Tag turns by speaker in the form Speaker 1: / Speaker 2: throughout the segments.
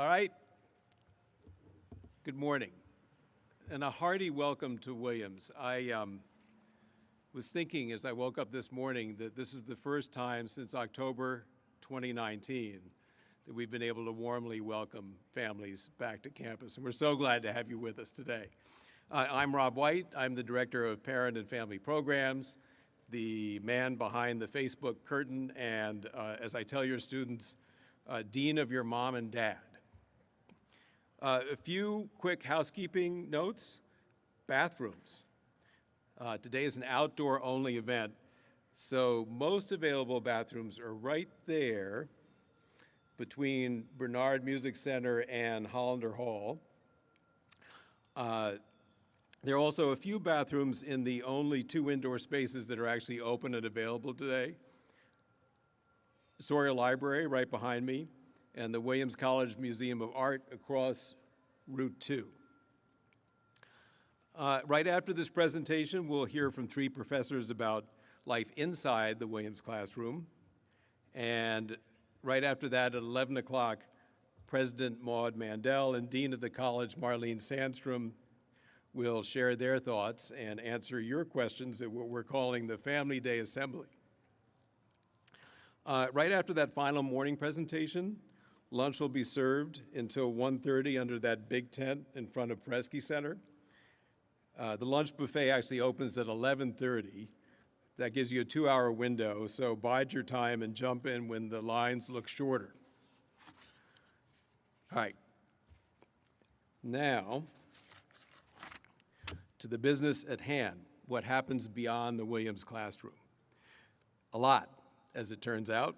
Speaker 1: All right. Good morning, and a hearty welcome to Williams. I was thinking as I woke up this morning that this is the first time since October 2019 that we've been able to warmly welcome families back to campus, and we're so glad to have you with us today. I'm Rob White. I'm the Director of Parent and Family Programs, the man behind the Facebook curtain, and as I tell your students, Dean of your mom and dad. A few quick housekeeping notes. Bathrooms. Today is an outdoor-only event, so most available bathrooms are right there between Bernard Music Center and Hollander Hall. There are also a few bathrooms in the only 2 indoor spaces that are actually open and available today. Sawyer Library right behind me, and the Williams College Museum of Art across Route 2. Right after this presentation, we'll hear from 3 professors about life inside the Williams classroom. And right after that, at 11 o'clock, President Maud Mandel and Dean of the College, Marlene Sandstrom, will share their thoughts and answer your questions at what we're calling the Family Day Assembly. Right after that final morning presentation, lunch will be served until 1:30 under that big tent in front of Presky Center. The lunch buffet actually opens at 11:30. That gives you a 2-hour window, so bide your time and jump in when the lines look shorter. All right. Now, to the business at hand, what happens beyond the Williams classroom. A lot, as it turns out.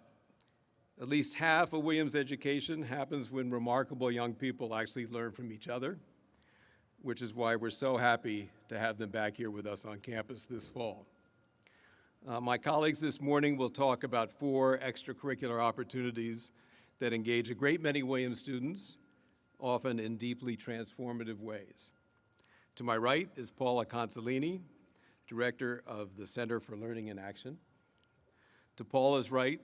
Speaker 1: At least half of Williams education happens when remarkable young people actually learn from each other, which is why we're so happy to have them back here with us on campus this fall. My colleagues this morning will talk about 4 extracurricular opportunities that engage a great many Williams students, often in deeply transformative ways. To my right is Paula Consolini, Director of the Center for Learning in Action. To Paula's right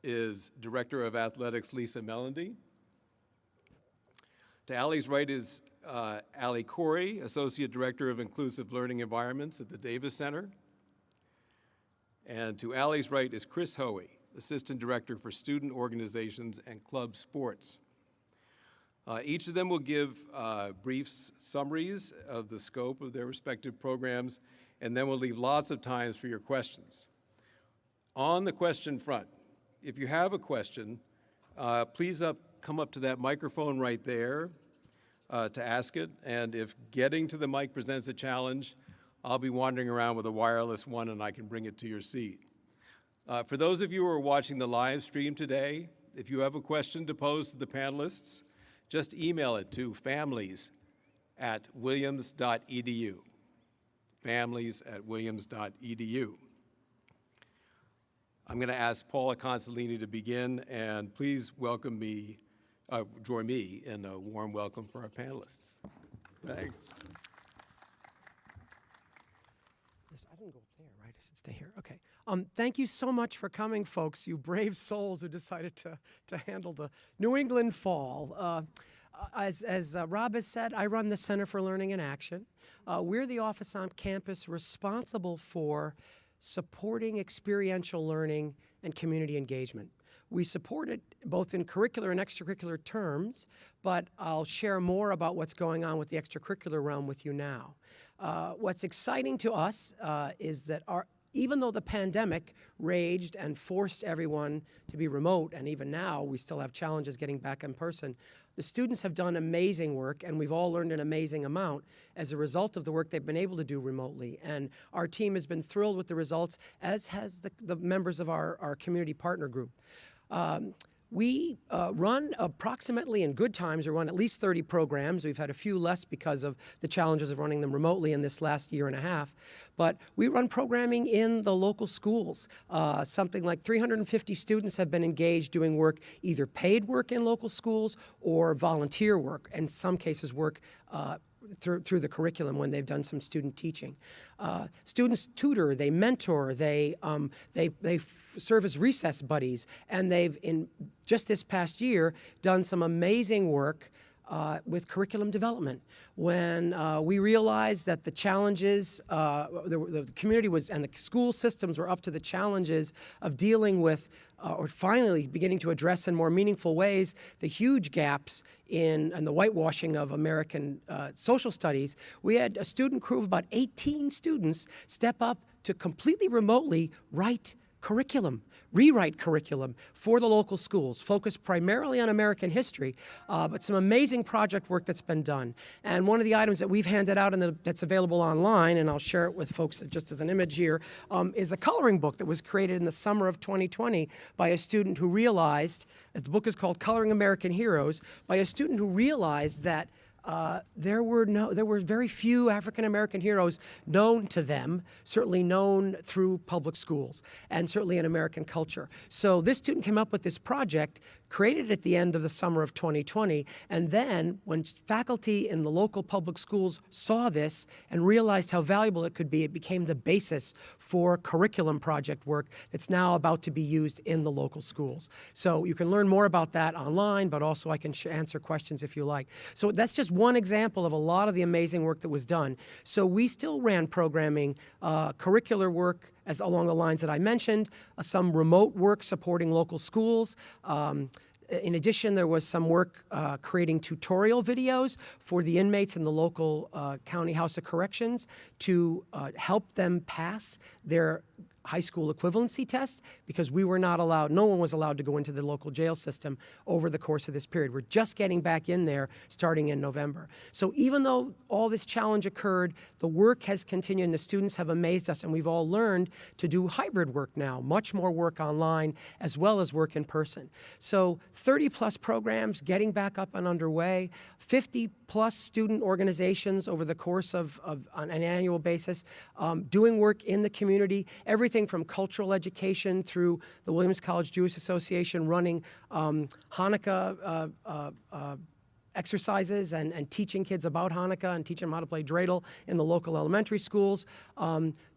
Speaker 1: is Director of Athletics Lisa Mellandy. To Allie's right is Allie Corey, Associate Director of Inclusive Learning Environments at the Davis Center. And to Allie's right is Chris Hoey, Assistant Director for Student Organizations and Club Sports. Each of them will give brief summaries of the scope of their respective programs, and then we'll leave lots of time for your questions. On the question front, if you have a question, please come up to that microphone right there to ask it, and if getting to the mic presents a challenge, I'll be wandering around with a wireless one and I can bring it to your seat. For those of you who are watching the live stream today, if you have a question to pose to the panelists, just email it to families@williams.edu. families@williams.edu. I'm going to ask Paula Consolini to begin, and please join me in a warm welcome for our panelists. Thanks.
Speaker 2: I didn't go there, right? I should stay here. Okay. Thank you so much for coming, folks, you brave souls who decided to handle the New England fall. As Rob has said, I run the Center for Learning in Action. We're the office on campus responsible for supporting experiential learning and community engagement. We support it both in curricular and extracurricular terms, but I'll share more about what's going on with the extracurricular realm with you now. What's exciting to us is that even though the pandemic raged and forced everyone to be remote, and even now we still have challenges getting back in person, the students have done amazing work, and we've all learned an amazing amount as a result of the work they've been able to do remotely. And our team has been thrilled with the results, as has the members of our community partner group. We run approximately, in good times, we run at least 30 programs. We've had a few less because of the challenges of running them remotely in this last year and a half. But we run programming in the local schools. Something like 350 students have been engaged doing work, either paid work in local schools or volunteer work, in some cases work through the curriculum when they've done some student teaching. Students tutor, they mentor, they serve as recess buddies, and they've, in just this past year, done some amazing work with curriculum development. When we realized that the challenges, the community was, and the school systems were up to the challenges of dealing with, or finally beginning to address in more meaningful ways, the huge gaps in the whitewashing of American social studies, we had a student crew of about 18 students step up to completely remotely rewrite curriculum for the local schools, focused primarily on American history, but some amazing project work that's been done. And one of the items that we've handed out and that's available online, and I'll share it with folks just as an image here, is a coloring book that was created in the summer of 2020 by a student who realized, the book is called Coloring American Heroes, by a student who realized that there were very few African-American heroes known to them, certainly known through public schools, and certainly in American culture. So this student came up with this project, created at the end of the summer of 2020, and then when faculty in the local public schools saw this and realized how valuable it could be, it became the basis for curriculum project work that's now about to be used in the local schools. So you can learn more about that online, but also I can answer questions if you like. So that's just one example of a lot of the amazing work that was done. So we still ran programming, curricular work as along the lines that I mentioned, some remote work supporting local schools. In addition, there was some work creating tutorial videos for the inmates in the local County House of Corrections to help them pass their high school equivalency test, because we were not allowed, no one was allowed to go into the local jail system over the course of this period. We're just getting back in there starting in November. So even though all this challenge occurred, the work has continued and the students have amazed us, and we've all learned to do hybrid work now, much more work online as well as work in person. So 30+ programs getting back up and underway, 50+ student organizations over the course of on an annual basis, doing work in the community, everything from cultural education through the Williams College Jewish Association running Hanukkah exercises and teaching kids about Hanukkah and teaching them how to play dreidel in the local elementary schools,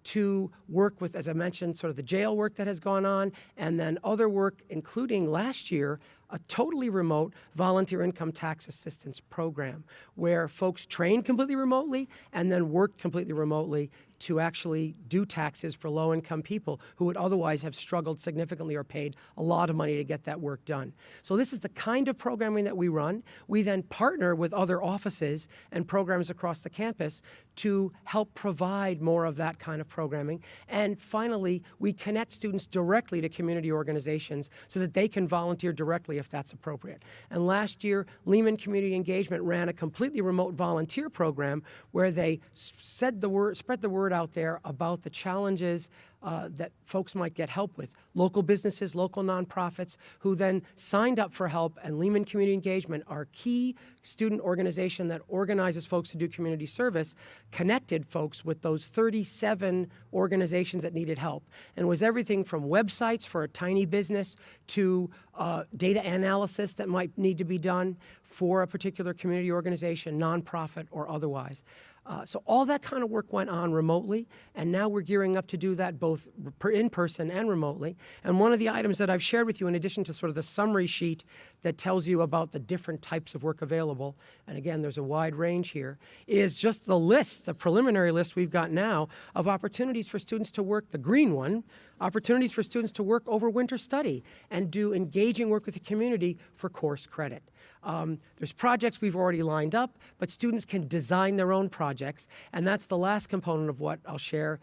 Speaker 2: to work with, as I mentioned, sort of the jail work that has gone on, and then other work, including last year, a totally remote volunteer income tax assistance program where folks train completely remotely and then work completely remotely to actually do taxes for low-income people who would otherwise have struggled significantly or paid a lot of money to get that work done. So this is the kind of programming that we run. We then partner with other offices and programs across the campus to help provide more of that kind of programming. And finally, we connect students directly to community organizations so that they can volunteer directly if that's appropriate. And last year, Lehman Community Engagement ran a completely remote volunteer program where they spread the word out there about the challenges that folks might get help with. Local businesses, local nonprofits, who then signed up for help, and Lehman Community Engagement, our key student organization that organizes folks to do community service, connected folks with those 37 organizations that needed help. And it was everything from websites for a tiny business to data analysis that might need to be done for a particular community organization, nonprofit or otherwise. So all that kind of work went on remotely, and now we're gearing up to do that both in person and remotely. And one of the items that I've shared with you, in addition to sort of the summary sheet that tells you about the different types of work available, and again, there's a wide range here, is just the list, the preliminary list we've got now of opportunities for students to work, the green one, opportunities for students to work over winter study and do engaging work with the community for course credit. There's projects we've already lined up, but students can design their own projects, and that's the last component of what I'll share.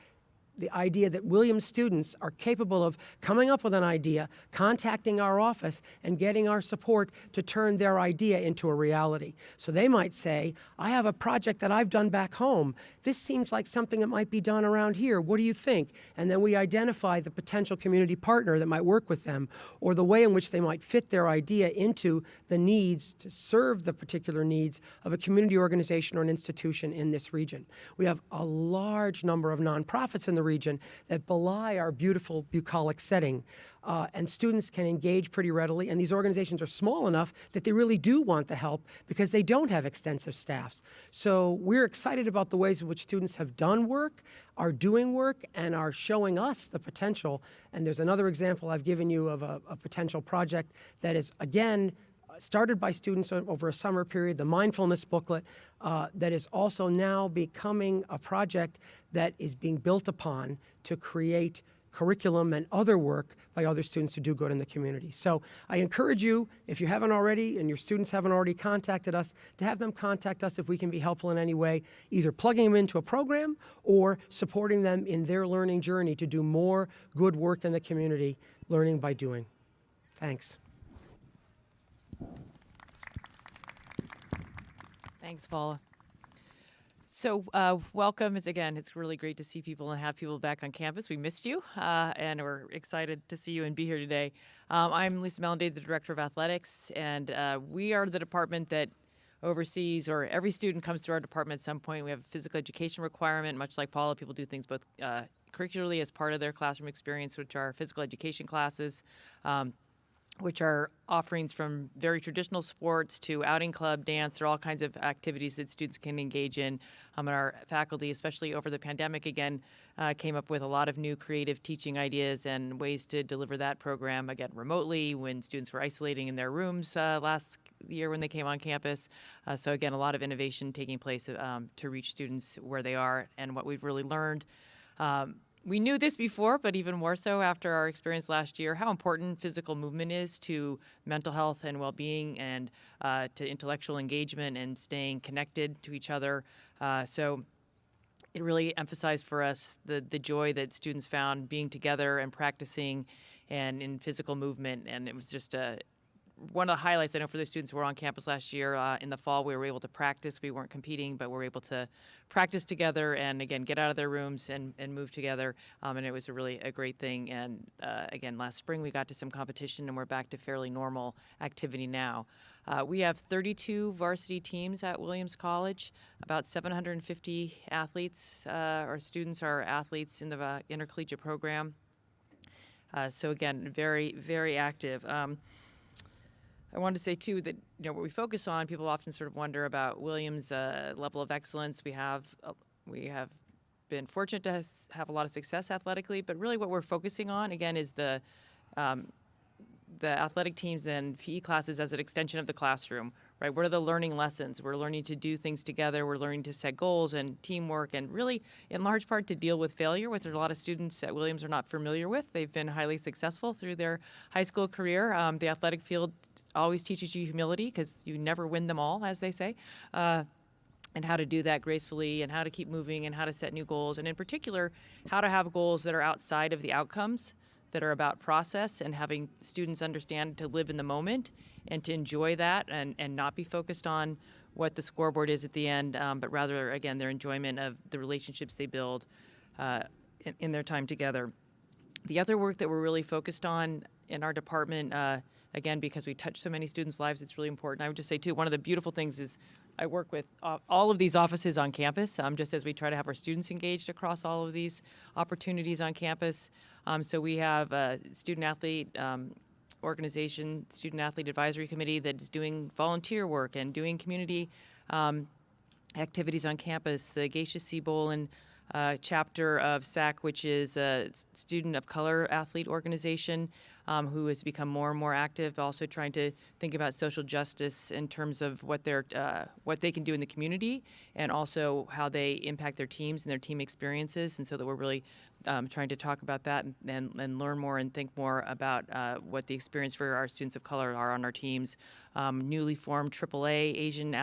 Speaker 2: The idea that Williams students are capable of coming up with an idea, contacting our office, and getting our support to turn their idea into a reality. So they might say, I have a project that I've done back home. This seems like something that might be done around here. What do you think? And then we identify the potential community partner that might work with them, or the way in which they might fit their idea into the needs to serve the particular needs of a community organization or an institution in this region. We have a large number of nonprofits in the region that belie our beautiful bucolic setting. And students can engage pretty readily, and these organizations are small enough that they really do want the help because they don't have extensive staffs. So we're excited about the ways in which students have done work, are doing work, and are showing us the potential. And there's another example I've given you of a potential project that is, again, started by students over a summer period, the mindfulness booklet, that is also now becoming a project that is being built upon to create curriculum and other work by other students who do good in the community. So I encourage you, if you haven't already and your students haven't already contacted us, to have them contact us if we can be helpful in any way, either plugging them into a program or supporting them in their learning journey to do more good work in the community, learning by doing. Thanks.
Speaker 3: Thanks, Paula. So welcome. It's really great to see people and have people back on campus. We missed you, and we're excited to see you and be here today. I'm Lisa Mellenday, the Director of Athletics, and we are the department that oversees, or every student comes through our department at some point. We have a physical education requirement. Much like Paula, people do things both curricularly as part of their classroom experience, which are physical education classes, which are offerings from very traditional sports to outing club, dance. There are all kinds of activities that students can engage in. And our faculty, especially over the pandemic, again, came up with a lot of new creative teaching ideas and ways to deliver that program, again, remotely when students were isolating in their rooms last year when they came on campus. So again, a lot of innovation taking place to reach students where they are. And what we've really learned, we knew this before, but even more so after our experience last year, how important physical movement is to mental health and well-being and to intellectual engagement and staying connected to each other. So it really emphasized for us the joy that students found being together and practicing and in physical movement. And it was just one of the highlights, I know, for the students who were on campus last year. In the fall, we were able to practice. We weren't competing, but we were able to practice together and, again, get out of their rooms and move together. And it was really a great thing. And, again, last spring we got to some competition, and we're back to fairly normal activity now. We have 32 varsity teams at Williams College. About 750 athletes or students are athletes in the intercollegiate program. So, again, very, very active. I wanted to say, too, that what we focus on, people often sort of wonder about Williams' level of excellence. We have been fortunate to have a lot of success athletically, but really what we're focusing on, again, is the athletic teams and PE classes as an extension of the classroom, right? What are the learning lessons? We're learning to do things together. We're learning to set goals and teamwork, and really, in large part, to deal with failure, which a lot of students at Williams are not familiar with. They've been highly successful through their high school career. The athletic field always teaches you humility because you never win them all, as they say, and how to do that gracefully and how to keep moving and how to set new goals. And in particular, how to have goals that are outside of the outcomes, that are about process and having students understand to live in the moment and to enjoy that and not be focused on what the scoreboard is at the end, but rather, again, their enjoyment of the relationships they build in their time together. The other work that we're really focused on in our department, again, because we touch so many students' lives, it's really important. I would just say, too, one of the beautiful things is I work with all of these offices on campus, just as we try to have our students engaged across all of these opportunities on campus. So we have a student-athlete organization, student-athlete advisory committee that is doing volunteer work and doing community activities on campus. The Geisha C. Bolin chapter of SAC, which is a student of color athlete organization who has become more and more active, also trying to think about social justice in terms of what they can do in the community and also how they impact their teams and their team experiences. And so that we're really trying to talk about that and learn more and think more about what the experience for our students of color are on our teams. Newly formed AAA Asian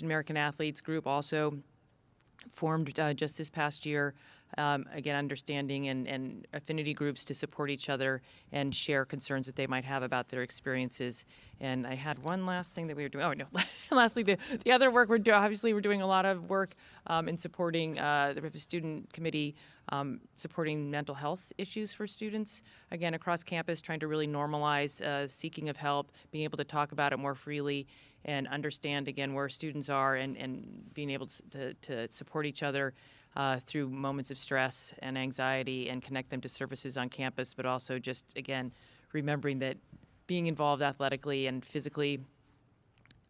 Speaker 3: American Athletes group also formed just this past year, again, understanding and affinity groups to support each other and share concerns that they might have about their experiences. And I had one last thing that we were doing. Oh, no. Lastly, the other work we're doing, obviously, we're doing a lot of work in supporting the student committee, supporting mental health issues for students, again, across campus, trying to really normalize seeking of help, being able to talk about it more freely, and understand, again, where students are and being able to support each other. through moments of stress and anxiety and connect them to services on campus, but also just, again, remembering that being involved athletically and physically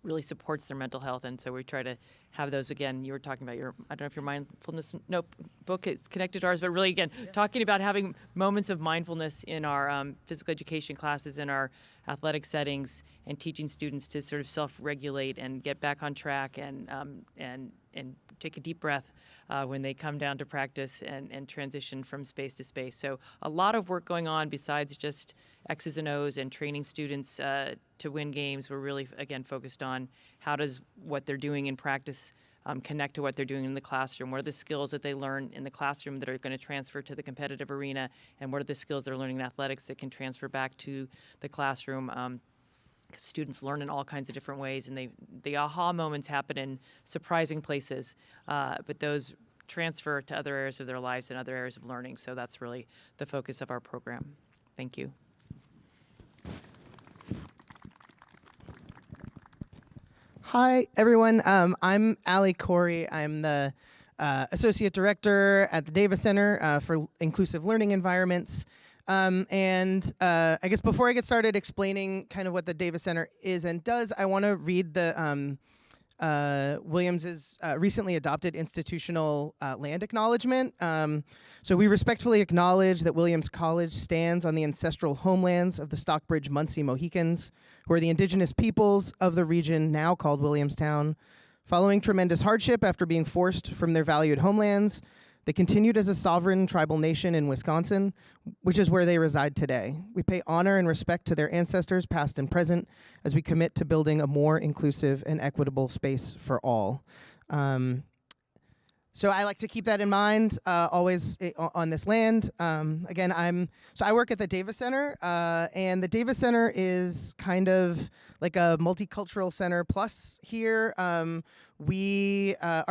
Speaker 3: really supports their mental health. And so we try to have those, again, you were talking about your, I don't know if your mindfulness book is connected to ours, but really, again, talking about having moments of mindfulness in our physical education classes, in our athletic settings, and teaching students to sort of self-regulate and get back on track and take a deep breath when they come down to practice and transition from space to space. So a lot of work going on besides just X's and O's and training students to win games. We're really, again, focused on how does what they're doing in practice connect to what they're doing in the classroom. What are the skills that they learn in the classroom that are going to transfer to the competitive arena, and what are the skills they're learning in athletics that can transfer back to the classroom? Students learn in all kinds of different ways, and the aha moments happen in surprising places, but those transfer to other areas of their lives and other areas of learning. So that's really the focus of our program. Thank you.
Speaker 4: Hi, everyone. I'm Allie Corey. I'm the Associate Director at the Davis Center for Inclusive Learning Environments. I guess before I get started explaining kind of what the Davis Center is and does, I want to read the Williams's recently adopted institutional land acknowledgement. So we respectfully acknowledge that Williams College stands on the ancestral homelands of the Stockbridge Munsee Mohicans, who are the indigenous peoples of the region now called Williamstown. Following tremendous hardship after being forced from their valued homelands, they continued as a sovereign tribal nation in Wisconsin, which is where they reside today. We pay honor and respect to their ancestors, past and present, as we commit to building a more inclusive and equitable space for all. So I like to keep that in mind always on this land. I work at the Davis Center, and the Davis Center is kind of like a multicultural center plus here. Our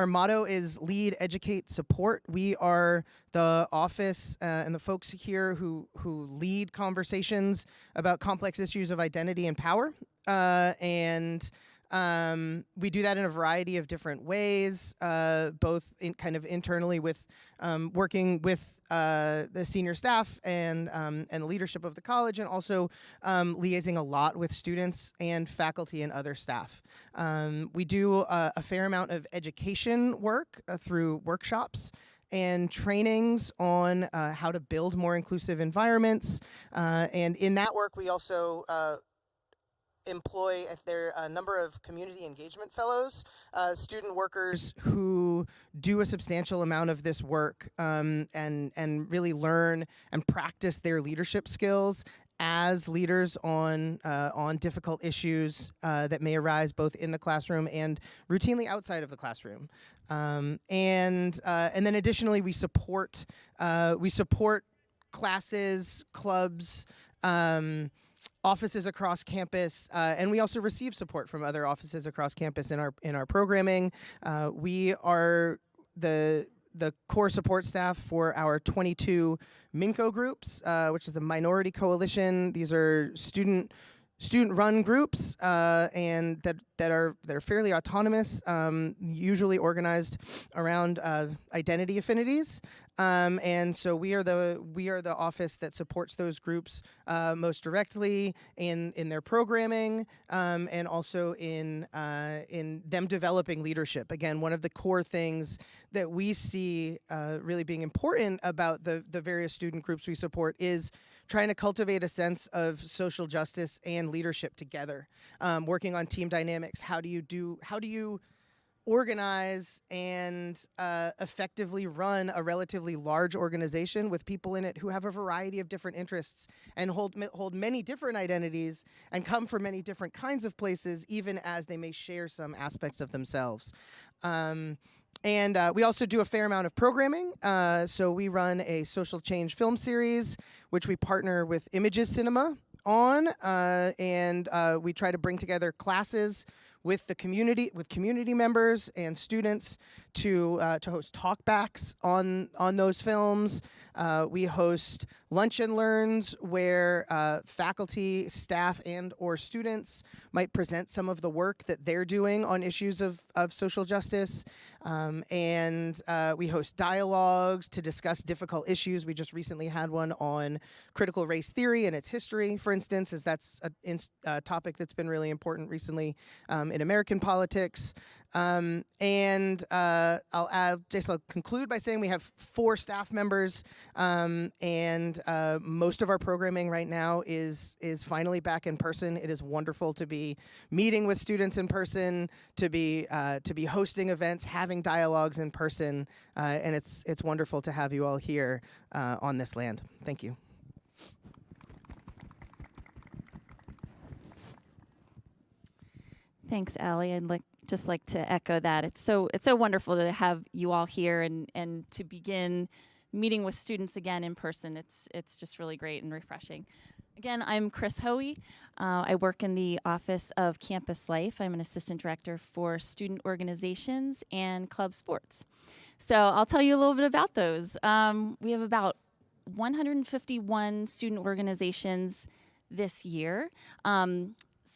Speaker 4: motto is lead, educate, support. We are the office and the folks here who lead conversations about complex issues of identity and power. We do that in a variety of different ways, both internally with working with the senior staff and the leadership of the college, and also liaising a lot with students and faculty and other staff. We do a fair amount of education work through workshops and trainings on how to build more inclusive environments. And in that work, we also employ a number of community engagement fellows, student workers who do a substantial amount of this work and really learn and practice their leadership skills as leaders on difficult issues that may arise both in the classroom and routinely outside of the classroom. And then additionally, we support classes, clubs, offices across campus, and we also receive support from other offices across campus in our programming. We are the core support staff for our 22 MINCO groups, which is the Minority Coalition. These are student-run groups, and that are fairly autonomous, usually organized around identity affinities. And so we are the office that supports those groups most directly in their programming, and also in them developing leadership. Again, one of the core things that we see really being important about the various student groups we support is trying to cultivate a sense of social justice and leadership together, working on team dynamics. How do you organize and effectively run a relatively large organization with people in it who have a variety of different interests and hold many different identities and come from many different kinds of places, even as they may share some aspects of themselves. And we also do a fair amount of programming. So we run a social change film series, which we partner with Images Cinema on, and we try to bring together classes with the community, with community members and students to host talkbacks on those films. We host lunch and learns where faculty, staff, and or students might present some of the work that they're doing on issues of social justice. And we host dialogues to discuss difficult issues. We just recently had one on critical race theory and its history, for instance, as that's a topic that's been really important recently in American politics. I'll conclude by saying we have 4 staff members, and most of our programming right now is finally back in person. It is wonderful to be meeting with students in person, to be hosting events, having dialogues in person, and it's wonderful to have you all here on this land. Thank you.
Speaker 5: Thanks, Allie. I'd just like to echo that. It's so wonderful to have you all here and to begin meeting with students again in person. It's just really great and refreshing. Again, I'm Chris Hoey. I work in the Office of Campus Life. I'm an assistant director for student organizations and club sports. So I'll tell you a little bit about those. We have about 151 student organizations this year.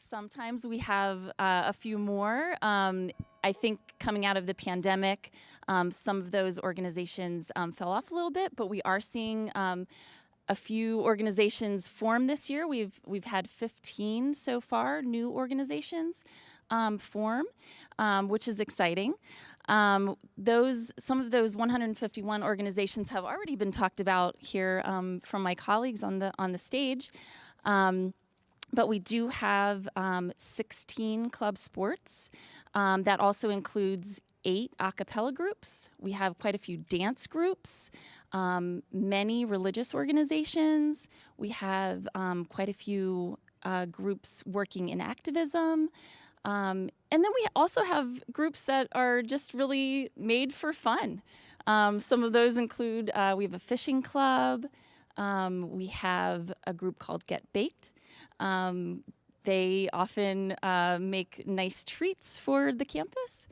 Speaker 5: Sometimes we have a few more. I think coming out of the pandemic, some of those organizations fell off a little bit, but we are seeing a few organizations form this year. We've had 15 so far new organizations form, which is exciting. Some of those 151 organizations have already been talked about here from my colleagues on the stage. But we do have 16 club sports. That also includes 8 a cappella groups. We have quite a few dance groups, many religious organizations. We have quite a few groups working in activism. And then we also have groups that are just really made for fun. Some of those include, we have a fishing club. We have a group called Get Baked. They often make nice treats for the campus.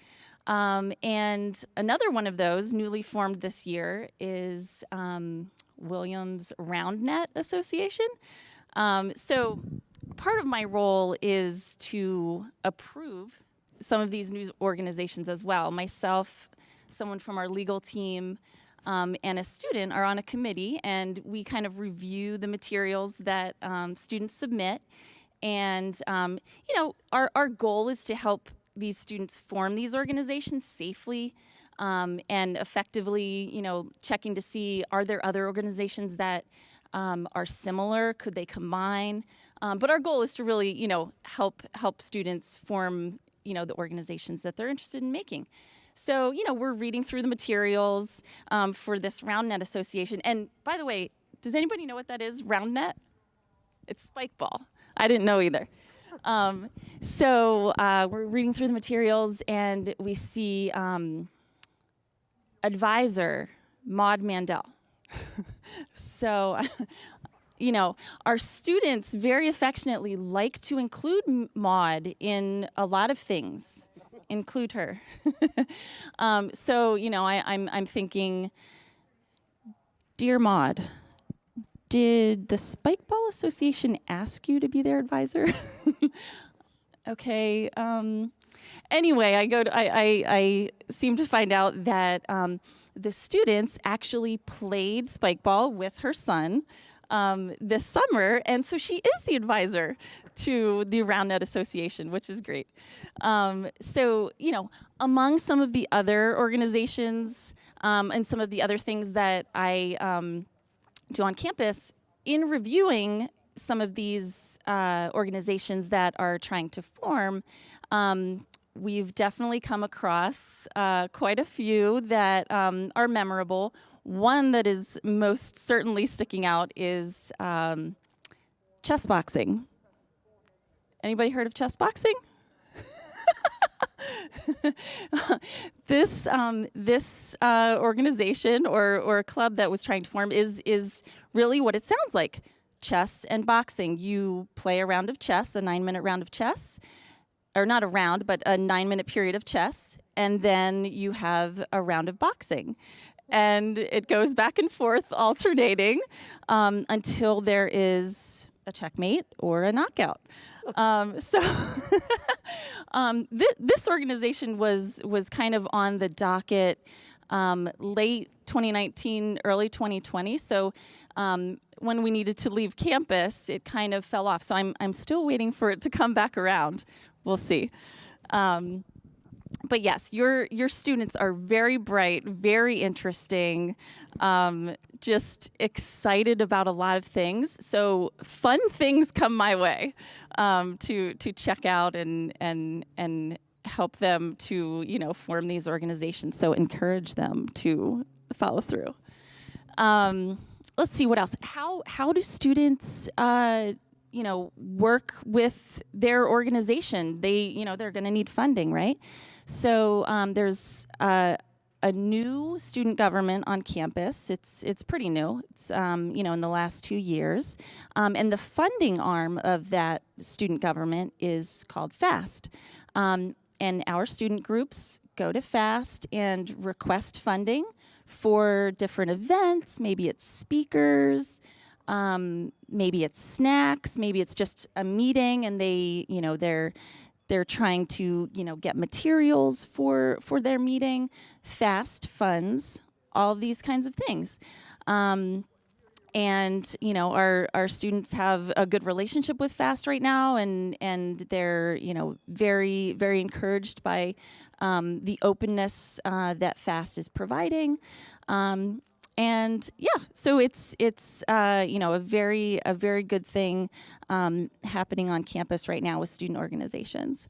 Speaker 5: And another one of those, newly formed this year, is Williams Round Net Association. So part of my role is to approve some of these new organizations as well. Myself, someone from our legal team, and a student are on a committee, and we kind of review the materials that students submit. And our goal is to help these students form these organizations safely and effectively, checking to see, are there other organizations that are similar? Could they combine? But our goal is to really, help students form, the organizations that they're interested in making. So, we're reading through the materials for this RoundNet Association. And by the way, does anybody know what that is, RoundNet? It's spike ball. I didn't know either. So we're reading through the materials, and we see advisor Maud Mandel. So, our students very affectionately like to include Maud in a lot of things. Include her. So, I'm thinking, dear Maud, did the Spike Ball Association ask you to be their advisor? Okay. Anyway, I seem to find out that the students actually played Spike Ball with her son this summer, and so she is the advisor to the RoundNet Association, which is great. So, among some of the other organizations and some of the other things that I do on campus, in reviewing some of these organizations that are trying to form, we've definitely come across quite a few that are memorable. One that is most certainly sticking out is chess boxing. Anybody heard of chess boxing? This organization or a club that was trying to form is really what it sounds like. Chess and boxing. You play a round of chess, a 9-minute round of chess, or not a round, but a 9-minute period of chess, and then you have a round of boxing. And it goes back and forth, alternating, until there is a checkmate or a knockout. This organization was kind of on the docket late 2019, early 2020. So when we needed to leave campus, it kind of fell off. So I'm still waiting for it to come back around. We'll see. But yes, your students are very bright, very interesting, just excited about a lot of things. So fun things come my way to check out and help them to form these organizations. So encourage them to follow through. Let's see what else. How do students work with their organization? They're going to need funding, right? So there's a new student government on campus. It's pretty new. It's in the last 2 years, and the funding arm of that student government is called FAST. And our student groups go to FAST and request funding for different events. Maybe it's speakers. Maybe it's snacks, maybe it's just a meeting, and they're trying to get materials for their meeting. FAST funds all of these kinds of things, and our students have a good relationship with FAST right now, and they're very, very encouraged by the openness that FAST is providing. And yeah, so it's a very good thing happening on campus right now with student organizations.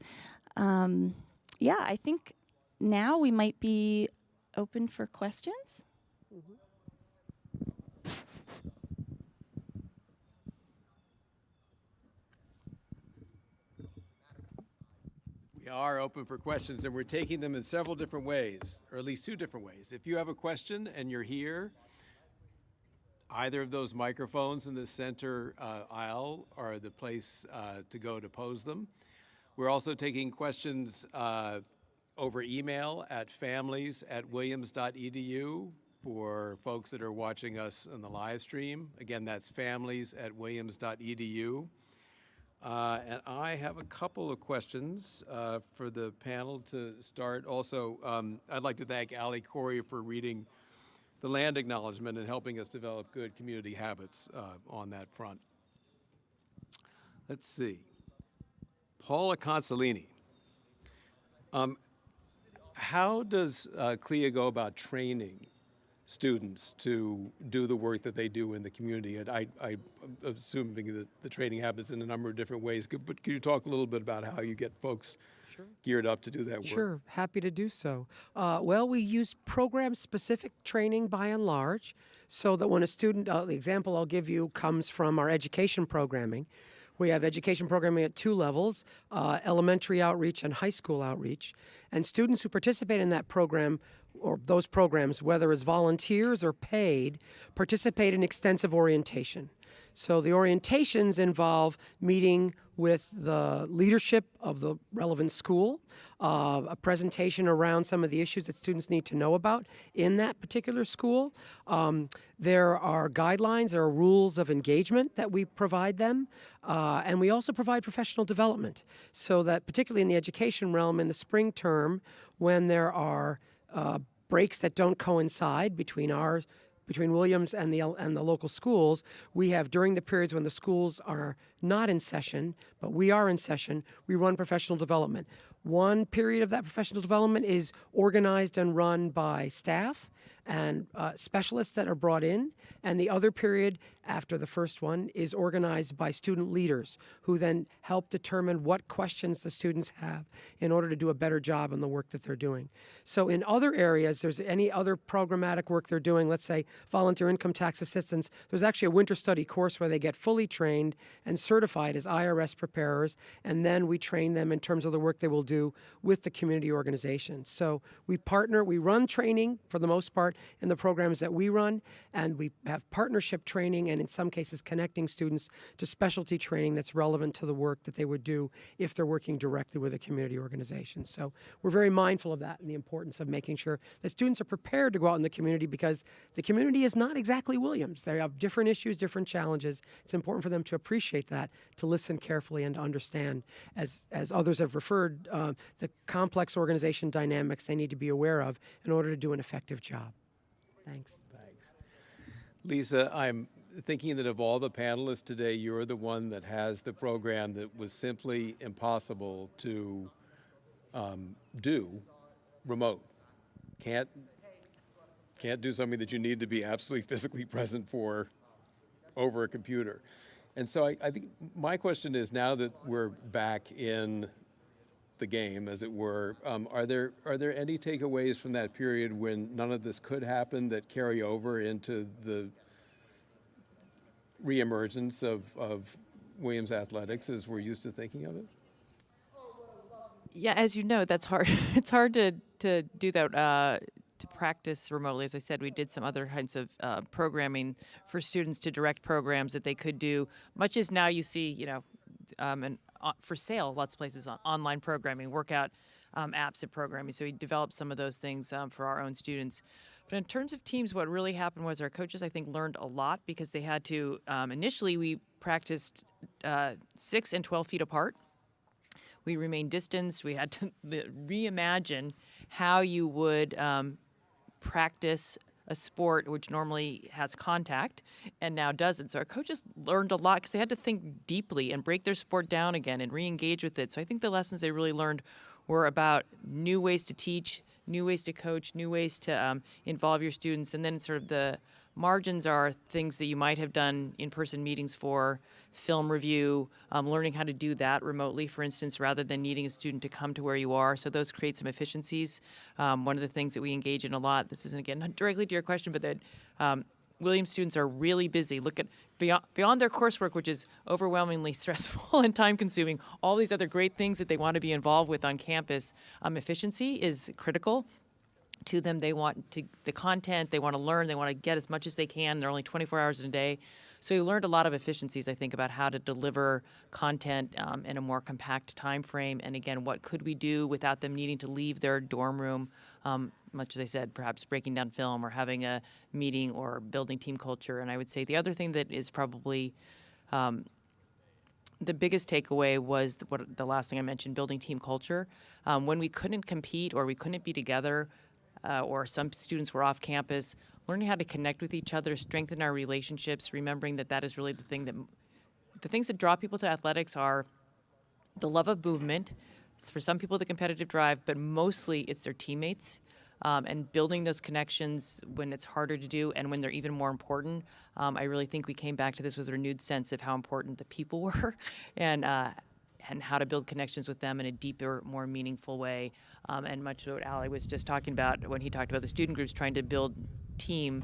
Speaker 5: I think now we might be open for questions.
Speaker 1: We are open for questions, and we're taking them in several different ways, or at least 2 different ways. If you have a question and you're here, either of those microphones in the center aisle are the place to go to pose them. We're also taking questions over email at families@williams.edu for folks that are watching us on the live stream. Again, that's families@williams.edu. And I have a couple of questions for the panel to start. Also, I'd like to thank Ali Corey for reading the land acknowledgement and helping us develop good community habits on that front. Let's see. Paula Consolini. How does CLIA go about training students to do the work that they do in the community? And I'm assuming that the training happens in a number of different ways, but could you talk a little bit about how you get folks geared up to do that work?
Speaker 2: Sure, happy to do so. Well, we use program-specific training by and large, so that when a student, the example I'll give you comes from our education programming. We have education programming at 2 levels, elementary outreach and high school outreach. And students who participate in that program, or those programs, whether as volunteers or paid, participate in extensive orientation. So the orientations involve meeting with the leadership of the relevant school, a presentation around some of the issues that students need to know about in that particular school. There are guidelines, there are rules of engagement that we provide them, and we also provide professional development, so that particularly in the education realm in the spring term, when there are breaks that don't coincide between Williams and the local schools, we have, during the periods when the schools are not in session, but we are in session, we run professional development. One period of that professional development is organized and run by staff and specialists that are brought in, and the other period after the first one is organized by student leaders who then help determine what questions the students have in order to do a better job in the work that they're doing. So in other areas, there's any other programmatic work they're doing, let's say volunteer income tax assistance, there's actually a winter study course where they get fully trained and certified certified as IRS preparers, and then we train them in terms of the work they will do with the community organizations. So we run training for the most part in the programs that we run, and we have partnership training and in some cases connecting students to specialty training that's relevant to the work that they would do if they're working directly with a community organization. So we're very mindful of that and the importance of making sure that students are prepared to go out in the community, because the community is not exactly Williams. They have different issues, different challenges. It's important for them to appreciate that, to listen carefully and to understand, as others have referred, the complex organization dynamics they need to be aware of in order to do an effective job. Thanks.
Speaker 1: Thanks. Lisa, I'm thinking that of all the panelists today, you're the one that has the program that was simply impossible to do remote. Can't do something that you need to be absolutely physically present for over a computer. And so I think my question is, now that we're back in the game, as it were, are there any takeaways from that period when none of this could happen that carry over into the reemergence of Williams athletics as we're used to thinking of it?
Speaker 3: Yeah, as you know, that's hard. It's hard to do that, to practice remotely. As I said, we did some other kinds of programming for students to direct programs that they could do, much as now you see, and for sale, lots of places on online programming, workout apps and programming. So we developed some of those things for our own students. But in terms of teams, what really happened was our coaches, I think, learned a lot, because they had to, initially we practiced 6 and 12 feet apart. We remained distanced. We had to reimagine how you would practice a sport which normally has contact and now doesn't. So our coaches learned a lot because they had to think deeply and break their sport down again and re-engage with it. So I think the lessons they really learned were about new ways to teach, new ways to coach, new ways to involve your students. And then sort of the margins are things that you might have done in-person meetings for, film review, learning how to do that remotely, for instance, rather than needing a student to come to where you are. So those create some efficiencies. One of the things that we engage in a lot, this isn't, again, not directly to your question, but that Williams students are really busy. Look at beyond their coursework, which is overwhelmingly stressful and time-consuming, all these other great things that they want to be involved with on campus. Efficiency is critical to them. They want the content, they want to learn, they want to get as much as they can. They're only 24 hours in a day. So we learned a lot of efficiencies, I think, about how to deliver content in a more compact time frame. And again, what could we do without them needing to leave their dorm room, much as I said, perhaps breaking down film or having a meeting or building team culture. And I would say the other thing that is probably the biggest takeaway was the last thing I mentioned, building team culture. When we couldn't compete or we couldn't be together, or some students were off campus, learning how to connect with each other, strengthen our relationships, remembering that is really the things that draw people to athletics are the love of movement. It's for some people the competitive drive, but mostly it's their teammates, and building those connections when it's harder to do and when they're even more important. I really think we came back to this with a renewed sense of how important the people were, and how to build connections with them in a deeper, more meaningful way. And much of what Ali was just talking about when he talked about the student groups, trying to build team,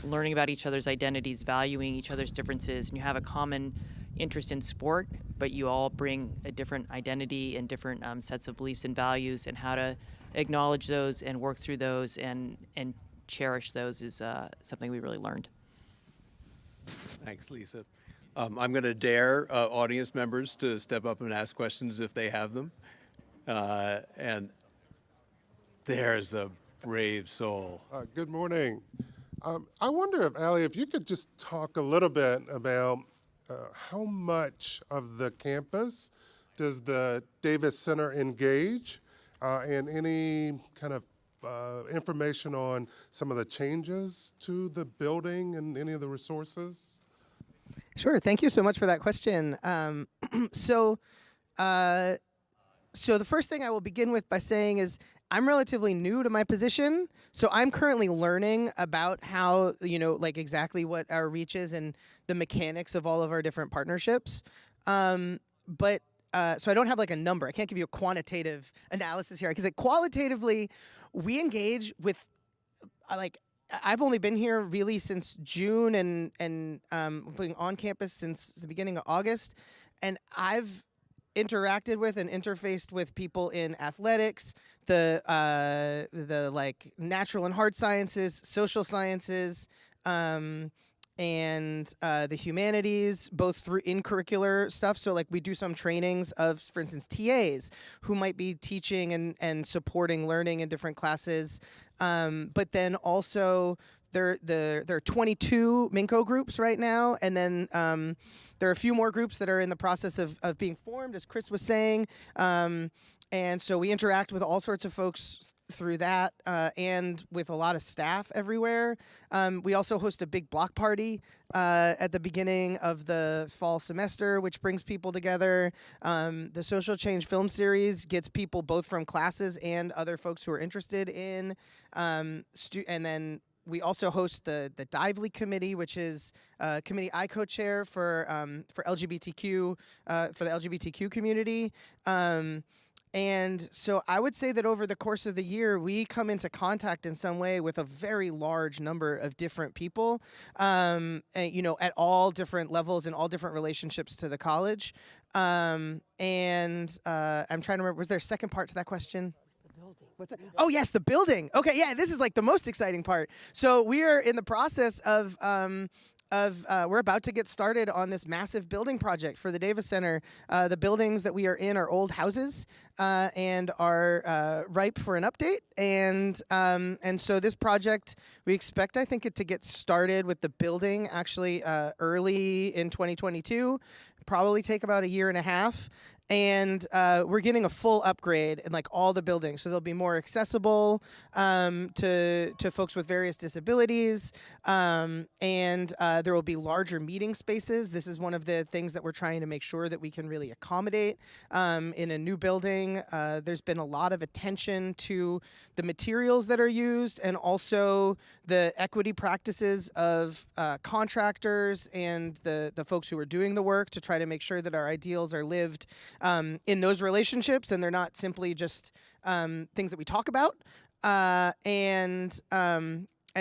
Speaker 3: learning about each other's identities, valuing each other's differences, and you have a common interest in sport, but you all bring a different identity and different sets of beliefs and values, and how to acknowledge those and work through those and cherish those is something we really learned.
Speaker 1: Thanks, Lisa. I'm going to dare audience members to step up and ask questions if they have them. And there's a brave soul.
Speaker 6: Good morning. I wonder if, Ali, if you could just talk a little bit about how much of the campus does the Davis Center engage, and any kind of information on some of the changes to the building and any of the resources?
Speaker 4: Sure. Thank you so much for that question. So the first thing I will begin with by saying is I'm relatively new to my position, so I'm currently learning about how, exactly what our reach is and the mechanics of all of our different partnerships. So I don't have like a number. I can't give you a quantitative analysis here, because qualitatively, we engage with I've only been here really since June and being on campus since the beginning of August. and I've interacted with and interfaced with people in athletics, the like natural and hard sciences, social sciences, and the humanities, both through in curricular stuff. So like we do some trainings of, for instance, TAs who might be teaching and supporting learning in different classes. But then also there are 22 Minco groups right now, and then there are a few more groups that are in the process of being formed, as Chris was saying. And so we interact with all sorts of folks through that, and with a lot of staff everywhere. We also host a big block party at the beginning of the fall semester, which brings people together. The Social Change film series gets people both from classes and other folks who are interested in, and then we also host the Dively Committee, which is a committee I co-chair for LGBTQ, for the LGBTQ community. And so I would say that over the course of the year, we come into contact in some way with a very large number of different people, and, you know, at all different levels and all different relationships to the college. And I'm trying to remember, was there a second part to that question? What's that? Oh, yes, the building. Okay, yeah, this is like the most exciting part. So we are in the process of we're about to get started on this massive building project for the Davis Center. The buildings that we are in are old houses and are ripe for an update. And so this project, we expect, I think, it to get started with the building actually early in 2022. Probably take about a year and a half. And we're getting a full upgrade in like all the buildings, so they'll be more accessible to folks with various disabilities, and there will be larger meeting spaces. This is one of the things that we're trying to make sure that we can really accommodate in a new building. There's been a lot of attention to the materials that are used, and also the equity practices of contractors and the folks who are doing the work, to try to make sure that our ideals are lived in those relationships, and they're not simply just things that we talk about. And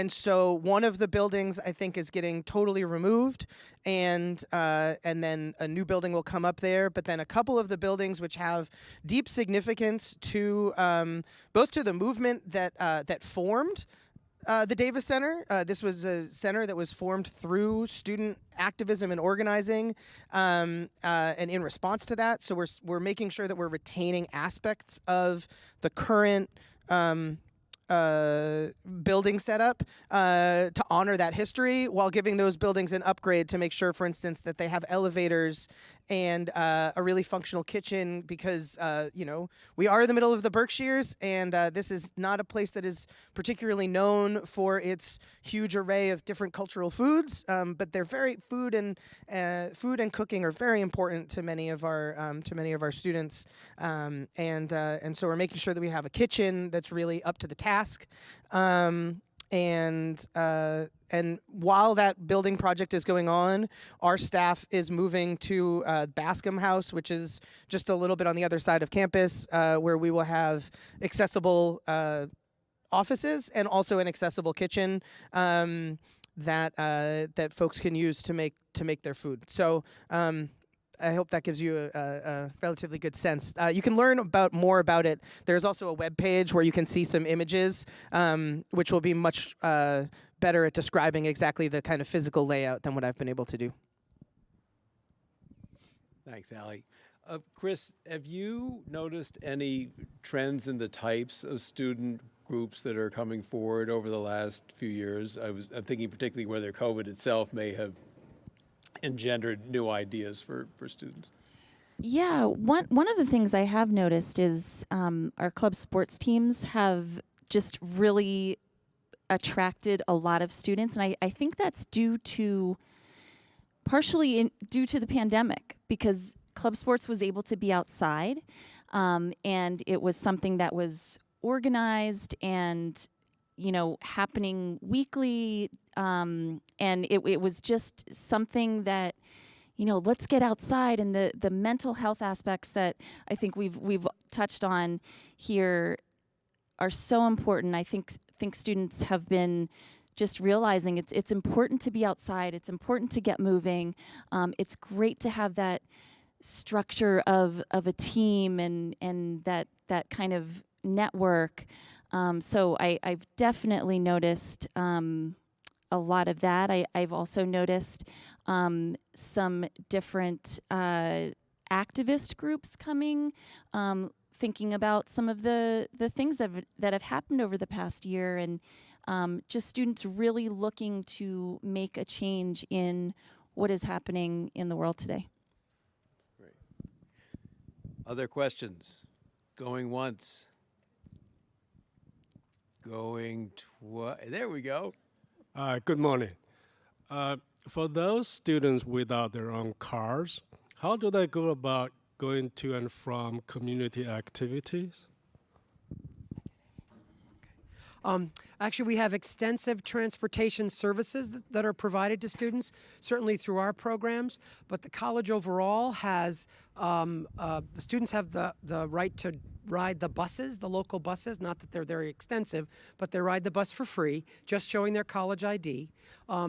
Speaker 4: so one of the buildings, I think, is getting totally removed, and then a new building will come up there. But then a couple of the buildings which have deep significance to both to the movement that formed the Davis Center. This was a center that was formed through student activism and organizing, and in response to that. So we're making sure that we're retaining aspects of the current building setup to honor that history, while giving those buildings an upgrade to make sure, for instance, that they have elevators and a really functional kitchen, because you know, we are in the middle of the Berkshires, and this is not a place that is particularly known for its huge array of different cultural foods, but they're very food and cooking are very important to many of our students, and so we're making sure that we have a kitchen that's really up to the task. And while that building project is going on, our staff is moving to Bascom House, which is just a little bit on the other side of campus, where we will have accessible offices and also an accessible kitchen that folks can use to make their food. So I hope that gives you a relatively good sense. You can learn more about it. There's also a web page where you can see some images, which will be much better at describing exactly the kind of physical layout than what I've been able to do.
Speaker 1: Thanks, Allie. Chris, have you noticed any trends in the types of student groups that are coming forward over the last few years? I'm thinking particularly whether COVID itself may have engendered new ideas for students.
Speaker 5: Yeah, one of the things I have noticed is our club sports teams have just really attracted a lot of students, and I think that's partially due to the pandemic, because club sports was able to be outside, and it was something that was organized and, you know, happening weekly, and it was just something that, you know, let's get outside, and the mental health aspects that I think we've touched on here are so important. I think students have been just realizing it's important to be outside. It's important to get moving. It's great to have that structure of a team and that kind of network. So I've definitely noticed a lot of that. I've also noticed some different activist groups coming, thinking about some of the things that have happened over the past year, and just students really looking to make a change in what is happening in the world today.
Speaker 1: Great. Other questions? Going once. Going twice. There we go.
Speaker 7: Good morning. For those students without their own cars, how do they go about going to and from community activities?
Speaker 2: Actually, we have extensive transportation services that are provided to students, certainly through our programs. But the college overall has, the students have the right to ride the buses, the local buses, not that they're very extensive, but they ride the bus for free, just showing their college ID.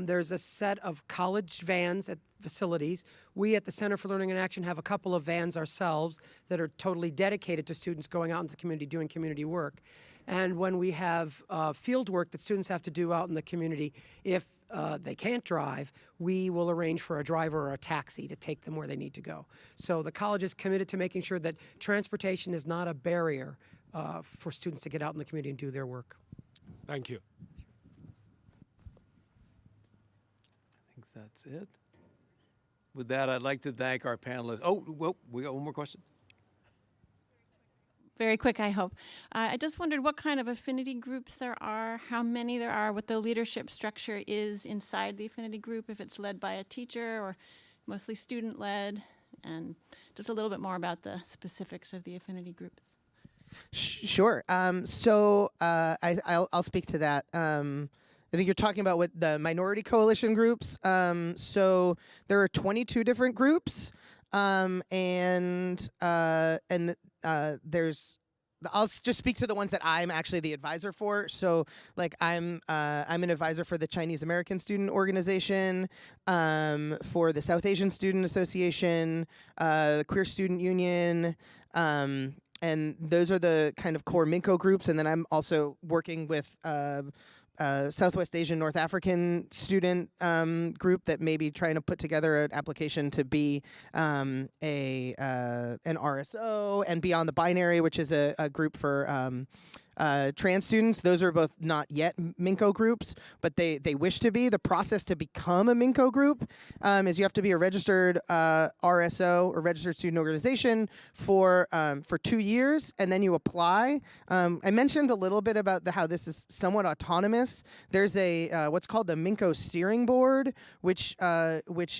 Speaker 2: There's a set of college vans at facilities. We at the Center for Learning and Action have a couple of vans ourselves that are totally dedicated to students going out into the community, doing community work. And when we have field work that students have to do out in the community, if they can't drive, we will arrange for a driver or a taxi to take them where they need to go. So the college is committed to making sure that transportation is not a barrier for students to get out in the community and do their work.
Speaker 7: Thank you.
Speaker 1: I think that's it. With that, I'd like to thank our panelists. Oh, well, we got one more question.
Speaker 8: Very quick, I hope. I just wondered what kind of affinity groups there are, how many there are, what the leadership structure is inside the affinity group, if it's led by a teacher or mostly student-led, and just a little bit more about the specifics of the affinity groups.
Speaker 4: Sure. I'll speak to that. I think you're talking about what the minority coalition groups. So there are 22 different groups, there's. I'll just speak to the ones that I'm actually the advisor for. So, like, I'm an advisor for the Chinese American Student Organization, for the South Asian Student Association, the Queer Student Union, and those are the kind of core MINCO groups. And then I'm also working with Southwest Asian North African student group that may be trying to put together an application to be an RSO, and Beyond the Binary, which is a group for trans students. Those are both not yet MINCO groups, but they wish to be. The process to become a MINCO group is you have to be a registered RSO, or registered student organization, for 2 years, and then you apply. I mentioned a little bit about how this is somewhat autonomous. There's a what's called the MINCO steering board, which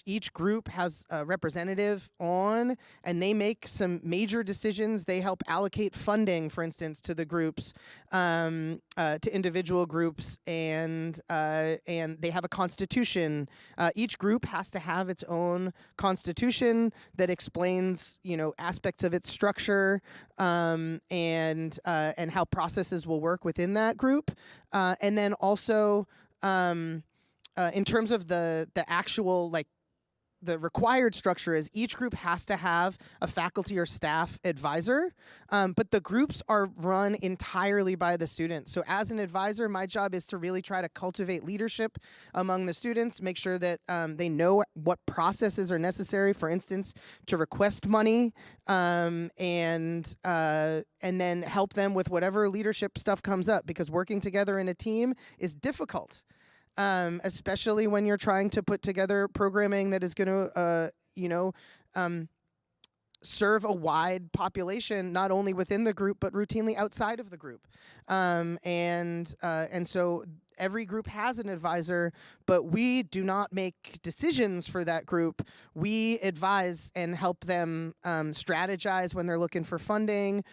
Speaker 4: each group has a representative on, and they make some major decisions. They help allocate funding, for instance, to the groups. To individual groups, and they have a constitution. Each group has to have its own constitution that explains, aspects of its structure, and how processes will work within that group. And then also, in terms of the actual, the required structure is each group has to have a faculty or staff advisor, but the groups are run entirely by the students. So as an advisor, my job is to really try to cultivate leadership among the students, make sure that they know what processes are necessary, for instance, to request money, and then help them with whatever leadership stuff comes up, because working together in a team is difficult. Especially when you're trying to put together programming that is going to, serve a wide population, not only within the group, but routinely outside of the group. And so every group has an advisor, but we do not make decisions for that group. We advise and help them strategize when they're looking for funding,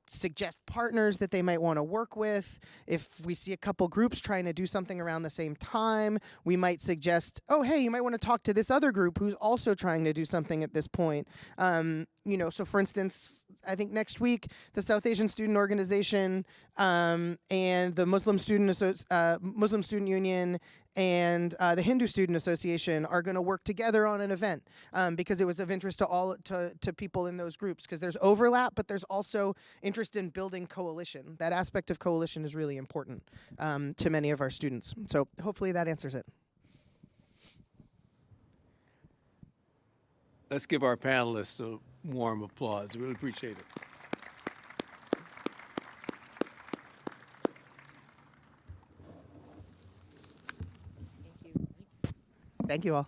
Speaker 4: suggest partners that they might want to work with. If we see a couple groups trying to do something around the same time, we might suggest, oh, hey, you might want to talk to this other group who's also trying to do something at this point. So for instance, I think next week, the South Asian Student Organization and the Muslim Student Union and the Hindu Student Association are going to work together on an event because it was of interest to all to people in those groups, because there's overlap, but there's also interest in building coalition. That aspect of coalition is really important to many of our students. So hopefully that answers it.
Speaker 1: Let's give our panelists a warm applause. Really appreciate it.
Speaker 4: Thank you all.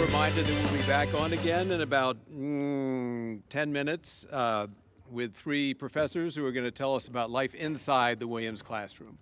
Speaker 1: Reminder that we'll be back on again in about 10 minutes with 3 professors who are going to tell us about life inside the Williams classroom.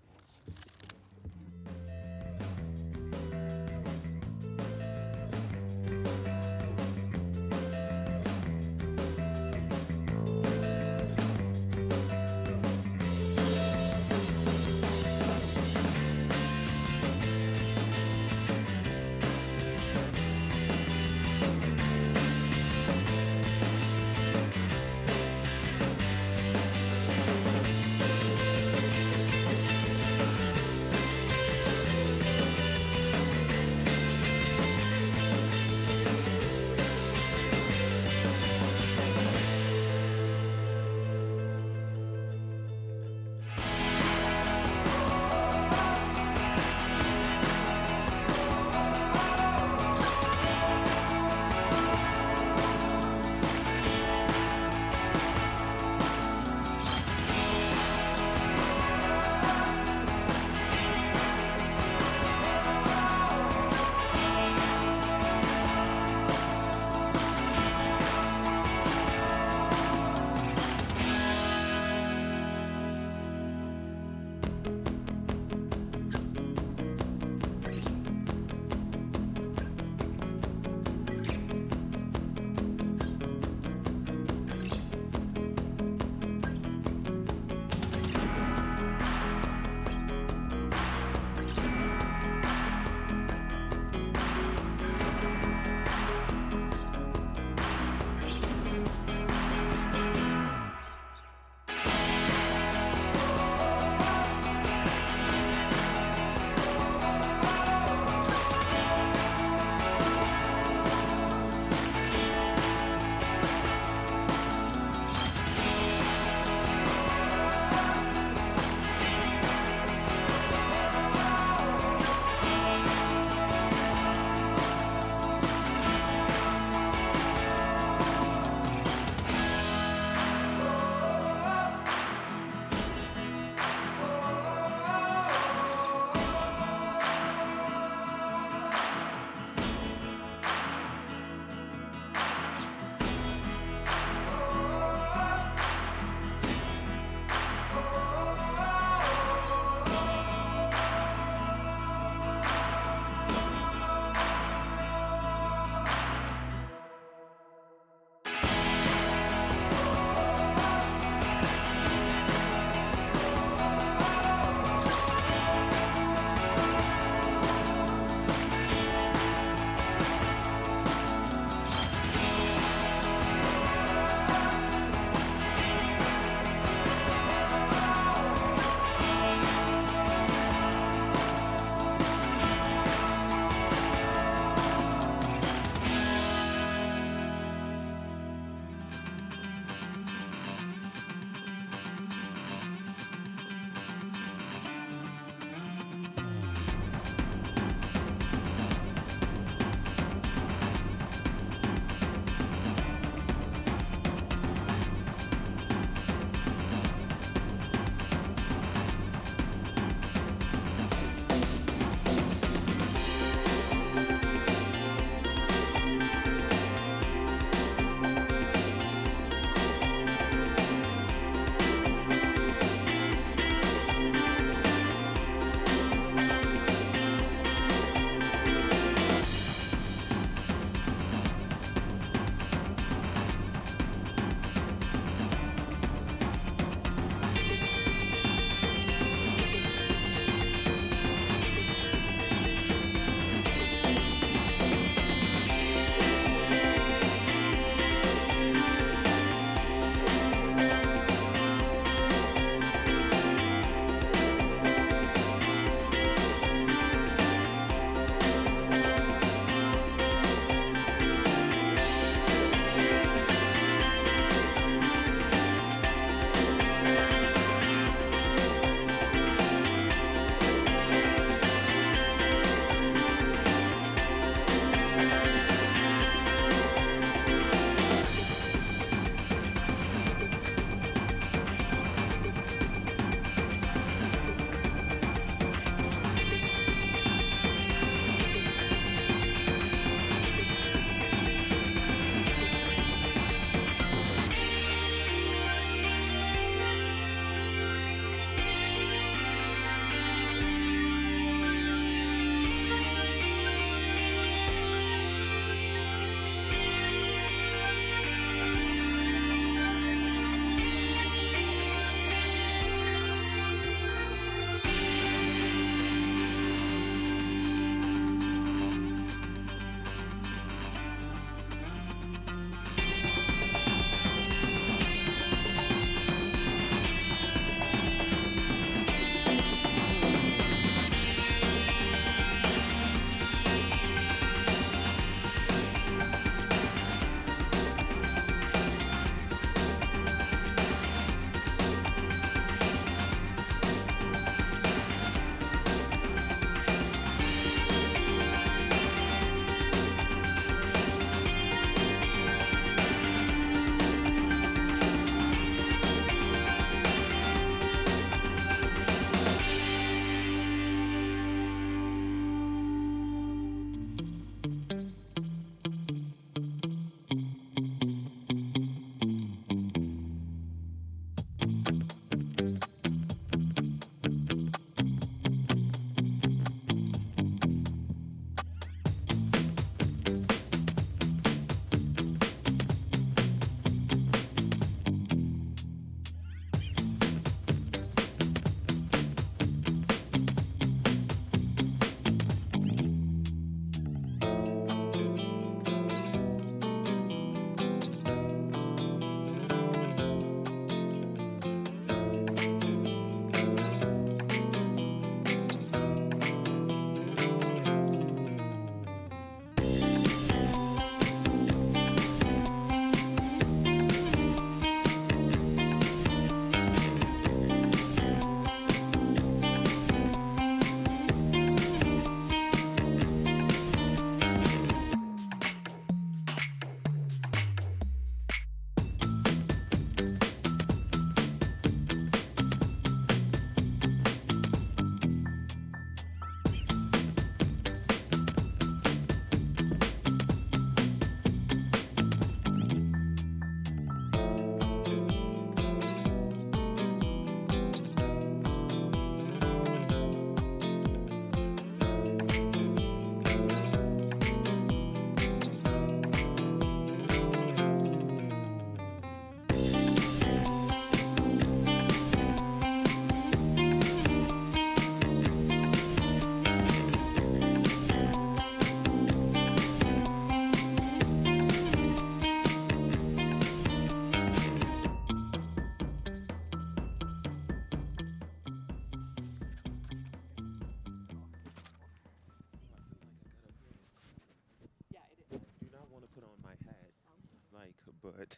Speaker 9: but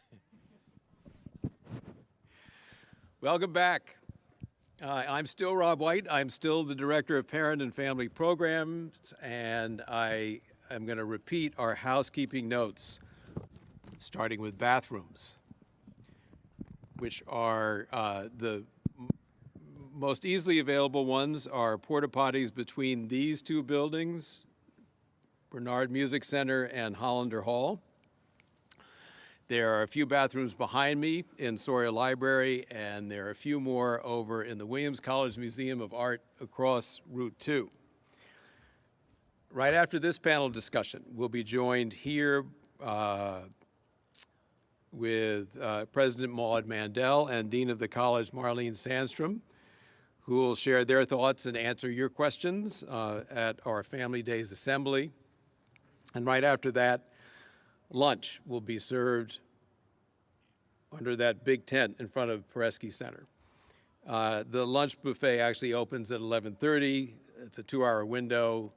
Speaker 1: Welcome back. I'm still Rob White. I'm still the Director of Parent and Family Programs, and I am going to repeat our housekeeping notes, starting with bathrooms, which are the most easily available ones are porta potties between these two buildings, Bernard Music Center and Hollander Hall. There are a few bathrooms behind me in Sawyer Library, and there are a few more over in the Williams College Museum of Art across Route 2. Right after this panel discussion, we'll be joined here with President Maud Mandel and Dean of the College, Marlene Sandstrom, who will share their thoughts and answer your questions at our Family Days Assembly. And right after that, lunch will be served under that big tent in front of Paresky Center. The lunch buffet actually opens at 11:30. It's a 2-hour window.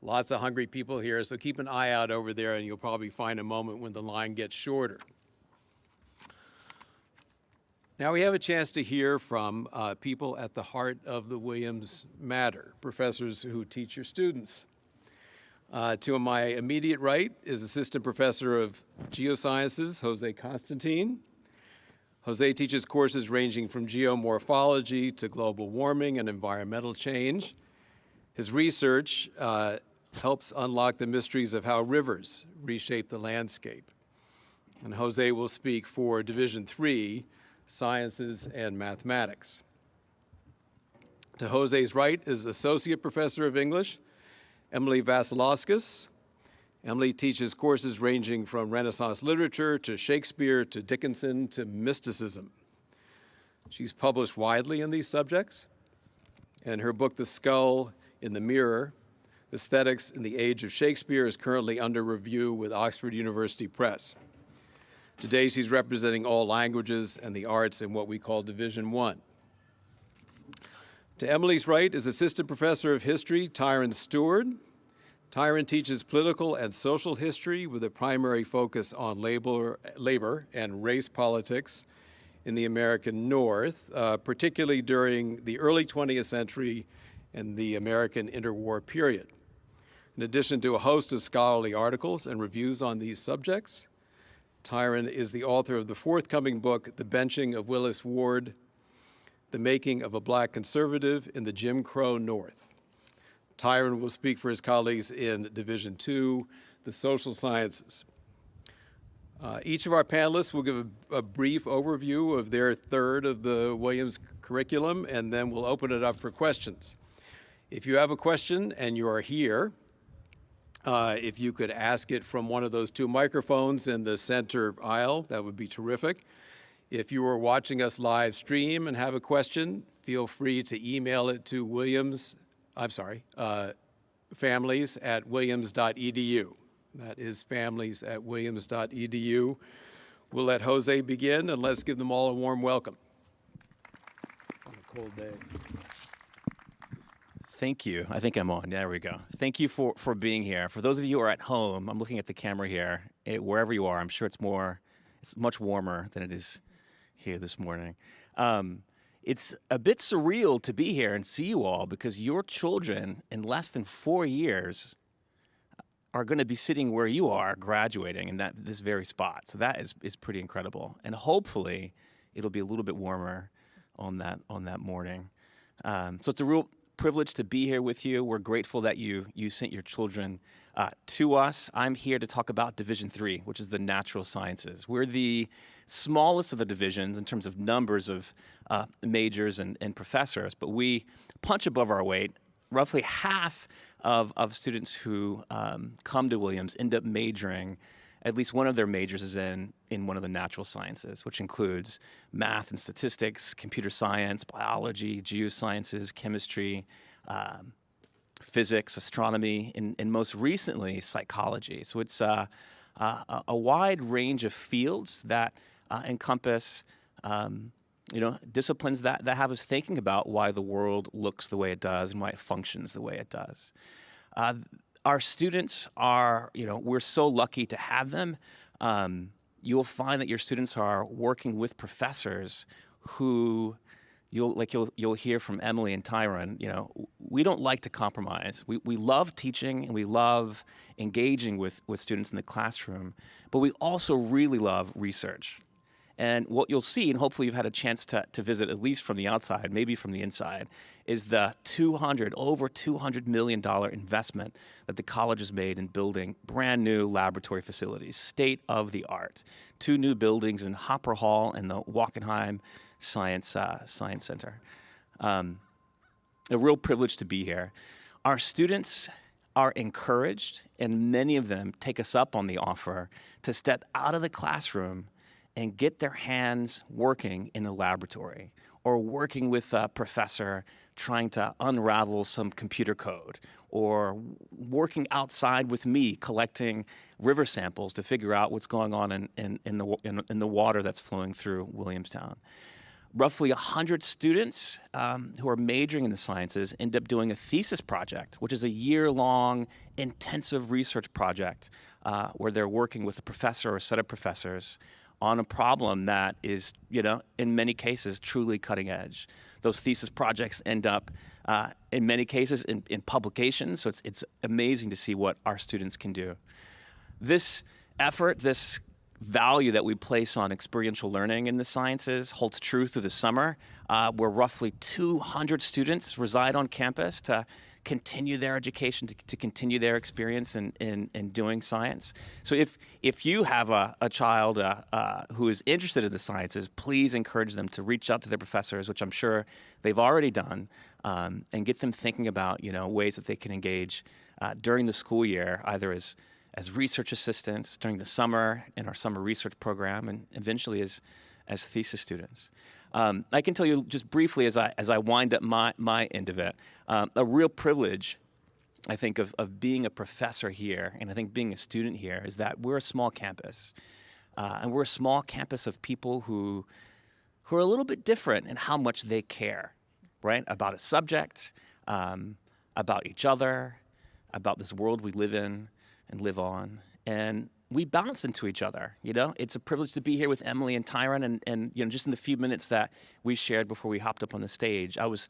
Speaker 1: Lots of hungry people here, so keep an eye out over there and you'll probably find a moment when the line gets shorter. Now we have a chance to hear from people at the heart of the Williams matter, professors who teach your students. To my immediate right is Assistant Professor of Geosciences, Jose Constantine. Jose teaches courses ranging from geomorphology to global warming and environmental change. His research helps unlock the mysteries of how rivers reshape the landscape. And Jose will speak for Division III, Sciences and Mathematics. To Jose's right is Associate Professor of English, Emily Vasilauskas. Emily teaches courses ranging from Renaissance literature to Shakespeare to Dickinson to mysticism. She's published widely in these subjects, and her book, The Skull in the Mirror, Aesthetics in the Age of Shakespeare, is currently under review with Oxford University Press. Today, she's representing all languages and the arts in what we call Division I. To Emily's right is Assistant Professor of History, Tyron Stewart. Tyron teaches political and social history with a primary focus on labor and race politics in the American North, particularly during the early 20th century and the American interwar period. In addition to a host of scholarly articles and reviews on these subjects, Tyron is the author of the forthcoming book, The Benching of Willis Ward, The Making of a Black Conservative in the Jim Crow North. Tyron will speak for his colleagues in Division II, the Social Sciences. Each of our panelists will give a brief overview of their third of the Williams curriculum, and then we'll open it up for questions. If you have a question and you are here, if you could ask it from one of those two microphones in the center aisle, that would be terrific. If you are watching us live stream and have a question, feel free to email it to families@williams.edu. That is families@williams.edu. We'll let Jose begin, and let's give them all a warm welcome on a cold day.
Speaker 10: Thank you. I think I'm on. There we go. Thank you for being here. For those of you who are at home, I'm looking at the camera here. Wherever you are, I'm sure it's much warmer than it is here this morning. It's a bit surreal to be here and see you all because your children in less than 4 years are going to be sitting where you are graduating in this very spot. So that is pretty incredible. And hopefully it'll be a little bit warmer on that morning. So it's a real privilege to be here with you. We're grateful that you sent your children to us. I'm here to talk about Division III, which is the natural sciences. We're the smallest of the divisions in terms of numbers of majors and professors, but we punch above our weight. Roughly half of students who come to Williams end up majoring. At least one of their majors is in one of the natural sciences, which includes math and statistics, computer science, biology, geosciences, chemistry, physics, astronomy, and most recently, psychology. So it's a wide range of fields that encompass disciplines that have us thinking about why the world looks the way it does and why it functions the way it does. Our students are, we're so lucky to have them. you'll find that your students are working with professors who you'll hear from Emily and Tyron. You know, we don't like to compromise. We love teaching and we love engaging with students in the classroom, but we also really love research. And what you'll see, and hopefully you've had a chance to visit at least from the outside, maybe from the inside, is the over $200 million investment that the college has made in building brand new laboratory facilities, state of the art. 2 new buildings in Hopper Hall and the Wackenheim Science Center. A real privilege to be here. Our students are encouraged, and many of them take us up on the offer to step out of the classroom and get their hands working in a laboratory or working with a professor trying to unravel some computer code, or working outside with me collecting river samples to figure out what's going on in the water that's flowing through Williamstown. Roughly 100 students who are majoring in the sciences end up doing a thesis project, which is a year-long intensive research project where they're working with a professor or a set of professors on a problem that is, you know, in many cases, truly cutting edge. Those thesis projects end up, in many cases, in publications, so it's amazing to see what our students can do. This effort, this value that we place on experiential learning in the sciences holds true through the summer, where roughly 200 students reside on campus to continue their education, to continue their experience in doing science. So if you have a child who is interested in the sciences, please encourage them to reach out to their professors, which I'm sure they've already done, and get them thinking about, you know, ways that they can engage during the school year, either as research assistants during the summer in our summer research program, and eventually as thesis students. I can tell you just briefly as I wind up my end of it, a real privilege, I think, of being a professor here, and I think being a student here, is that we're a small campus. And we're a small campus of people who are a little bit different in how much they care, right? About a subject, about each other, about this world we live in and live on. And we bounce into each other, you know? It's a privilege to be here with Emily and Tyron, and you know, just in the few minutes that we shared before we hopped up on the stage, I was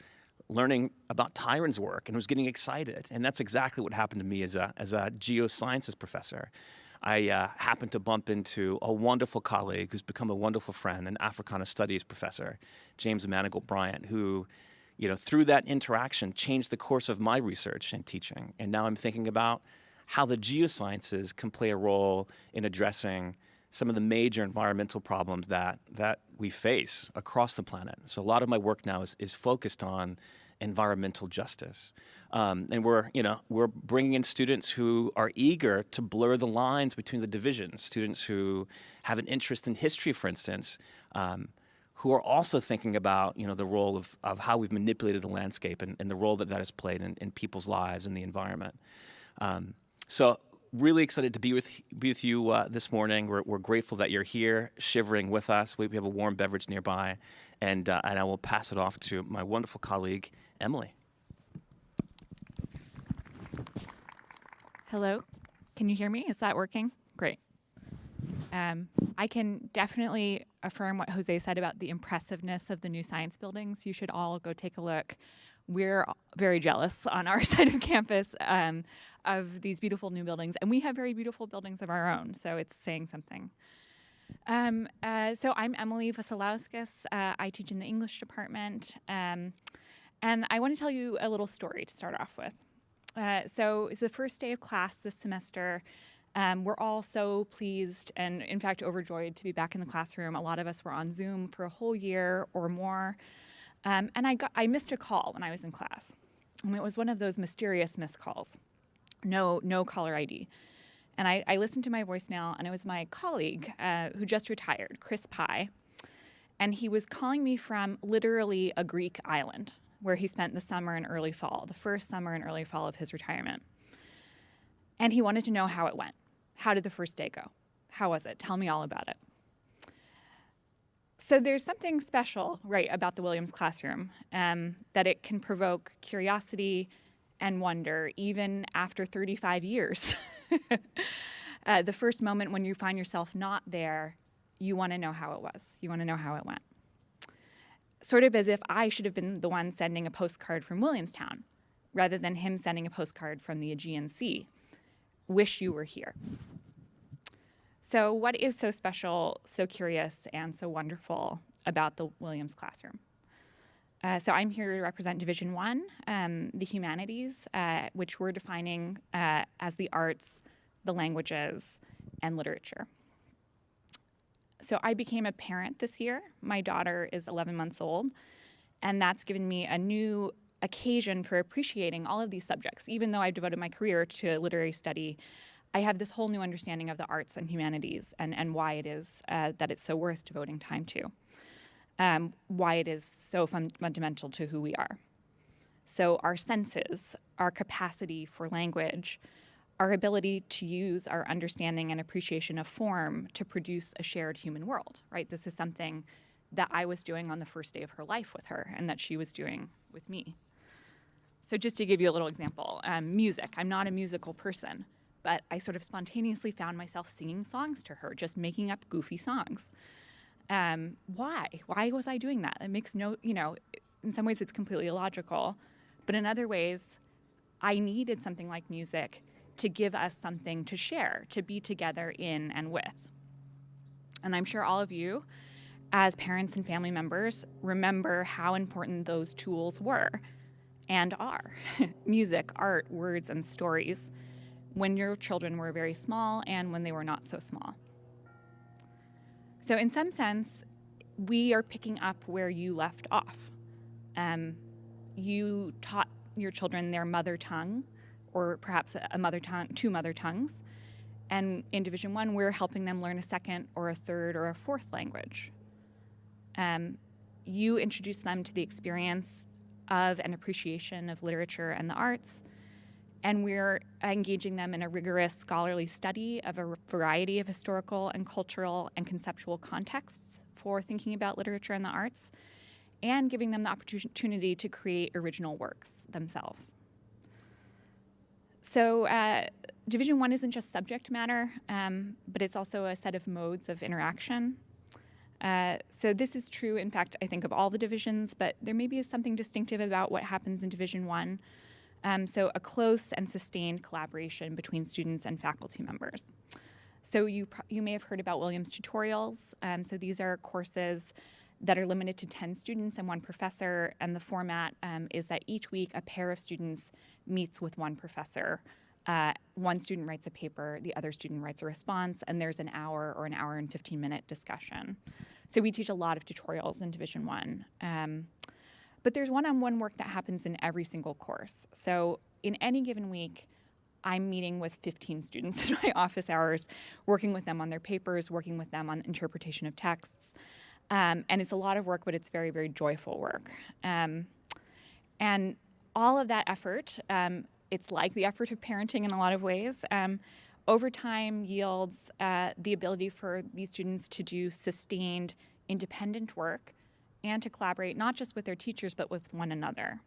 Speaker 10: learning about Tyron's work and was getting excited. And that's exactly what happened to me as a geosciences professor. I happened to bump into a wonderful colleague who's become a wonderful friend, an Africana Studies professor, James Manigault Bryant, who, you know, through that interaction changed the course of my research and teaching. And now I'm thinking about how the geosciences can play a role in addressing some of the major environmental problems that we face across the planet. So a lot of my work now is focused on environmental justice. And we're bringing in students who are eager to blur the lines between the divisions, students who have an interest in history, for instance, who are also thinking about, you know, the role of how we've manipulated the landscape and the role that has played in people's lives and the environment. So really excited to be with you this morning. We're grateful that you're here, shivering with us. We have a warm beverage nearby, and I will pass it off to my wonderful colleague, Emily.
Speaker 9: Hello, can you hear me? Is that working? Great. I can definitely affirm what Jose said about the impressiveness of the new science buildings. You should all go take a look. We're very jealous on our side of campus of these beautiful new buildings, and we have very beautiful buildings of our own, so it's saying something. So I'm Emily Vasilauskis. I teach in the English department, and I want to tell you a little story to start off with. So it's the first day of class this semester. We're all so pleased and, in fact, overjoyed to be back in the classroom. A lot of us were on Zoom for a whole year or more. And I missed a call when I was in class. And it was one of those mysterious missed calls. No caller ID. And I listened to my voicemail, and it was my colleague who just retired, Chris Pye. And he was calling me from literally a Greek island where he spent the summer and early fall, the first summer and early fall of his retirement. And he wanted to know how it went. How did the first day go? How was it? Tell me all about it. So there's something special, right, about the Williams classroom, that it can provoke curiosity and wonder even after 35 years. The first moment when you find yourself not there you want to know how it was. You want to know how it went. Sort of as if I should have been the one sending a postcard from Williamstown rather than him sending a postcard from the Aegean Sea. Wish you were here. So what is so special, so curious, and so wonderful about the Williams classroom? So I'm here to represent Division 1, the humanities, which we're defining as the arts, the languages, and literature. So I became a parent this year. My daughter is 11 months old, and that's given me a new occasion for appreciating all of these subjects. Even though I've devoted my career to literary study, I have this whole new understanding of the arts and humanities and why it is that it's so worth devoting time to. Why it is so fundamental to who we are. So our senses, our capacity for language, our ability to use our understanding and appreciation of form to produce a shared human world, right? This is something that I was doing on the first day of her life with her and that she was doing with me. So just to give you a little example, music. I'm not a musical person, but I sort of spontaneously found myself singing songs to her, just making up goofy songs. Why? Why was I doing that? It makes no, in some ways it's completely illogical, but in other ways, I needed something like music to give us something to share, to be together in and with. And I'm sure all of you, as parents and family members, remember how important those tools were and are. Music, art, words, and stories when your children were very small and when they were not so small. So in some sense, we are picking up where you left off. You taught your children their mother tongue, or perhaps a mother tongue, two mother tongues. And in Division 1, we're helping them learn a second or a third or a fourth language. You introduce them to the experience of an appreciation of literature and the arts, and we're engaging them in a rigorous scholarly study of a variety of historical and cultural and conceptual contexts for thinking about literature and the arts, and giving them the opportunity to create original works themselves. So Division 1 isn't just subject matter, but it's also a set of modes of interaction. So this is true, in fact, I think of all the divisions, but there maybe is something distinctive about what happens in Division 1. So a close and sustained collaboration between students and faculty members. So you may have heard about Williams tutorials. So these are courses that are limited to 10 students and one professor, and the format is that each week a pair of students meets with one professor. One student writes a paper, the other student writes a response, and there's an hour or an hour and 15-minute discussion. So we teach a lot of tutorials in Division 1. But there's one-on-one work that happens in every single course. So in any given week, I'm meeting with 15 students in my office hours, working with them on their papers, working with them on interpretation of texts. And it's a lot of work, but it's very, very joyful work. And all of that effort, it's like the effort of parenting in a lot of ways, over time yields the ability for these students to do sustained, independent work and to collaborate not just with their teachers, but with one another.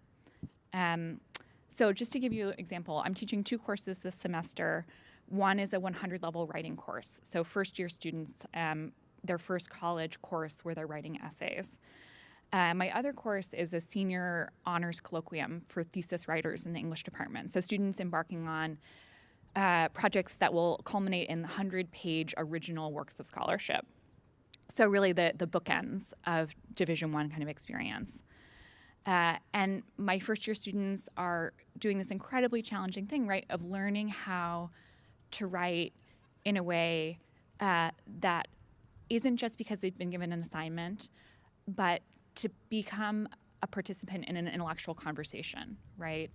Speaker 9: So just to give you an example, I'm teaching 2 courses this semester. One is a 100-level writing course. So first-year students, their first college course where they're writing essays. My other course is a senior honors colloquium for thesis writers in the English department. So students embarking on projects that will culminate in 100-page original works of scholarship. So really the bookends of Division 1 kind of experience. And my first-year students are doing this incredibly challenging thing, right, of learning how to write in a way that isn't just because they've been given an assignment, but to become a participant in an intellectual conversation, right?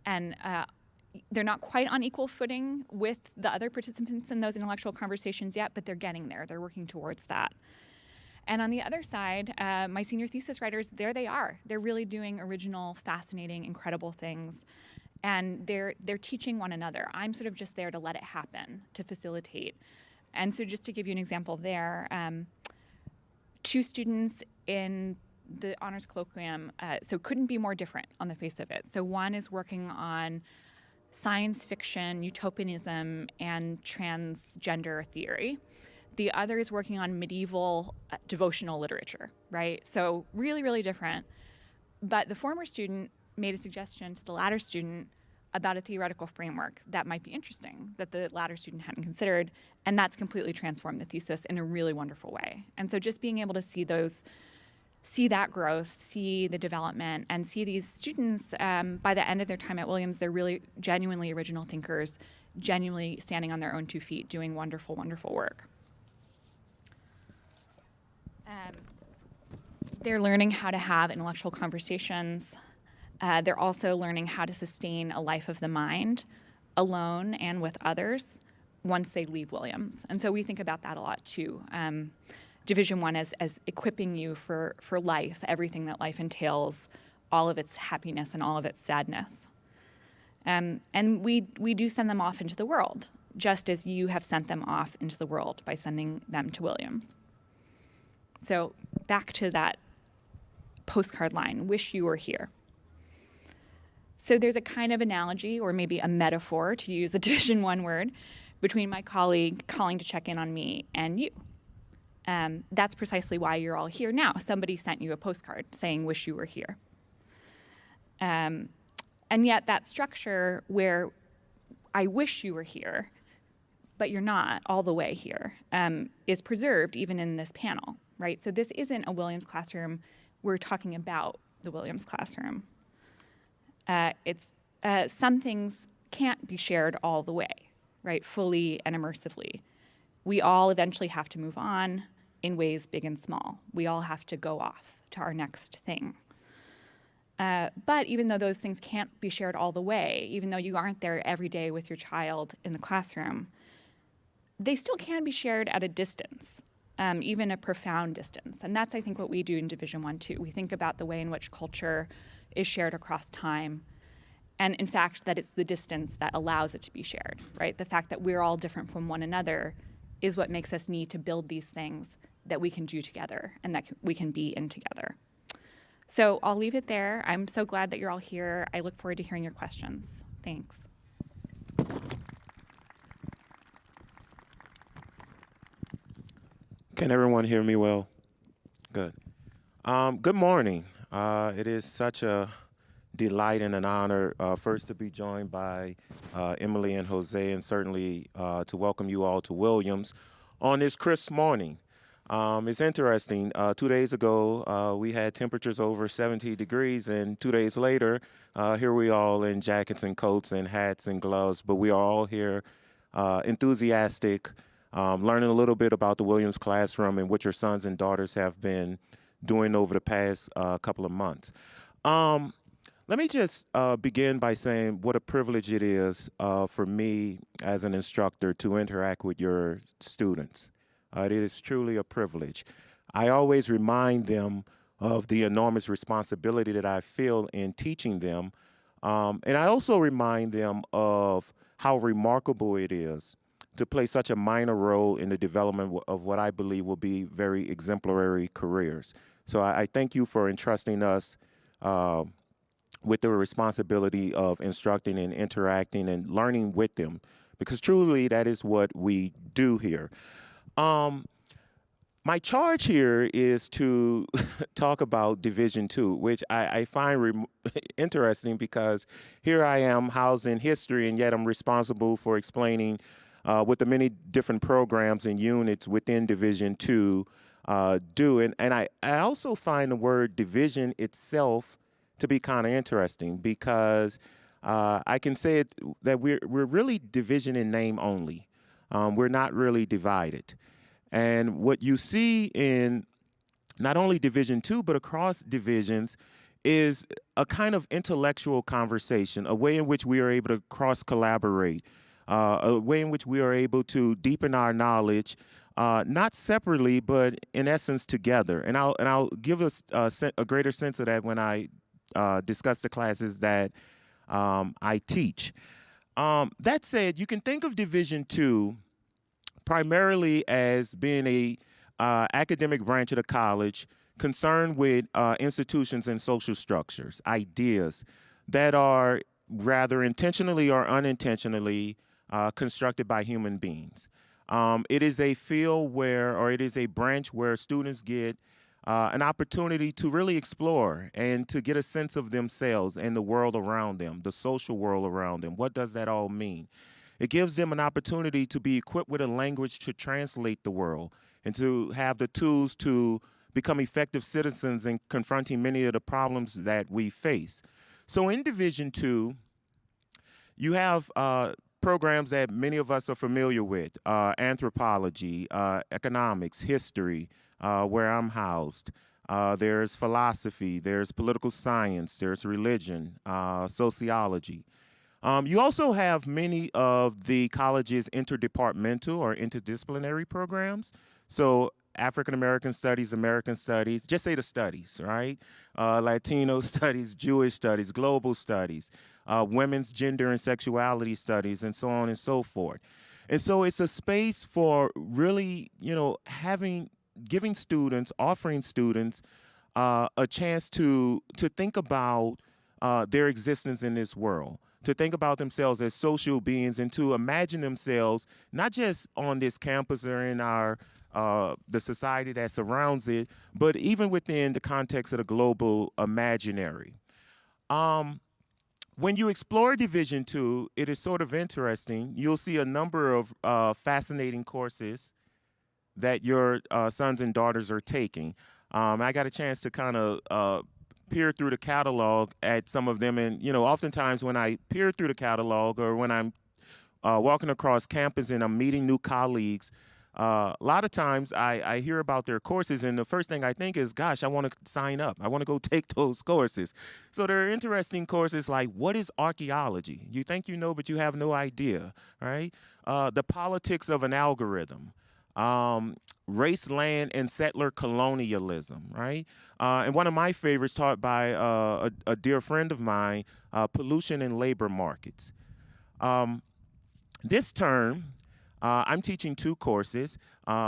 Speaker 9: And they're not quite on equal footing with the other participants in those intellectual conversations yet, but they're getting there. They're working towards that. And on the other side, my senior thesis writers, there they are. They're really doing original, fascinating, incredible things. And they're teaching one another. I'm sort of just there to let it happen, to facilitate. And so just to give you an example there, 2 students in the honors colloquium, so couldn't be more different on the face of it. So one is working on science fiction, utopianism, and transgender theory. The other is working on medieval devotional literature, right? So really, really different. But the former student made a suggestion to the latter student about a theoretical framework that might be interesting that the latter student hadn't considered, and that's completely transformed the thesis in a really wonderful way. And so just being able to see that growth, see the development, and see these students, by the end of their time at Williams, they're really genuinely original thinkers, genuinely standing on their own 2 feet, doing wonderful, wonderful work. They're learning how to have intellectual conversations. They're also learning how to sustain a life of the mind, alone and with others, once they leave Williams. And so we think about that a lot too. Division I as equipping you for life, everything that life entails, all of its happiness and all of its sadness. And we do send them off into the world, just as you have sent them off into the world by sending them to Williams. So back to that postcard line, wish you were here. So there's a kind of analogy, or maybe a metaphor, to use a Division I word, between my colleague calling to check in on me and you. That's precisely why you're all here now. Somebody sent you a postcard saying, wish you were here. And yet that structure where I wish you were here, but you're not all the way here, is preserved even in this panel, right? So this isn't a Williams classroom. We're talking about the Williams classroom. Some things can't be shared all the way, right, fully and immersively. We all eventually have to move on in ways big and small. We all have to go off to our next thing. But even though those things can't be shared all the way, even though you aren't there every day with your child in the classroom, they still can be shared at a distance, even a profound distance. And that's, I think, what we do in Division I too. We think about the way in which culture is shared across time, and in fact, that it's the distance that allows it to be shared, right? The fact that we're all different from one another is what makes us need to build these things that we can do together and that we can be in together. So I'll leave it there. I'm so glad that you're all here. I look forward to hearing your questions. Thanks.
Speaker 11: Can everyone hear me well? Good. Good morning. It is such a delight and an honor first to be joined by Emily and Jose, and certainly to welcome you all to Williams on this crisp morning. It's interesting. 2 days ago, we had temperatures over 70 degrees, and 2 days later, here we all in jackets and coats and hats and gloves, but we are all here enthusiastic, learning a little bit about the Williams classroom and what your sons and daughters have been doing over the past couple of months. Let me just begin by saying what a privilege it is for me as an instructor to interact with your students. It is truly a privilege. I always remind them of the enormous responsibility that I feel in teaching them. And I also remind them of how remarkable it is to play such a minor role in the development of what I believe will be very exemplary careers. So I thank you for entrusting us with the responsibility of instructing and interacting and learning with them, because truly that is what we do here. My charge here is to talk about Division II, which I find interesting because here I am housed in history, and yet I'm responsible for explaining what the many different programs and units within Division II do. And I also find the word division itself to be kind of interesting, because I can say that we're really division in name only. We're not really divided. And what you see in not only Division II, but across divisions, is a kind of intellectual conversation, a way in which we are able to cross-collaborate, a way in which we are able to deepen our knowledge, not separately, but in essence together. And I'll give us a greater sense of that when I discuss the classes that I teach. That said, you can think of Division II primarily as being a academic branch of the college concerned with institutions and social structures, ideas that are rather intentionally or unintentionally constructed by human beings. It is a field where, or it is a branch where students get an opportunity to really explore and to get a sense of themselves and the world around them, the social world around them. What does that all mean? It gives them an opportunity to be equipped with a language to translate the world and to have the tools to become effective citizens in confronting many of the problems that we face. So in Division II, you have programs that many of us are familiar with, anthropology, economics, history, where I'm housed. There's philosophy, there's political science, there's religion, sociology. You also have many of the college's interdepartmental or interdisciplinary programs. So African American studies, American studies, just say the studies, right? Latino studies, Jewish studies, global studies, women's gender and sexuality studies, and so on and so forth. And so it's a space for really, giving students, offering students a chance to think about their existence in this world, to think about themselves as social beings, and to imagine themselves not just on this campus or in our the society that surrounds it, but even within the context of the global imaginary. When you explore Division II, it is sort of interesting. You'll see a number of fascinating courses that your sons and daughters are taking. I got a chance to kind of peer through the catalog at some of them, and oftentimes when I peer through the catalog or when I'm walking across campus and I'm meeting new colleagues, a lot of times I hear about their courses, and the first thing I think is, gosh, I want to sign up. I want to go take those courses. So there are interesting courses like, what is archaeology? You think you know, but you have no idea, right? The politics of an algorithm. Race, land, and settler colonialism, right? And one of my favorites, taught by a dear friend of mine, pollution and labor markets. This term, I'm teaching 2 courses.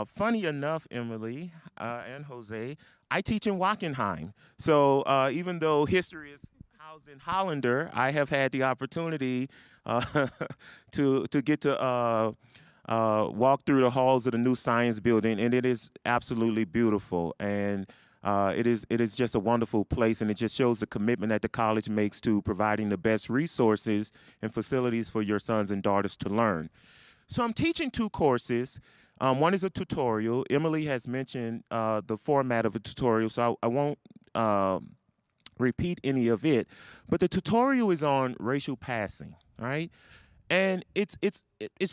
Speaker 11: Funny enough, Emily and Jose, I teach in Wackenheim. So even though history is housed in Hollander, I have had the opportunity to get to walk through the halls of the new science building, and it is absolutely beautiful. And it is just a wonderful place, and it just shows the commitment that the college makes to providing the best resources and facilities for your sons and daughters to learn. So I'm teaching 2 courses. One is a tutorial. Emily has mentioned the format of a tutorial, so I won't repeat any of it. But the tutorial is on racial passing, right? And it's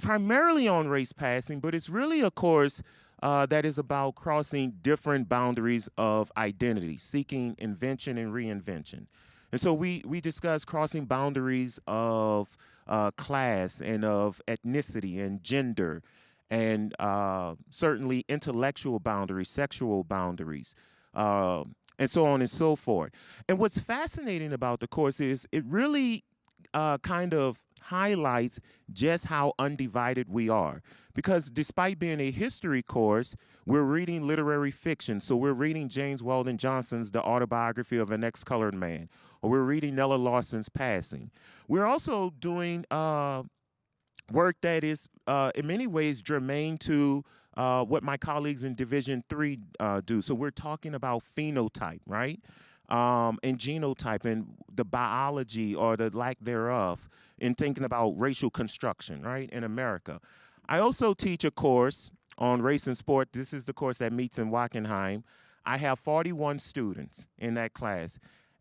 Speaker 11: primarily on race passing, but it's really a course that is about crossing different boundaries of identity, seeking invention and reinvention. And so we discuss crossing boundaries of class and of ethnicity and gender, and certainly intellectual boundaries, sexual boundaries, and so on and so forth. And what's fascinating about the course is it really kind of highlights just how undivided we are. Because despite being a history course, we're reading literary fiction. So we're reading James Weldon Johnson's The Autobiography of an Ex-Colored Man, or we're reading Nella Larsen's Passing. We're also doing work that is in many ways germane to what my colleagues in Division III do. So we're talking about phenotype, right? And genotype and the biology or the lack thereof in thinking about racial construction, right, in America. I also teach a course on race and sport. This is the course that meets in Wackenheim. I have 41 students in that class.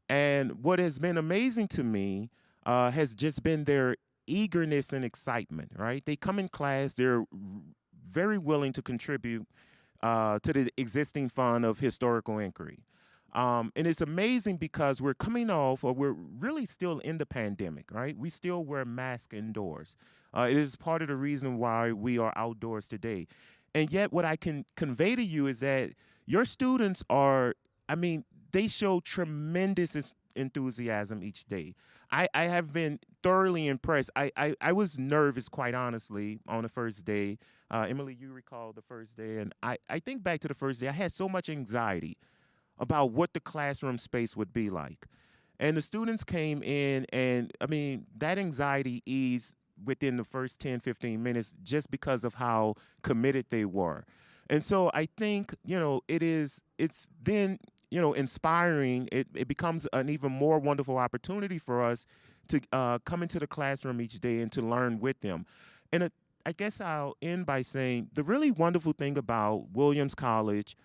Speaker 11: And what has been amazing to me has just been their eagerness and excitement, right? They come in class, they're very willing to contribute to the existing fund of historical inquiry. And it's amazing because we're coming off, or we're really still in the pandemic, right? We still wear masks indoors. It is part of the reason why we are outdoors today. And yet what I can convey to you is that your students are, they show tremendous enthusiasm each day. I have been thoroughly impressed. I was nervous, quite honestly, on the first day. Emily, you recall the first day, and I think back to the first day, I had so much anxiety about what the classroom space would be like. And the students came in, and that anxiety eased within the first 10, 15 minutes just because of how committed they were. And so I think, it's then, inspiring. It becomes an even more wonderful opportunity for us to come into the classroom each day and to learn with them. And I guess I'll end by saying the really wonderful thing about Williams College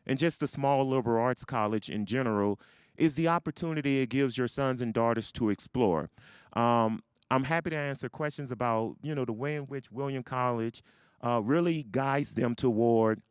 Speaker 11: and just the small liberal arts college in general is the opportunity it gives your sons and daughters to explore. I'm happy to answer questions about, the way in which Williams College really guides them toward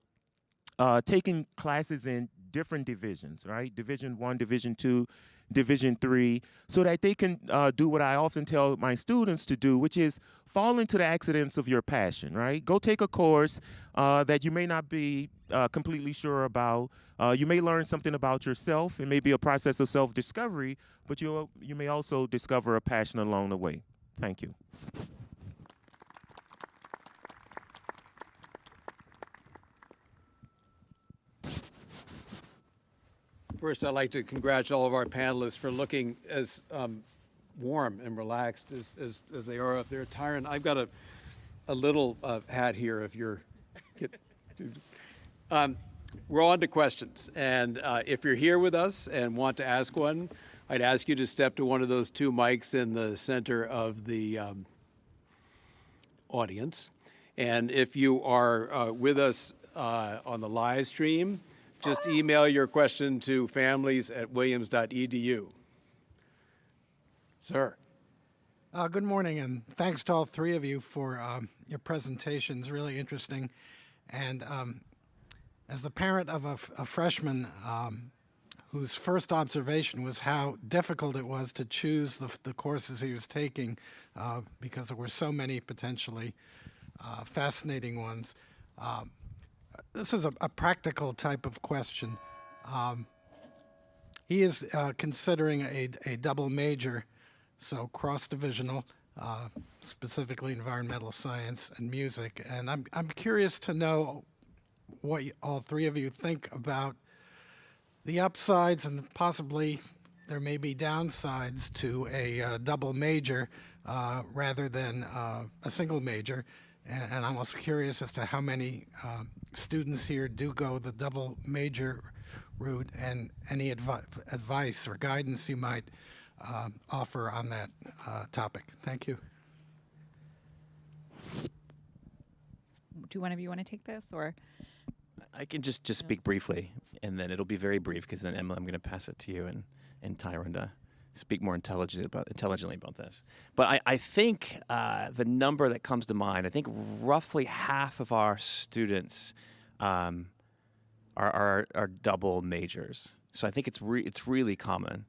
Speaker 11: taking classes in different divisions, right? Division 1, Division 2, Division 3, so that they can do what I often tell my students to do, which is fall into the accidents of your passion, right? Go take a course that you may not be completely sure about. You may learn something about yourself. It may be a process of self-discovery, but you may also discover a passion along the way. Thank you.
Speaker 1: First, I'd like to congratulate all of our panelists for looking as warm and relaxed as they are up there. Tyron, I've got a little hat here if you're... we're on to questions. And if you're here with us and want to ask one, I'd ask you to step to one of those two mics in the center of the audience. And if you are with us on the live stream, just email your question to families@williams.edu. Sir.
Speaker 12: Good morning, and thanks to all three of you for your presentations. Really interesting. And as the parent of a freshman whose first observation was how difficult it was to choose the courses he was taking because there were so many potentially fascinating ones. This is a practical type of question. He is considering a double major, so cross-divisional, specifically environmental science and music. And I'm curious to know what all three of you think about the upsides, and possibly there may be downsides to a double major rather than a single major. And I'm also curious as to how many students here do go the double major route, and any advice or guidance you might offer on that topic. Thank you.
Speaker 9: Do one of you want to take this, or?
Speaker 10: I can just speak briefly, and then it'll be very brief, because then, Emma, I'm going to pass it to you and Tyron to speak more intelligently about this. But I think the number that comes to mind, I think roughly half of our students are double majors. So I think it's really common.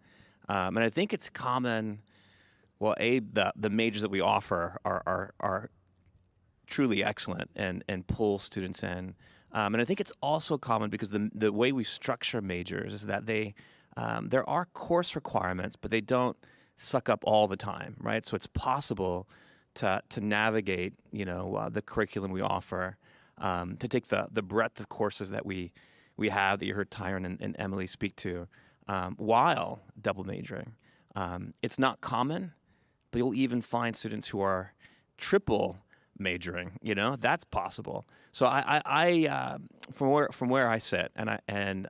Speaker 10: And I think it's common, well, the majors that we offer are truly excellent and pull students in. And I think it's also common because the way we structure majors is that there are course requirements, but they don't suck up all the time, right? So it's possible to navigate, the curriculum we offer, to take the breadth of courses that we have that you heard Tyron and Emily speak to, while double majoring. It's not common, but you'll even find students who are triple majoring. That's possible. So I from where I sit, and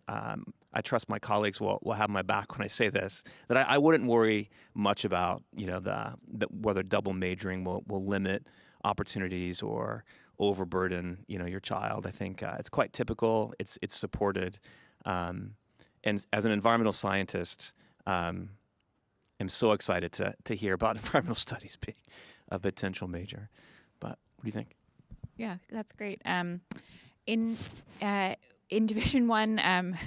Speaker 10: I trust my colleagues will have my back when I say this, that I wouldn't worry much about whether double majoring will limit opportunities or overburden your child. I think it's quite typical. It's supported, and as an environmental scientist, I'm so excited to hear about environmental studies being a potential major. But what do you think?
Speaker 9: Yeah, that's great. In Division 1,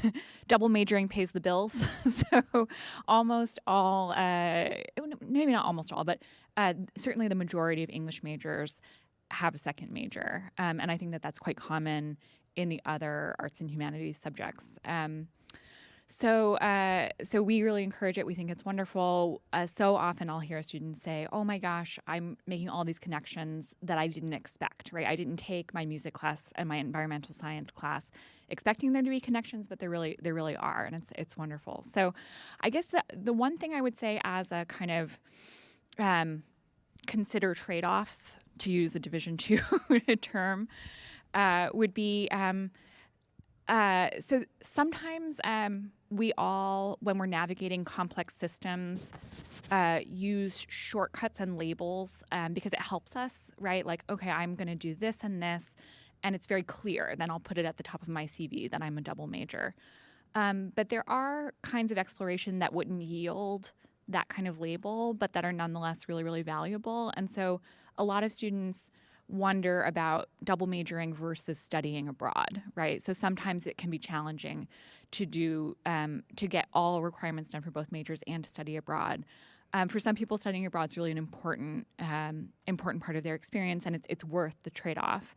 Speaker 9: double majoring pays the bills. So almost all, maybe not almost all, but certainly the majority of English majors have a second major. And I think that's quite common in the other arts and humanities subjects. So we really encourage it. We think it's wonderful. So often I'll hear students say, "Oh my gosh, I'm making all these connections that I didn't expect." Right? I didn't take my music class and my environmental science class expecting there to be connections, but there really are, and it's wonderful. So, I guess the one thing I would say as a kind of consider trade-offs, to use a Division II term, would be so sometimes we all, when we're navigating complex systems, use shortcuts and labels because it helps us, right? Like, okay, I'm going to do this and this, and it's very clear. Then I'll put it at the top of my CV that I'm a double major. But there are kinds of exploration that wouldn't yield that kind of label, but that are nonetheless really, really valuable. And so a lot of students wonder about double majoring versus studying abroad, right? So sometimes it can be challenging to do to get all requirements done for both majors and to study abroad. For some people, studying abroad is really an important part of their experience, and it's worth the trade-off.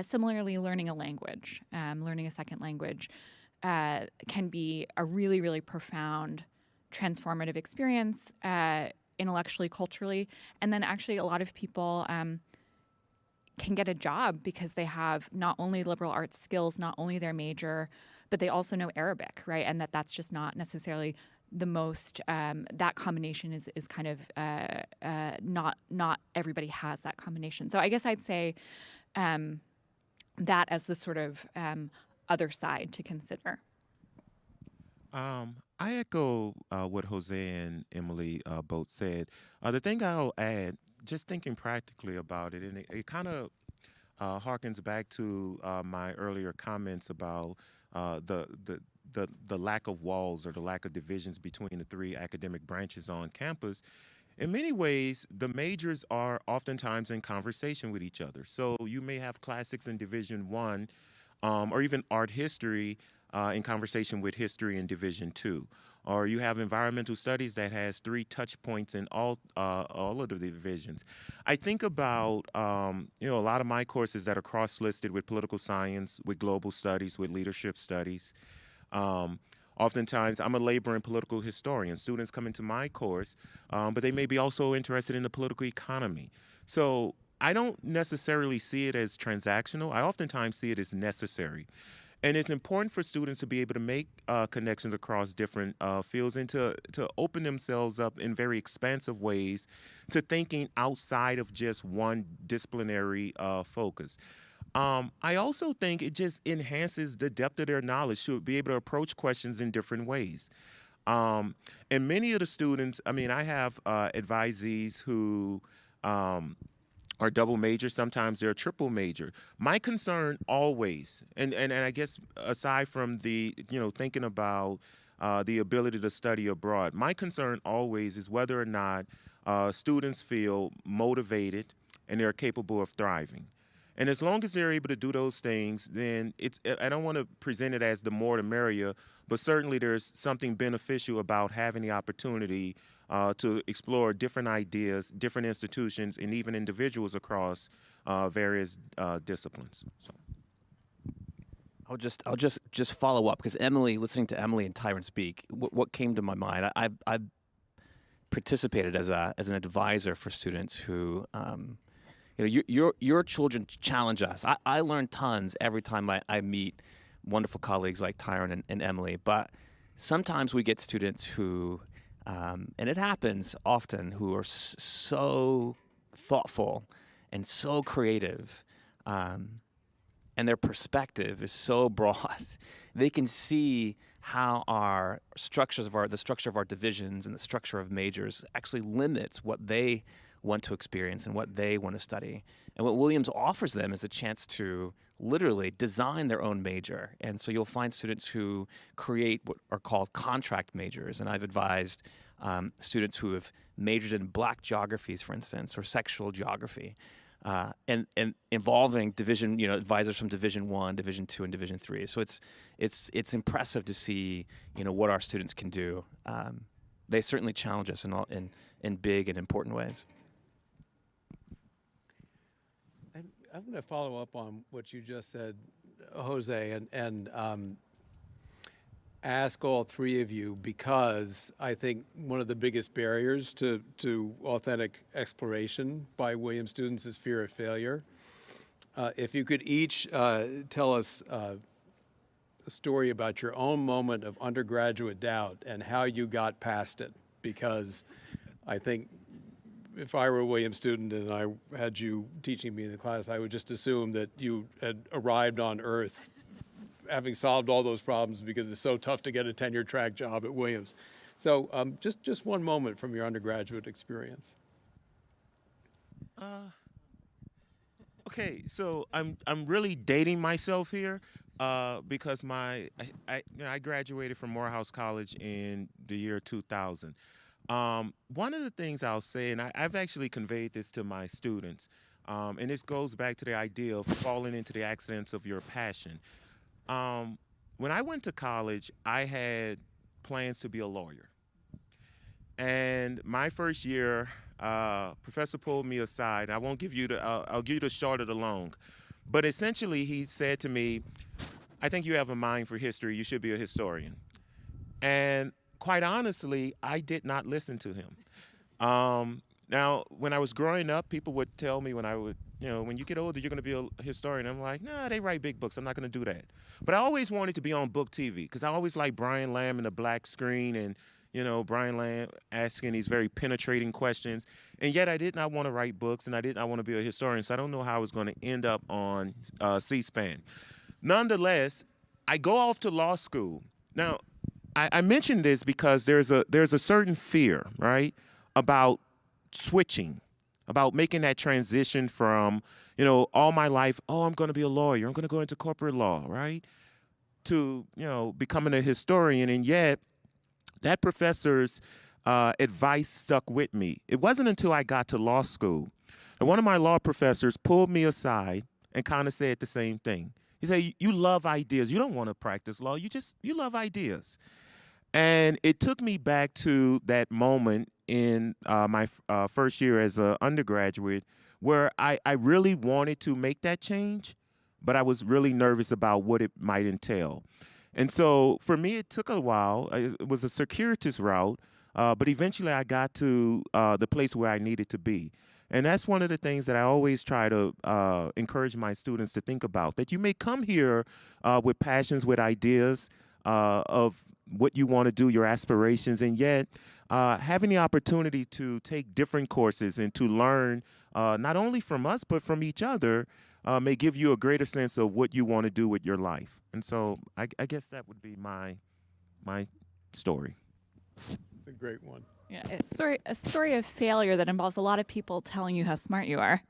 Speaker 9: Similarly, learning a language, learning a second language, can be a really, really profound, transformative experience intellectually, culturally, and then actually a lot of people can get a job because they have not only liberal arts skills, not only their major, but they also know Arabic, right? And that's just not necessarily the most, that combination is kind of not everybody has that combination. So I guess I'd say that as the sort of other side to consider.
Speaker 11: I echo what Jose and Emily both said. The thing I'll add, just thinking practically about it, and it kind of harkens back to my earlier comments about the lack of walls or the lack of divisions between the three academic branches on campus. In many ways, the majors are oftentimes in conversation with each other. So you may have classics in Division I, or even art history in conversation with history in Division II. Or you have environmental studies that has 3 touch points in all of the divisions. I think about a lot of my courses that are cross-listed with political science, with global studies, with leadership studies. Oftentimes, I'm a labor and political historian. Students come into my course, but they may be also interested in the political economy. So I don't necessarily see it as transactional. I oftentimes see it as necessary. And it's important for students to be able to make connections across different fields and to open themselves up in very expansive ways to thinking outside of just one disciplinary focus. I also think it just enhances the depth of their knowledge to be able to approach questions in different ways. And many of the students, I mean, I have advisees who are double major, sometimes they're triple major. My concern always, and I guess aside from the, thinking about the ability to study abroad, my concern always is whether or not students feel motivated and they're capable of thriving. And as long as they're able to do those things, then I don't want to present it as the more the merrier, but certainly there's something beneficial about having the opportunity to explore different ideas, different institutions, and even individuals across various disciplines. So.
Speaker 10: I'll just follow up because Emily, listening to Emily and Tyron speak, what came to my mind? I participated as an advisor for students who. Your children challenge us. I learn tons every time I meet wonderful colleagues like Tyron and Emily, but sometimes we get students who, and it happens often, who are so thoughtful and so creative, and their perspective is so broad. They can see how the structure of our divisions and the structure of majors actually limits what they want to experience and what they want to study. And what Williams offers them is a chance to literally design their own major. And so you'll find students who create what are called contract majors. And I've advised students who have majored in Black geographies, for instance, or sexual geography, and involving advisors from Division I, Division II, and Division III. So it's impressive to see what our students can do. They certainly challenge us in big and important ways.
Speaker 1: I'm going to follow up on what you just said, Jose, and ask all three of you, because I think one of the biggest barriers to authentic exploration by Williams students is fear of failure. If you could each tell us a story about your own moment of undergraduate doubt and how you got past it, because I think if I were a Williams student and I had you teaching me in the class, I would just assume that you had arrived on Earth having solved all those problems because it's so tough to get a tenure track job at Williams. So just one moment from your undergraduate experience.
Speaker 11: Okay, so I'm really dating myself here because I graduated from Morehouse College in the year 2000. One of the things I'll say, and I've actually conveyed this to my students, and this goes back to the idea of falling into the accidents of your passion. When I went to college, I had plans to be a lawyer. And my first year, professor pulled me aside. I won't give you I'll give you the short of the long. But essentially, he said to me, I think you have a mind for history. You should be a historian. And quite honestly, I did not listen to him. Now, when I was growing up, people would tell me when you get older, you're going to be a historian. I'm like, nah, they write big books. I'm not going to do that. But I always wanted to be on book TV because I always liked Brian Lamb and the black screen and, Brian Lamb asking these very penetrating questions. And yet I did not want to write books and I did not want to be a historian. So I don't know how I was going to end up on C-SPAN. Nonetheless, I go off to law school. Now, I mention this because there's a certain fear, right, about switching, about making that transition from, all my life, I'm going to be a lawyer, I'm going to go into corporate law, right, to, becoming a historian. And yet that professor's advice stuck with me. It wasn't until I got to law school and one of my law professors pulled me aside and kind of said the same thing. He said, you love ideas. You don't want to practice law. You love ideas. And it took me back to that moment in my first year as an undergraduate where I really wanted to make that change, but I was really nervous about what it might entail. And so for me, it took a while. It was a circuitous route, but eventually I got to the place where I needed to be. And that's one of the things that I always try to encourage my students to think about, that you may come here with passions, with ideas of what you want to do, your aspirations, and yet having the opportunity to take different courses and to learn not only from us, but from each other may give you a greater sense of what you want to do with your life. And so I guess that would be my story.
Speaker 1: It's a great one.
Speaker 9: Yeah, it's a story of failure that involves a lot of people telling you how smart you are.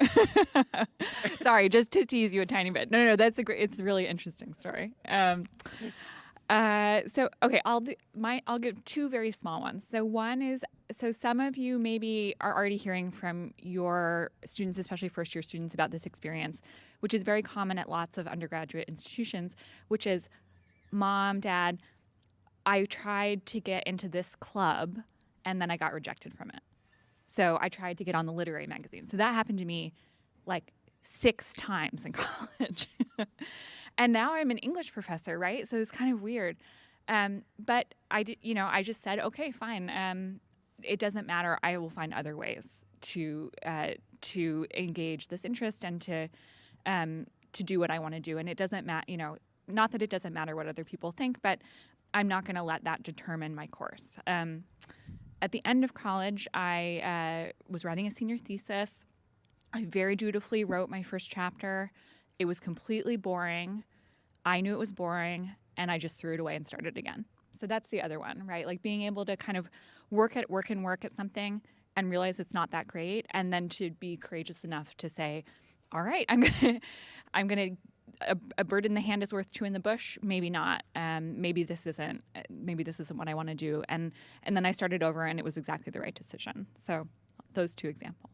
Speaker 9: Sorry, just to tease you a tiny bit. No, it's a really interesting story. So okay, I'll give two very small ones. So one is, some of you maybe are already hearing from your students, especially first year students, about this experience, which is very common at lots of undergraduate institutions, which is, Mom, Dad, I tried to get into this club and then I got rejected from it. So I tried to get on the literary magazine. So that happened to me like 6 times in college. And now I'm an English professor, right? So it's kind of weird. But I just said, okay, fine. It doesn't matter. I will find other ways to engage this interest and to do what I want to do. And it doesn't matter, not that it doesn't matter what other people think, but I'm not going to let that determine my course. At the end of college, I was writing a senior thesis. I very dutifully wrote my first chapter. It was completely boring. I knew it was boring, and I just threw it away and started again. So that's the other one, right? Like being able to kind of work at something and realize it's not that great, and then to be courageous enough to say, all right, I'm gonna a bird in the hand is worth 2 in the bush. Maybe not. Maybe this isn't what I want to do. And then I started over, and it was exactly the right decision. So those 2 examples.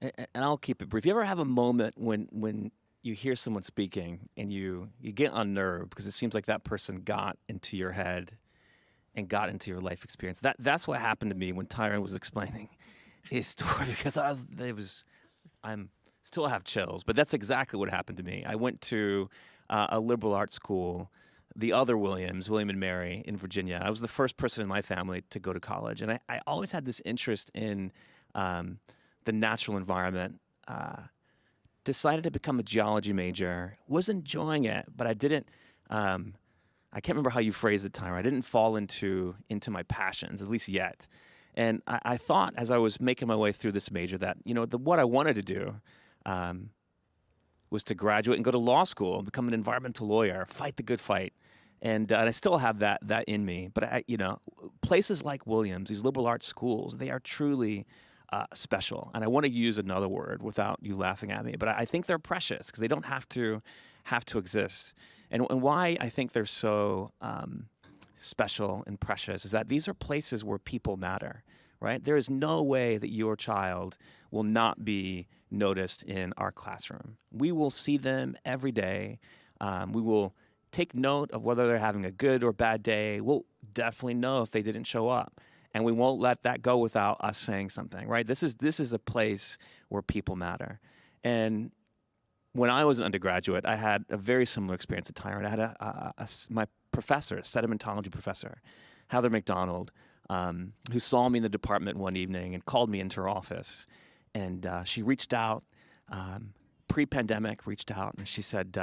Speaker 10: And I'll keep it brief. You ever have a moment when you hear someone speaking and you get unnerved because it seems like that person got into your head and got into your life experience? That's what happened to me when Tyron was explaining his story, because I'm still have chills, but that's exactly what happened to me. I went to a liberal arts school, the other William and Mary in Virginia. I was the first person in my family to go to college, and I always had this interest in the natural environment. Decided to become a geology major. Was enjoying it, but I didn't. I can't remember how you phrased it, Tyra. I didn't fall into my passions, at least yet. And I thought as I was making my way through this major that, what I wanted to do was to graduate and go to law school and become an environmental lawyer, fight the good fight. And I still have that in me. But, places like Williams, these liberal arts schools, they are truly special. And I want to use another word without you laughing at me. But I think they're precious because they don't have to exist. And why I think they're so special and precious is that these are places where people matter, right? There is no way that your child will not be noticed in our classroom. We will see them every day. We will take note of whether they're having a good or bad day. We'll definitely know if they didn't show up. And we won't let that go without us saying something, right? This is a place where people matter. And when I was an undergraduate, I had a very similar experience to Tyron. I had my professor, a sedimentology professor, Heather McDonald, who saw me in the department one evening and called me into her office. And she reached out, pre-pandemic, and she said,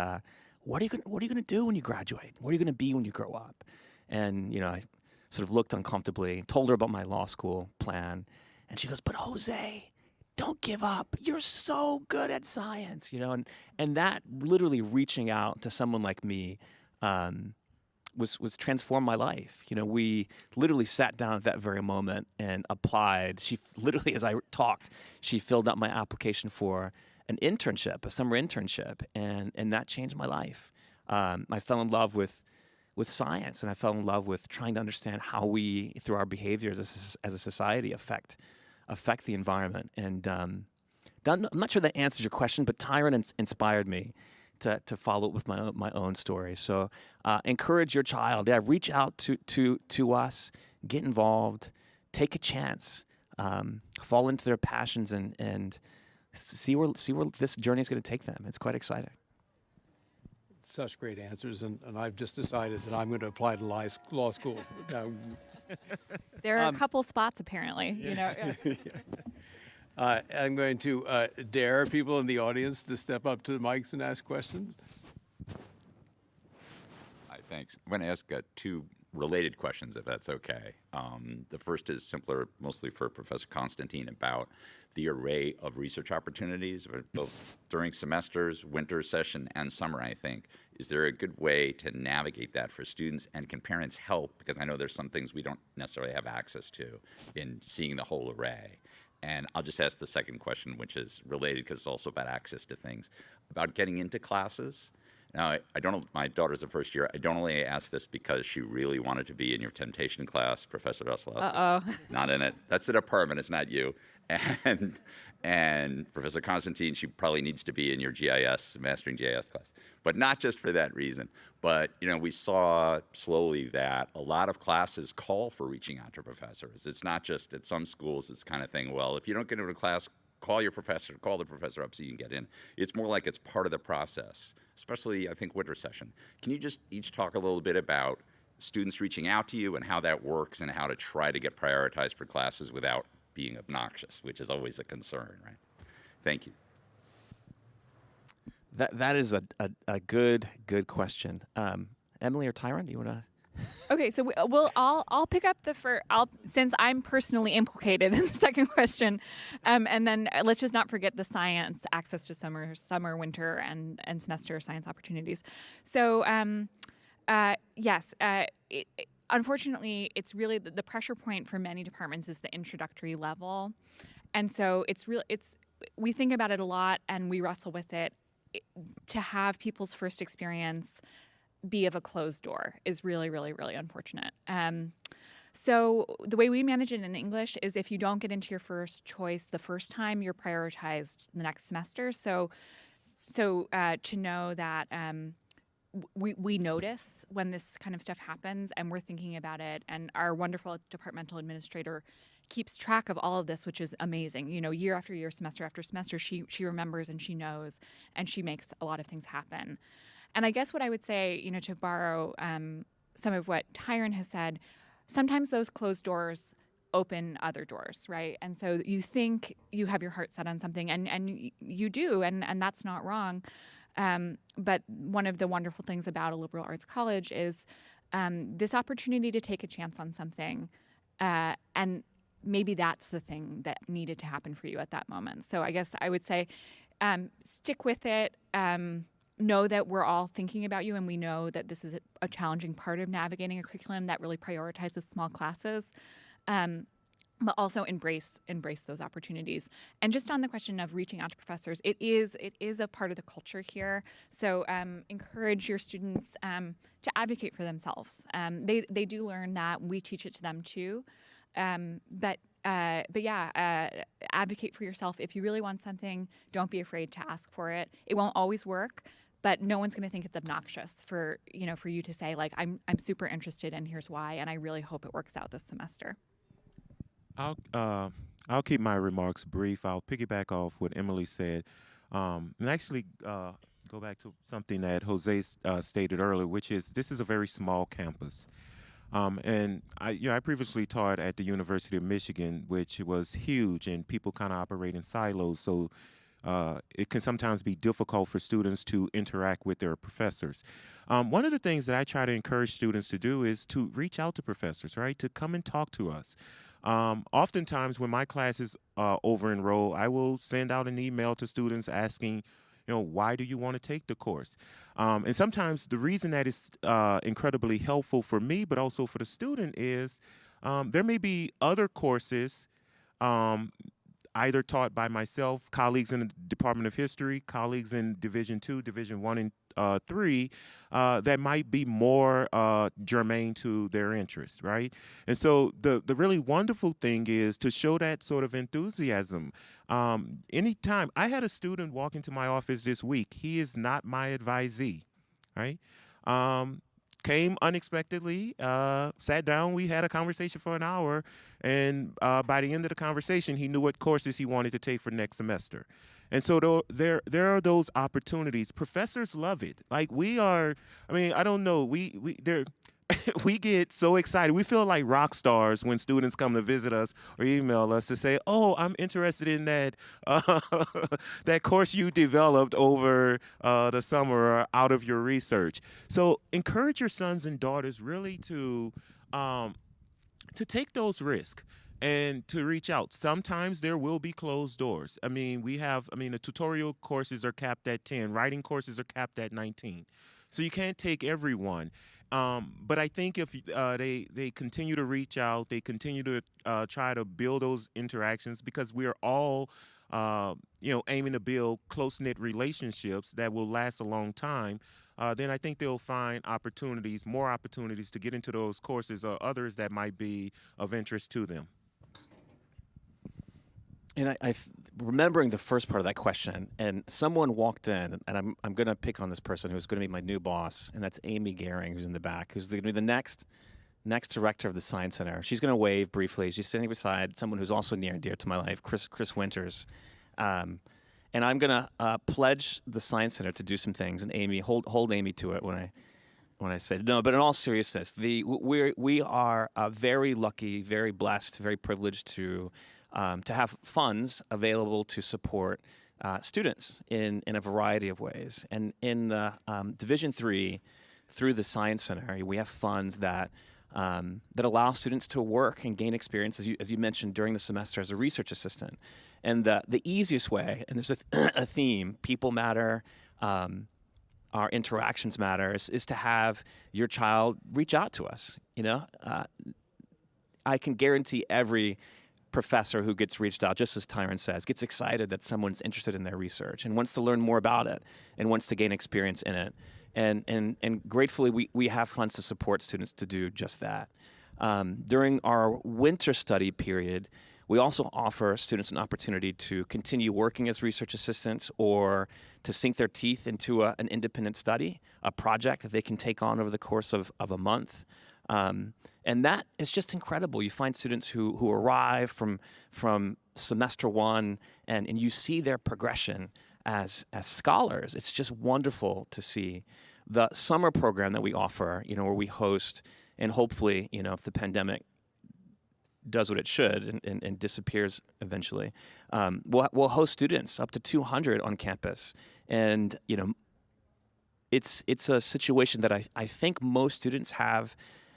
Speaker 10: what are you going to do when you graduate? What are you going to be when you grow up? And, I sort of looked uncomfortably, told her about my law school plan. And she goes, but Jose, don't give up. You're so good at science, and that literally reaching out to someone like me was transformed my life. We literally sat down at that very moment and applied. She literally, as I talked, she filled out my application for an internship, a summer internship, and that changed my life. I fell in love with science, and I fell in love with trying to understand how we, through our behaviors as a society, affect the environment. And I'm not sure that answers your question, but Tyron inspired me to follow it with my own story. So encourage your child. Yeah, reach out to us, get involved, take a chance, fall into their passions, and see where this journey is going to take them. It's quite exciting.
Speaker 1: Such great answers, and I've just decided that I'm going to apply to law school. Now,
Speaker 9: There are a couple spots apparently.
Speaker 1: I'm going to dare people in the audience to step up to the mics and ask questions.
Speaker 13: Hi, thanks. I'm going to ask two related questions, if that's okay. The first is simpler, mostly for Professor Constantine, about the array of research opportunities, both during semesters, winter session, and summer, I think. Is there a good way to navigate that for students, and can parents help? Because I know there's some things we don't necessarily have access to in seeing the whole array. And I'll just ask the second question, which is related because it's also about access to things, about getting into classes. Now, I don't know, my daughter's a first year. I don't only ask this because she really wanted to be in your temptation class, Professor Veselowski.
Speaker 9: Uh-oh.
Speaker 13: Not in it. That's the department, it's not you. And Professor Constantine, she probably needs to be in your GIS, Mastering GIS class. But not just for that reason. But, we saw slowly that a lot of classes call for reaching out to professors. It's not just at some schools, it's kind of thing, well, if you don't get into a class, call the professor up so you can get in. It's more like it's part of the process, especially, I think, winter session. Can you just each talk a little bit about students reaching out to you and how that works and how to try to get prioritized for classes without being obnoxious, which is always a concern, right? Thank you.
Speaker 10: That is a good question. Emily or Tyron, do you want to?
Speaker 9: Okay, so I'll pick up since I'm personally implicated in the second question, and then let's just not forget the science access to summer, winter, and semester science opportunities. So yes, unfortunately, it's really the pressure point for many departments is the introductory level, and so we think about it a lot and we wrestle with it. To have people's first experience be of a closed door is really, really, really unfortunate. So the way we manage it in English is if you don't get into your first choice the first time, you're prioritized the next semester. So to know that we notice when this kind of stuff happens and we're thinking about it, and our wonderful departmental administrator keeps track of all of this, which is amazing. Year after year, semester after semester, she remembers and she knows, and she makes a lot of things happen. And I guess what I would say, to borrow some of what Tyron has said, sometimes those closed doors open other doors, right? And so you think you have your heart set on something, and you do, and that's not wrong. But one of the wonderful things about a liberal arts college is this opportunity to take a chance on something, and maybe that's the thing that needed to happen for you at that moment. So I guess I would say stick with it. Know that we're all thinking about you, and we know that this is a challenging part of navigating a curriculum that really prioritizes small classes. But also embrace those opportunities. And just on the question of reaching out to professors, it is a part of the culture here. So encourage your students to advocate for themselves. They do learn that. We teach it to them too. But yeah, advocate for yourself. If you really want something, don't be afraid to ask for it. It won't always work, but no one's going to think it's obnoxious for you to say, like, I'm super interested and here's why, and I really hope it works out this semester.
Speaker 11: I'll keep my remarks brief. I'll piggyback off what Emily said, and actually go back to something that Jose stated earlier, which is this is a very small campus. And I previously taught at the University of Michigan, which was huge, and people kind of operate in silos. So it can sometimes be difficult for students to interact with their professors. One of the things that I try to encourage students to do is to reach out to professors, right? To come and talk to us. Oftentimes when my class is over enrolled, I will send out an email to students asking, why do you want to take the course? And sometimes the reason that is incredibly helpful for me, but also for the student is there may be other courses either taught by myself, colleagues in the Department of History, colleagues in Division II, Division I and III, that might be more germane to their interests, right? And so the really wonderful thing is to show that sort of enthusiasm. Anytime, I had a student walk into my office this week. He is not my advisee, right? Came unexpectedly, sat down, we had a conversation for an hour, and by the end of the conversation, he knew what courses he wanted to take for next semester. And so there are those opportunities. Professors love it. Like I don't know, we get so excited. We feel like rock stars when students come to visit us or email us to say, "Oh, I'm interested in that that course you developed over the summer or out of your research." So encourage your sons and daughters really to take those risks and to reach out. Sometimes there will be closed doors. The tutorial courses are capped at 10. Writing courses are capped at 19. So you can't take everyone. But I think if they continue to reach out, they continue to try to build those interactions, because we are all aiming to build close-knit relationships that will last a long time, then I think they'll find more opportunities to get into those courses or others that might be of interest to them.
Speaker 10: And remembering the first part of that question, and someone walked in, and I'm going to pick on this person who's going to be my new boss, and that's Amy Gehring, who's in the back, who's going to be the next director of the Science Center. She's going to wave briefly. She's sitting beside someone who's also near and dear to my life, Chris Winters. And I'm going to pledge the Science Center to do some things, and Amy, hold Amy to it when I say no. But in all seriousness, we are very lucky, very blessed, very privileged to have funds available to support students in a variety of ways. And in the Division III, through the Science Center, we have funds that allow students to work and gain experience, as you mentioned, during the semester as a research assistant. And the easiest way, and there's a theme, people matter, our interactions matter, is to have your child reach out to us. I can guarantee every professor who gets reached out, just as Tyron says, gets excited that someone's interested in their research and wants to learn more about it and wants to gain experience in it. And gratefully, we have funds to support students to do just that. During our winter study period, we also offer students an opportunity to continue working as research assistants or to sink their teeth into an independent study, a project that they can take on over the course of a month. And that is just incredible. You find students who arrive from semester one, and you see their progression as scholars. It's just wonderful to see. The summer program that we offer, where we host, and hopefully, if the pandemic does what it should and disappears eventually, we'll host students up to 200 on campus. And, it's a situation that I think most students have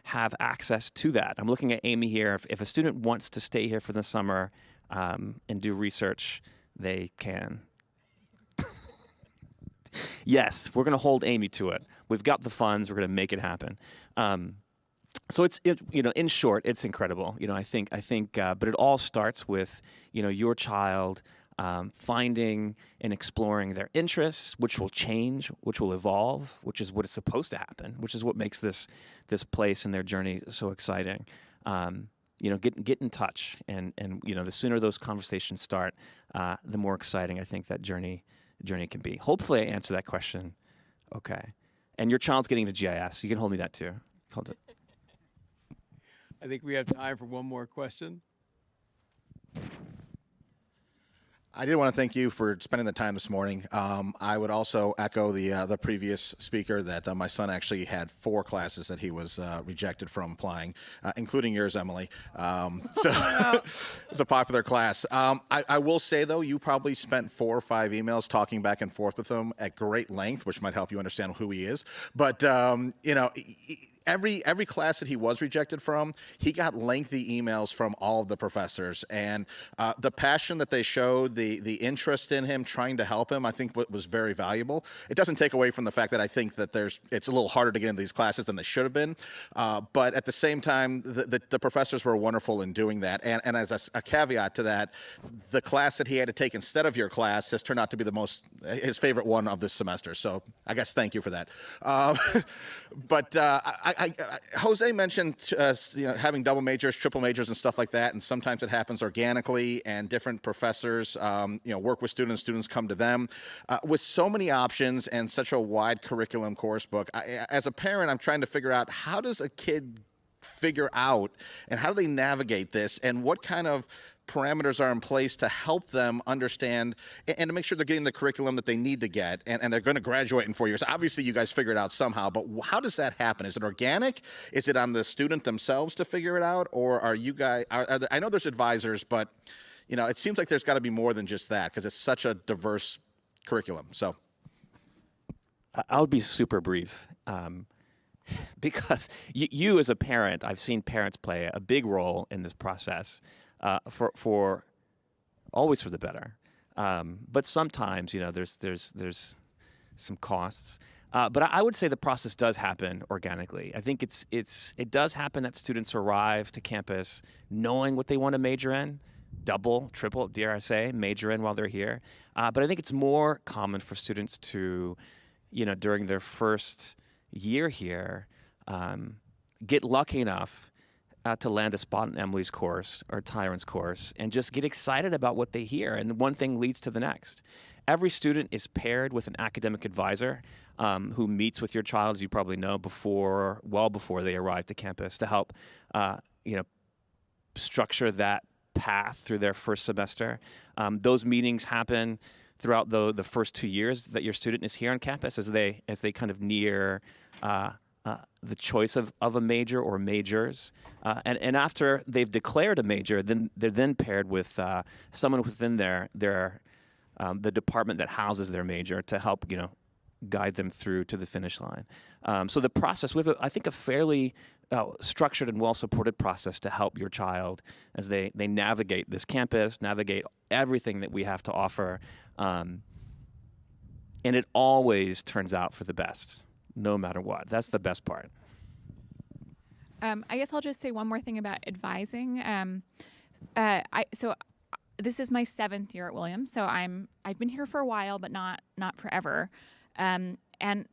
Speaker 10: have access to that. I'm looking at Amy here. If a student wants to stay here for the summer and do research, they can. Yes, we're going to hold Amy to it. We've got the funds. We're going to make it happen. So in short, it's incredible. I think, but it all starts with, your child finding and exploring their interests, which will change, which will evolve, which is what is supposed to happen, which is what makes this place and their journey so exciting. Get in touch, and the sooner those conversations start, the more exciting I think that journey can be. Hopefully, I answer that question. Okay, and your child's getting to GIS. You can hold me that too. Hold it.
Speaker 1: I think we have time for one more question.
Speaker 14: I did want to thank you for spending the time this morning. I would also echo the previous speaker that my son actually had 4 classes that he was rejected from applying, including yours, Emily. So it was a popular class. I will say, though, you probably spent 4 or 5 emails talking back and forth with him at great length, which might help you understand who he is. But, every class that he was rejected from, he got lengthy emails from all of the professors, and the passion that they showed, the interest in him, trying to help him, I think was very valuable. It doesn't take away from the fact that I think that it's a little harder to get into these classes than they should have been, but at the same time, the professors were wonderful in doing that. And as a caveat to that, the class that he had to take instead of your class has turned out to be his favorite one of this semester. So I guess thank you for that. But Jose mentioned having double majors, triple majors, and stuff like that, and sometimes it happens organically, and different professors work with students. Students come to them. With so many options and such a wide curriculum course book, as a parent, I'm trying to figure out, how does a kid figure out and how do they navigate this, and what kind of parameters are in place to help them understand and to make sure they're getting the curriculum that they need to get, and they're going to graduate in 4 years. Obviously, you guys figure it out somehow, but how does that happen? Is it organic? Is it on the student themselves to figure it out? Or are you guys, I know there's advisors, but it seems like there's got to be more than just that, because it's such a diverse curriculum. So
Speaker 10: I'll be super brief. Because you as a parent, I've seen parents play a big role in this process. For always for the better, but sometimes there's some costs. But I would say the process does happen organically. I think it does happen that students arrive to campus knowing what they want to major in, double, triple, dare I say, major in while they're here. But I think it's more common for students to, during their first year here, get lucky enough to land a spot in Emily's course or Tyron's course and just get excited about what they hear. And one thing leads to the next. Every student is paired with an academic advisor who meets with your child, as you probably know, well before they arrive to campus to help, structure that path through their first semester. Those meetings happen throughout the first 2 years that your student is here on campus as they kind of near the choice of a major or majors. And after they've declared a major, then they're paired with someone within the department that houses their major to help, guide them through to the finish line. So the process, we have, I think, a fairly structured and well-supported process to help your child as they navigate this campus, navigate everything that we have to offer. And it always turns out for the best, no matter what. That's the best part.
Speaker 9: I guess I'll just say one more thing about advising. So this is my 7th year at Williams, so I've been here for a while, but not forever. And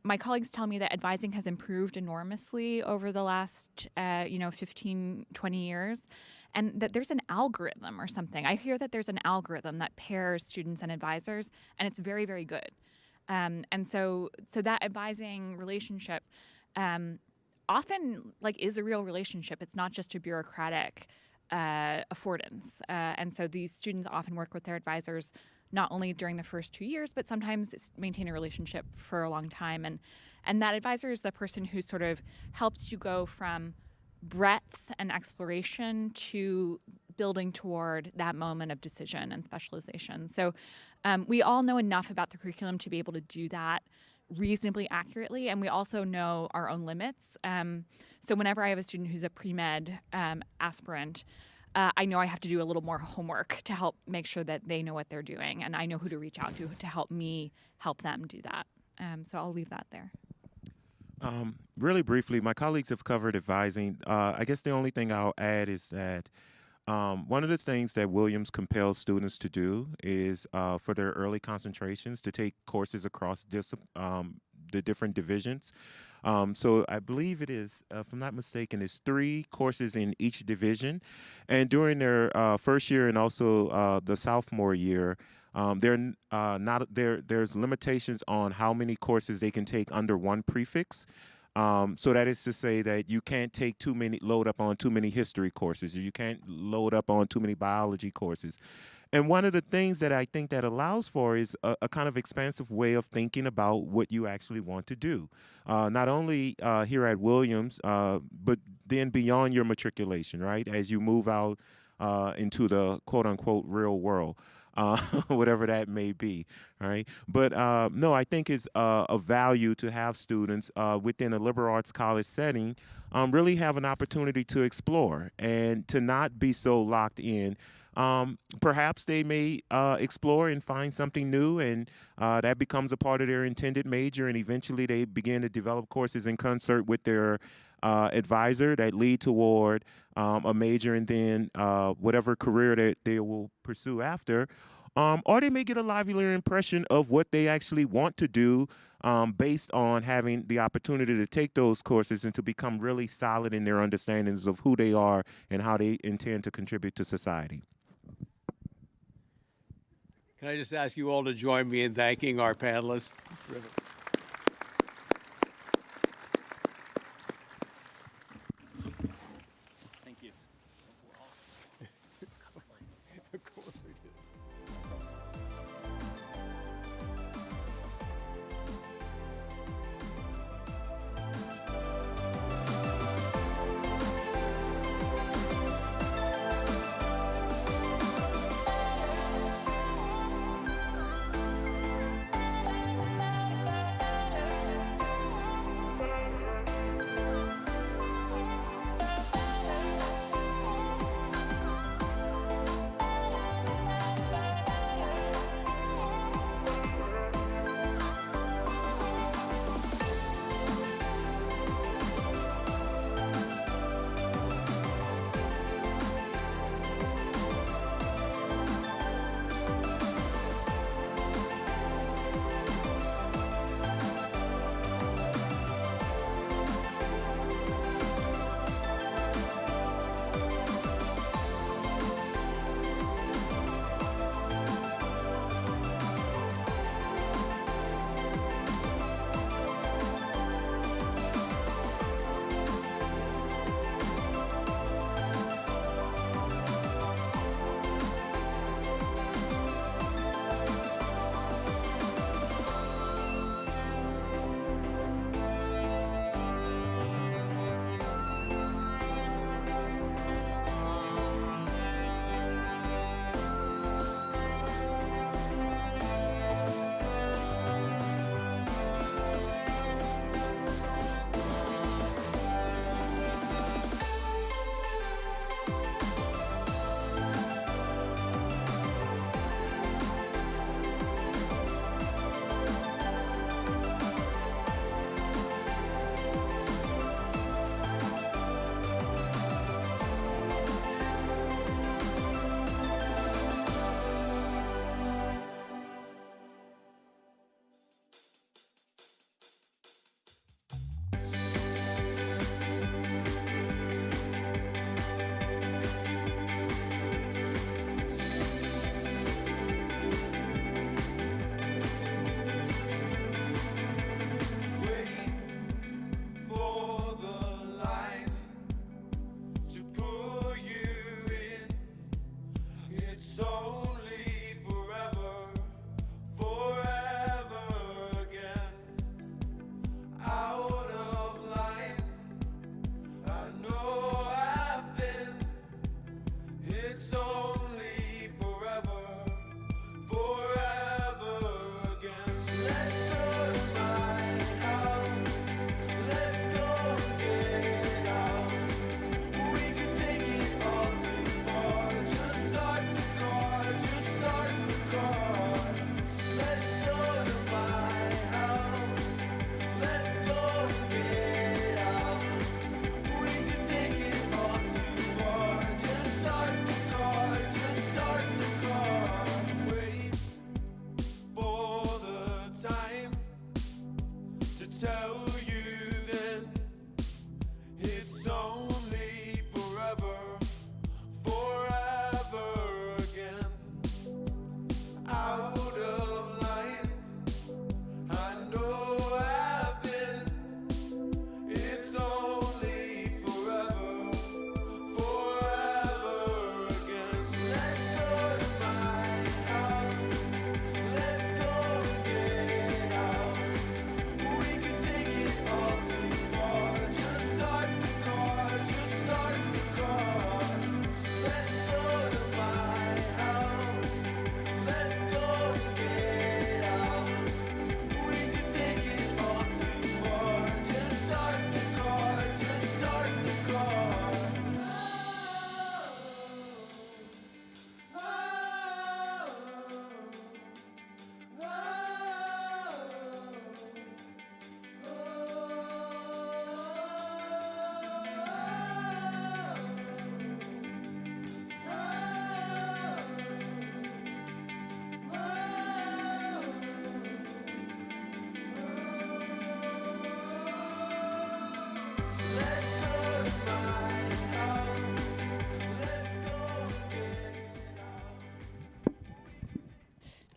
Speaker 9: my colleagues tell me that advising has improved enormously over the last 15, 20 years, and that there's an algorithm or something. I hear that there's an algorithm that pairs students and advisors, and it's very, very good. And so that advising relationship often is a real relationship. It's not just a bureaucratic affordance. And so these students often work with their advisors not only during the first 2 years, but sometimes maintain a relationship for a long time. And that advisor is the person who sort of helps you go from breadth and exploration to building toward that moment of decision and specialization. So we all know enough about the curriculum to be able to do that reasonably accurately, and we also know our own limits. So whenever I have a student who's a pre-med aspirant, I know I have to do a little more homework to help make sure that they know what they're doing, and I know who to reach out to help me help them do that. So I'll leave that there.
Speaker 11: Really briefly, my colleagues have covered advising. I guess the only thing I'll add is that one of the things that Williams compels students to do is for their early concentrations to take courses across the different divisions. So I believe it is, if I'm not mistaken, it's 3 courses in each division. And during their first year and also the sophomore year, there's limitations on how many courses they can take under one prefix. So that is to say that you can't load up on too many history courses, or you can't load up on too many biology courses. And one of the things that I think that allows for is a kind of expansive way of thinking about what you actually want to do. Not only here at Williams, but then beyond your matriculation, right? As you move out into the quote unquote real world. Whatever that may be, all right? But no, I think it's of value to have students within a liberal arts college setting really have an opportunity to explore and to not be so locked in. Perhaps they may explore and find something new, and that becomes a part of their intended major, and eventually they begin to develop courses in concert with their advisor that lead toward a major and then whatever career that they will pursue after. Or they may get a livelier impression of what they actually want to do based on having the opportunity to take those courses and to become really solid in their understandings of who they are and how they intend to contribute to society.
Speaker 1: Can I just ask you all to join me in thanking our panelists?
Speaker 10: Thank you.
Speaker 1: Of course we did.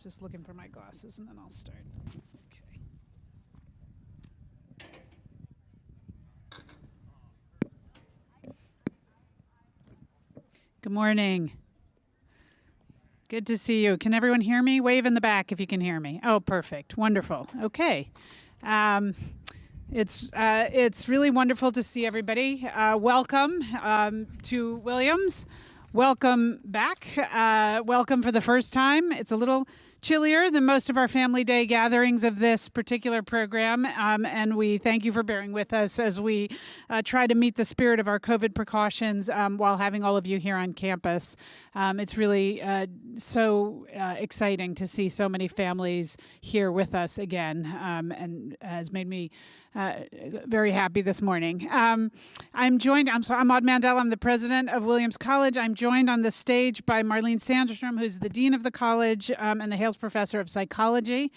Speaker 15: Just looking for my glasses and then I'll start. Okay. Good morning. Good to see you. Can everyone hear me? Wave in the back if you can hear me. Oh, perfect. Wonderful. Okay. It's really wonderful to see everybody. Welcome to Williams. Welcome back. Welcome for the first time. It's a little chillier than most of our Family Day gatherings of this particular program, and we thank you for bearing with us as we try to meet the spirit of our COVID precautions while having all of you here on campus. It's really so exciting to see so many families here with us again, and has made me very happy this morning. I'm Maud Mandel. I'm the president of Williams College. I'm joined on the stage by Marlene Sandstrom, who's the dean of the college and the Hales Professor of Psychology.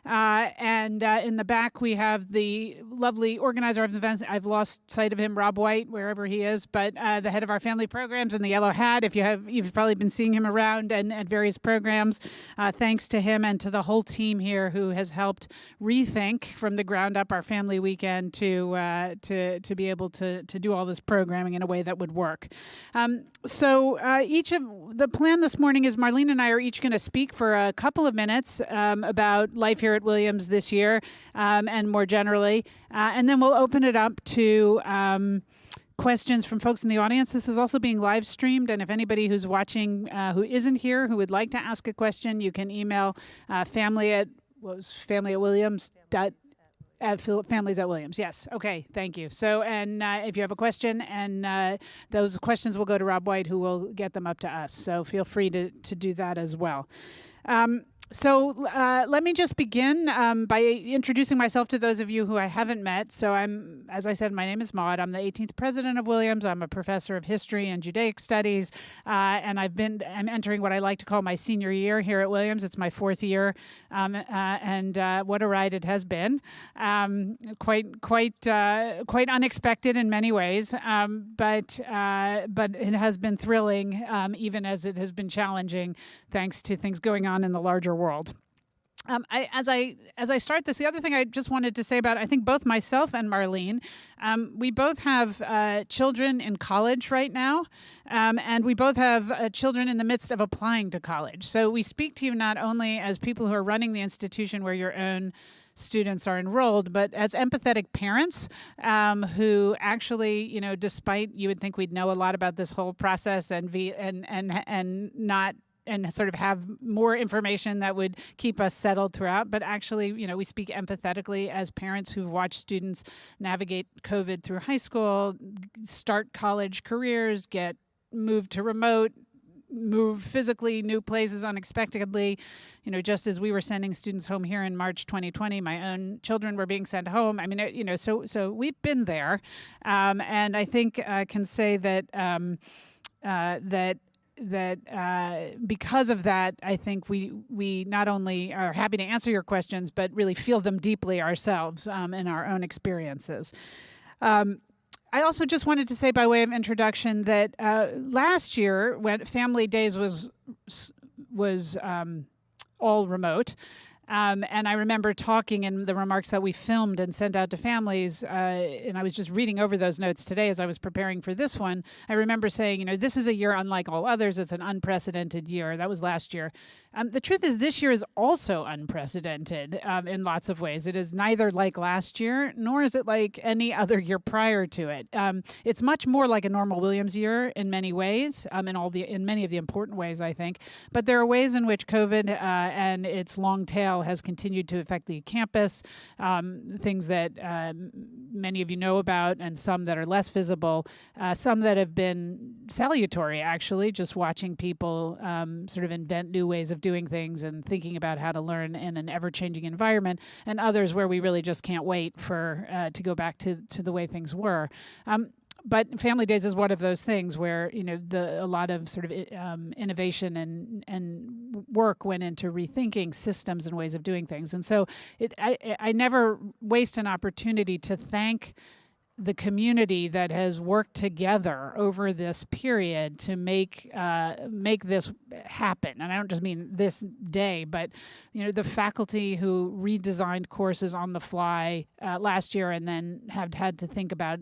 Speaker 15: And in the back, we have the lovely organizer of the events. I've lost sight of him, Rob White, wherever he is, but the head of our family programs in the yellow hat. You've probably been seeing him around and at various programs. Thanks to him and to the whole team here who has helped rethink from the ground up our family weekend to be able to do all this programming in a way that would work. Each of the plan this morning is Marlene and I are each going to speak for a couple of minutes about life here at Williams this year and more generally, and then we'll open it up to questions from folks in the audience. This is also being live streamed, and if anybody who's watching who isn't here who would like to ask a question, you can email family at Williams. Families at Williams. Yes. Okay. Thank you. So, and if you have a question, and those questions will go to Rob White, who will get them up to us. So feel free to do that as well. Let me just begin by introducing myself to those of you who I haven't met. So as I said, my name is Maud. I'm the 18th president of Williams. I'm a professor of history and Judaic studies, and I'm entering what I like to call my senior year here at Williams. It's my fourth year, and what a ride it has been. Quite unexpected in many ways, but it has been thrilling, even as it has been challenging, thanks to things going on in the larger world. As I start this, the other thing I just wanted to say about, I think both myself and Marlene, we both have children in college right now, and we both have children in the midst of applying to college. So we speak to you not only as people who are running the institution where your own students are enrolled, but as empathetic parents who actually, despite you would think we'd know a lot about this whole process and sort of have more information that would keep us settled throughout. But actually, we speak empathetically as parents who've watched students navigate COVID through high school, start college careers, get moved to remote, move physically new places unexpectedly. Just as we were sending students home here in March 2020, my own children were being sent home. I mean, so we've been there. And I think I can say that because of that, I think we not only are happy to answer your questions, but really feel them deeply ourselves in our own experiences. I also just wanted to say by way of introduction that last year, when Family Days was all remote, and I remember talking in the remarks that we filmed and sent out to families, and I was just reading over those notes today as I was preparing for this one. I remember saying, this is a year unlike all others. It's an unprecedented year. That was last year. The truth is this year is also unprecedented in lots of ways. It is neither like last year, nor is it like any other year prior to it. It's much more like a normal Williams year in many ways, in many of the important ways, I think. But there are ways in which COVID and its long tail has continued to affect the campus, things that many of you know about and some that are less visible, some that have been salutary, actually, just watching people sort of invent new ways of doing things and thinking about how to learn in an ever-changing environment, and others where we really just can't wait for to go back to the way things were. But Family Days is one of those things where a lot of sort of innovation and work went into rethinking systems and ways of doing things. And so I never waste an opportunity to thank the community that has worked together over this period to make this happen. And I don't just mean this day, but the faculty who redesigned courses on the fly last year and then have had to think about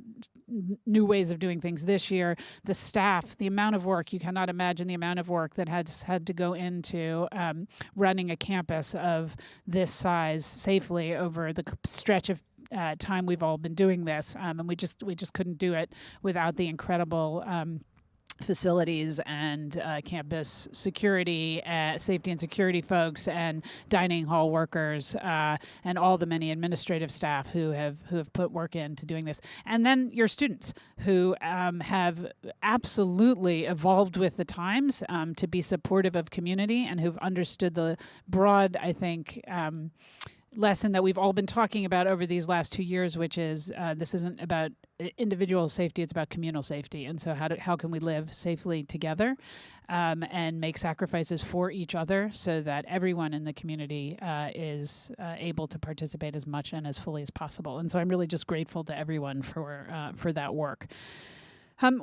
Speaker 15: new ways of doing things this year. The staff, the amount of work, you cannot imagine the amount of work that has had to go into running a campus of this size safely over the stretch of time we've all been doing this, and we just couldn't do it without the incredible facilities and campus security, safety and security folks, and dining hall workers, and all the many administrative staff who have put work into doing this, and then your students who have absolutely evolved with the times to be supportive of community and who've understood the broad, I think, lesson that we've all been talking about over these last 2 years, which is this isn't about individual safety, it's about communal safety. And so how can we live safely together and make sacrifices for each other so that everyone in the community is able to participate as much and as fully as possible. And so I'm really just grateful to everyone for that work.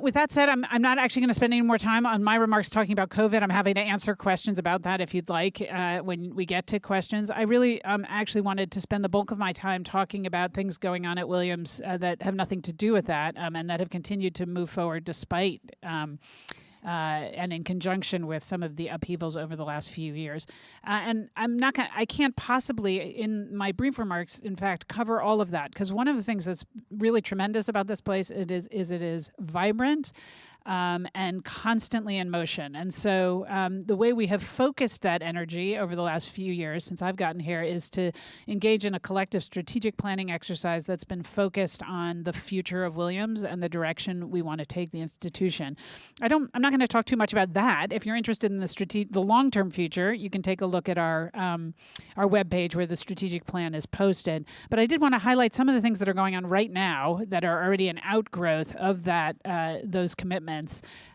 Speaker 15: With that said, I'm not actually going to spend any more time on my remarks talking about COVID. I'm happy to answer questions about that if you'd like when we get to questions. I really actually wanted to spend the bulk of my time talking about things going on at Williams that have nothing to do with that and that have continued to move forward despite and in conjunction with some of the upheavals over the last few years. And I can't possibly, in my brief remarks, in fact, cover all of that, because one of the things that's really tremendous about this place it is vibrant. And constantly in motion. And so the way we have focused that energy over the last few years since I've gotten here is to engage in a collective strategic planning exercise that's been focused on the future of Williams and the direction we want to take the institution. I'm not going to talk too much about that. If you're interested in the long-term future, you can take a look at our webpage where the strategic plan is posted. But I did want to highlight some of the things that are going on right now that are already an outgrowth of those commitments.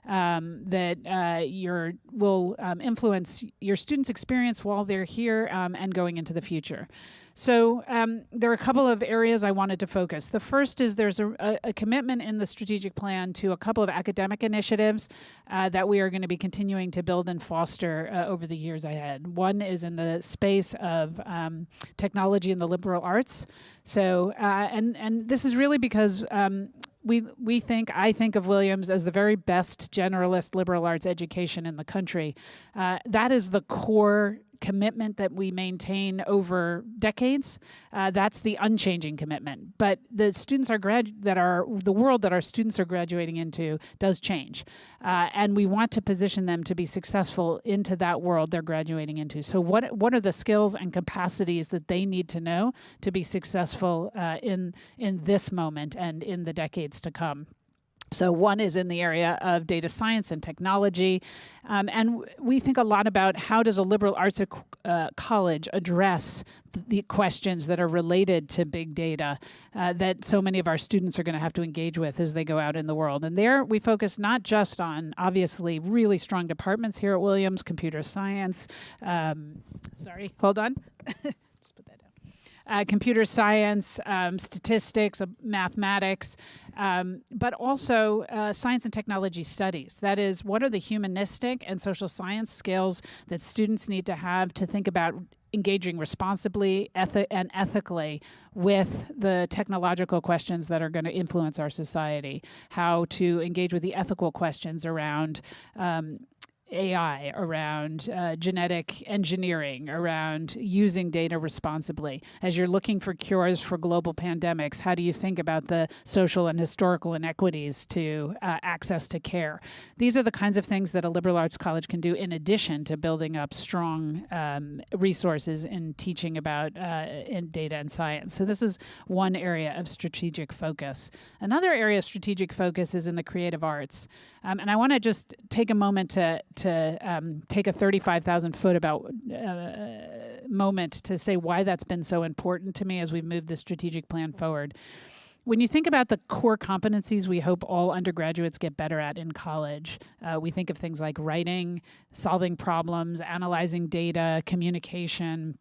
Speaker 15: That will influence your students' experience while they're here and going into the future. So there are a couple of areas I wanted to focus. The first is there's a commitment in the strategic plan to a couple of academic initiatives that we are going to be continuing to build and foster over the years ahead. One is in the space of technology and the liberal arts. So and this is really because I think of Williams as the very best generalist liberal arts education in the country. That is the core commitment that we maintain over decades. That's the unchanging commitment. But the students the world that our students are graduating into does change, and we want to position them to be successful into that world they're graduating into. So what are the skills and capacities that they need to know to be successful in this moment and in the decades to come? So one is in the area of data science and technology. And we think a lot about how does a liberal arts college address the questions that are related to big data that so many of our students are going to have to engage with as they go out in the world. And there we focus not just on obviously really strong departments here at Williams, computer science. Sorry, hold on. Just put that down. Computer science, statistics, mathematics, but also science and technology studies. That is, what are the humanistic and social science skills that students need to have to think about engaging responsibly and ethically with the technological questions that are going to influence our society, how to engage with the ethical questions around AI, around genetic engineering, around using data responsibly. As you're looking for cures for global pandemics, how do you think about the social and historical inequities to access to care? These are the kinds of things that a liberal arts college can do in addition to building up strong resources in teaching about in data and science. So this is one area of strategic focus. Another area of strategic focus is in the creative arts. And I want to just take a moment to take a 35,000-foot moment to say why that's been so important to me as we've moved the strategic plan forward. When you think about the core competencies we hope all undergraduates get better at in college, we think of things like writing, solving problems, analyzing data, communication,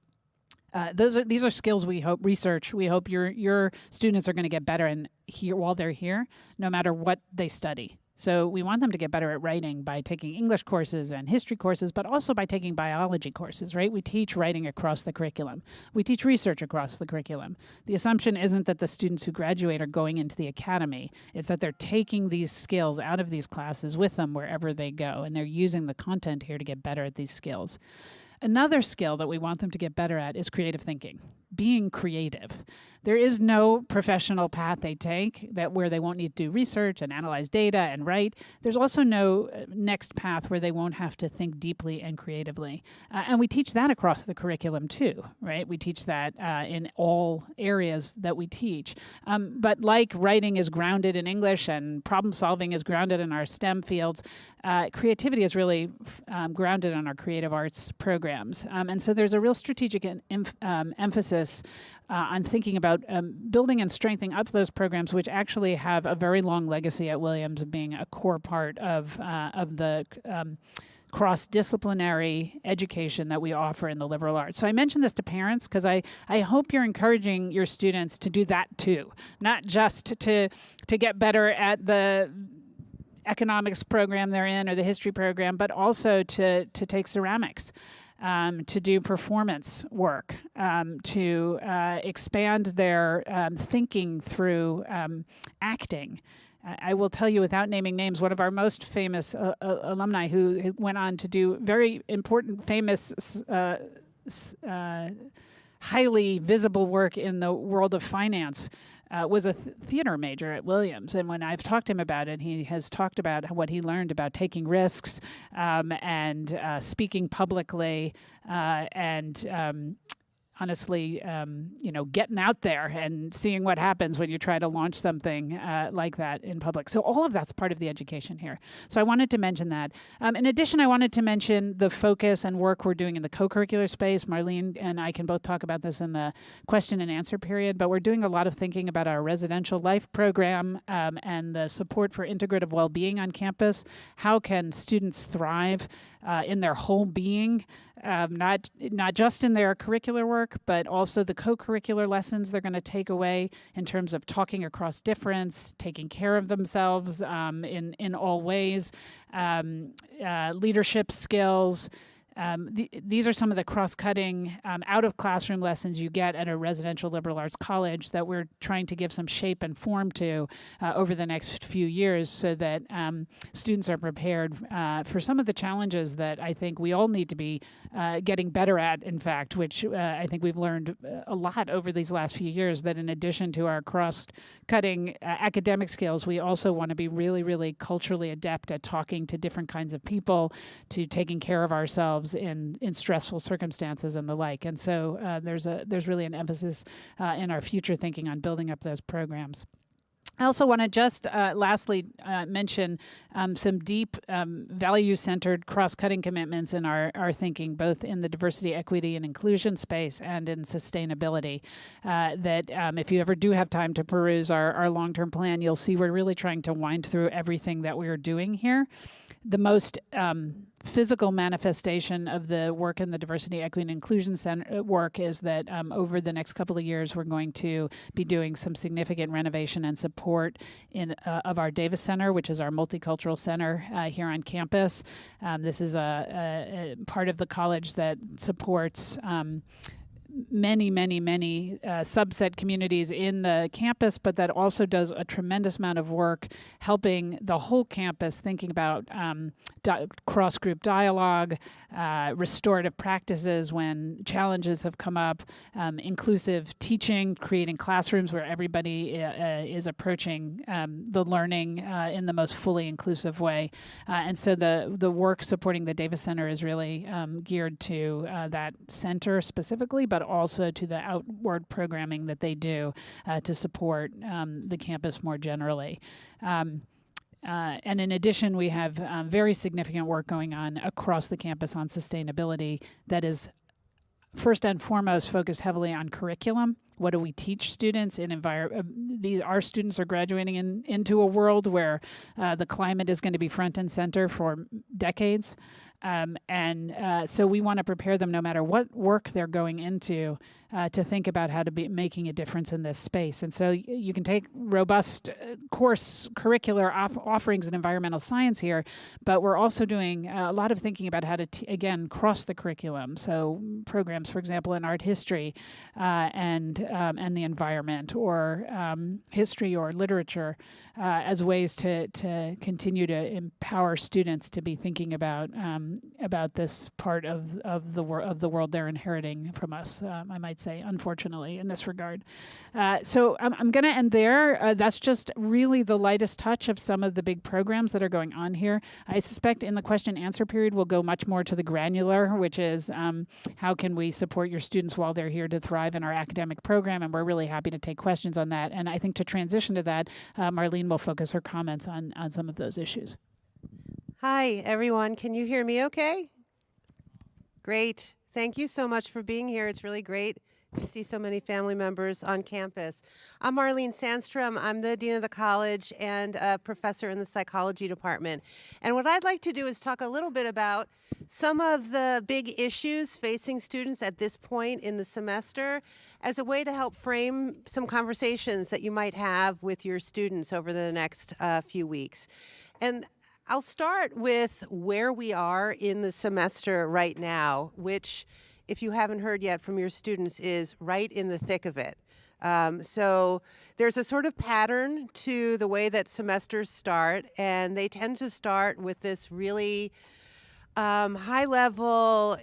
Speaker 15: These are skills we hope your students are going to get better in here while they're here, no matter what they study. So we want them to get better at writing by taking English courses and history courses, but also by taking biology courses, right? We teach writing across the curriculum. We teach research across the curriculum. The assumption isn't that the students who graduate are going into the academy. It's that they're taking these skills out of these classes with them wherever they go, and they're using the content here to get better at these skills. Another skill that we want them to get better at is creative thinking, being creative. There is no professional path they take where they won't need to do research and analyze data and write. There's also no next path where they won't have to think deeply and creatively. And we teach that across the curriculum too, right? We teach that in all areas that we teach. But like writing is grounded in English and problem solving is grounded in our STEM fields, creativity is really grounded in our creative arts programs. And so there's a real strategic emphasis on thinking about building and strengthening up those programs, which actually have a very long legacy at Williams of being a core part of the cross-disciplinary education that we offer in the liberal arts. So I mentioned this to parents because I hope you're encouraging your students to do that too, not just to get better at the economics program they're in or the history program, but also to take ceramics. To do performance work, to expand their thinking through acting. I will tell you, without naming names, one of our most famous alumni who went on to do very important, famous, highly visible work in the world of finance was a theater major at Williams. And when I've talked to him about it, he has talked about what he learned about taking risks and speaking publicly and honestly, getting out there and seeing what happens when you try to launch something like that in public. So all of that's part of the education here. So I wanted to mention that. In addition, I wanted to mention the focus and work we're doing in the co-curricular space. Marlene and I can both talk about this in the question and answer period, but we're doing a lot of thinking about our residential life program and the support for integrative well-being on campus. How can students thrive in their whole being, not just in their curricular work, but also the co-curricular lessons they're going to take away in terms of talking across difference, taking care of themselves in all ways, leadership skills. These are some of the cross-cutting out-of-classroom lessons you get at a residential liberal arts college that we're trying to give some shape and form to over the next few years so that students are prepared for some of the challenges that I think we all need to be getting better at, in fact, which I think we've learned a lot over these last few years, that in addition to our cross-cutting academic skills, we also want to be really, really culturally adept at talking to different kinds of people, to taking care of ourselves in stressful circumstances and the like. And so there's really an emphasis in our future thinking on building up those programs. I also want to just lastly mention some deep value-centered cross-cutting commitments in our thinking, both in the diversity, equity, and inclusion space and in sustainability. That if you ever do have time to peruse our long-term plan, you'll see we're really trying to wind through everything that we're doing here. The most physical manifestation of the work in the Diversity, Equity, and Inclusion Center work is that over the next couple of years, we're going to be doing some significant renovation and support of our Davis Center, which is our multicultural center here on campus. This is a part of the college that supports many subset communities in the campus, but that also does a tremendous amount of work helping the whole campus thinking about cross-group dialogue, restorative practices when challenges have come up, inclusive teaching, creating classrooms where everybody is approaching the learning in the most fully inclusive way. And so the work supporting the Davis Center is really geared to that center specifically, but also to the outward programming that they do to support the campus more generally. And in addition, we have very significant work going on across the campus on sustainability that is first and foremost focused heavily on curriculum. What do we teach students in our students are graduating into a world where the climate is going to be front and center for decades. So we want to prepare them no matter what work they're going into to think about how to be making a difference in this space. And so you can take robust course curricular offerings in environmental science here, but we're also doing a lot of thinking about how to, again, cross the curriculum. So programs, for example, in art history and the environment, or history or literature, as ways to continue to empower students to be thinking about this part of the world they're inheriting from us. I might say, unfortunately, in this regard. So I'm going to end there. That's just really the lightest touch of some of the big programs that are going on here. I suspect in the question and answer period we'll go much more to the granular, which is how can we support your students while they're here to thrive in our academic program, and we're really happy to take questions on that. And I think to transition to that, Marlene will focus her comments on some of those issues.
Speaker 16: Hi, everyone. Can you hear me okay? Great. Thank you so much for being here. It's really great to see so many family members on campus. I'm Marlene Sandstrom. I'm the Dean of the College and a professor in the psychology department. And what I'd like to do is talk a little bit about some of the big issues facing students at this point in the semester as a way to help frame some conversations that you might have with your students over the next few weeks. And I'll start with where we are in the semester right now, which, if you haven't heard yet from your students, is right in the thick of it. So there's a sort of pattern to the way that semesters start, and they tend to start with this really high-level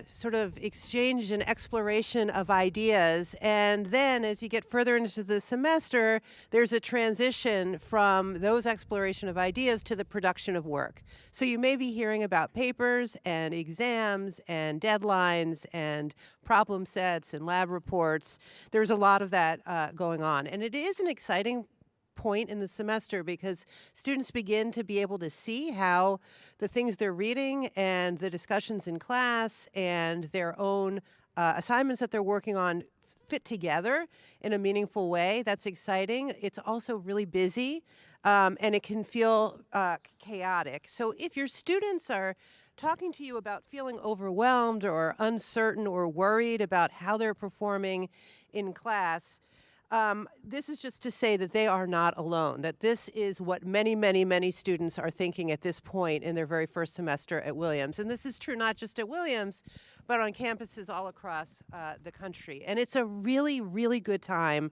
Speaker 16: sort of exchange and exploration of ideas. And then as you get further into the semester, there's a transition from those exploration of ideas to the production of work. So you may be hearing about papers and exams and deadlines and problem sets and lab reports. There's a lot of that going on. And it is an exciting point in the semester because students begin to be able to see how the things they're reading and the discussions in class and their own assignments that they're working on fit together in a meaningful way. That's exciting. It's also really busy, and it can feel chaotic. So if your students are talking to you about feeling overwhelmed or uncertain or worried about how they're performing in class, this is just to say that they are not alone, that this is what many, many, many students are thinking at this point in their very first semester at Williams. And this is true not just at Williams, but on campuses all across the country. And it's a really, really good time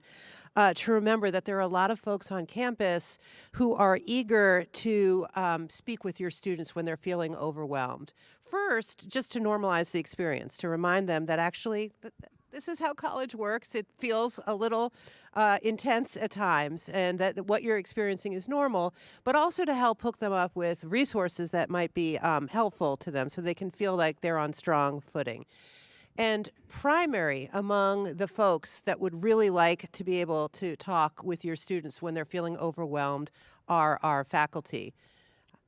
Speaker 16: to remember that there are a lot of folks on campus who are eager to speak with your students when they're feeling overwhelmed. First, just to normalize the experience, to remind them that actually this is how college works. It feels a little intense at times, and that what you're experiencing is normal, but also to help hook them up with resources that might be helpful to them so they can feel like they're on strong footing. And primary among the folks that would really like to be able to talk with your students when they're feeling overwhelmed are our faculty.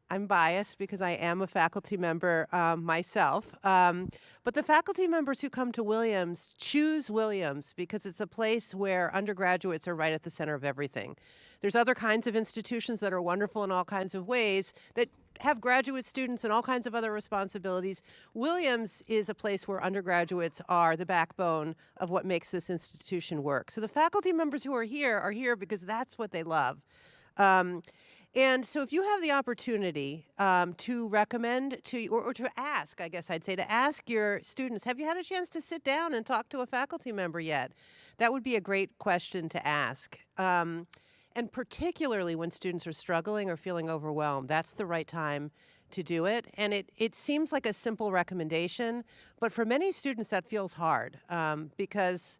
Speaker 16: I'm biased because I am a faculty member myself, but the faculty members who come to Williams choose Williams because it's a place where undergraduates are right at the center of everything. There's other kinds of institutions that are wonderful in all kinds of ways that have graduate students and all kinds of other responsibilities. Williams is a place where undergraduates are the backbone of what makes this institution work. So the faculty members who are here because that's what they love. And so if you have the opportunity to recommend to, or to ask, I guess I'd say, to ask your students, have you had a chance to sit down and talk to a faculty member yet? That would be a great question to ask. And particularly when students are struggling or feeling overwhelmed, that's the right time to do it. And it seems like a simple recommendation, but for many students that feels hard because,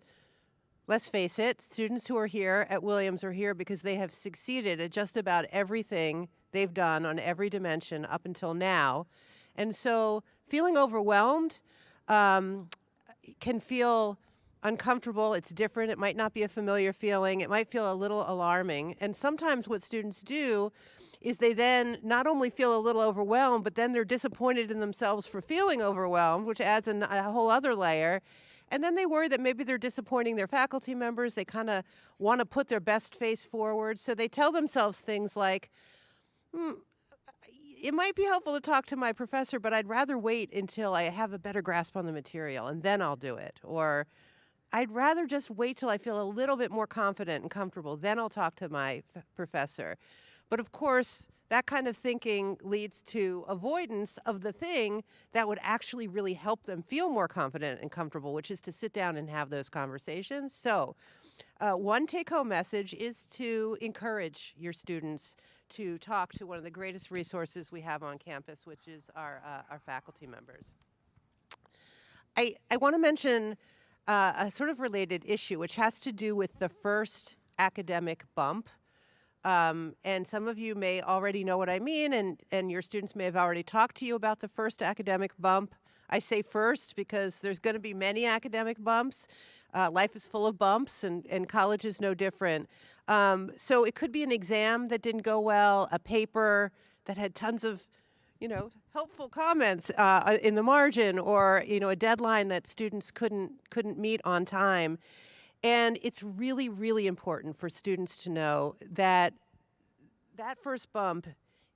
Speaker 16: let's face it, students who are here at Williams are here because they have succeeded at just about everything they've done on every dimension up until now. And so feeling overwhelmed can feel uncomfortable. It's different. It might not be a familiar feeling. It might feel a little alarming. And sometimes what students do is they then not only feel a little overwhelmed, but then they're disappointed in themselves for feeling overwhelmed, which adds a whole other layer. And then they worry that maybe they're disappointing their faculty members. They kind of want to put their best face forward. So they tell themselves things like, it might be helpful to talk to my professor, but I'd rather wait until I have a better grasp on the material and then I'll do it. Or I'd rather just wait till I feel a little bit more confident and comfortable, then I'll talk to my professor. But of course, that kind of thinking leads to avoidance of the thing that would actually really help them feel more confident and comfortable, which is to sit down and have those conversations. So one take-home message is to encourage your students to talk to one of the greatest resources we have on campus, which is our faculty members. I want to mention a sort of related issue, which has to do with the first academic bump. And some of you may already know what I mean, and your students may have already talked to you about the first academic bump. I say first because there's going to be many academic bumps. Life is full of bumps, and college is no different. So it could be an exam that didn't go well, a paper that had tons of, helpful comments in the margin, or a deadline that students couldn't meet on time. And it's really, really important for students to know that that first bump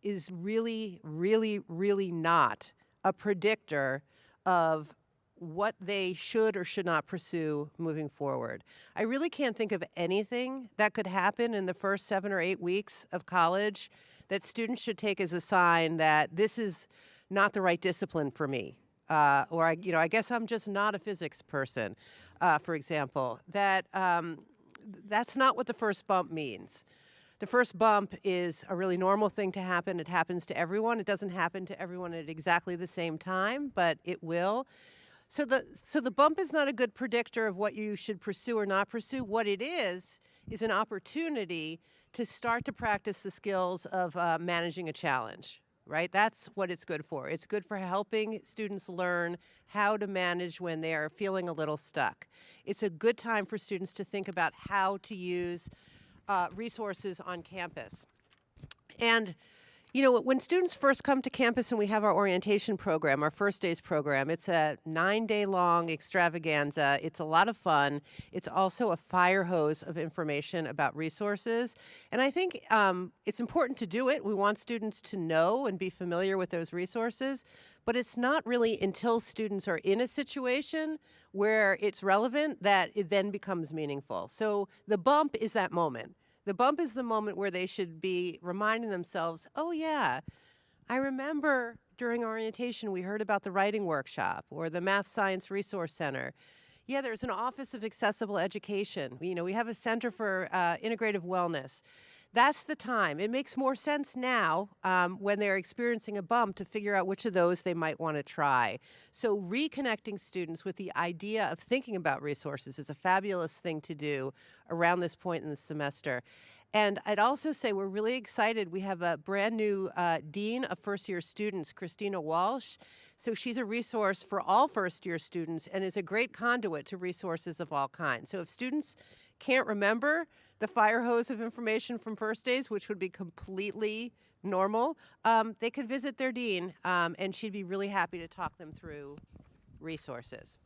Speaker 16: is really, really, really not a predictor of what they should or should not pursue moving forward. I really can't think of anything that could happen in the first 7 or 8 weeks of college that students should take as a sign that this is not the right discipline for me. Or I guess I'm just not a physics person, for example. That's not what the first bump means. The first bump is a really normal thing to happen. It happens to everyone. It doesn't happen to everyone at exactly the same time, but it will. So the bump is not a good predictor of what you should pursue or not pursue. What it is an opportunity to start to practice the skills of managing a challenge, right? That's what it's good for. It's good for helping students learn how to manage when they are feeling a little stuck. It's a good time for students to think about how to use resources on campus. And when students first come to campus and we have our orientation program, our first days program, it's a 9-day-long extravaganza. It's a lot of fun. It's also a fire hose of information about resources. And I think it's important to do it. We want students to know and be familiar with those resources. But it's not really until students are in a situation where it's relevant that it then becomes meaningful. So the bump is that moment. The bump is the moment where they should be reminding themselves, oh yeah, I remember during orientation we heard about the writing workshop or the Math Science Resource Center. Yeah, there's an Office of Accessible Education. We have a Center for Integrative Wellness. That's the time. It makes more sense now when they're experiencing a bump to figure out which of those they might want to try. So reconnecting students with the idea of thinking about resources is a fabulous thing to do around this point in the semester. And I'd also say we're really excited. We have a brand new Dean of First-Year Students, Christina Walsh. So she's a resource for all first-year students and is a great conduit to resources of all kinds. So if students can't remember the fire hose of information from first days, which would be completely normal, they could visit their dean, and she'd be really happy to talk them through resources.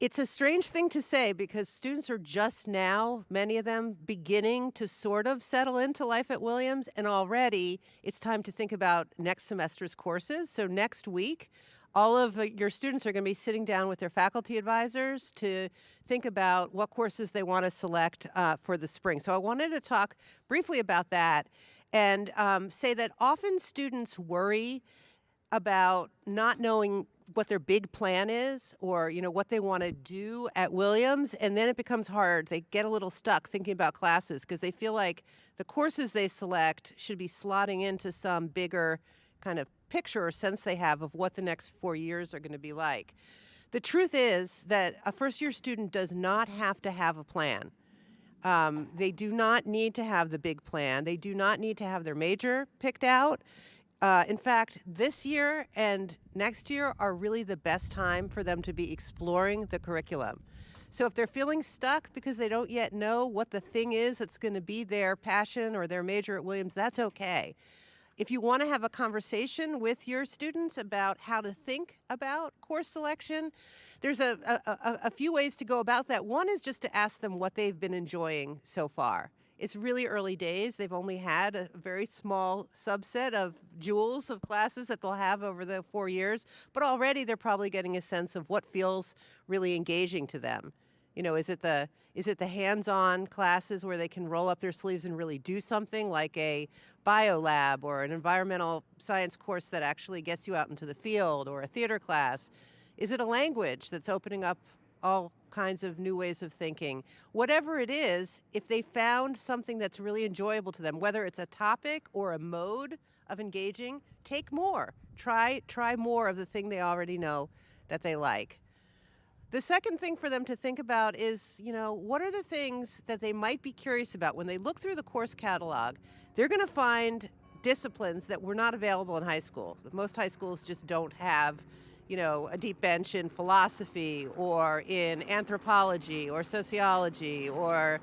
Speaker 16: It's a strange thing to say because students are just now, many of them, beginning to sort of settle into life at Williams, and already it's time to think about next semester's courses. So next week, all of your students are going to be sitting down with their faculty advisors to think about what courses they want to select for the spring. So I wanted to talk briefly about that and say that often students worry about not knowing what their big plan is or what they want to do at Williams, and then it becomes hard. They get a little stuck thinking about classes because they feel like the courses they select should be slotting into some bigger kind of picture or sense they have of what the next 4 years are going to be like. The truth is that a first-year student does not have to have a plan. They do not need to have the big plan. They do not need to have their major picked out. In fact, this year and next year are really the best time for them to be exploring the curriculum. So if they're feeling stuck because they don't yet know what the thing is that's going to be their passion or their major at Williams, that's okay. If you want to have a conversation with your students about how to think about course selection, there's a few ways to go about that. One is just to ask them what they've been enjoying so far It's really early days. They've only had a very small subset of jewels of classes that they'll have over the 4 years, but already they're probably getting a sense of what feels really engaging to them. You know, is it the hands-on classes where they can roll up their sleeves and really do something like a bio lab or an environmental science course that actually gets you out into the field, or a theater class? Is it a language that's opening up all kinds of new ways of thinking? Whatever it is, if they found something that's really enjoyable to them, whether it's a topic or a mode of engaging, take more. Try more of the thing they already know that they like. The second thing for them to think about is, you know, what are the things that they might be curious about? When they look through the course catalog, they're going to find disciplines that were not available in high school. Most high schools just don't have, you know, a deep bench in philosophy or in anthropology or sociology, or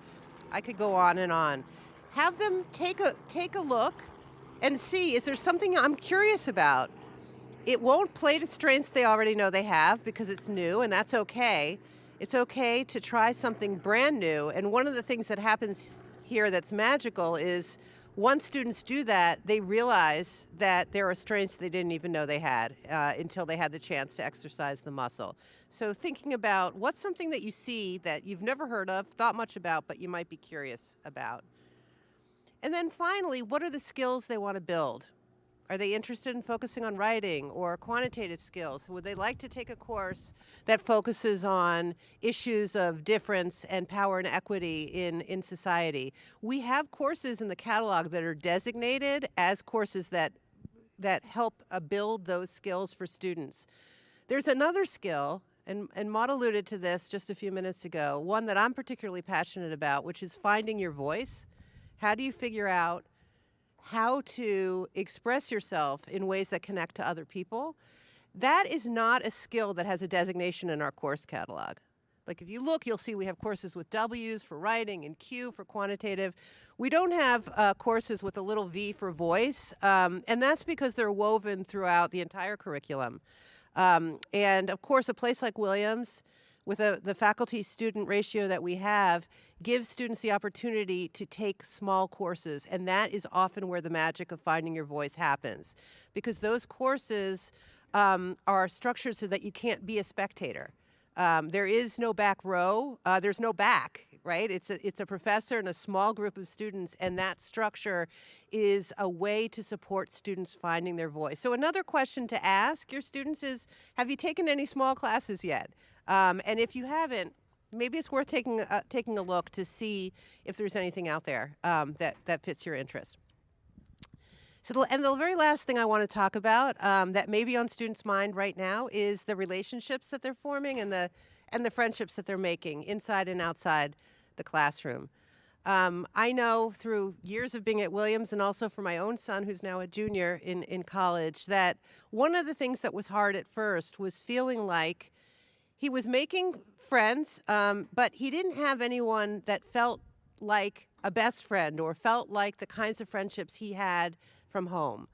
Speaker 16: I could go on and on. Have them take a look and see, is there something I'm curious about? It won't play to strengths they already know they have because it's new, and that's okay. It's okay to try something brand new. And one of the things that happens here that's magical is once students do that, they realize that there are strengths they didn't even know they had until they had the chance to exercise the muscle. So thinking about what's something that you see that you've never heard of, thought much about, but you might be curious about. And then finally, what are the skills they want to build? Are they interested in focusing on writing or quantitative skills? Would they like to take a course that focuses on issues of difference and power and equity in society? We have courses in the catalog that are designated as courses that help build those skills for students. There's another skill, and Maud alluded to this just a few minutes ago, one that I'm particularly passionate about, which is finding your voice. How do you figure out how to express yourself in ways that connect to other people? That is not a skill that has a designation in our course catalog. Like if you look, you'll see we have courses with W's for writing and Q for quantitative. We don't have courses with a little V for voice, and that's because they're woven throughout the entire curriculum. And of course, a place like Williams, with the faculty-student ratio that we have, gives students the opportunity to take small courses, and that is often where the magic of finding your voice happens, because those courses are structured so that you can't be a spectator. There is no back row. There's no back, right? It's a professor and a small group of students, and that structure is a way to support students finding their voice. So another question to ask your students is, have you taken any small classes yet? And if you haven't, maybe it's worth taking a look to see if there's anything out there that fits your interest. So, and the very last thing I want to talk about that may be on students' mind right now is the relationships that they're forming and the friendships that they're making inside and outside the classroom. I know through years of being at Williams, and also for my own son, who's now a junior in college, that one of the things that was hard at first was feeling like he was making friends, but he didn't have anyone that felt like a best friend or felt like the kinds of friendships he had from home.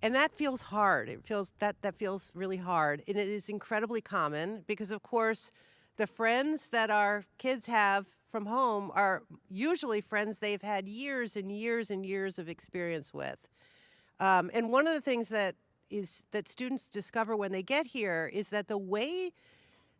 Speaker 16: And that feels hard. That feels really hard. And it is incredibly common because, of course, the friends that our kids have from home are usually friends they've had years and years and years of experience with. And one of the things that students discover when they get here is that the way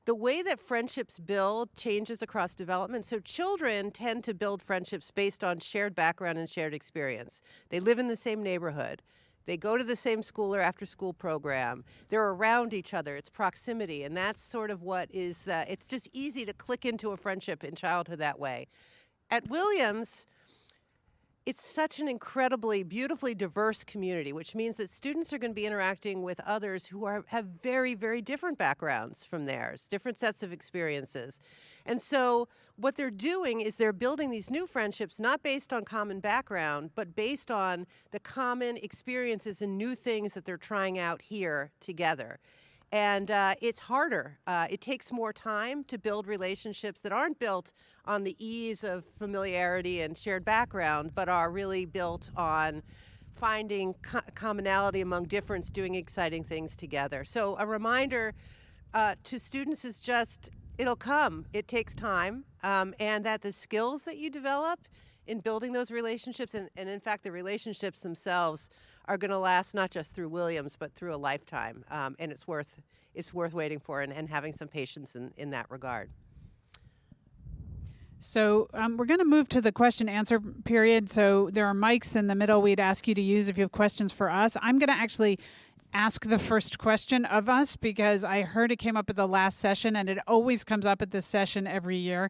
Speaker 16: that friendships build changes across development. So children tend to build friendships based on shared background and shared experience. They live in the same neighborhood. They go to the same school or after-school program. They're around each other. It's proximity, and that's sort of what is, it's just easy to click into a friendship in childhood that way. At Williams, it's such an incredibly, beautifully diverse community, which means that students are going to be interacting with others who have very, very different backgrounds from theirs, different sets of experiences. And so what they're doing is they're building these new friendships, not based on common background, but based on the common experiences and new things that they're trying out here together. And it's harder. It takes more time to build relationships that aren't built on the ease of familiarity and shared background, but are really built on finding commonality among difference, doing exciting things together. So a reminder to students is just, it'll come. It takes time, and that the skills that you develop in building those relationships. And in fact, the relationships themselves are going to last not just through Williams, but through a lifetime. And it's worth waiting for and having some patience in that regard.
Speaker 15: So we're going to move to the question answer period. So there are mics in the middle we'd ask you to use if you have questions for us. I'm going to actually ask the first question of us because I heard it came up at the last session, and it always comes up at this session every year.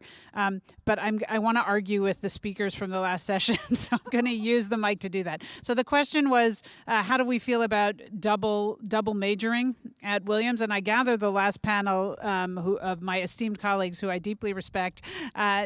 Speaker 15: But I want to argue with the speakers from the last session, so I'm going to use the mic to do that. So the question was, how do we feel about double majoring at Williams? And I gather the last panel of my esteemed colleagues, who I deeply respect,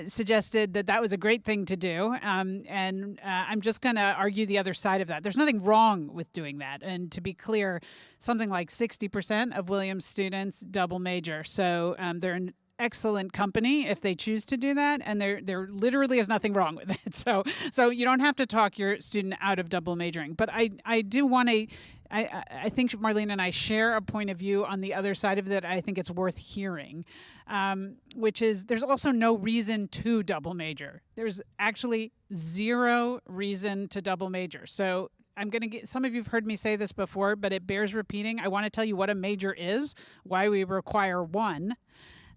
Speaker 15: suggested that was a great thing to do. And I'm just going to argue the other side of that. There's nothing wrong with doing that. And to be clear, something like 60% of Williams students double major. So they're in excellent company if they choose to do that, and there literally is nothing wrong with it. So you don't have to talk your student out of double majoring. But I do want to, I think Marlene and I share a point of view on the other side of that. I think it's worth hearing, which is there's also no reason to double major. There's actually zero reason to double major. So I'm going to get, some of you have heard me say this before, but it bears repeating. I want to tell you what a major is, why we require one,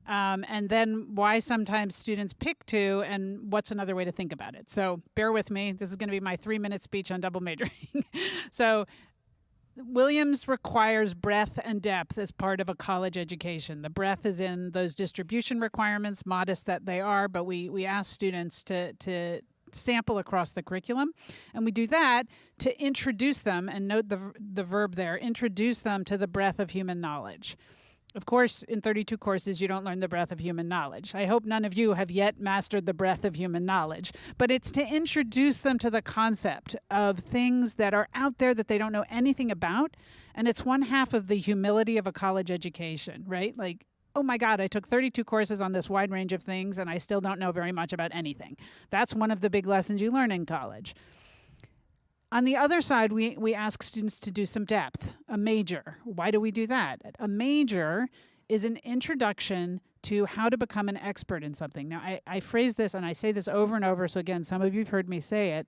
Speaker 15: and then why sometimes students pick two, and what's another way to think about it. So bear with me. This is going to be my 3-minute speech on double majoring. So Williams requires breadth and depth as part of a college education. The breadth is in those distribution requirements, modest that they are, but we ask students to sample across the curriculum. And we do that to introduce them, and note the verb there, introduce them to the breadth of human knowledge. Of course, in 32 courses, you don't learn the breadth of human knowledge. I hope none of you have yet mastered the breadth of human knowledge, but it's to introduce them to the concept of things that are out there that they don't know anything about. And it's one half of the humility of a college education, right? Like, oh my God, I took 32 courses on this wide range of things and I still don't know very much about anything. That's one of the big lessons you learn in college. On the other side, we ask students to do some depth, a major. Why do we do that? A major is an introduction to how to become an expert in something. Now, I phrase this and I say this over and over, so again, some of you have heard me say it,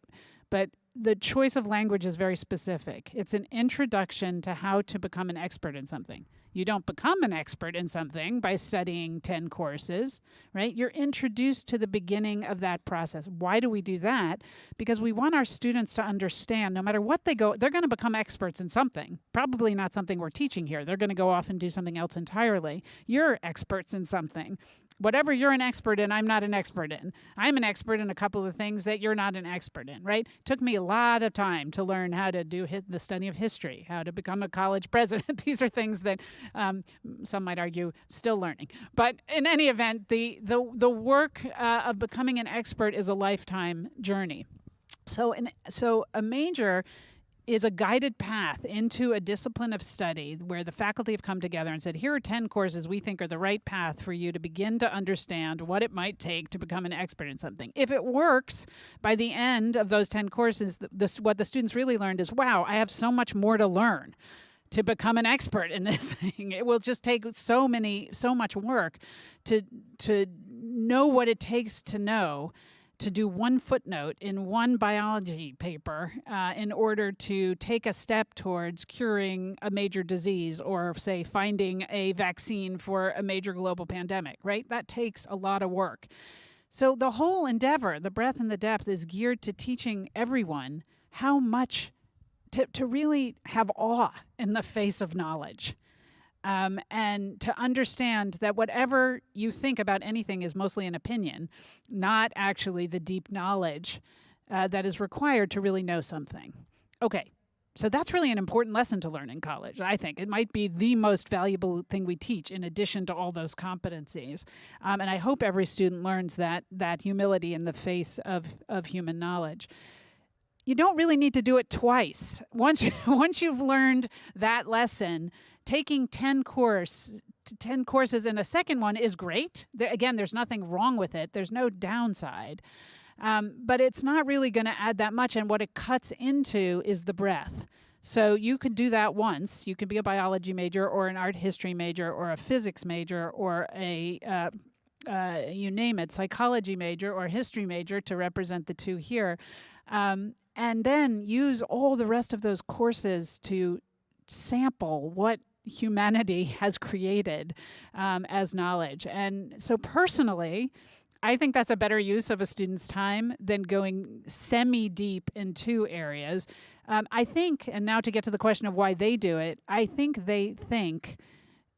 Speaker 15: but the choice of language is very specific. It's an introduction to how to become an expert in something. You don't become an expert in something by studying 10 courses, right? You're introduced to the beginning of that process. Why do we do that? Because we want our students to understand no matter what they go, they're going to become experts in something. Probably not something we're teaching here. They're going to go off and do something else entirely. You're experts in something. Whatever you're an expert in, I'm not an expert in. I'm an expert in a couple of things that you're not an expert in, right? Took me a lot of time to learn how to do the study of history, how to become a college president. These are things that some might argue still learning. But in any event, the work of becoming an expert is a lifetime journey. So a major is a guided path into a discipline of study where the faculty have come together and said, here are 10 courses we think are the right path for you to begin to understand what it might take to become an expert in something. If it works, by the end of those 10 courses, what the students really learned is, wow, I have so much more to learn to become an expert in this thing. It will just take so much work to know what it takes to know, to do one footnote in one biology paper in order to take a step towards curing a major disease or, say, finding a vaccine for a major global pandemic, right? That takes a lot of work. So the whole endeavor, the breadth and the depth, is geared to teaching everyone how much to really have awe in the face of knowledge. And to understand that whatever you think about anything is mostly an opinion, not actually the deep knowledge that is required to really know something. Okay, so that's really an important lesson to learn in college, I think. It might be the most valuable thing we teach in addition to all those competencies. And I hope every student learns that humility in the face of human knowledge. You don't really need to do it twice. Once you've learned that lesson, taking 10 courses in a second one is great. Again, there's nothing wrong with it. There's no downside. But it's not really going to add that much. And what it cuts into is the breadth. So you could do that once. You could be a biology major or an art history major or a physics major or a you name it, psychology major or history major to represent the two here. And then use all the rest of those courses to sample what humanity has created as knowledge. And so personally, I think that's a better use of a student's time than going semi-deep in two areas. I think, and now to get to the question of why they do it, I think they think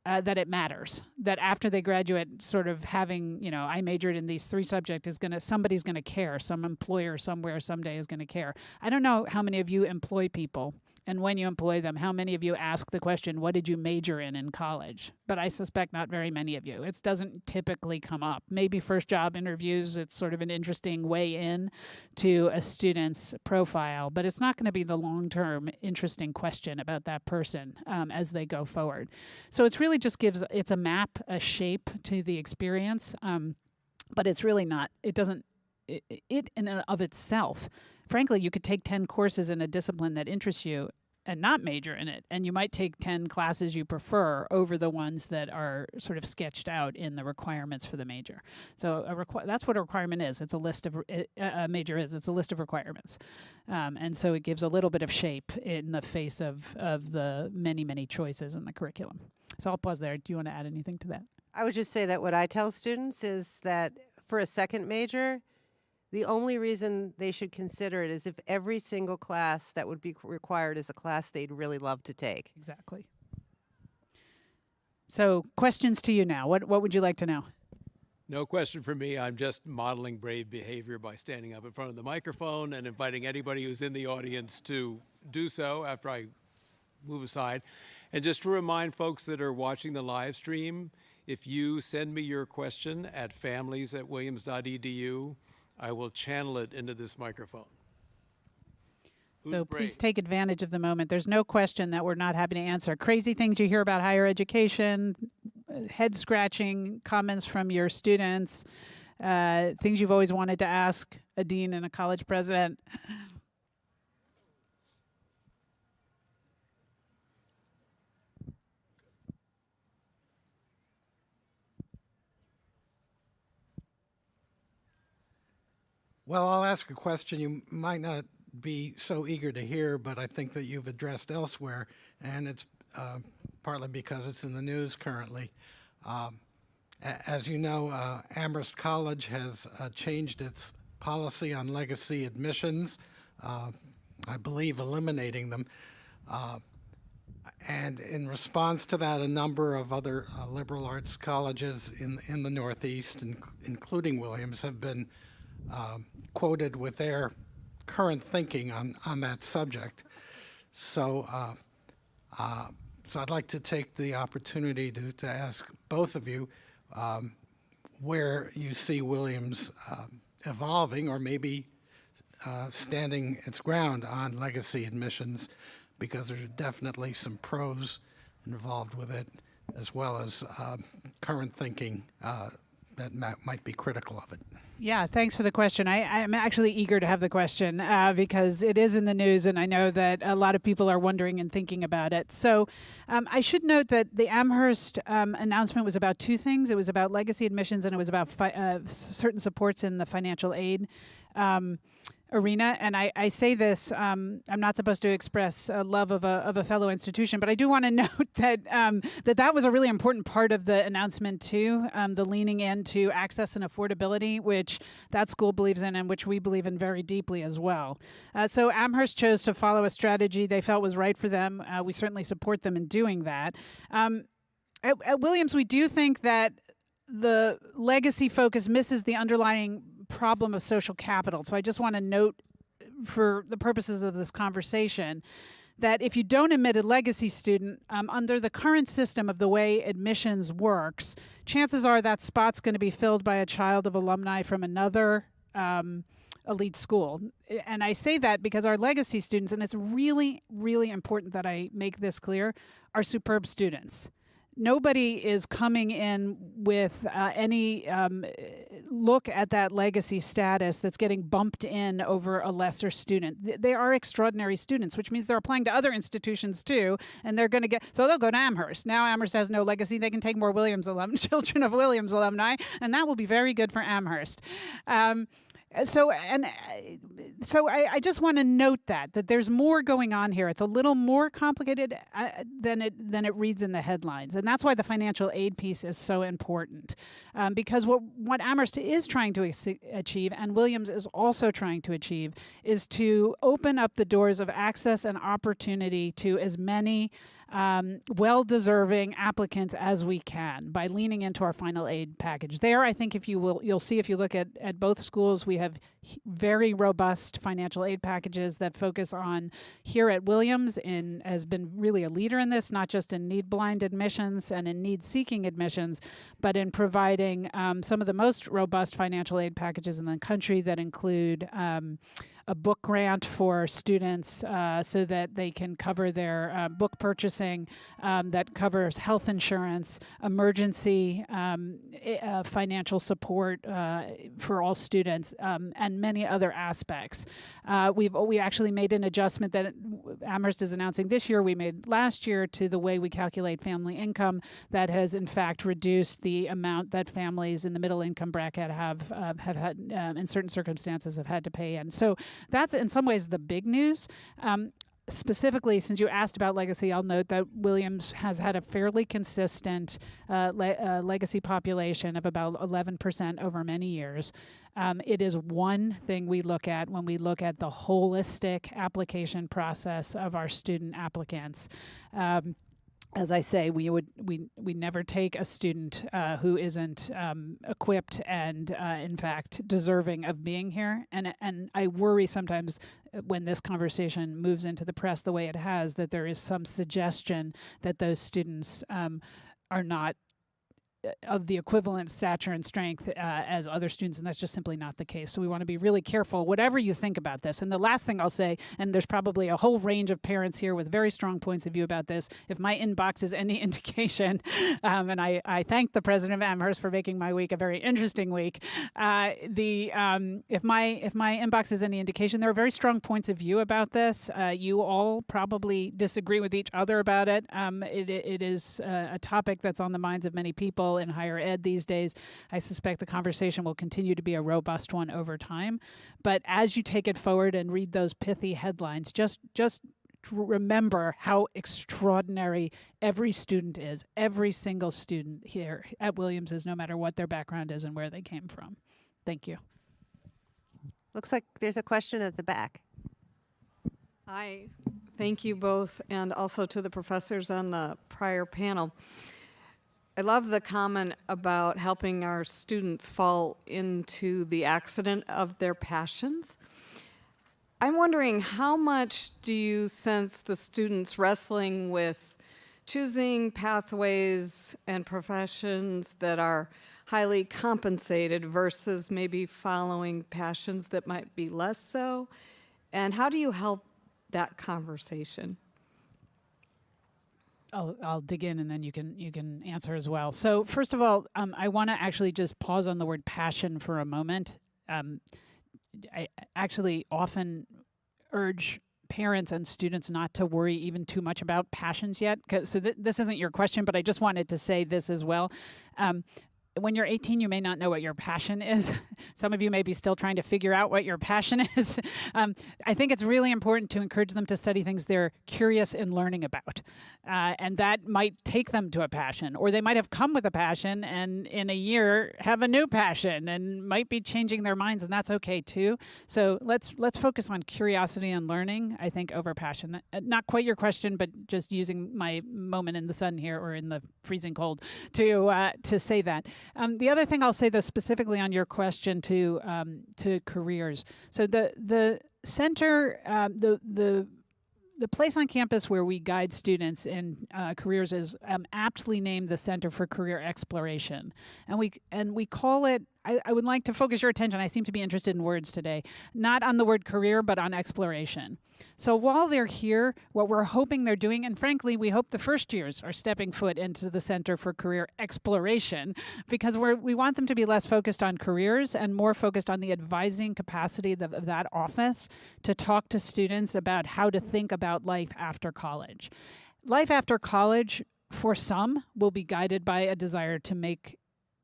Speaker 15: that it matters, that after they graduate, sort of having, I majored in these 3 subjects, somebody's gonna care. Some employer somewhere someday is gonna care. I don't know how many of you employ people. And when you employ them, how many of you ask the question, what did you major in college? But I suspect not very many of you. It doesn't typically come up. Maybe first job interviews, it's sort of an interesting way in to a student's profile, but it's not going to be the long-term interesting question about that person as they go forward. So it's really just it's a map, a shape to the experience, but it's really not, it in and of itself. Frankly, you could take 10 courses in a discipline that interests you and not major in it. And you might take 10 classes you prefer over the ones that are sort of sketched out in the requirements for the major. So that's what a requirement is. It's a list of, a major is, it's a list of requirements. And so it gives a little bit of shape in the face of the many, many choices in the curriculum. So I'll pause there. Do you want to add anything to that?
Speaker 16: I would just say that what I tell students is that for a second major, the only reason they should consider it is if every single class that would be required is a class they'd really love to take.
Speaker 15: Exactly. So questions to you now. What would you like to know?
Speaker 1: No question for me. I'm just modeling brave behavior by standing up in front of the microphone and inviting anybody who's in the audience to do so after I move aside. And just to remind folks that are watching the live stream, if you send me your question at families@williams.edu, I will channel it into this microphone.
Speaker 15: So please take advantage of the moment. There's no question that we're not happy to answer. Crazy things you hear about higher education, head-scratching comments from your students, things you've always wanted to ask a dean and a college president.
Speaker 12: Well, I'll ask a question you might not be so eager to hear, but I think that you've addressed elsewhere, and it's partly because it's in the news currently. As you know, Amherst College has changed its policy on legacy admissions, I believe eliminating them. And in response to that, a number of other liberal arts colleges in the Northeast, including Williams, have been quoted with their current thinking on that subject. So I'd like to take the opportunity to ask both of you where you see Williams evolving or maybe standing its ground on legacy admissions, because there's definitely some pros involved with it, as well as current thinking that might be critical of it.
Speaker 15: Yeah, thanks for the question. I'm actually eager to have the question because it is in the news, and I know that a lot of people are wondering and thinking about it. So I should note that the Amherst announcement was about 2 things. It was about legacy admissions, and it was about certain supports in the financial aid arena. And I say this, I'm not supposed to express a love of a fellow institution, but I do want to note that that was a really important part of the announcement too, the leaning into access and affordability, which that school believes in and which we believe in very deeply as well. So Amherst chose to follow a strategy they felt was right for them. We certainly support them in doing that. At Williams, we do think that the legacy focus misses the underlying problem of social capital. So I just want to note, for the purposes of this conversation, that if you don't admit a legacy student under the current system of the way admissions works, chances are that spot's going to be filled by a child of alumni from another elite school. And I say that because our legacy students, and it's really, really important that I make this clear, are superb students. nobody is coming in with any look at that legacy status that's getting bumped in over a lesser student. They are extraordinary students, which means they're applying to other institutions too, and they're going to get, so they'll go to Amherst. Now Amherst has no legacy. They can take more Williams children of Williams alumni, and that will be very good for Amherst. So I just want to note that there's more going on here. It's a little more complicated than it reads in the headlines, and that's why the financial aid piece is so important. Because what Amherst is trying to achieve, and Williams is also trying to achieve, is to open up the doors of access and opportunity to as many well-deserving applicants as we can by leaning into our final aid package. There, I think you'll see if you look at both schools, we have very robust financial aid packages that focus on, here at Williams, has been really a leader in this, not just in need-blind admissions and in need-seeking admissions, but in providing some of the most robust financial aid packages in the country that include a book grant for students so that they can cover their book purchasing, that covers health insurance, emergency financial support for all students, and many other aspects. We actually made an adjustment that Amherst is announcing this year, we made last year, to the way we calculate family income that has in fact reduced the amount that families in the middle income bracket have had, in certain circumstances, have had to pay in. So that's in some ways the big news. Specifically, since you asked about legacy, I'll note that Williams has had a fairly consistent legacy population of about 11% over many years. It is one thing we look at when we look at the holistic application process of our student applicants. As I say, we never take a student who isn't equipped and in fact deserving of being here. And I worry sometimes when this conversation moves into the press the way it has, that there is some suggestion that those students are not of the equivalent stature and strength as other students, and that's just simply not the case. So we want to be really careful, whatever you think about this. And the last thing I'll say, and there's probably a whole range of parents here with very strong points of view about this, if my inbox is any indication, and I thank the president of Amherst for making my week a very interesting week, if my inbox is any indication, there are very strong points of view about this. You all probably disagree with each other about it. It is a topic that's on the minds of many people in higher ed these days. I suspect the conversation will continue to be a robust one over time. But as you take it forward and read those pithy headlines, just remember how extraordinary every student is. Every single student here at Williams is, no matter what their background is and where they came from. Thank you.
Speaker 16: Looks like there's a question at the back.
Speaker 17: Hi, thank you both, and also to the professors on the prior panel. I love the comment about helping our students fall into the accident of their passions. I'm wondering, how much do you sense the students wrestling with choosing pathways and professions that are highly compensated versus maybe following passions that might be less so? And how do you help that conversation?
Speaker 15: I'll dig in, and then you can answer as well. So first of all, I want to actually just pause on the word passion for a moment. I actually often urge parents and students not to worry even too much about passions yet. So this isn't your question, but I just wanted to say this as well. When you're 18, you may not know what your passion is. Some of you may be still trying to figure out what your passion is. I think it's really important to encourage them to study things they're curious in learning about. And that might take them to a passion, or they might have come with a passion and in a year have a new passion and might be changing their minds, and that's okay too. So let's focus on curiosity and learning, I think, over passion. Not quite your question, but just using my moment in the sun here or in the freezing cold to say that. The other thing I'll say, though, specifically on your question to careers. So the center, the place on campus where we guide students in careers is aptly named the Center for Career Exploration, and we call it. I would like to focus your attention. I seem to be interested in words today, not on the word career, but on exploration. So while they're here, what we're hoping they're doing, and frankly, we hope the first years are stepping foot into the Center for Career Exploration, because we want them to be less focused on careers and more focused on the advising capacity of that office to talk to students about how to think about life after college. Life after college, for some, will be guided by a desire to make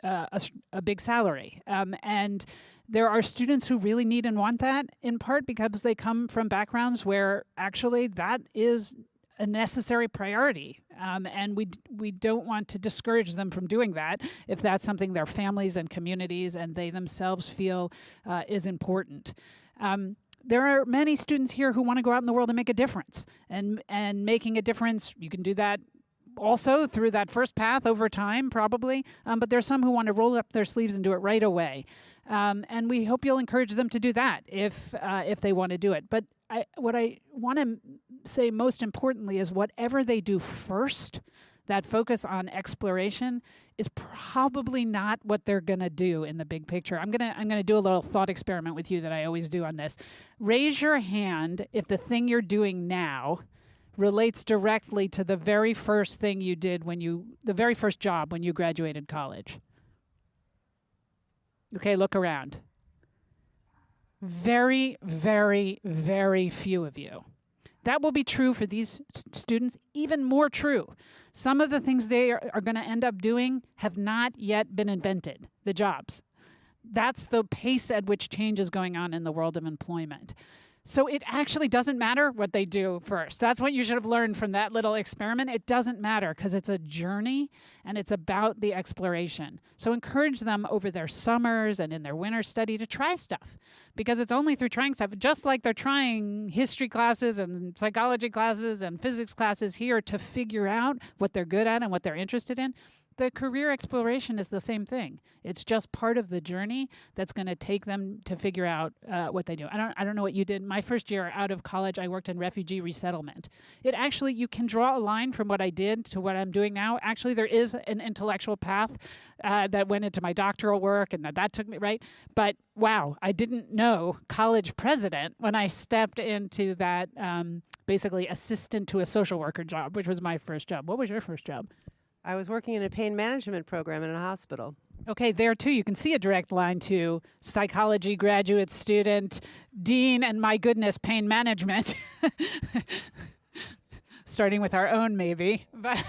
Speaker 15: a big salary. And there are students who really need and want that, in part because they come from backgrounds where actually that is a necessary priority. And we don't want to discourage them from doing that if that's something their families and communities and they themselves feel is important. There are many students here who want to go out in the world and make a difference. And making a difference, you can do that also through that first path over time, probably. But there's some who want to roll up their sleeves and do it right away. And we hope you'll encourage them to do that if they want to do it. But what I want to say most importantly is whatever they do first, that focus on exploration is probably not what they're going to do in the big picture. I'm going to do a little thought experiment with you that I always do on this. Raise your hand if the thing you're doing now relates directly to the very first thing you did the very first job when you graduated college. Okay, look around. Very, very, very few of you. That will be true for these students, even more true. Some of the things they are going to end up doing have not yet been invented, the jobs. That's the pace at which change is going on in the world of employment. So it actually doesn't matter what they do first. That's what you should have learned from that little experiment. It doesn't matter because it's a journey and it's about the exploration. So encourage them over their summers and in their winter study to try stuff, because it's only through trying stuff, just like they're trying history classes and psychology classes and physics classes here to figure out what they're good at and what they're interested in. The career exploration is the same thing. It's just part of the journey that's going to take them to figure out what they do. I don't know what you did. My first year out of college, I worked in refugee resettlement. You can draw a line from what I did to what I'm doing now. Actually, there is an intellectual path that went into my doctoral work, and that took me, right? But wow, I didn't know college president when I stepped into that basically assistant to a social worker job, which was my first job. What was your first job?
Speaker 16: I was working in a pain management program in a hospital.
Speaker 15: Okay, there too, you can see a direct line to psychology graduate student, dean, and my goodness, pain management. Starting with our own, maybe, but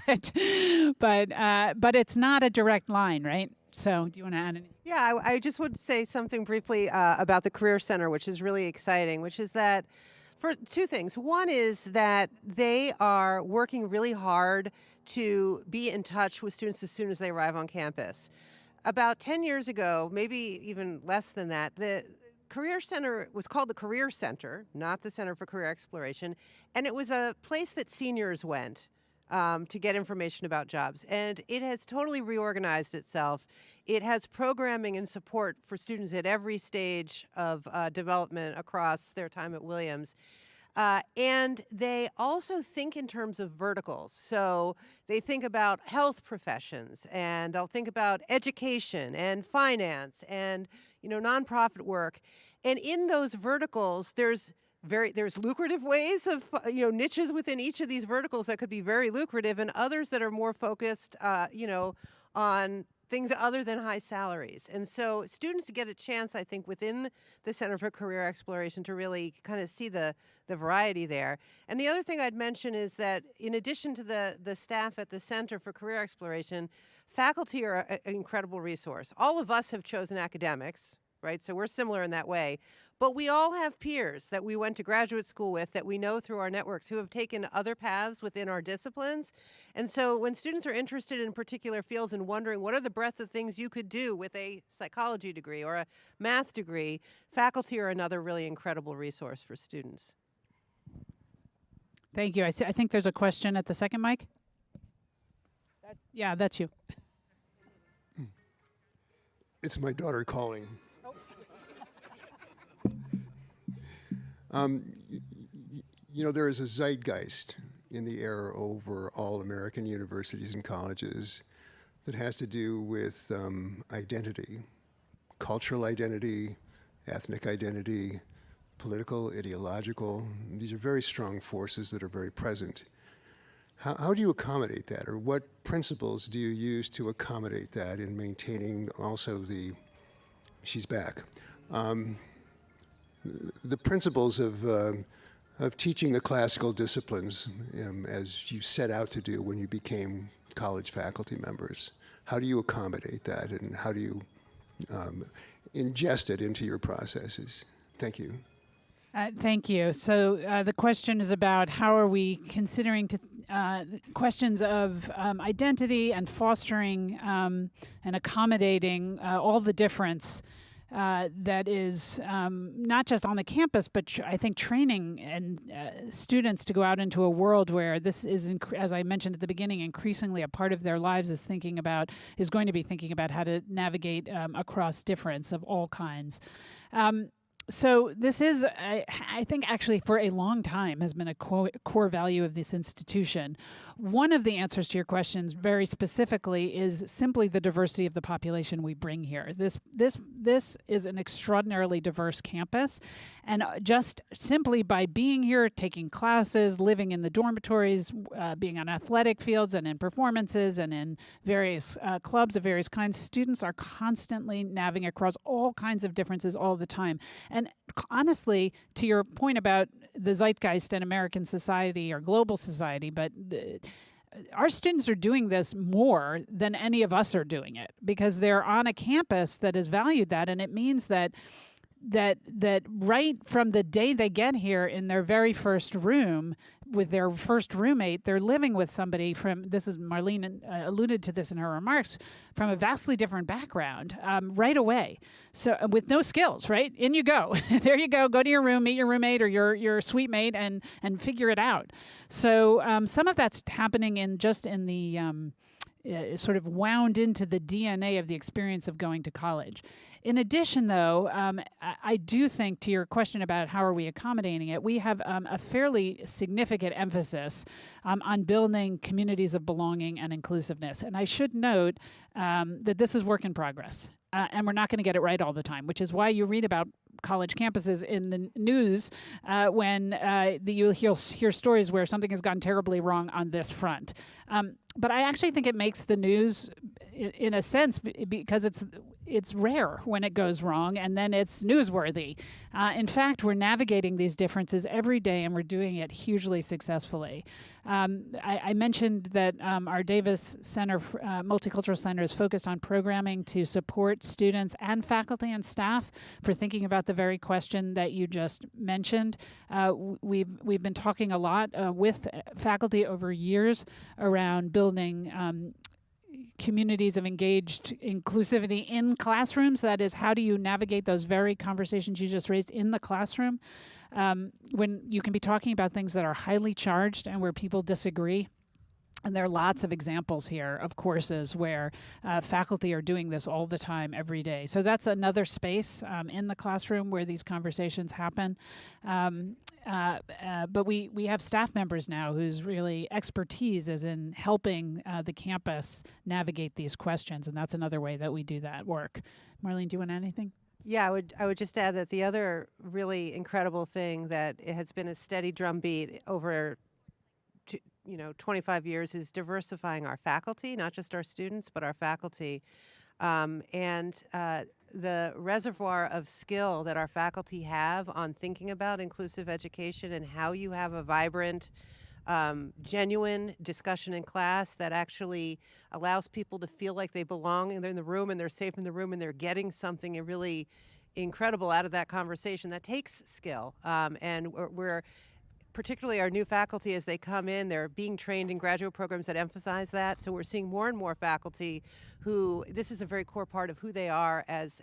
Speaker 15: it's not a direct line, right? So, do you want to add anything?
Speaker 16: Yeah, I just would say something briefly about the Career Center, which is really exciting, which is that for two things. One is that they are working really hard to be in touch with students as soon as they arrive on campus. About 10 years ago, maybe even less than that, the Career Center was called the Career Center, not the Center for Career Exploration, and it was a place that seniors went to get information about jobs. And it has totally reorganized itself. It has programming and support for students at every stage of development across their time at Williams. And they also think in terms of verticals. So they think about health professions, and they'll think about education and finance and, nonprofit work. And in those verticals, there's lucrative ways of, niches within each of these verticals that could be very lucrative, and others that are more focused, on things other than high salaries. And so students get a chance, I think, within the Center for Career Exploration to really kind of see the variety there. And the other thing I'd mention is that in addition to the staff at the Center for Career Exploration, faculty are an incredible resource. All of us have chosen academics, right? So we're similar in that way. But we all have peers that we went to graduate school with that we know through our networks who have taken other paths within our disciplines. And so when students are interested in particular fields and wondering what are the breadth of things you could do with a psychology degree or a math degree, faculty are another really incredible resource for students.
Speaker 15: Thank you. I think there's a question at the second mic. Yeah, that's you.
Speaker 18: It's my daughter calling. There is a zeitgeist in the air over all American universities and colleges that has to do with identity cultural identity, ethnic identity, political, ideological. These are very strong forces that are very present. How do you accommodate that, or what principles do you use to accommodate that in maintaining also she's back, the principles of teaching the classical disciplines as you set out to do when you became college faculty members? How do you accommodate that, and how do you ingest it into your processes? Thank you.
Speaker 15: Thank you. So the question is about how are we considering questions of identity and fostering and accommodating all the difference that is not just on the campus, but I think training and students to go out into a world where this is, as I mentioned at the beginning, increasingly a part of their lives is going to be thinking about how to navigate across difference of all kinds. So this is, I think, actually for a long time has been a core value of this institution. One of the answers to your questions very specifically is simply the diversity of the population we bring here. This is an extraordinarily diverse campus, and just simply by being here, taking classes, living in the dormitories, being on athletic fields and in performances and in various clubs of various kinds, students are constantly navigating across all kinds of differences all the time. And honestly, to your point about the zeitgeist in American society or global society, but our students are doing this more than any of us are doing it because they're on a campus that has valued that, and it means that right from the day they get here in their very first room with their first roommate, they're living with somebody Marlene alluded to this in her remarks, from a vastly different background right away. So with no skills, right? In you go. There you go. Go to your room, meet your roommate or your suite mate and figure it out. So some of that's happening in the sort of wound into the DNA of the experience of going to college. In addition, though, I do think, to your question about how are we accommodating it, we have a fairly significant emphasis on building communities of belonging and inclusiveness. And I should note that this is work in progress. And we're not going to get it right all the time, which is why you read about college campuses in the news when you'll hear stories where something has gone terribly wrong on this front. But I actually think it makes the news, in a sense, because it's rare when it goes wrong, and then it's newsworthy. In fact, we're navigating these differences every day, and we're doing it hugely successfully. I mentioned that our Davis Center, Multicultural Center, is focused on programming to support students and faculty and staff for thinking about the very question that you just mentioned. We've been talking a lot with faculty over years around building communities of engaged inclusivity in classrooms. That is, how do you navigate those very conversations you just raised in the classroom when you can be talking about things that are highly charged and where people disagree. And there are lots of examples here of courses where faculty are doing this all the time, every day. So that's another space in the classroom where these conversations happen. But we have staff members now whose really expertise is in helping the campus navigate these questions, and that's another way that we do that work. Marlene, do you want to add anything?
Speaker 16: Yeah, I would just add that the other really incredible thing that it has been a steady drumbeat over 25 years is diversifying our faculty, not just our students, but our faculty. The reservoir of skill that our faculty have on thinking about inclusive education and how you have a vibrant, genuine discussion in class that actually allows people to feel like they belong and they're in the room and they're safe in the room and they're getting something really incredible out of that conversation. That takes skill. And we're particularly our new faculty, as they come in, they're being trained in graduate programs that emphasize that. So we're seeing more and more faculty who, this is a very core part of who they are as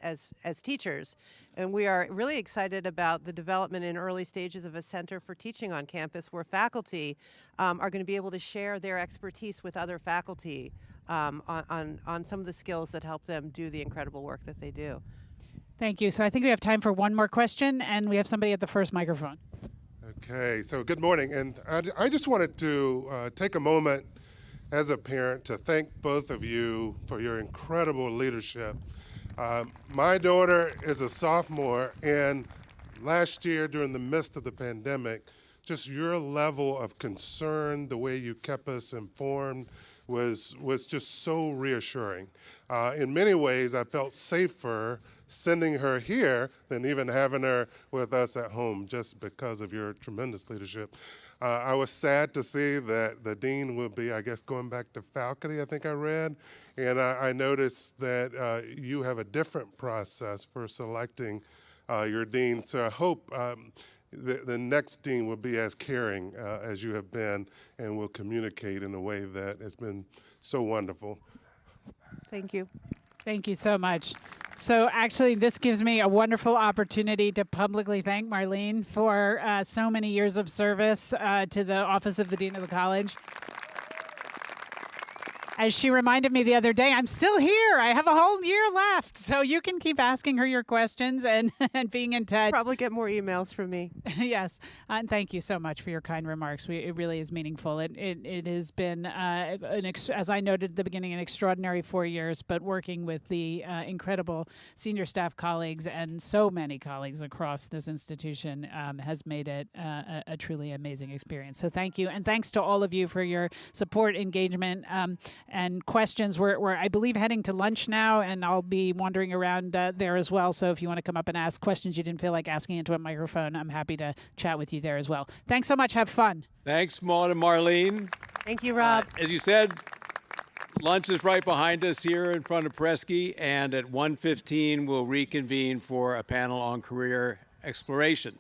Speaker 16: teachers. And we are really excited about the development in early stages of a center for teaching on campus where faculty are going to be able to share their expertise with other faculty on some of the skills that help them do the incredible work that they do.
Speaker 15: Thank you. So I think we have time for one more question, and we have somebody at the first microphone.
Speaker 6: Okay, so good morning. And I just wanted to take a moment as a parent to thank both of you for your incredible leadership My daughter is a sophomore, and last year during the midst of the pandemic, just your level of concern, the way you kept us informed, was just so reassuring. In many ways, I felt safer sending her here than even having her with us at home, just because of your tremendous leadership. I was sad to see that the dean will be, I guess, going back to faculty, I think I read, and I noticed that you have a different process for selecting your dean. So I hope the next dean will be as caring as you have been and will communicate in a way that has been so wonderful.
Speaker 16: Thank you.
Speaker 15: Thank you so much. So actually, this gives me a wonderful opportunity to publicly thank Marlene for so many years of service to the Office of the Dean of the College. As she reminded me the other day, I'm still here. I have a whole year left. So you can keep asking her your questions and being in touch.
Speaker 16: Probably get more emails from me.
Speaker 15: Yes. And thank you so much for your kind remarks. It really is meaningful. It has been, as I noted at the beginning, an extraordinary 4 years, but working with the incredible senior staff colleagues and so many colleagues across this institution has made it a truly amazing experience. So thank you. And thanks to all of you for your support, engagement, and questions. We're, I believe, heading to lunch now, and I'll be wandering around there as well. So if you want to come up and ask questions you didn't feel like asking into a microphone, I'm happy to chat with you there as well. Thanks so much. Have fun.
Speaker 1: Thanks, Maud and Marlene.
Speaker 16: Thank you, Rob.
Speaker 1: As you said, lunch is right behind us here in front of Presky, and at 1:15 we'll reconvene for a panel on career exploration.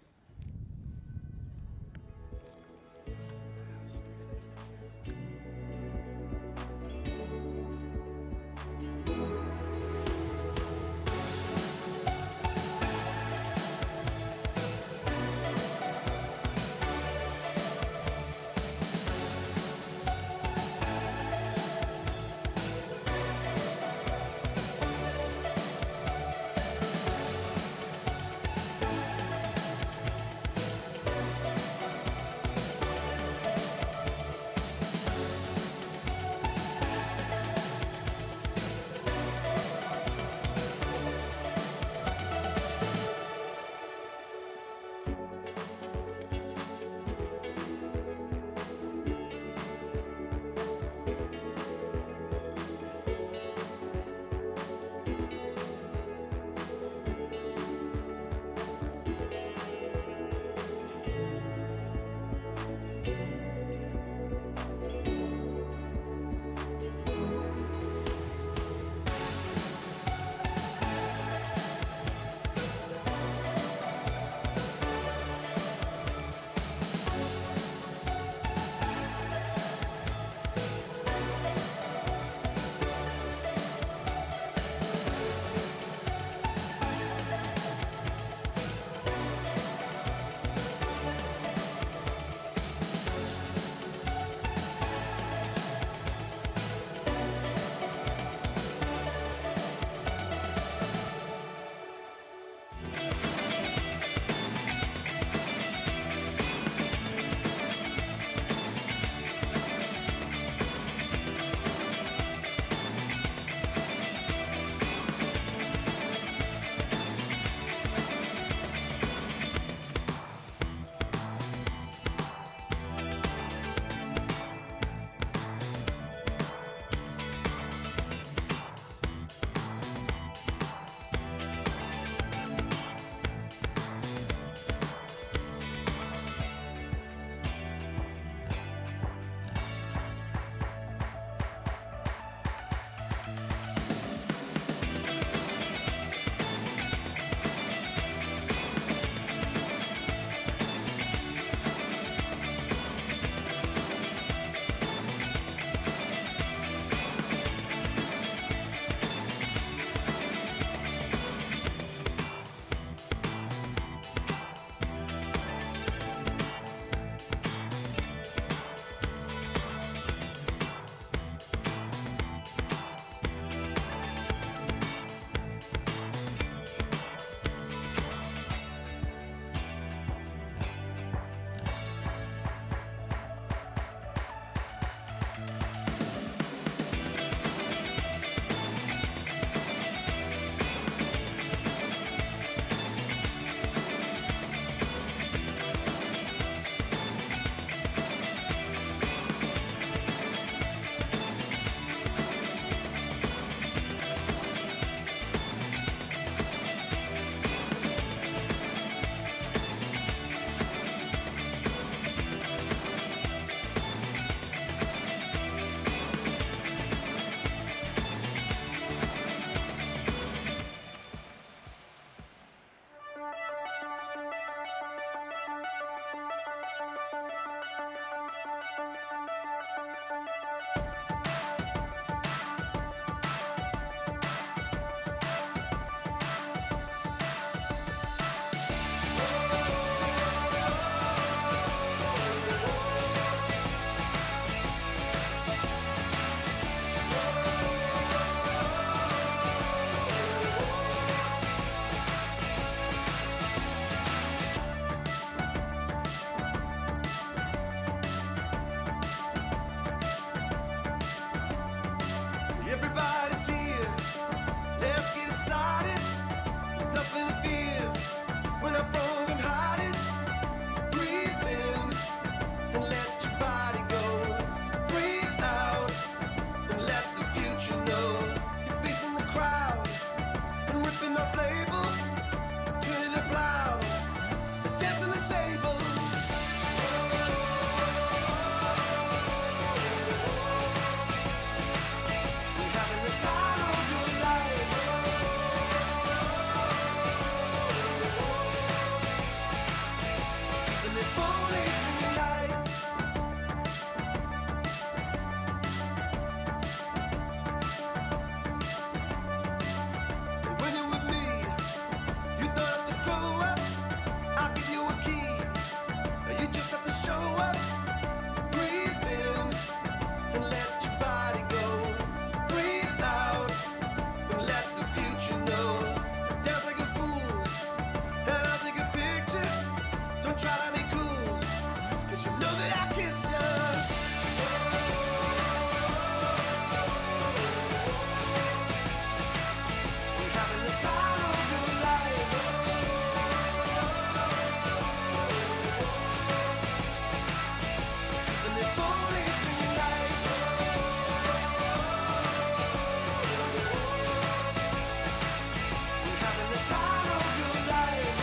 Speaker 19: Everybody's here. Let's get it started. There's nothing to fear. When I'm broken hearted, breathe in and let your body go. Breathe out and let the future know. You're facing the crowd and ripping off labels, turning the plow, dancing the table. And having the time of your life. And if only tonight. When you're with me, you don't have to grow up. I'll give you a key. You just have to show up. Breathe in and let your body go. Breathe out and let the future know. Dance like a fool and I'll take a picture. Don't try to be cool, 'cause you know that I kissed you. And having the time of your life. And if only tonight. And having the time of your life.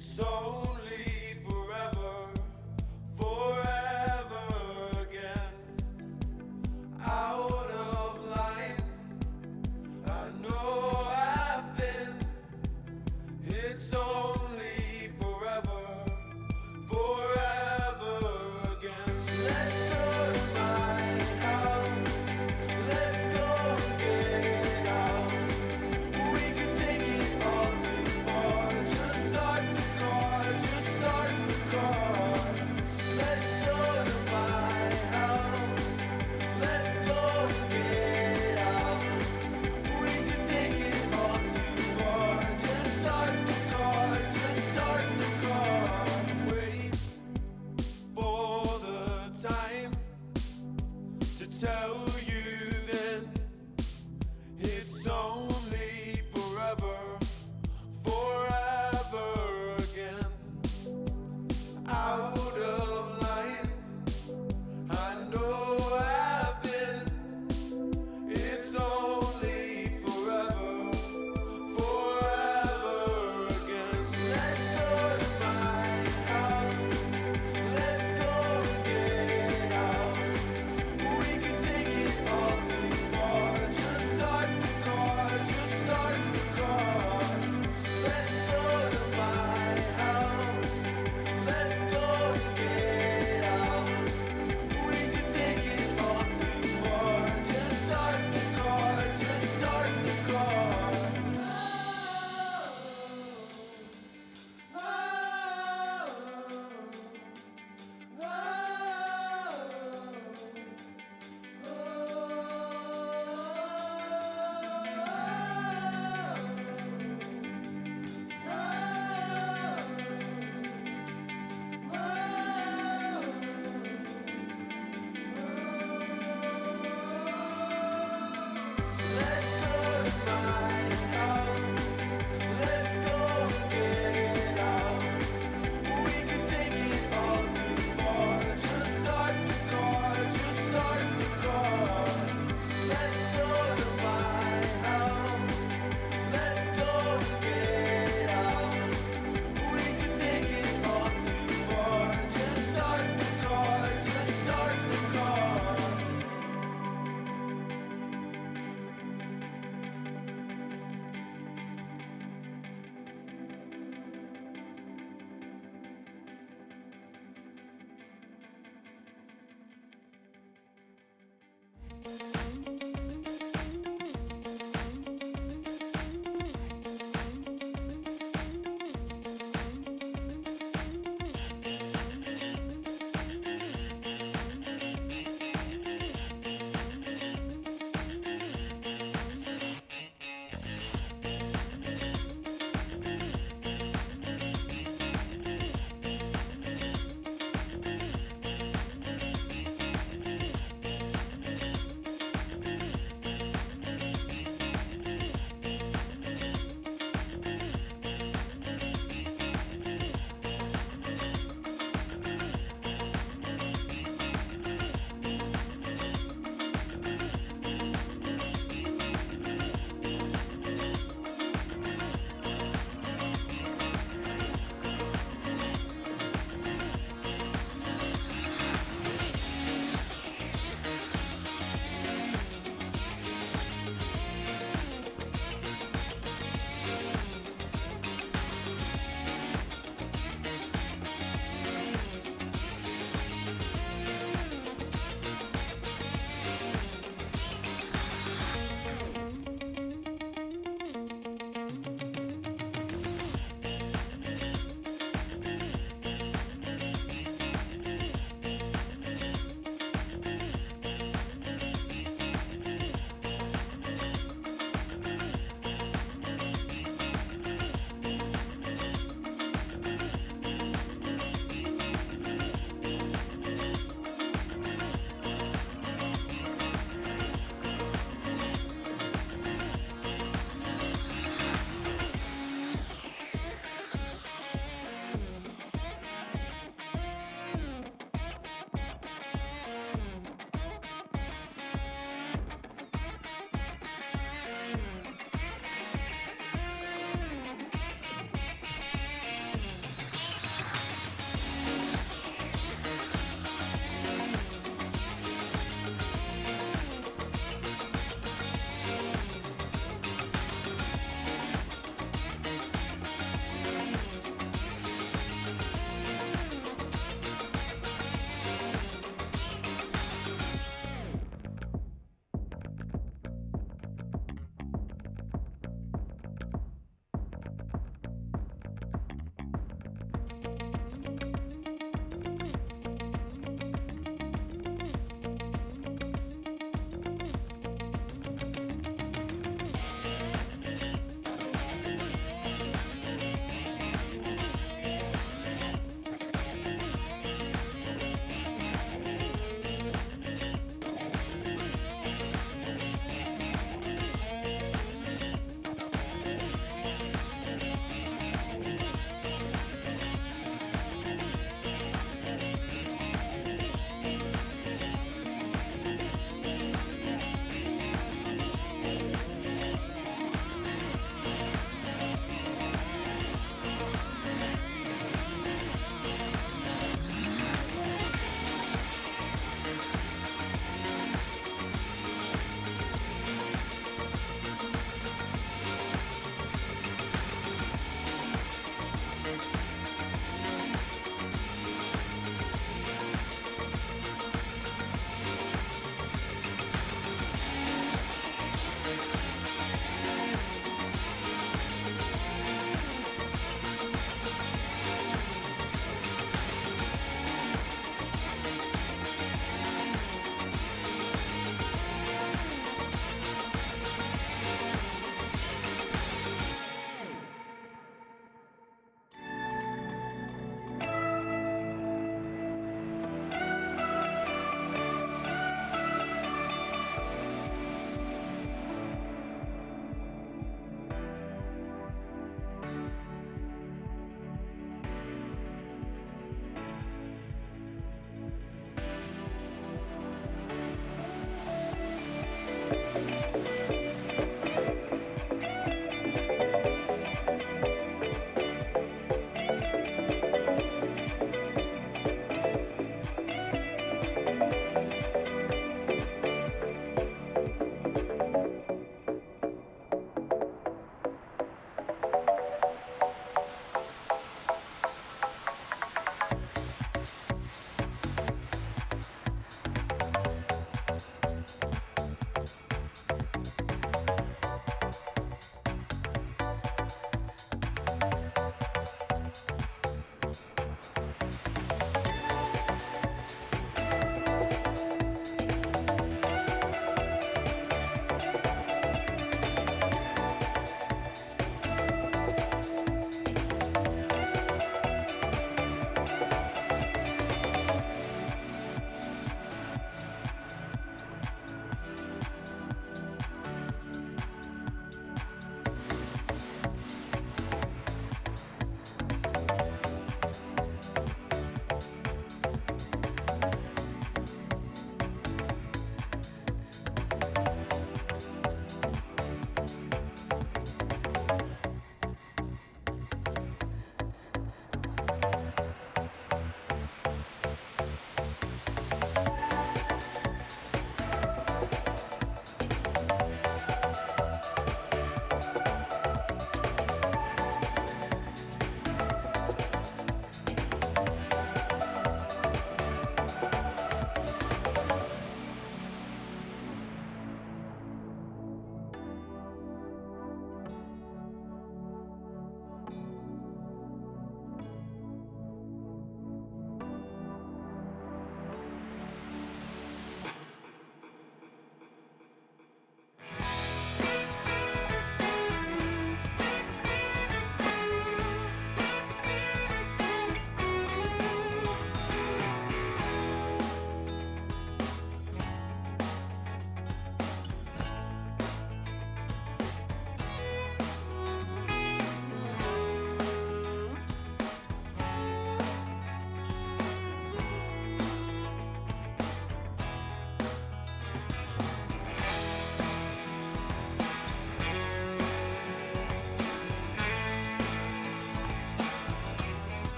Speaker 19: It's only forever, forever again. Out of line, I know I've been. It's only forever, forever again. Let's go to my house. Let's go and get out. We could take it all too far. Just start the car.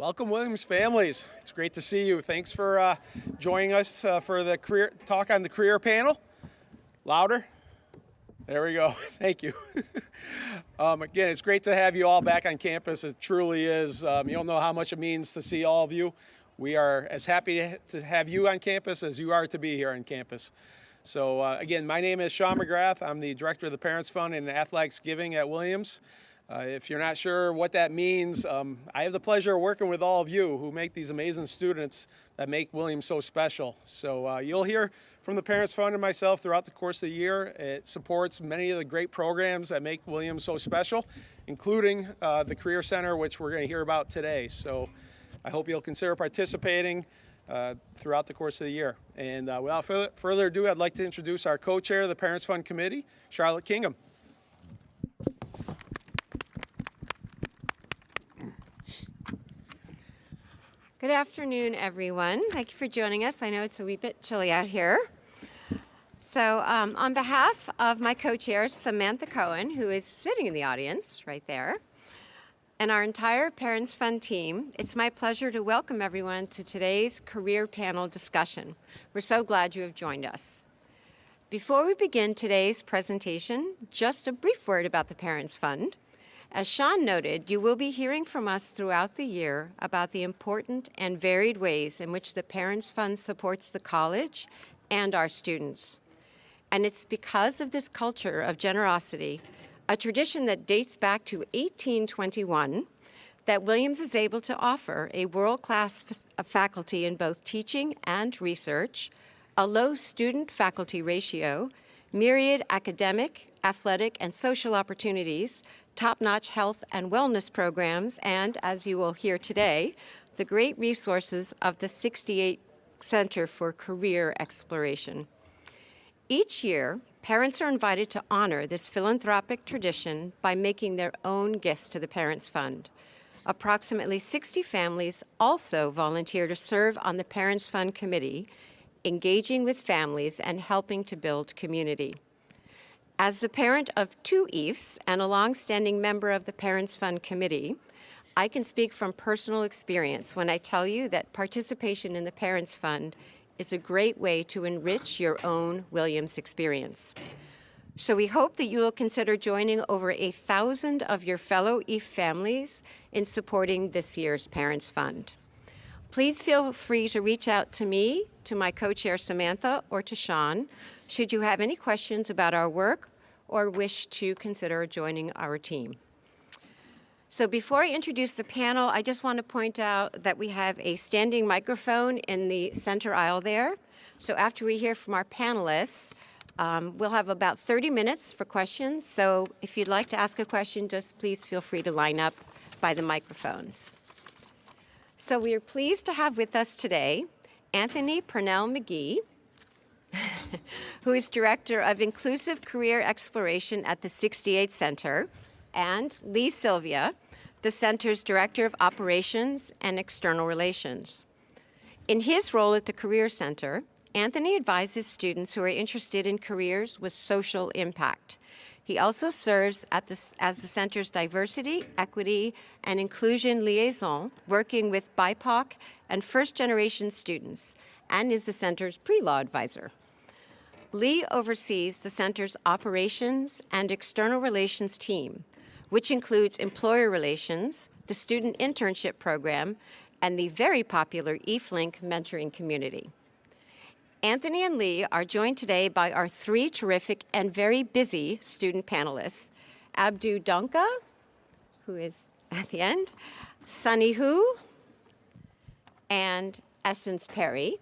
Speaker 20: Welcome, Williams families. It's great to see you. Thanks for joining us for the career talk on the career panel. Louder. There we go. Thank you. Again, it's great to have you all back on campus. It truly is. You don't know how much it means to see all of you. We are as happy to have you on campus as you are to be here on campus. So again, my name is Sean McGrath. I'm the director of the Parents Fund and Athletics Giving at Williams. If you're not sure what that means, I have the pleasure of working with all of you who make these amazing students that make Williams so special. So you'll hear from the Parents Fund and myself throughout the course of the year. It supports many of the great programs that make Williams so special, including the Career Center, which we're going to hear about today. So I hope you'll consider participating throughout the course of the year. And without further ado, I'd like to introduce our co-chair of the Parents Fund Committee, Charlotte Kingham.
Speaker 21: Good afternoon, everyone. Thank you for joining us. I know it's a wee bit chilly out here. So on behalf of my co-chair, Samantha Cohen, who is sitting in the audience right there, and our entire Parents Fund team, it's my pleasure to welcome everyone to today's career panel discussion. We're so glad you have joined us. Before we begin today's presentation, just a brief word about the Parents Fund. As Sean noted, you will be hearing from us throughout the year about the important and varied ways in which the Parents Fund supports the college and our students. And it's because of this culture of generosity, a tradition that dates back to 1821, that Williams is able to offer a world-class faculty in both teaching and research, a low student-faculty ratio, myriad academic, athletic, and social opportunities, top-notch health and wellness programs, and, as you will hear today, the great resources of the 68 Center for Career Exploration. Each year, parents are invited to honor this philanthropic tradition by making their own gifts to the Parents Fund. Approximately 60 families also volunteer to serve on the Parents Fund Committee, engaging with families and helping to build community. As the parent of two EIFs and a longstanding member of the Parents Fund Committee, I can speak from personal experience when I tell you that participation in the Parents Fund is a great way to enrich your own Williams experience. So we hope that you will consider joining over 1,000 of your fellow EIF families in supporting this year's Parents Fund. Please feel free to reach out to me, to my co-chair Samantha, or to Sean, should you have any questions about our work or wish to consider joining our team. So before I introduce the panel, I just want to point out that we have a standing microphone in the center aisle there. So after we hear from our panelists, we'll have about 30 minutes for questions. So if you'd like to ask a question, just please feel free to line up by the microphones. So we are pleased to have with us today Anthony Purnell-McGee, who is Director of Inclusive Career Exploration at the 68 Center, and Lee Sylvia, the Center's Director of Operations and External Relations. In his role at the Career Center, Anthony advises students who are interested in careers with social impact. He also serves as the Center's Diversity, Equity, and Inclusion Liaison, working with BIPOC and first-generation students, and is the Center's pre-law advisor. Lee oversees the Center's Operations and External Relations team, which includes employer relations, the student internship program, and the very popular EIF-Link mentoring community. Anthony and Lee are joined today by our three terrific and very busy student panelists, Abdu Donka, who is at the end, Sunny Hu, and Essence Perry.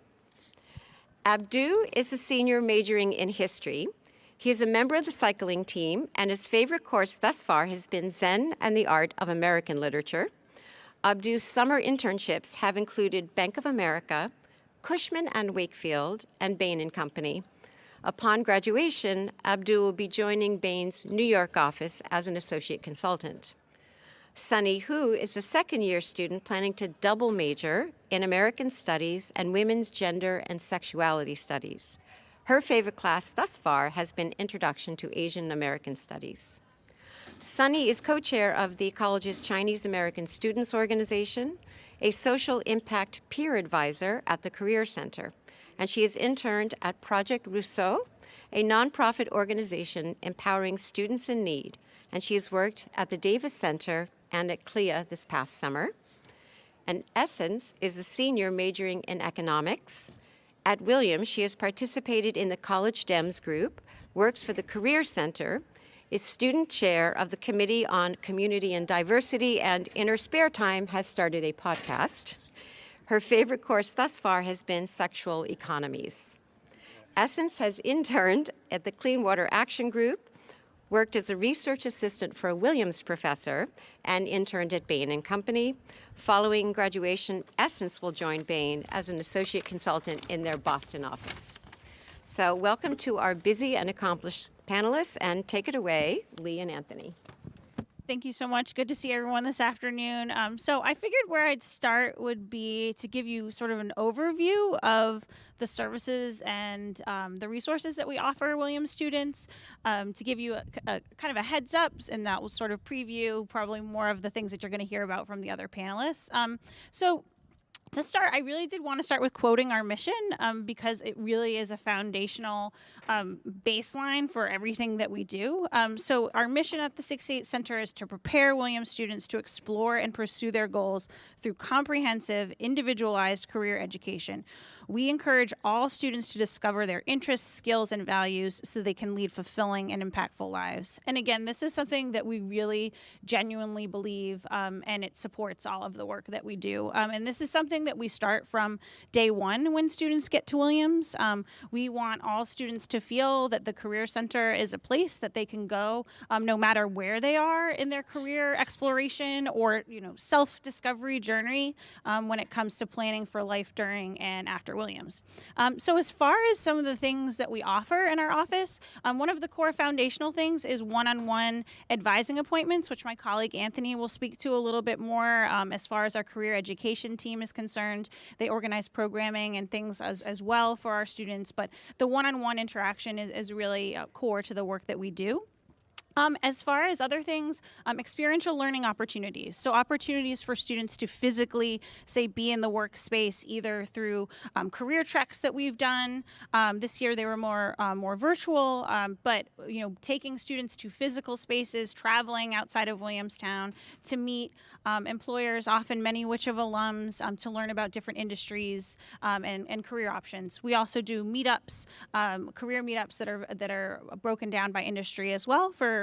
Speaker 21: Abdu is a senior majoring in history. He is a member of the cycling team, and his favorite course thus far has been Zen and the Art of American Literature. Abdu's summer internships have included Bank of America, Cushman & Wakefield, and Bain & Company. Upon graduation, Abdu will be joining Bain's New York office as an associate consultant. Sunny Hu is a second-year student planning to double major in American Studies and Women's Gender and Sexuality Studies. Her favorite class thus far has been Introduction to Asian American Studies. Sunny is co-chair of the college's Chinese American Students Organization, a social impact peer advisor at the Career Center, and she has interned at Project Rousseau, a nonprofit organization empowering students in need, and she has worked at the Davis Center and at CLIA this past summer. And Essence is a senior majoring in economics. At Williams, she has participated in the College Dems group, works for the Career Center, is student chair of the Committee on Community and Diversity, and in her spare time has started a podcast. Her favorite course thus far has been Sexual Economies. Essence has interned at the Clean Water Action Group, worked as a research assistant for a Williams professor, and interned at Bain & Company. Following graduation, Essence will join Bain as an associate consultant in their Boston office. So welcome to our busy and accomplished panelists, and take it away, Lee and Anthony.
Speaker 3: Thank you so much. Good to see everyone this afternoon. So I figured where I'd start would be to give you sort of an overview of the services and the resources that we offer Williams students, to give you a kind of a heads up, and that will sort of preview probably more of the things that you're going to hear about from the other panelists. So to start, I really did want to start with quoting our mission, because it really is a foundational baseline for everything that we do. So our mission at the 68 Center is to prepare Williams students to explore and pursue their goals through comprehensive, individualized career education. We encourage all students to discover their interests, skills, and values so they can lead fulfilling and impactful lives. And again, this is something that we really genuinely believe, and it supports all of the work that we do. And this is something that we start from day one when students get to Williams. We want all students to feel that the Career Center is a place that they can go no matter where they are in their career exploration or self-discovery journey when it comes to planning for life during and after Williams. So as far as some of the things that we offer in our office, one of the core foundational things is one-on-one advising appointments, which my colleague Anthony will speak to a little bit more. As far as our career education team is concerned, they organize programming and things as well for our students, but the one-on-one interaction is really core to the work that we do. As far as other things, experiential learning opportunities. So opportunities for students to physically, say, be in the workspace, either through career treks that we've done. This year they were more virtual, but taking students to physical spaces, traveling outside of Williamstown to meet employers, often many which of alums, to learn about different industries and career options. We also do meetups, career meetups that are broken down by industry as well for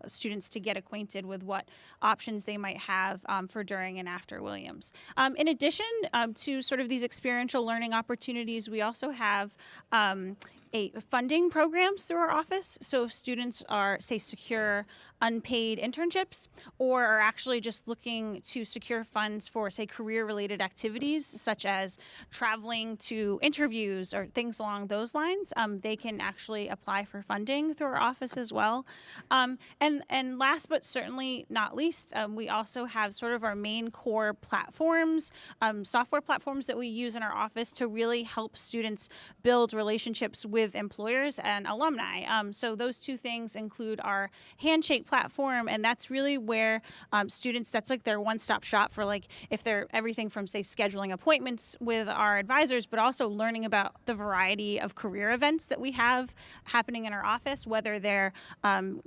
Speaker 3: students to get acquainted with what options they might have for during and after Williams. In addition to sort of these experiential learning opportunities, we also have funding programs through our office. So if students are, say, secure unpaid internships or are actually just looking to secure funds for, say, career-related activities such as traveling to interviews or things along those lines, they can actually apply for funding through our office as well. And last but certainly not least, we also have sort of our main core platforms, software platforms that we use in our office to really help students build relationships with employers and alumni. So those two things include our Handshake platform, and that's really where students, that's like their one-stop shop for like if they're everything from, say, scheduling appointments with our advisors, but also learning about the variety of career events that we have happening in our office, whether they're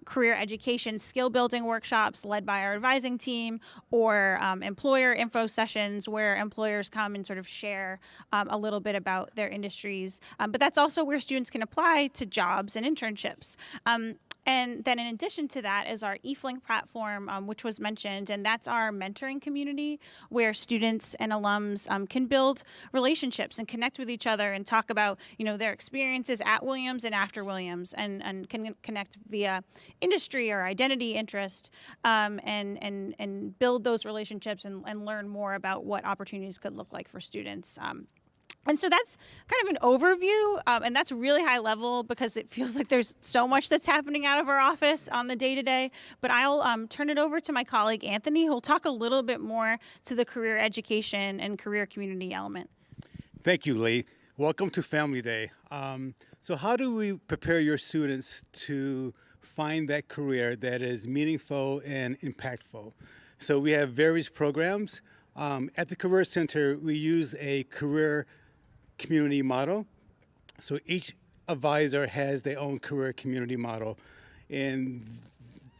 Speaker 3: career education skill building workshops led by our advising team or employer info sessions where employers come and sort of share a little bit about their industries. But that's also where students can apply to jobs and internships. And then in addition to that is our eFlink platform, which was mentioned, and that's our mentoring community where students and alums can build relationships and connect with each other and talk about, their experiences at Williams and after Williams and can connect via industry or identity interest and build those relationships and learn more about what opportunities could look like for students. And so that's kind of an overview, and that's really high level because it feels like there's so much that's happening out of our office on the day-to-day. But I'll turn it over to my colleague, Anthony, who'll talk a little bit more to the career education and career community element.
Speaker 22: Thank you, Lee. Welcome to Family Day. So how do we prepare your students to find that career that is meaningful and impactful? So we have various programs. At the Career Center, we use a career community model. So each advisor has their own career community model. And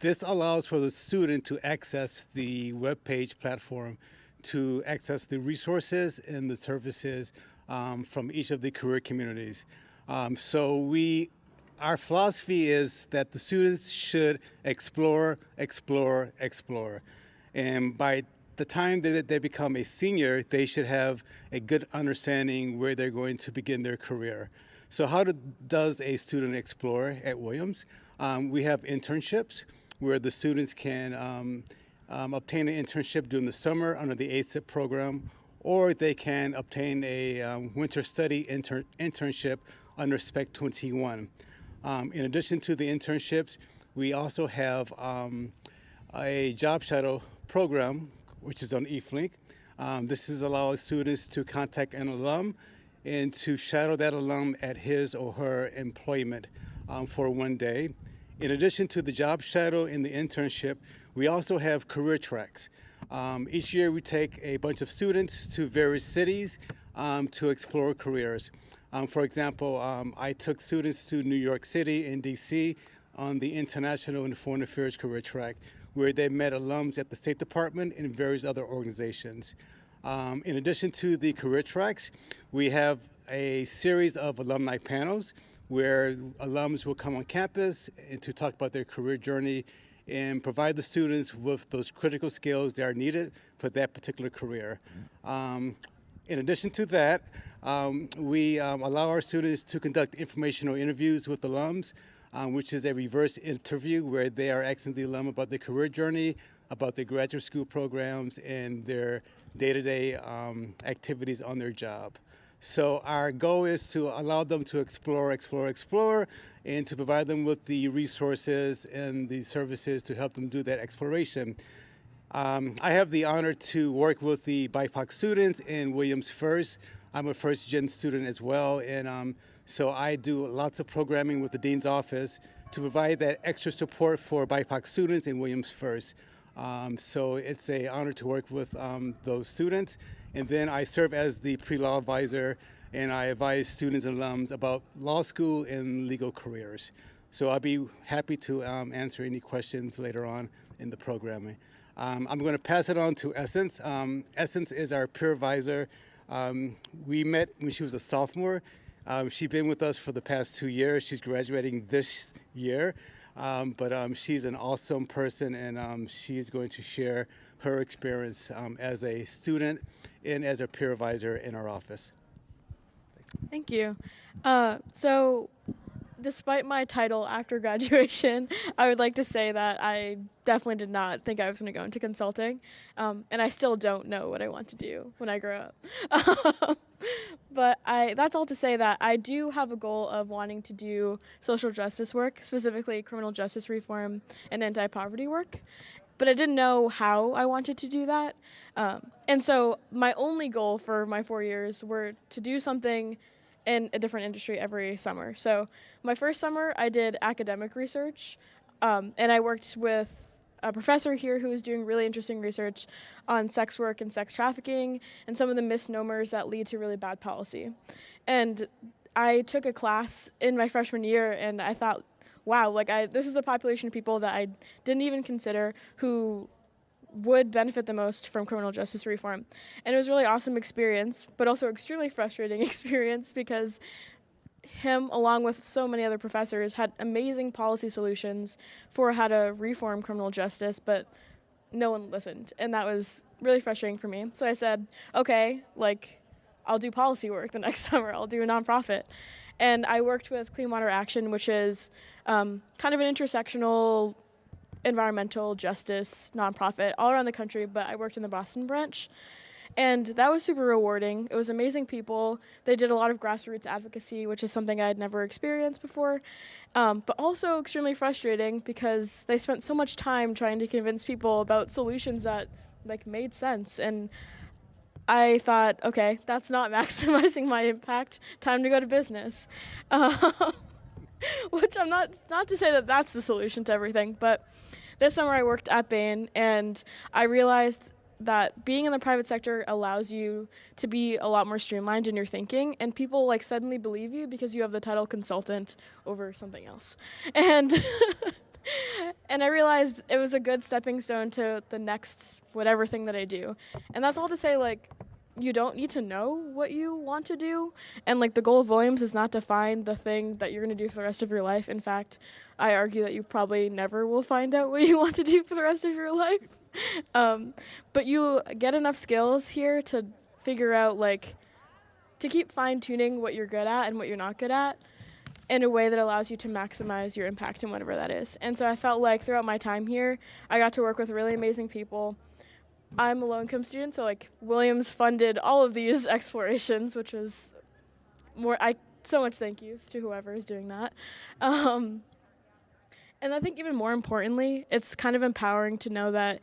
Speaker 22: this allows for the student to access the webpage platform to access the resources and the services from each of the career communities. Our philosophy is that the students should explore, explore, explore. And by the time that they become a senior, they should have a good understanding where they're going to begin their career. So how does a student explore at Williams? We have internships where the students can obtain an internship during the summer under the ASIP program, or they can obtain a winter study internship under Spec 21. In addition to the internships, we also have a job shadow program, which is on eFlink. This allows students to contact an alum and to shadow that alum at his or her employment for 1 day. In addition to the job shadow and the internship, we also have career tracks. Each year we take a bunch of students to various cities to explore careers. For example, I took students to New York City and DC on the International and Foreign Affairs career track, where they met alums at the State Department and various other organizations. In addition to the career tracks, we have a series of alumni panels where alums will come on campus and to talk about their career journey and provide the students with those critical skills that are needed for that particular career. In addition to that, we allow our students to conduct informational interviews with alums, which is a reverse interview where they are asking the alum about their career journey, about their graduate school programs, and their day-to-day activities on their job. So our goal is to allow them to explore, and to provide them with the resources and the services to help them do that exploration. I have the honor to work with the BIPOC students in Williams First. I'm a first-gen student as well, and so I do lots of programming with the Dean's Office to provide that extra support for BIPOC students in Williams First. So it's an honor to work with those students. And then I serve as the pre-law advisor, and I advise students and alums about law school and legal careers. So I'll be happy to answer any questions later on in the programming. I'm going to pass it on to Essence. Essence is our peer advisor. We met when she was a sophomore. She's been with us for the past 2 years. She's graduating this year. But she's an awesome person, and she's going to share her experience as a student and as a peer advisor in our office.
Speaker 2: Thank you. So despite my title after graduation, I would like to say that I definitely did not think I was going to go into consulting, and I still don't know what I want to do when I grow up. But that's all to say that I do have a goal of wanting to do social justice work, specifically criminal justice reform and anti-poverty work. But I didn't know how I wanted to do that. And so my only goal for my 4 years were to do something in a different industry every summer. So my first summer, I did academic research, and I worked with a professor here who was doing really interesting research on sex work and sex trafficking and some of the misnomers that lead to really bad policy. And I took a class in my freshman year, and I thought, wow, this is a population of people that I didn't even consider who would benefit the most from criminal justice reform. And it was a really awesome experience, but also extremely frustrating experience because him, along with so many other professors, had amazing policy solutions for how to reform criminal justice, but no one listened. And that was really frustrating for me. So I said, okay, I'll do policy work the next summer. I'll do a nonprofit. And I worked with Clean Water Action, which is kind of an intersectional environmental justice nonprofit all around the country, but I worked in the Boston branch. And that was super rewarding. It was amazing people. They did a lot of grassroots advocacy, which is something I had never experienced before, but also extremely frustrating because they spent so much time trying to convince people about solutions that made sense. And I thought, okay, that's not maximizing my impact. Time to go to business. Which I'm not to say that that's the solution to everything, but this summer I worked at Bain, and I realized that being in the private sector allows you to be a lot more streamlined in your thinking, and people like suddenly believe you because you have the title consultant over something else. And and I realized it was a good stepping stone to the next whatever thing that I do. And that's all to say, like, you don't need to know what you want to do. And like the goal of Williams is not to find the thing that you're going to do for the rest of your life. In fact, I argue that you probably never will find out what you want to do for the rest of your life. But you get enough skills here to figure out, like, to keep fine-tuning what you're good at and what you're not good at in a way that allows you to maximize your impact in whatever that is. And so I felt like throughout my time here, I got to work with really amazing people. I'm a low-income student, so like Williams funded all of these explorations, which was so much thank yous to whoever is doing that. And I think even more importantly, it's kind of empowering to know that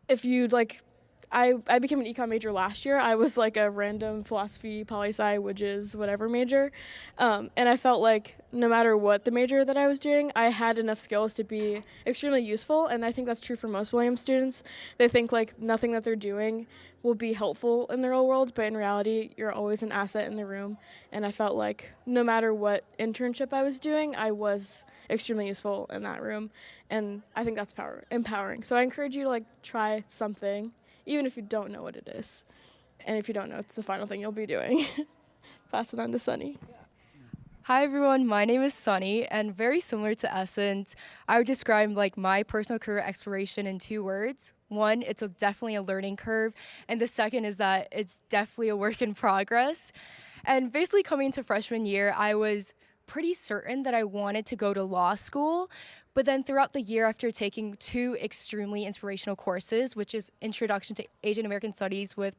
Speaker 2: if you'd like, I became an econ major last year. I was like a random philosophy, poli-sci, whiz, whatever major. And I felt like no matter what the major that I was doing, I had enough skills to be extremely useful. And I think that's true for most Williams students. They think like nothing that they're doing will be helpful in the real world, but in reality, you're always an asset in the room. And I felt like no matter what internship I was doing, I was extremely useful in that room. And I think that's empowering. So I encourage you to like try something, even if you don't know what it is. And if you don't know, it's the final thing you'll be doing. Pass it on to Sunny.
Speaker 5: Hi everyone, my name is Sunny, and very similar to Essence, I would describe like my personal career exploration in 2 words. One, it's definitely a learning curve, and the second is that it's definitely a work in progress. And basically coming into freshman year, I was pretty certain that I wanted to go to law school. But then throughout the year, after taking 2 extremely inspirational courses, which is Introduction to Asian American Studies with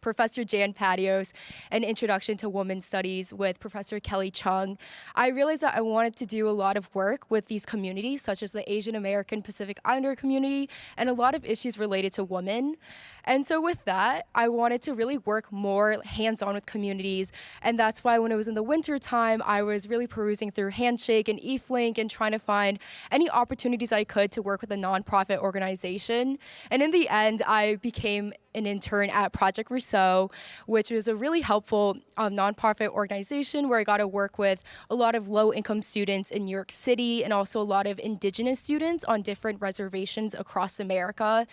Speaker 5: Professor Jan Patios and Introduction to Women's Studies with Professor Kelly Chung, I realized that I wanted to do a lot of work with these communities, such as the Asian American Pacific Islander community, and a lot of issues related to women. And so with that, I wanted to really work more hands-on with communities. And that's why when it was in the winter time, I was really perusing through Handshake and eFlink and trying to find any opportunities I could to work with a nonprofit organization. And in the end, I became an intern at Project Rousseau, which was a really helpful nonprofit organization where I got to work with a lot of low-income students in New York City and also a lot of indigenous students on different reservations across America.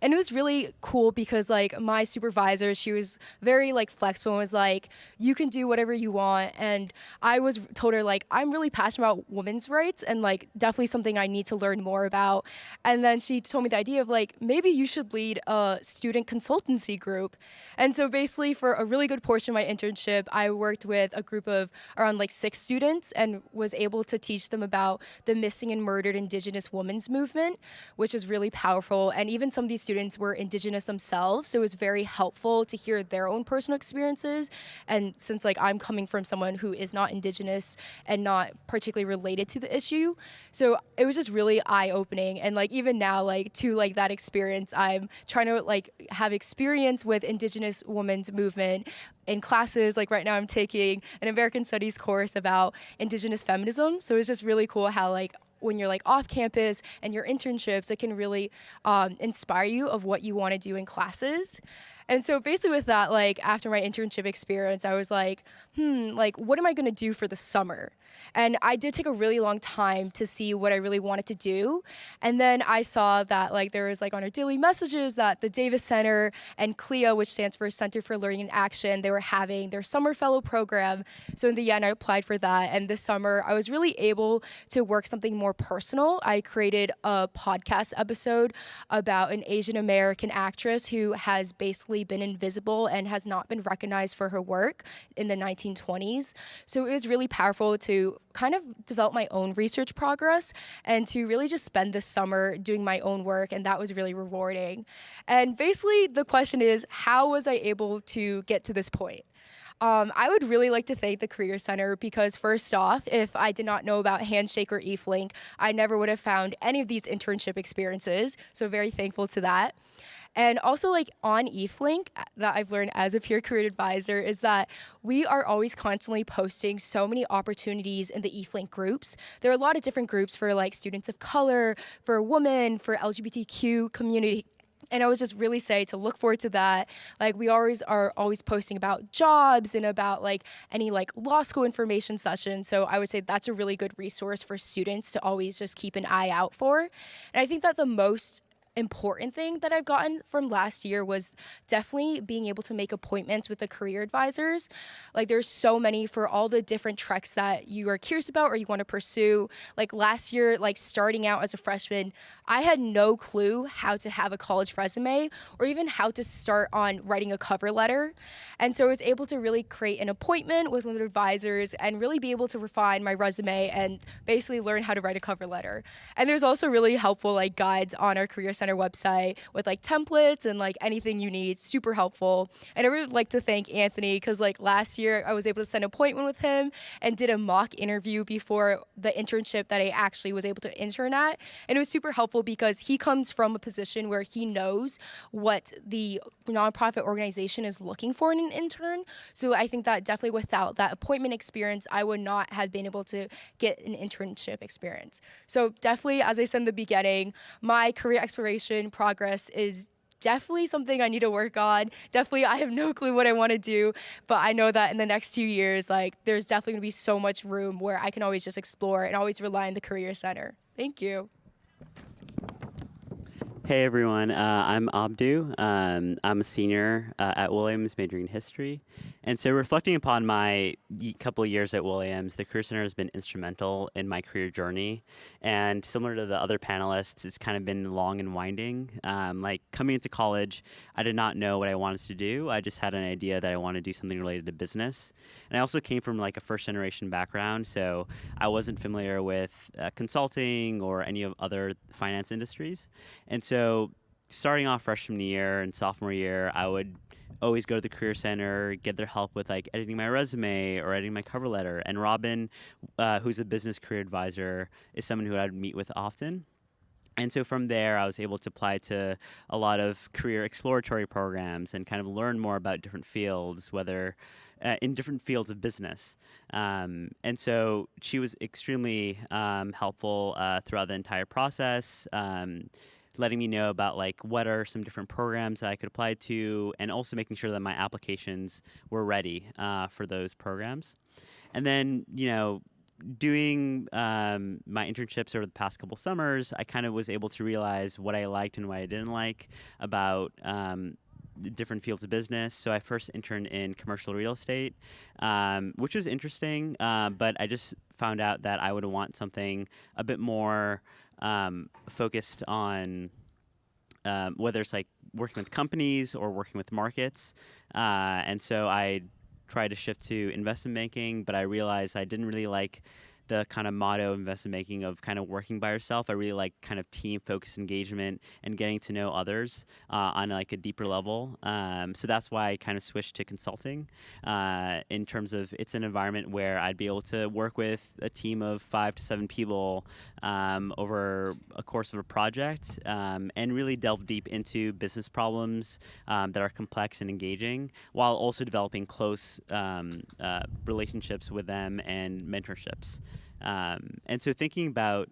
Speaker 5: And it was really cool because like my supervisor, she was very like flexible and was like, you can do whatever you want. And I was told her like, I'm really passionate about women's rights and like definitely something I need to learn more about. And then she told me the idea of like, maybe you should lead a student consultancy group. And so basically for a really good portion of my internship, I worked with a group of around like 6 students and was able to teach them about the missing and murdered Indigenous women's movement, which is really powerful. And even some of these students were Indigenous themselves, so it was very helpful to hear their own personal experiences. And since like I'm coming from someone who is not Indigenous and not particularly related to the issue, so it was just really eye-opening. And like even now, like to like that experience, I'm trying to like have experience with Indigenous women's movement in classes. Like right now I'm taking an American Studies course about Indigenous feminism. So it's just really cool how like when you're like off campus and your internships, it can really inspire you of what you want to do in classes. And so basically with that, like after my internship experience, I was like, like what am I going to do for the summer? And I did take a really long time to see what I really wanted to do. And then I saw that like there was like on our daily messages that the Davis Center and CLEA, which stands for Center for Learning and Action, they were having their summer fellow program. So in the end, I applied for that. And this summer, I was really able to work something more personal. I created a podcast episode about an Asian American actress who has basically been invisible and has not been recognized for her work in the 1920s. So it was really powerful to kind of develop my own research progress and to really just spend the summer doing my own work, and that was really rewarding. And basically the question is, how was I able to get to this point? I would really like to thank the Career Center because first off, if I did not know about Handshake or eFlink, I never would have found any of these internship experiences, so very thankful to that. And also like on eFlink that I've learned as a peer career advisor is that we are always constantly posting so many opportunities in the eFlink groups. There are a lot of different groups for like students of color, for women, for LGBTQ And I would just really say to look forward to that. Like we always are always posting about jobs and about like any like law school information sessions. So I would say that's a really good resource for students to always just keep an eye out for. And I think that the most important thing that I've gotten from last year was definitely being able to make appointments with the career advisors. Like there's so many for all the different treks that you are curious about or you want to pursue. Like last year, like starting out as a freshman, I had no clue how to have a college resume or even how to start on writing a cover letter. And so I was able to really create an appointment with one of the advisors and really be able to refine my resume and basically learn how to write a cover letter. And there's also really helpful like guides on our Career Center website with like templates and like anything you need, super helpful. And I really would like to thank Anthony because like last year I was able to set an appointment with him and did a mock interview before the internship that I actually was able to intern at. And it was super helpful because he comes from a position where he knows what the nonprofit organization is looking for in an intern. So I think that definitely without that appointment experience, I would not have been able to get an internship experience. So definitely, as I said in the beginning, my career exploration progress is definitely something I need to work on. Definitely, I have no clue what I want to do, but I know that in the next 2 years, like there's definitely going to be so much room where I can always just explore and always rely on the Career Center. Thank you.
Speaker 7: Hey everyone, I'm Abdu. I'm a senior at Williams, majoring in history. And so reflecting upon my couple of years at Williams, the Career Center has been instrumental in my career journey. And similar to the other panelists, it's kind of been long and winding. Like coming into college, I did not know what I wanted to do. I just had an idea that I wanted to do something related to business. And I also came from like a first generation background, so I wasn't familiar with consulting or any of other finance industries. And so starting off freshman year and sophomore year, I would always go to the Career Center, get their help with like editing my resume or editing my cover letter. And Robin, who's a business career advisor, is someone who I'd meet with often. And so from there, I was able to apply to a lot of career exploratory programs and kind of learn more about different fields, whether in different fields of business. And so she was extremely helpful throughout the entire process, letting me know about like what are some different programs that I could apply to, and also making sure that my applications were ready for those programs. And then, you know, doing my internships over the past couple summers, I kind of was able to realize what I liked and what I didn't like about different fields of business. So I first interned in commercial real estate, which was interesting, but I just found out that I would want something a bit more focused on whether it's like working with companies or working with markets. And so I tried to shift to investment banking, but I realized I didn't really like the kind of motto of investment banking of kind of working by yourself. I really like kind of team focused engagement and getting to know others on like a deeper level. So that's why I kind of switched to consulting in terms of it's an environment where I'd be able to work with a team of 5 to 7 people over a course of a project and really delve deep into business problems that are complex and engaging, while also developing close relationships with them and mentorships. And so thinking about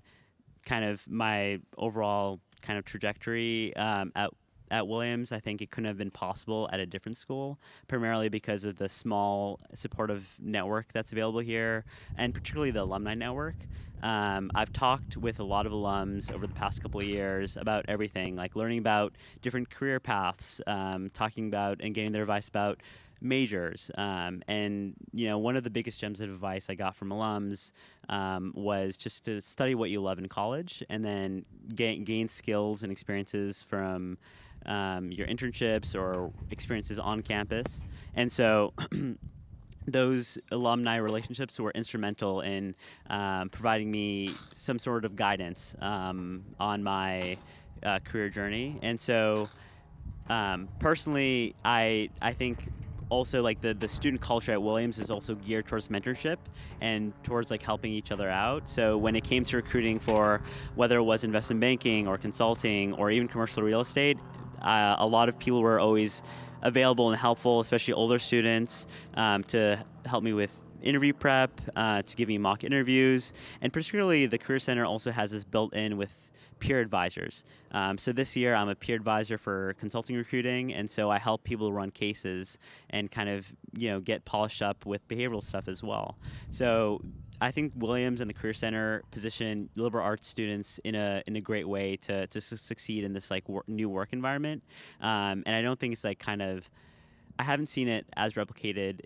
Speaker 7: kind of my overall kind of trajectory at Williams, I think it couldn't have been possible at a different school, primarily because of the small supportive network that's available here, and particularly the alumni network. I've talked with a lot of alums over the past couple of years about everything, like learning about different career paths, talking about and getting their advice about majors. And, you know, one of the biggest gems of advice I got from alums was just to study what you love in college and then gain skills and experiences from your internships or experiences on campus. And so those alumni relationships were instrumental in providing me some sort of guidance on my career journey. And so personally, I think also like the student culture at Williams is also geared towards mentorship and towards like helping each other out. So when it came to recruiting for whether it was investment banking or consulting or even commercial real estate, a lot of people were always available and helpful, especially older students, to help me with interview prep, to give me mock interviews, and particularly the Career Center also has this built in with peer advisors. So this year I'm a peer advisor for consulting recruiting, and so I help people run cases and kind of get polished up with behavioral stuff as well. So I think Williams and the Career Center position liberal arts students in a great way to succeed in this like new work environment, and I don't think it's like I haven't seen it as replicated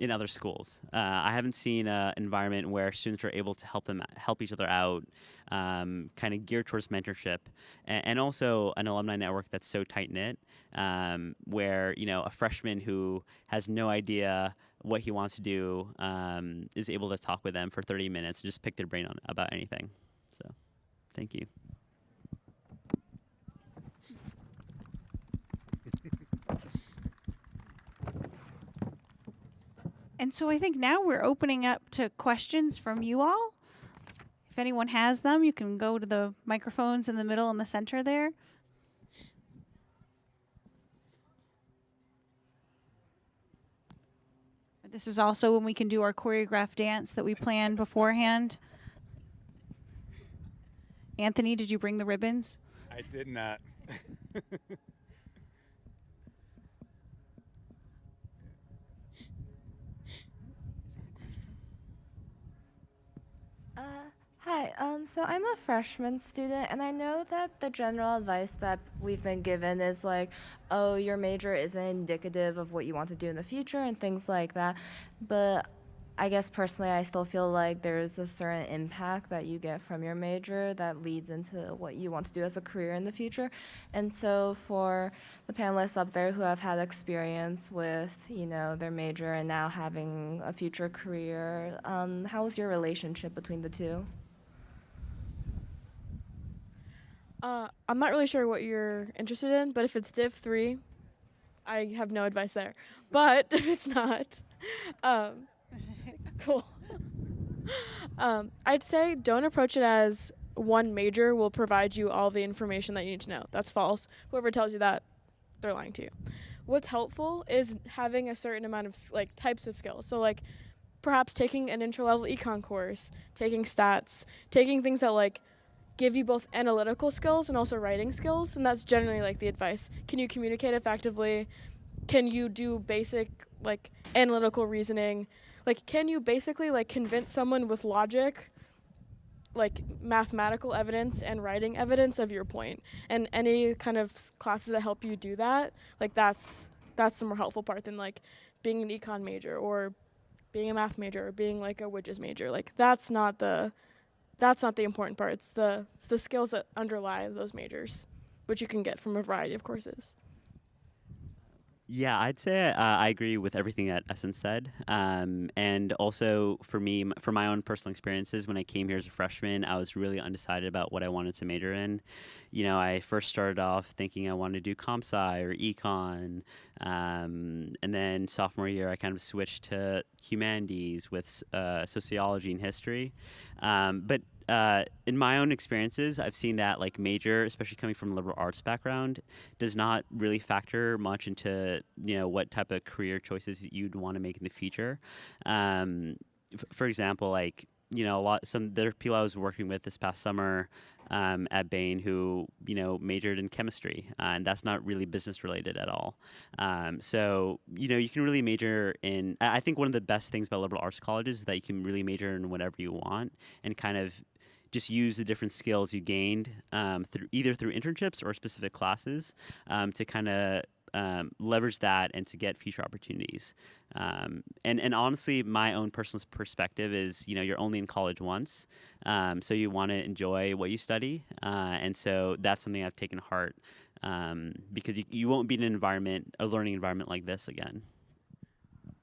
Speaker 7: in other schools. I haven't seen an environment where students are able to help each other out, kind of geared towards mentorship, and also an alumni network that's so tight knit, where a freshman who has no idea what he wants to do is able to talk with them for 30 minutes and just pick their brain about anything. So, thank you.
Speaker 3: And so I think now we're opening up to questions from you all. If anyone has them, you can go to the microphones in the middle and the center there. This is also when we can do our choreographed dance that we planned beforehand. Anthony, did you bring the ribbons?
Speaker 22: I did not.
Speaker 4: Hi, so I'm a freshman student, and I know that the general advice that we've been given is like, oh, your major isn't indicative of what you want to do in the future and things like that. But I guess personally, I still feel like there's a certain impact that you get from your major that leads into what you want to do as a career in the future. And so for the panelists up there who have had experience with, their major and now having a future career, how is your relationship between the two?
Speaker 2: I'm not really sure what you're interested in, but if it's Div 3, I have no advice there. But if it's not, cool. I'd say don't approach it as one major will provide you all the information that you need to know. That's false. Whoever tells you that, they're lying to you. What's helpful is having a certain amount of types of skills. So perhaps taking an intro-level econ course, taking stats, taking things that give you both analytical skills and also writing skills, and that's generally the advice. Can you communicate effectively? Can you do basic analytical reasoning? Can you basically convince someone with logic, mathematical evidence and writing evidence of your point? And any kind of classes that help you do that, that's the more helpful part than being an econ major or being a math major or being a widgets major. That's not the important part. It's the skills that underlie those majors, which you can get from a variety of courses.
Speaker 7: Yeah, I'd say I agree with everything that Essence said. And also for me, for my own personal experiences, when I came here as a freshman, I was really undecided about what I wanted to major in. I first started off thinking I wanted to do comp sci or econ. And then sophomore year, I kind of switched to humanities with sociology and history. But in my own experiences, I've seen that major, especially coming from a liberal arts background, does not really factor much into what type of career choices you'd want to make in the future. For example, there are people I was working with this past summer at Bain who majored in chemistry, and that's not really business related at all. So you can really major in. I think one of the best things about liberal arts colleges is that you can really major in whatever you want and kind of just use the different skills you gained either through internships or specific classes to kind of leverage that and to get future opportunities. And honestly, my own personal perspective is, you're only in college once, so you want to enjoy what you study. And so that's something I've taken to heart because you won't be in a learning environment like this again.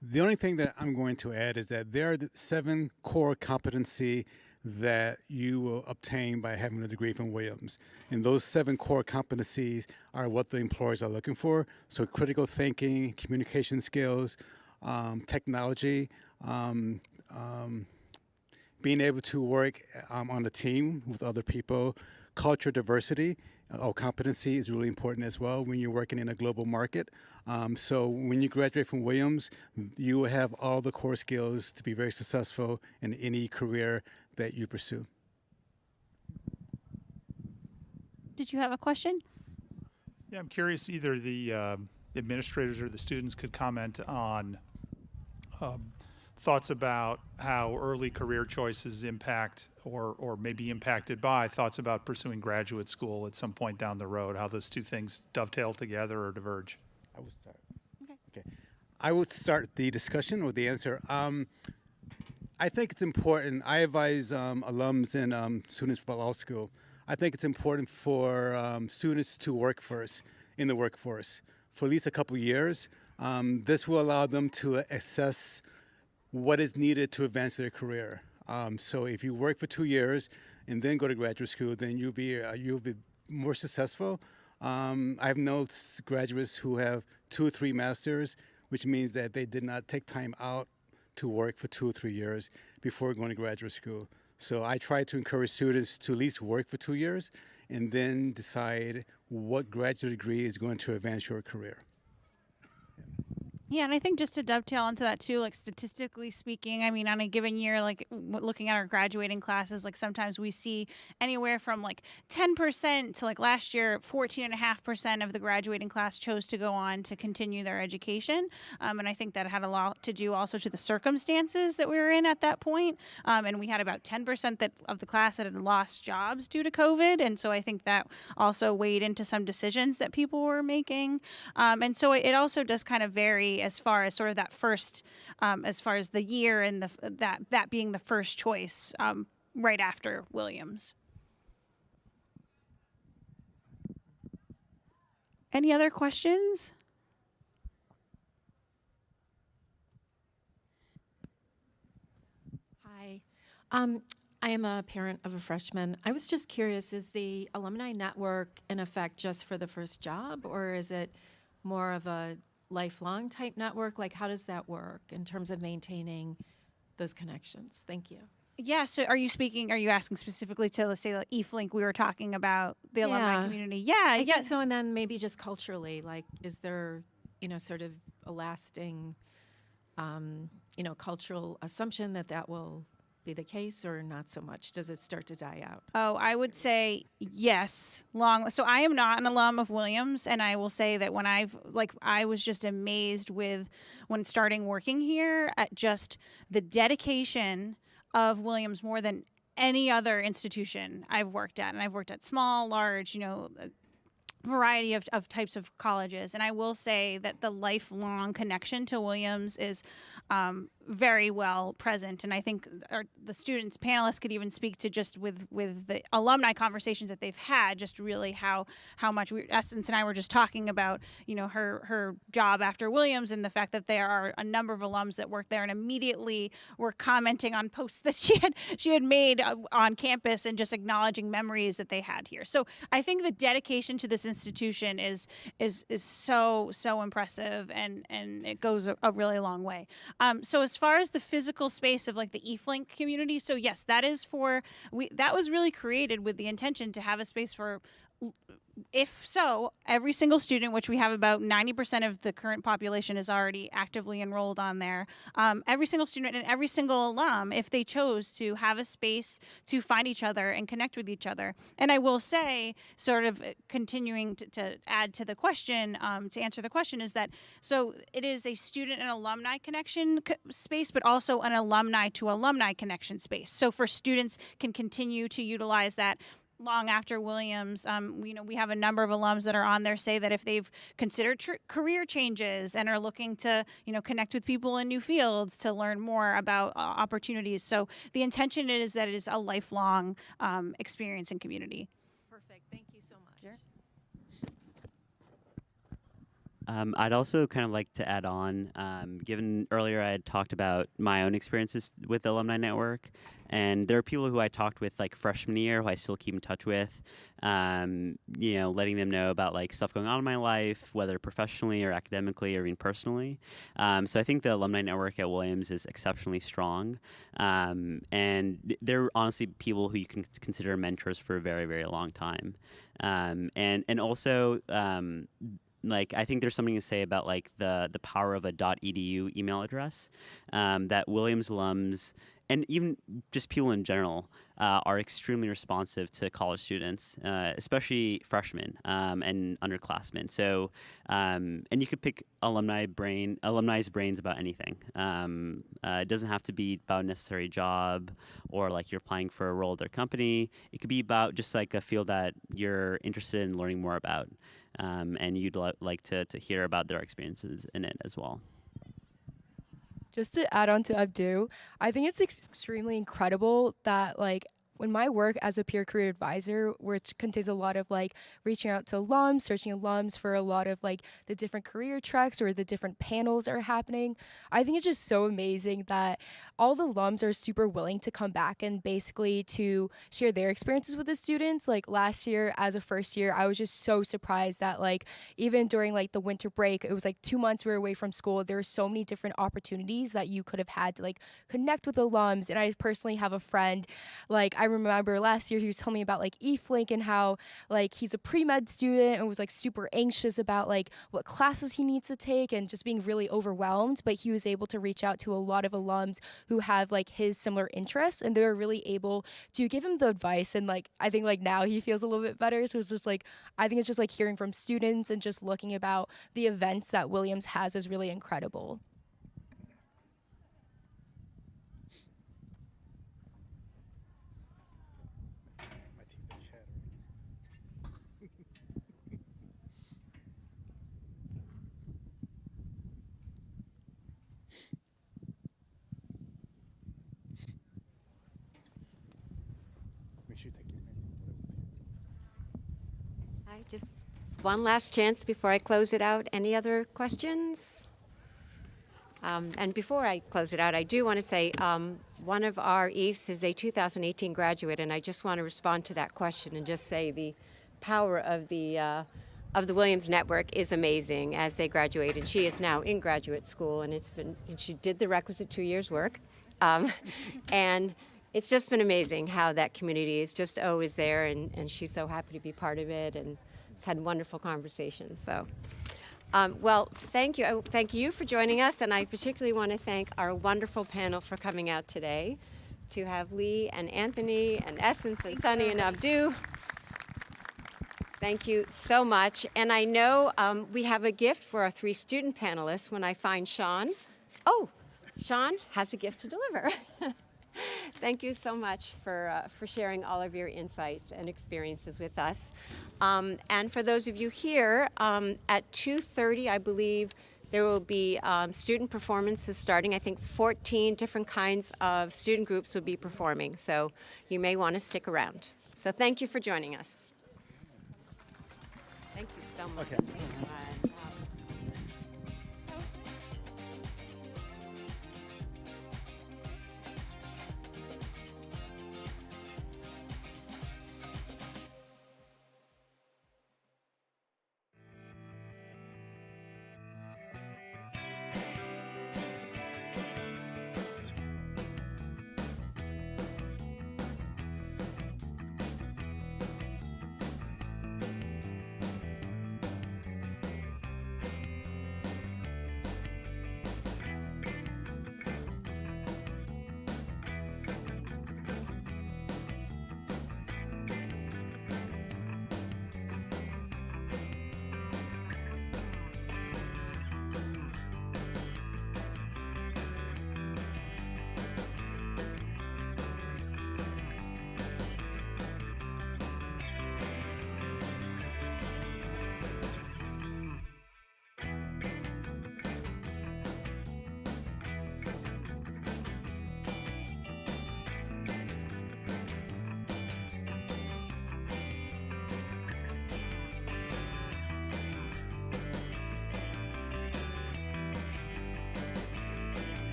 Speaker 22: The only thing that I'm going to add is that there are the 7 core competency that you will obtain by having a degree from Williams. And those 7 core competencies are what the employers are looking for. So critical thinking, communication skills, technology, being able to work on a team with other people, culture diversity, competency is really important as well when you're working in a global market. So when you graduate from Williams, you will have all the core skills to be very successful in any career that you pursue.
Speaker 3: Did you have a question?
Speaker 8: Yeah, I'm curious, either the administrators or the students could comment on thoughts about how early career choices impact or may be impacted by thoughts about pursuing graduate school at some point down the road, how those two things dovetail together or diverge.
Speaker 22: I will start. Okay. I would start the discussion with the answer. I think it's important. I advise alums and students for law school. I think it's important for students to work first in the workforce for at least a couple years. This will allow them to assess what is needed to advance their career. So if you work for 2 years and then go to graduate school, then you'll be more successful. I've known graduates who have 2 or 3 masters, which means that they did not take time out to work for 2 or 3 years before going to graduate school. So I try to encourage students to at least work for 2 years and then decide what graduate degree is going to advance your career.
Speaker 3: Yeah, and I think just to dovetail into that too, like statistically speaking, I mean, on a given year, like looking at our graduating classes, like sometimes we see anywhere from like 10% to like last year, 14.5% of the graduating class chose to go on to continue their education. And I think that had a lot to do also to the circumstances that we were in at that point. And we had about 10% of the class that had lost jobs due to COVID. And so I think that also weighed into some decisions that people were making. And so it also does kind of vary as far as sort of that first, as far as the year and that being the first choice right after Williams. Any other questions?
Speaker 13: Hi. I am a parent of a freshman. I was just curious, is the alumni network in effect just for the first job, or is it more of a lifelong type network? Like, how does that work in terms of maintaining those connections? Thank you.
Speaker 3: Yeah, so are you asking specifically to, let's say, like EFLink, we were talking about the alumni community? Yeah,
Speaker 13: I think so. And then maybe just culturally, like, is there, sort of a lasting, cultural assumption that will be the case, or not so much? Does it start to die out?
Speaker 3: Oh, I would say yes. So I am not an alum of Williams, and I will say that when I was just amazed when starting working here at just the dedication of Williams more than any other institution I've worked at. And I've worked at small, large, variety of types of colleges. And I will say that the lifelong connection to Williams is very well present. And I think the students, panelists could even speak to just with the alumni conversations that they've had, just really how much Essence and I were just talking about, her job after Williams, and the fact that there are a number of alums that work there and immediately were commenting on posts that she had made on campus and just acknowledging memories that they had here. So I think the dedication to this institution is so impressive, and it goes a really long way. So as far as the physical space of like the EFLink community, so yes, that was really created with the intention to have a space for, if so, every single student, which we have about 90% of the current population is already actively enrolled on there, every single student and every single alum, if they chose to have a space to find each other and connect with each other. And I will say, sort of continuing to add to the question, to answer the question, is that, so it is a student and alumni connection space, but also an alumni to alumni connection space. So for students can continue to utilize that long after Williams. We have a number of alums that are on there say that if they've considered career changes and are looking to, connect with people in new fields to learn more about opportunities. So the intention is that it is a lifelong experience and community.
Speaker 13: Perfect. Thank you so much.
Speaker 7: I'd also kind of like to add on, given earlier I had talked about my own experiences with the Alumni Network, and there are people who I talked with like freshman year who I still keep in touch with, letting them know about like stuff going on in my life, whether professionally or academically or even personally. So I think the Alumni Network at Williams is exceptionally strong, and they're honestly people who you can consider mentors for a very, very long time. And also, like I think there's something to say about like the power of a .edu email address, that Williams alums and even just people in general are extremely responsive to college students, especially freshmen and underclassmen. So, and you could pick alumni's brains about anything. It doesn't have to be about a necessary job or like you're applying for a role at their company. It could be about just like a field that you're interested in learning more about, and you'd like to hear about their experiences in it as well.
Speaker 5: Just to add on to Abdu, I think it's extremely incredible that like when my work as a peer career advisor, which contains a lot of like reaching out to alums, searching alums for a lot of like the different career tracks or the different panels that are happening, I think it's just so amazing that all the alums are super willing to come back and basically to share their experiences with the students. Like last year as a first year, I was just so surprised that like even during like the winter break, it was like 2 months we were away from school. There were so many different opportunities that you could have had to like connect with alums. And I personally have a friend, like I remember last year he was telling me about like eFlink and how like he's a pre-med student and was like super anxious about like what classes he needs to take and just being really overwhelmed. But he was able to reach out to a lot of alums who have like his similar interests, and they were really able to give him the advice. And like I think like now he feels a little bit better. So it's just like I think it's just like hearing from students and just looking about the events that Williams has is really incredible.
Speaker 21: Just one last chance before I close it out. Any other questions? And before I close it out, I do want to say one of our EIFs is a 2018 graduate, and I just want to respond to that question and just say the power of the Williams Network is amazing as they graduate, and she is now in graduate school, and she did the requisite 2 years work, and it's just been amazing how that community is just always there, and she's so happy to be part of it, and it's had wonderful conversations. So, well, thank you. Thank you for joining us, and I particularly want to thank our wonderful panel for coming out today, to have Lee and Anthony and Essence and Sunny and Abdu. Thank you so much. And I know we have a gift for our 3 student panelists when I find Sean. Oh, Sean has a gift to deliver. Thank you so much for sharing all of your insights and experiences with us. And for those of you here, at 2:30, I believe, there will be student performances starting. I think 14 different kinds of student groups will be performing, so you may want to stick around. So thank you for joining us. Thank you so much. Okay.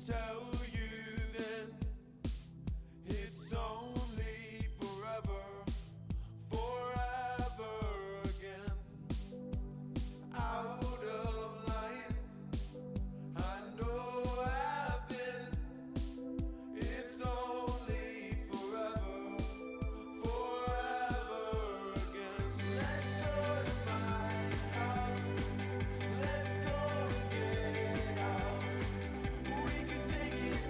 Speaker 19: tell you then it's only forever, forever again. Out of line, I know I've been. It's only forever, forever again. Let's go to my house. Let's go and get out. We can take it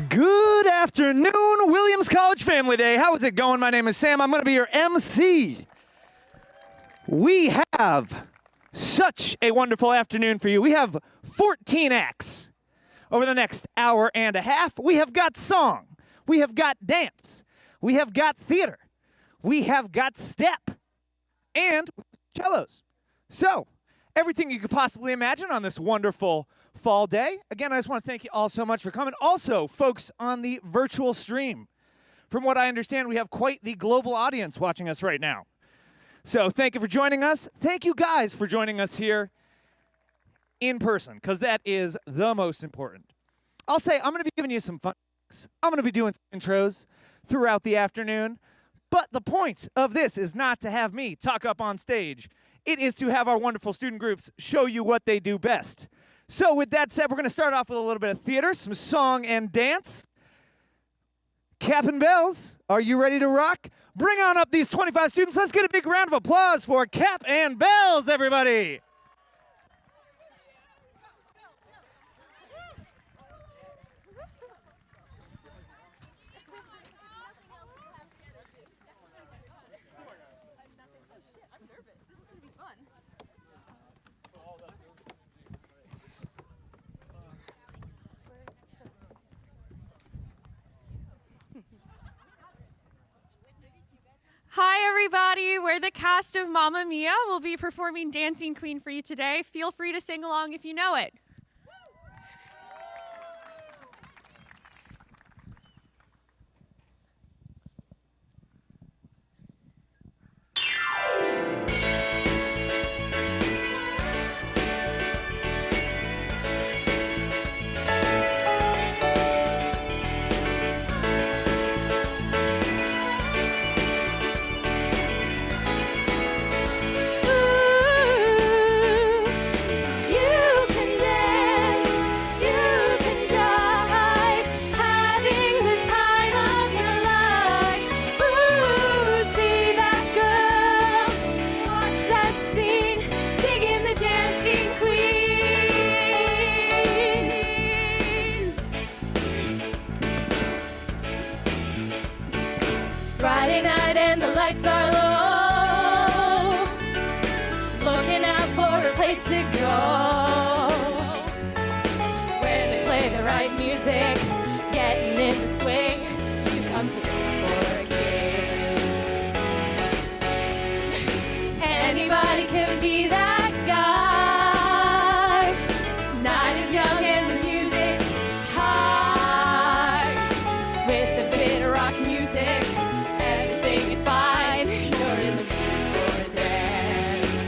Speaker 9: Good afternoon, Williams College Family Day. How is it going? My name is Sam. I'm going to be your MC. We have such a wonderful afternoon for you. We have 14 acts over the next hour and a half. We have got song. We have got dance. We have got theater. We have got step. And cellos. So, everything you could possibly imagine on this wonderful fall day. Again, I just want to thank you all so much for coming. Also, folks on the virtual stream. From what I understand, we have quite the global audience watching us right now. So thank you for joining us. Thank you guys for joining us here in person, because that is the most important. I'll say I'm going to be giving you some fun. I'm going to be doing some intros throughout the afternoon. But the point of this is not to have me talk up on stage. It is to have our wonderful student groups show you what they do best. So with that said, we're going to start off with a little bit of theater, some song and dance. Cap and Bells, are you ready to rock? Bring on up these 25 students. Let's get a big round of applause for Cap and Bells, everybody.
Speaker 14: Hi, everybody. We're the cast of Mamma Mia. We'll be performing Dancing Queen for you today. Feel free to sing along if you know it.
Speaker 23: Friday night and the lights are low, looking out for a place to go. When they play the right music, getting in the swing, you come to look for a king. Anybody could be that guy, not as young and the music's high. With the bit of rock music, everything is fine. You're in the mood for a dance.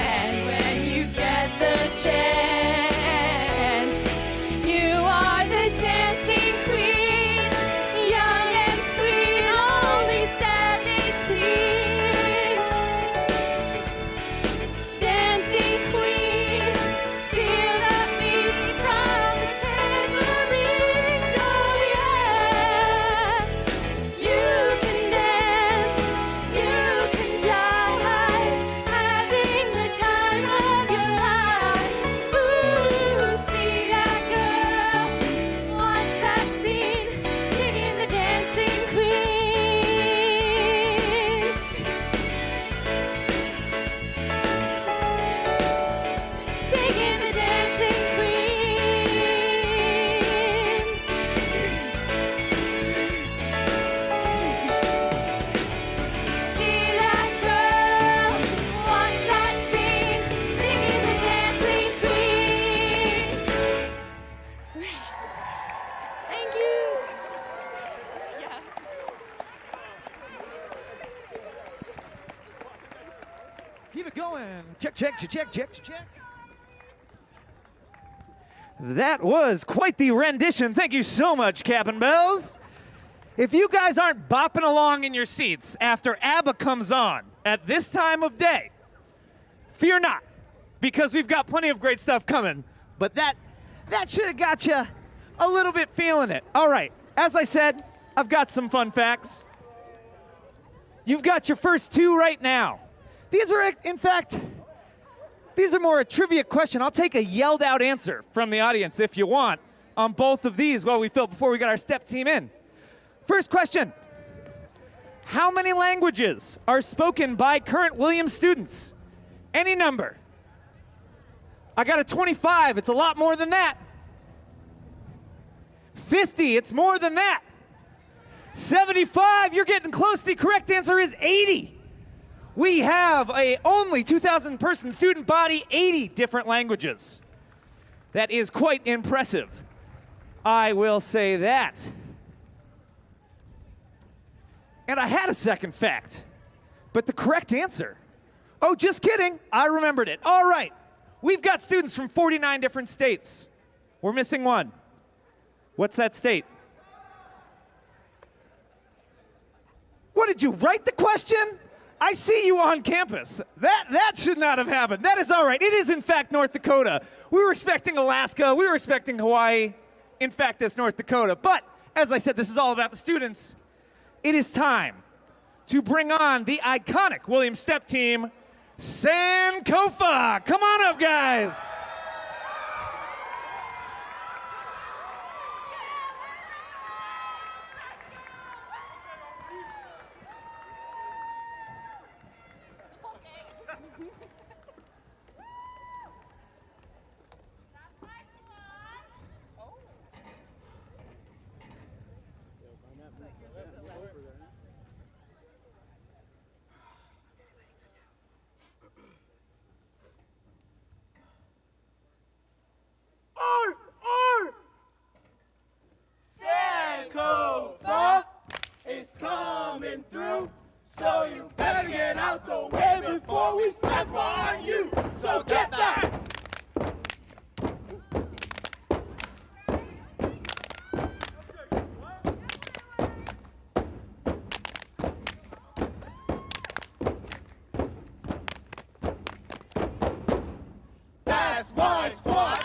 Speaker 23: And when you get the chance, you are the dancing queen, young and sweet, only 17. Dancing queen, feel the beat from the tambourine. Oh yeah. You can dance, you can jive, having the time of your life. Ooh, see that girl, watch that scene, singing the dancing queen. Singing the dancing queen. See that girl, watch that scene, singing the dancing queen. Thank you. Yeah.
Speaker 9: Keep it going. Check, check, check, check, check, check. That was quite the rendition. Thank you so much, Cap and Bells. If you guys aren't bopping along in your seats after ABBA comes on at this time of day, fear not, because we've got plenty of great stuff coming. But that should have got you a little bit feeling it. All right, as I said, I've got some fun facts. You've got your first two right now. These are, in fact, these are more a trivia question. I'll take a yelled out answer from the audience if you want. on both of these while we fill before we got our step team in. First question. How many languages are spoken by current Williams students? Any number. I got a 25. It's a lot more than that. 50. It's more than that. 75. You're getting close. The correct answer is 80. We have a only 2,000 person student body, 80 different languages. That is quite impressive. I will say that. And I had a second fact, but the correct answer. Oh, just kidding. I remembered it. All right. We've got students from 49 different states. We're missing one. What's that state? What, did you write the question? I see you on campus. That should not have happened. That is all right. It is, in fact, North Dakota. We were expecting Alaska. We were expecting Hawaii. In fact, it's North Dakota. But, as I said, this is all about the students. It is time to bring on the iconic Williams Step team, Sankofa. Come on up, guys.
Speaker 19: Sankofa is coming through, so you better get out the way before we step on you. So get back. That's my squad.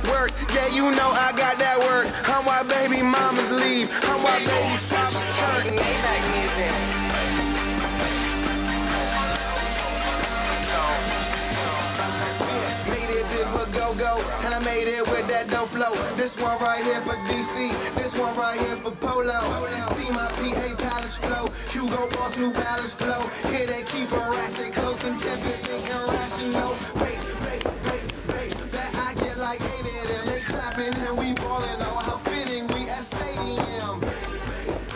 Speaker 10: Work, yeah, you know I got that work. I'm why baby mamas leave. I'm why baby fathers curtain. Maybach music. Made it big for go-go, and I made it with that dough flow. This one right here for DC, this one right here for Polo. See my PA Palace flow, Hugo Boss New Balance flow. Here they keep a ratchet close, intensive, thinking rational. Wait, that I get like 8 of them. They clapping and we ballin', oh how fitting we at stadium.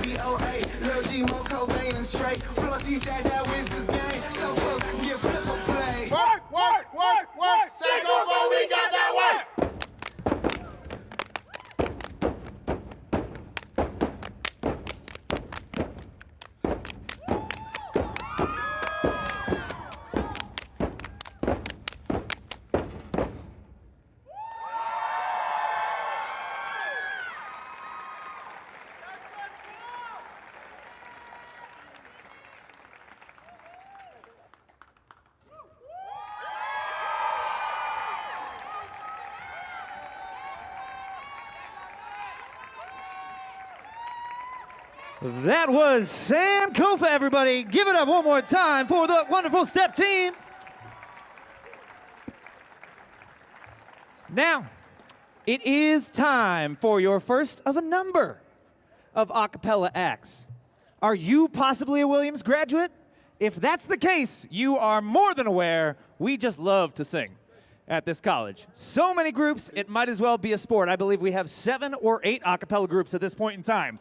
Speaker 10: BOA, Lil G, Mo Cobain and straight. Flossy said that wins this game, so close I can get flip a play.
Speaker 19: Work. Sankofa, we got that work.
Speaker 9: That was Sankofa, everybody. Give it up one more time for the wonderful step team. Now, it is time for your first of a number of a cappella acts. Are you possibly a Williams graduate? If that's the case, you are more than aware we just love to sing at this college. So many groups, it might as well be a sport. I believe we have 7 or 8 a cappella groups at this point in time.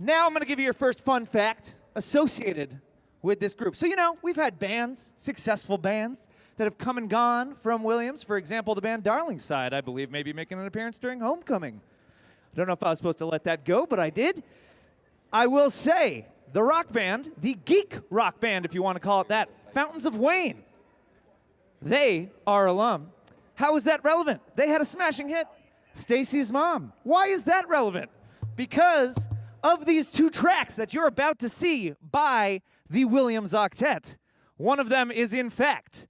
Speaker 9: Now I'm going to give you your first fun fact associated with this group. So, you know, we've had bands, successful bands, that have come and gone from Williams. For example, the band Darlingside, I believe, may be making an appearance during Homecoming. I don't know if I was supposed to let that go, but I did. I will say, the rock band, the geek rock band, if you want to call it that, Fountains of Wayne, they are alum. How is that relevant? They had a smashing hit, Stacy's Mom. Why is that relevant? Because of these two tracks that you're about to see by the Williams Octet. One of them is, in fact,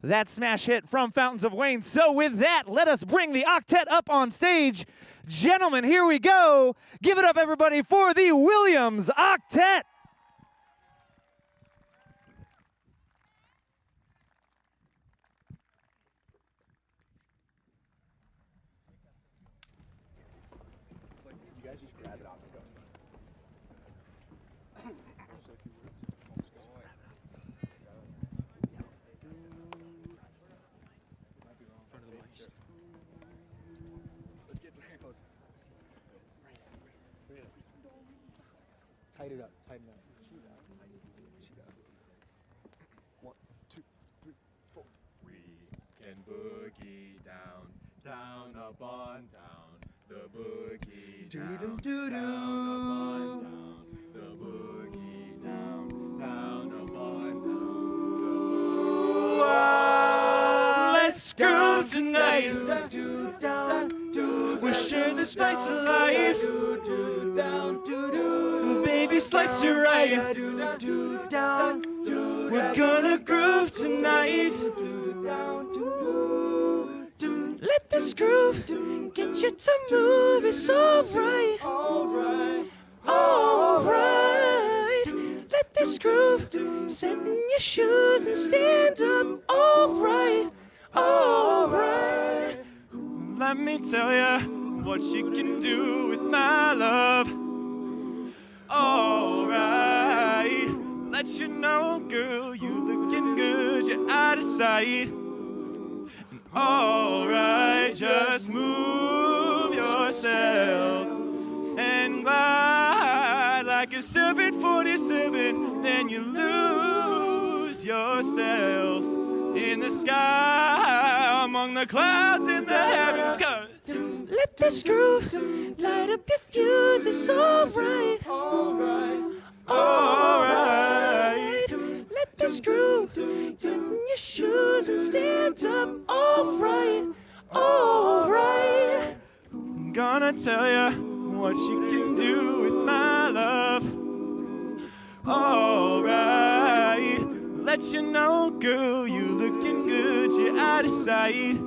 Speaker 9: that smash hit from Fountains of Wayne. So with that, let us bring the Octet up on stage. Gentlemen, here we go. Give it up, everybody, for the Williams Octet.
Speaker 20: Tighten it up, tighten it up. One, two, three, four.
Speaker 11: We can boogie down, down, up on down, the boogie down, down, up on down, the boogie down, down, up on down. Let's groove tonight. We'll share the spice of life. Baby, slice it right. We're gonna groove tonight. Let this groove get you to move. It's alright. Alright. Let this groove set in your shoes and stand up. Alright. Alright. Let me tell ya what you can do with my love. Alright, let you know, girl, you looking good, you're out of sight. Alright, just move yourself and glide like a 747, then you lose yourself in the sky, among the clouds in the heavens, 'cause let this groove light up your fuse, it's alright. Alright. Let this groove get in your shoes and stand up. Alright. Alright. I'm gonna tell ya what you can do with my love. Alright. Let you know, girl, you looking good, you're out of sight.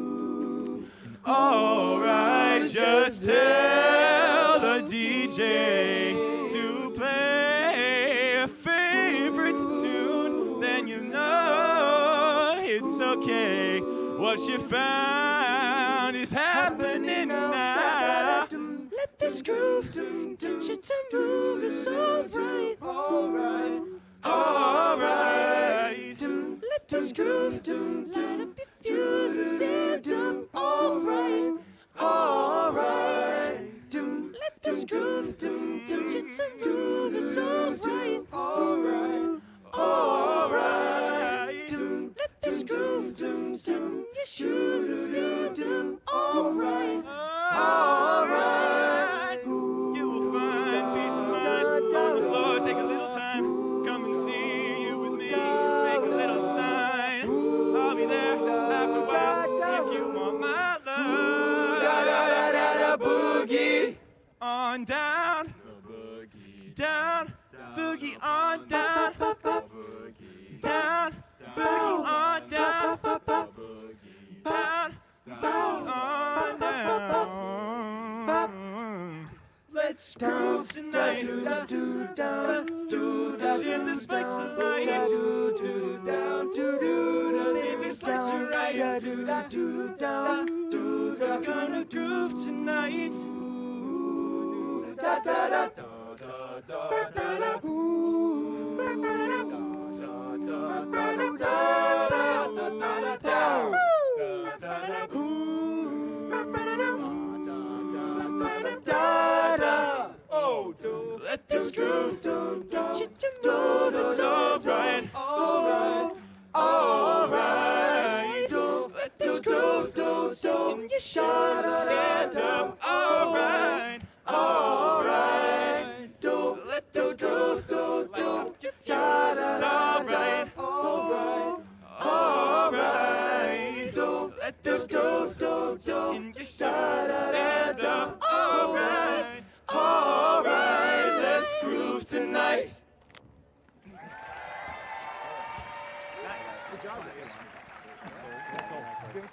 Speaker 11: Alright, just tell the DJ to play a favorite tune, then you know it's okay. What you found is happening now. Let this groove get you to move, it's alright. Alright. Alright. Let this groove light up your fuse and stand up. Alright. Alright. Let this groove get you to move, it's alright. Alright. Alright. Let this groove sit in your shoes and stand up. Alright. Alright. You will find peace of mind on the floor. Take a little time. Come and see you with me. Make a little sign. I'll be there after a while if you want my love. Da da da da da boogie on down. Down. Boogie on down. Down. Boogie on down. Down. Boogie on down. Let's groove tonight. Share the spice of life. Baby, slice it right. We're gonna groove tonight. Let this groove get you to move, it's alright. Alright. Alright. Let this groove in your shoes and stand up. Alright. Alright. Let the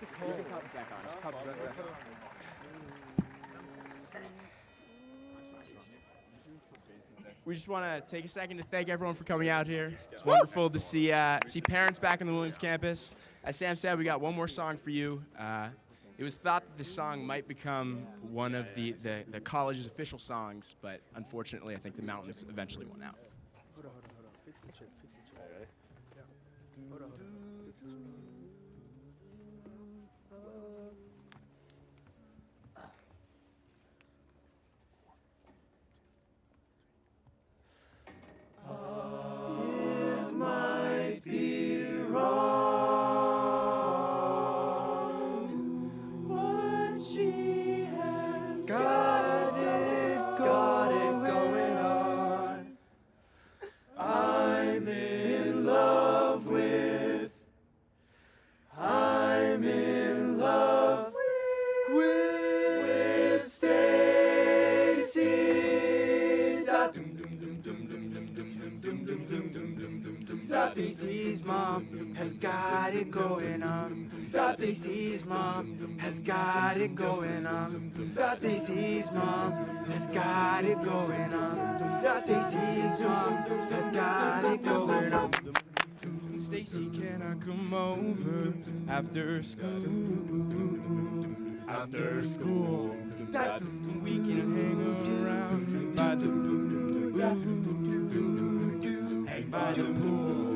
Speaker 12: It's a cold. You can pop it back on. Just pop it back on. We just want to take a second to thank everyone for coming out here. It's wonderful to see parents back on the Williams campus. As Sam said, we got one more song for you. It was thought that this song might become one of the college's official songs, but unfortunately, I think the Mountains eventually won out. Hold on. Fix the chip. All right. Hold on. Fix the chip.
Speaker 19: It might be wrong, but she has got it going on. I'm in love with Stacy. Stacy's mom has got it going on. Stacy's mom has got it going on. Stacy's mom has got it going on. Stacy's mom has got it going on.
Speaker 12: Stacy, can I come over after school? After school, we can hang around by the by the pool.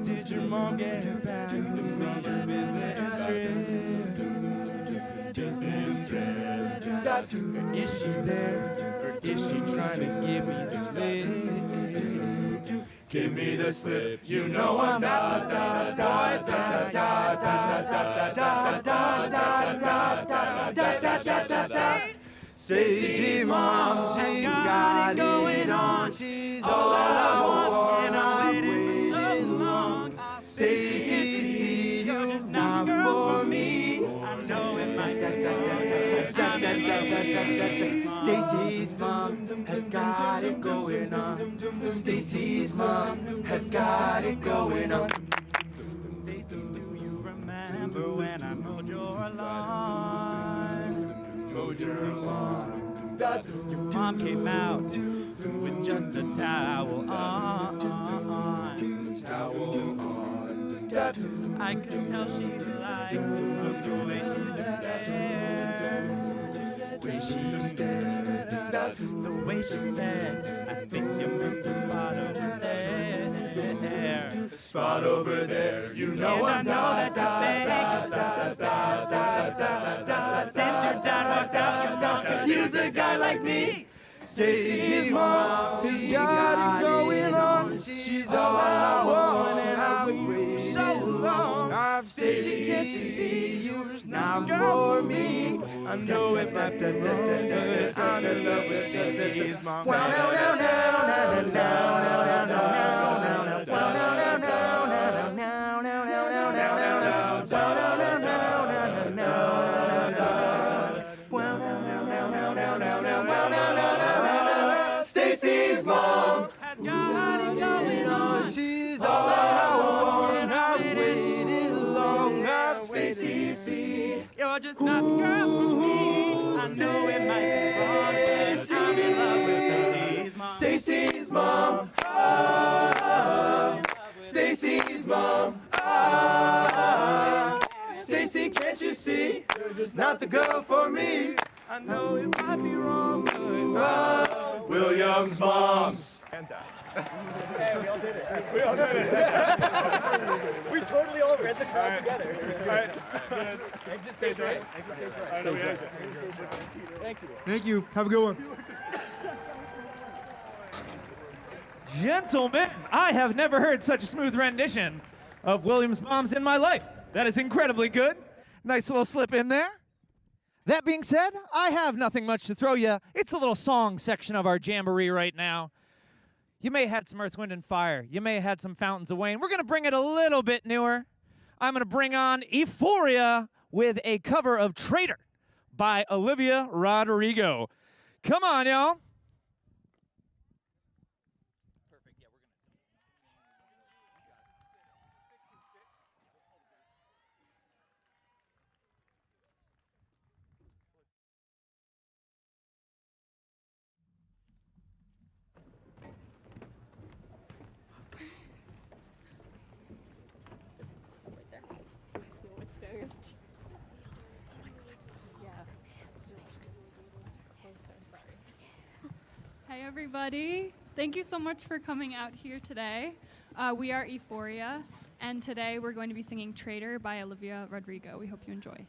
Speaker 12: Did your mom get back from your business trip? Is she there, or is she trying to give me the slip? Give me the slip, you know I'm da da da da da da da da da da. Stacy's mom, she's got it going on. She's all I want, and I'm waiting so long. Stacy, you're not for me. I know it might Stacy's mom has got it going on. Stacy's mom has got it going on.
Speaker 11: Stacy, do you remember when I mowed your lawn? Mowed your lawn. Your mom came out with just a towel on. I could tell she liked me from the way she stared. The way she stared. The way she said, I think you missed a spot over there.
Speaker 19: Spot over there, you know
Speaker 11: And I know that you think since your dad walked out, you're not gonna use a guy like me.
Speaker 19: Stacy's mom, she's got it going on. She's all I want, and I've waited so long. Stacy, can't you see you're not for me? I know it, but I'm in love with Stacy's mom. Wow, now, now, now, now, now, now, now, now, now, Stacy's mom has got it going on. She's all I want, and I've waited long. Stacy,
Speaker 11: you're just not the girl for me. I know it might be wrong, but I'm in love with Stacy's mom.
Speaker 19: Stacy's mom. Stacy's mom. Stacy, can't you see? You're just not the girl for me. I know it might be wrong, but Williams moms. And that.
Speaker 12: Hey, we all did it.
Speaker 19: We all did it.
Speaker 12: We totally all read the crowd together.
Speaker 19: All right.
Speaker 12: Exit stage right. Exit stage right.
Speaker 19: I know we exit.
Speaker 12: Thank you.
Speaker 9: Thank you. Have a good one. Gentlemen, I have never heard such a smooth rendition of Williams Moms in my life. That is incredibly good. Nice little slip in there. That being said, I have nothing much to throw you. It's a little song section of our jamboree right now. You may have had some Earth, Wind, and Fire. You may have had some Fountains of Wayne. We're going to bring it a little bit newer. I'm going to bring on Euphoria with a cover of Traitor by Olivia Rodrigo. Come on, y'all.
Speaker 6: Hi, everybody. Thank you so much for coming out here today. We are Euphoria, and today we're going to be singing Traitor by Olivia Rodrigo. We hope you enjoy.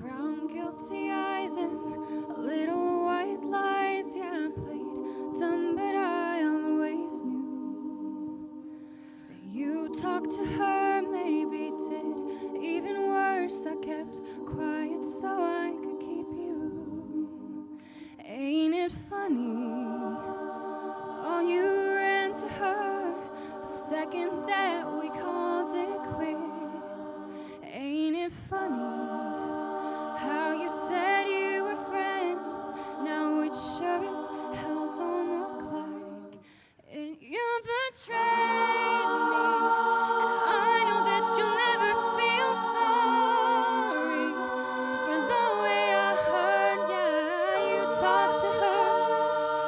Speaker 6: Brown guilty eyes and a little white lies. Yeah, I played dumb, but I always knew that you talked to her, maybe did even worse. I kept quiet so I could keep you. Ain't it funny? Oh, you ran to her the second that we called it quits. Ain't it funny? How you said you were friends, now it sure as hell don't look like it. You betrayed me, and I know that you'll never feel sorry for the way I heard. Yeah, you talked to her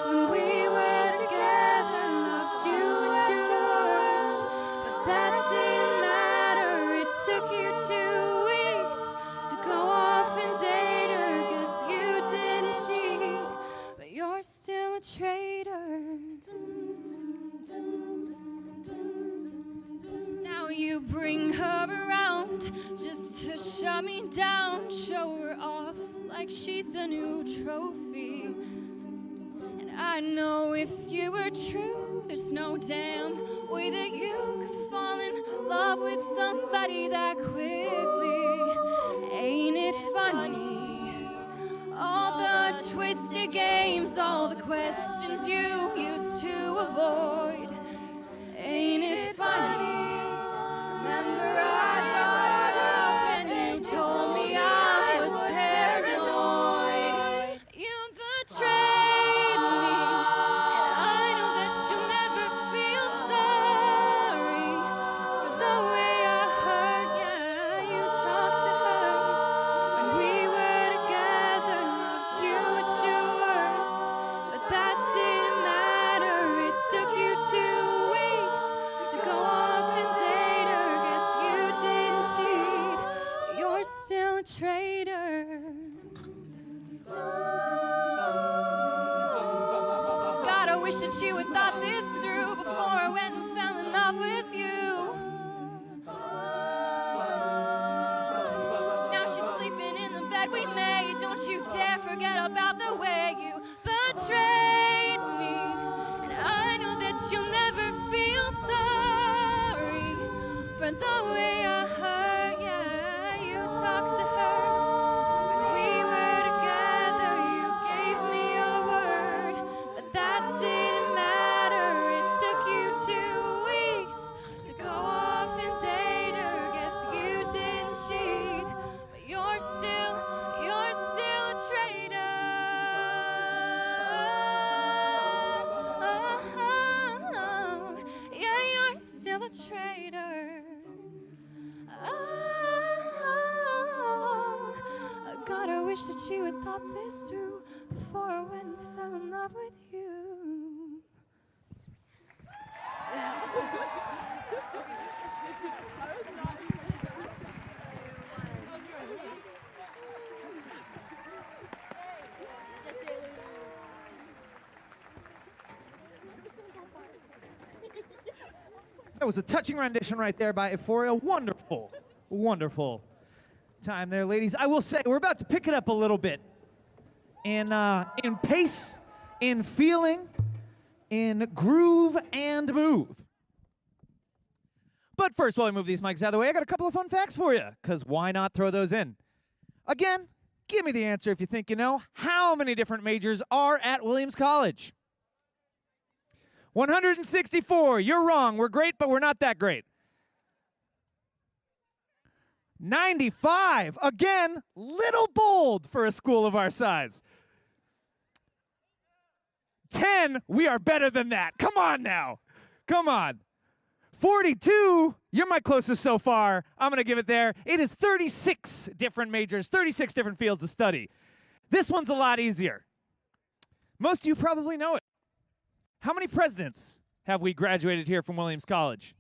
Speaker 6: when we were together, loved you at your worst, but that didn't matter. It took you 2 weeks to go off and date her. Guess you didn't cheat, but you're still a traitor. Now you bring her around just to shut me down, show her off like she's a new trophy. And I know if you were true, there's no damn way that you could fall in love with somebody that quickly. Ain't it funny? All the twisted games, all the questions you used to avoid. Ain't it funny? Remember I brought it up and you told me I was paranoid. You betrayed me, and I know that you'll never feel sorry for the way I heard. Yeah, you talked to her when we were together, loved you at your worst, but that didn't matter. It took you 2 weeks to go off and date her. Guess you didn't cheat, but you're still a traitor. God, I wish that you had thought this through before I went and fell in love with you. Now she's sleeping in the bed we made. Don't you dare forget about the way you betrayed me. And I know that you'll never feel sorry for the way I hurt. Yeah, you talked to her when we were together. You gave me your word, but that didn't matter. It took you 2 weeks to go off and date her. Guess you didn't cheat, but you're still a traitor. Yeah, you're still a traitor. God, I wish that you had thought this through before I went and fell in love with you.
Speaker 9: That was a touching rendition right there by Euphoria. Wonderful, wonderful time there, ladies. I will say we're about to pick it up a little bit in pace, in feeling, in groove and move. But first, while I move these mics out of the way, I got a couple of fun facts for you, because why not throw those in? Again, give me the answer if you think you know. How many different majors are at Williams College? 164. You're wrong. We're great, but we're not that great. 95. Again, little bold for a school of our size. 10, we are better than that. Come on now. Come on. 42, you're my closest so far. I'm going to give it there. It is 36 different majors, 36 different fields of study. This one's a lot easier. Most of you probably know it. How many presidents have we graduated here from Williams College?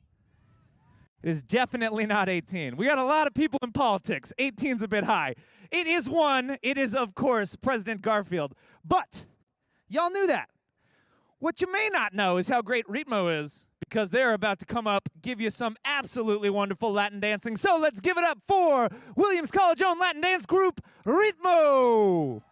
Speaker 9: It is definitely not 18. We got a lot of people in politics. 18's a bit high. It is one. It is, of course, President Garfield. But y'all knew that. What you may not know is how great Ritmo is, because they're about to come up, give you some absolutely wonderful Latin dancing. So let's give it up for Williams College-owned Latin dance group, Ritmo.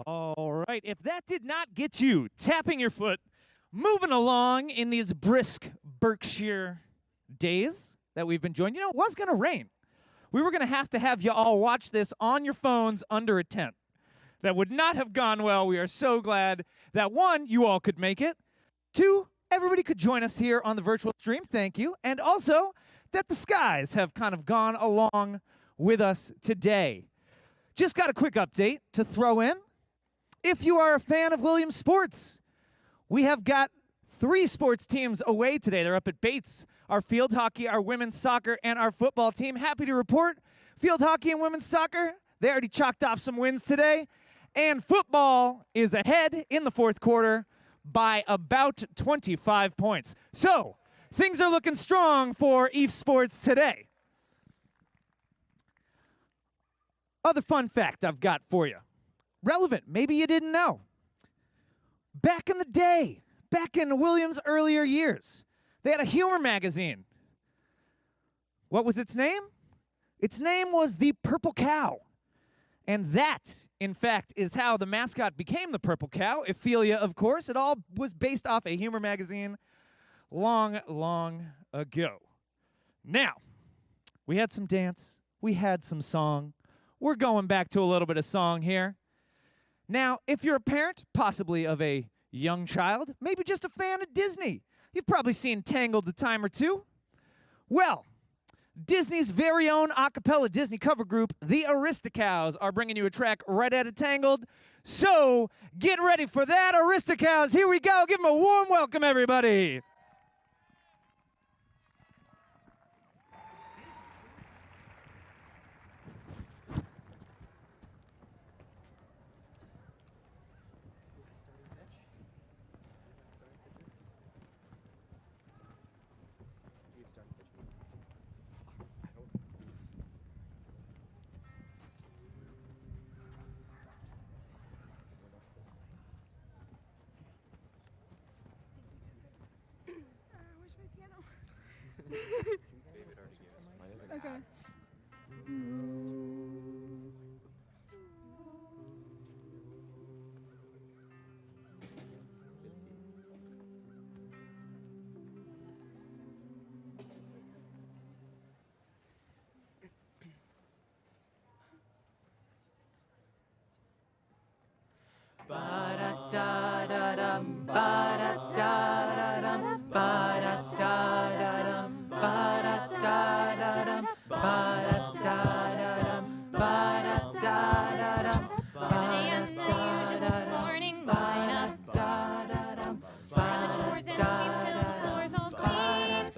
Speaker 9: All right, if that did not get you tapping your foot, moving along in these brisk Berkshire days that we've been enjoying, it was going to rain. We were going to have you all watch this on your phones under a tent. That would not have gone well. We are so glad that, one, you all could make it. Two, everybody could join us here on the virtual stream. Thank you. And also that the skies have kind of gone along with us today. Just got a quick update to throw in. If you are a fan of Williams sports, we have got 3 sports teams away today. They're up at Bates, our field hockey, our women's soccer, and our football team. Happy to report, field hockey and women's soccer, they already chalked off some wins today. And football is ahead in the 4th quarter by about 25 points. So, things are looking strong for Eve Sports today. Other fun fact I've got for you. Relevant, maybe you didn't know. Back in the day, back in Williams' earlier years, they had a humor magazine. What was its name? Its name was the Purple Cow. And that, in fact, is how the mascot became the Purple Cow. Ophelia, of course. It all was based off a humor magazine long, long ago. Now, we had some dance. We had some song. We're going back to a little bit of song here. Now, if you're a parent, possibly of a young child, maybe just a fan of Disney, you've probably seen Tangled a time or two. Well, Disney's very own a cappella Disney cover group, the Aristocows, are bringing you a track right out of Tangled. So get ready for that, Aristocows. Here we go. Give them a warm welcome, everybody.
Speaker 2: Okay.
Speaker 19: Ba-da-da-da-dum, ba-da-da-da-dum, ba-da-da-da-dum, ba-da-da-da-dum, ba-da-da-da-dum, ba-da-da-da-dum.
Speaker 23: 7 a.m. the usual morning lineup. Start the chores and sweep till the floor's all clean.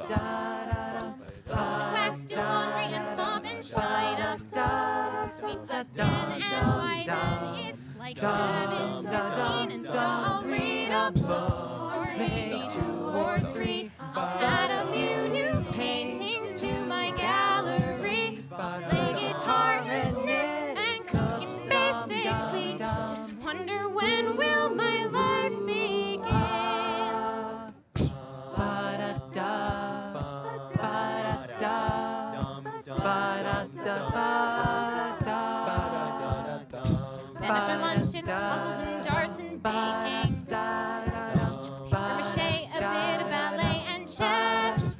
Speaker 23: Wash and wax, do laundry and mop and shine up. Sweep the bin and by then it's like 7:15, and so I'll read a book, or maybe 2 or 3. I'll add a few new paintings to my gallery. Play guitar and knit and cook, and basically just wonder when will my life begin. Then after lunch it's puzzles and darts and baking. Mache, a bit of ballet and chess.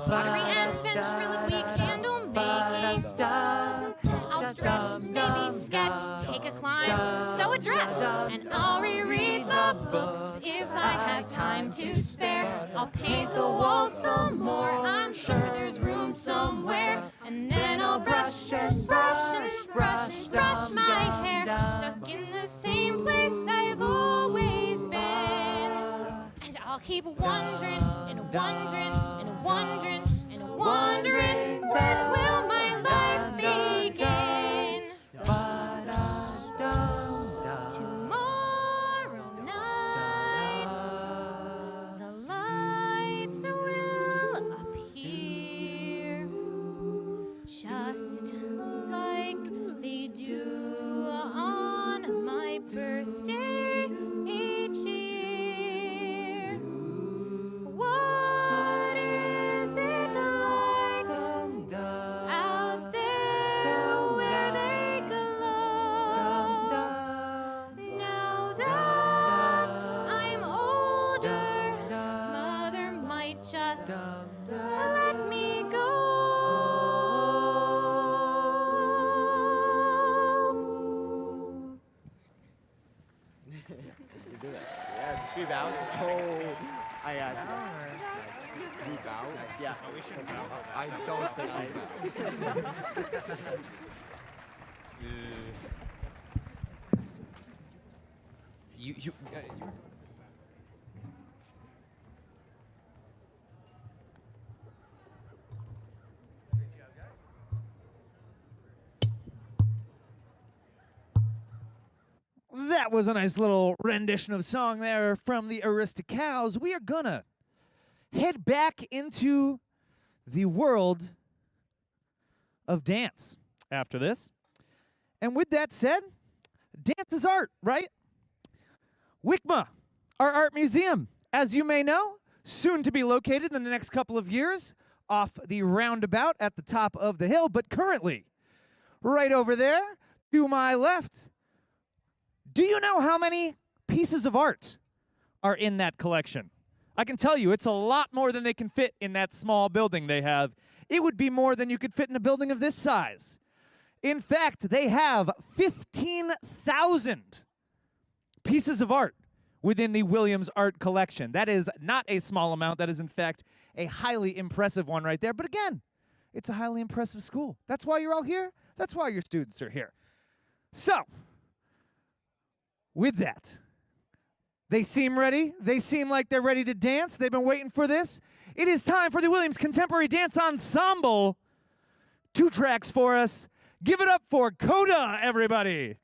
Speaker 23: Pottery and ventriloquy, candle making. I'll stretch, maybe sketch, take a climb, sew a dress, and I'll reread the books if I have time to spare. I'll paint the walls some more, I'm sure there's room somewhere. And then I'll brush and brush and brush and brush my hair, stuck in the same place I've always been. And I'll keep wondering and wondering and wondering and wondering, when will my life begin? Tomorrow night.
Speaker 12: we bow? So, I got we bow? Nice, yeah.
Speaker 11: We shouldn't bow.
Speaker 12: I don't think we bow.
Speaker 9: You. That was a nice little rendition of song there from the Aristocows. We are gonna head back into the world of dance after this. And with that said, dance is art, right? WICMA, our art museum, as you may know, soon to be located in the next couple of years off the roundabout at the top of the hill, but currently, right over there to my left, do you know how many pieces of art are in that collection? I can tell you, it's a lot more than they can fit in that small building they have. It would be more than you could fit in a building of this size. In fact, they have 15,000 pieces of art within the Williams Art Collection. That is not a small amount. That is, in fact, a highly impressive one right there. But again, it's a highly impressive school. That's why you're all here. That's why your students are here. So, with that, they seem ready. They seem like they're ready to dance. They've been waiting for this. It is time for the Williams Contemporary Dance Ensemble. 2 tracks for us. Give it up for Coda, everybody.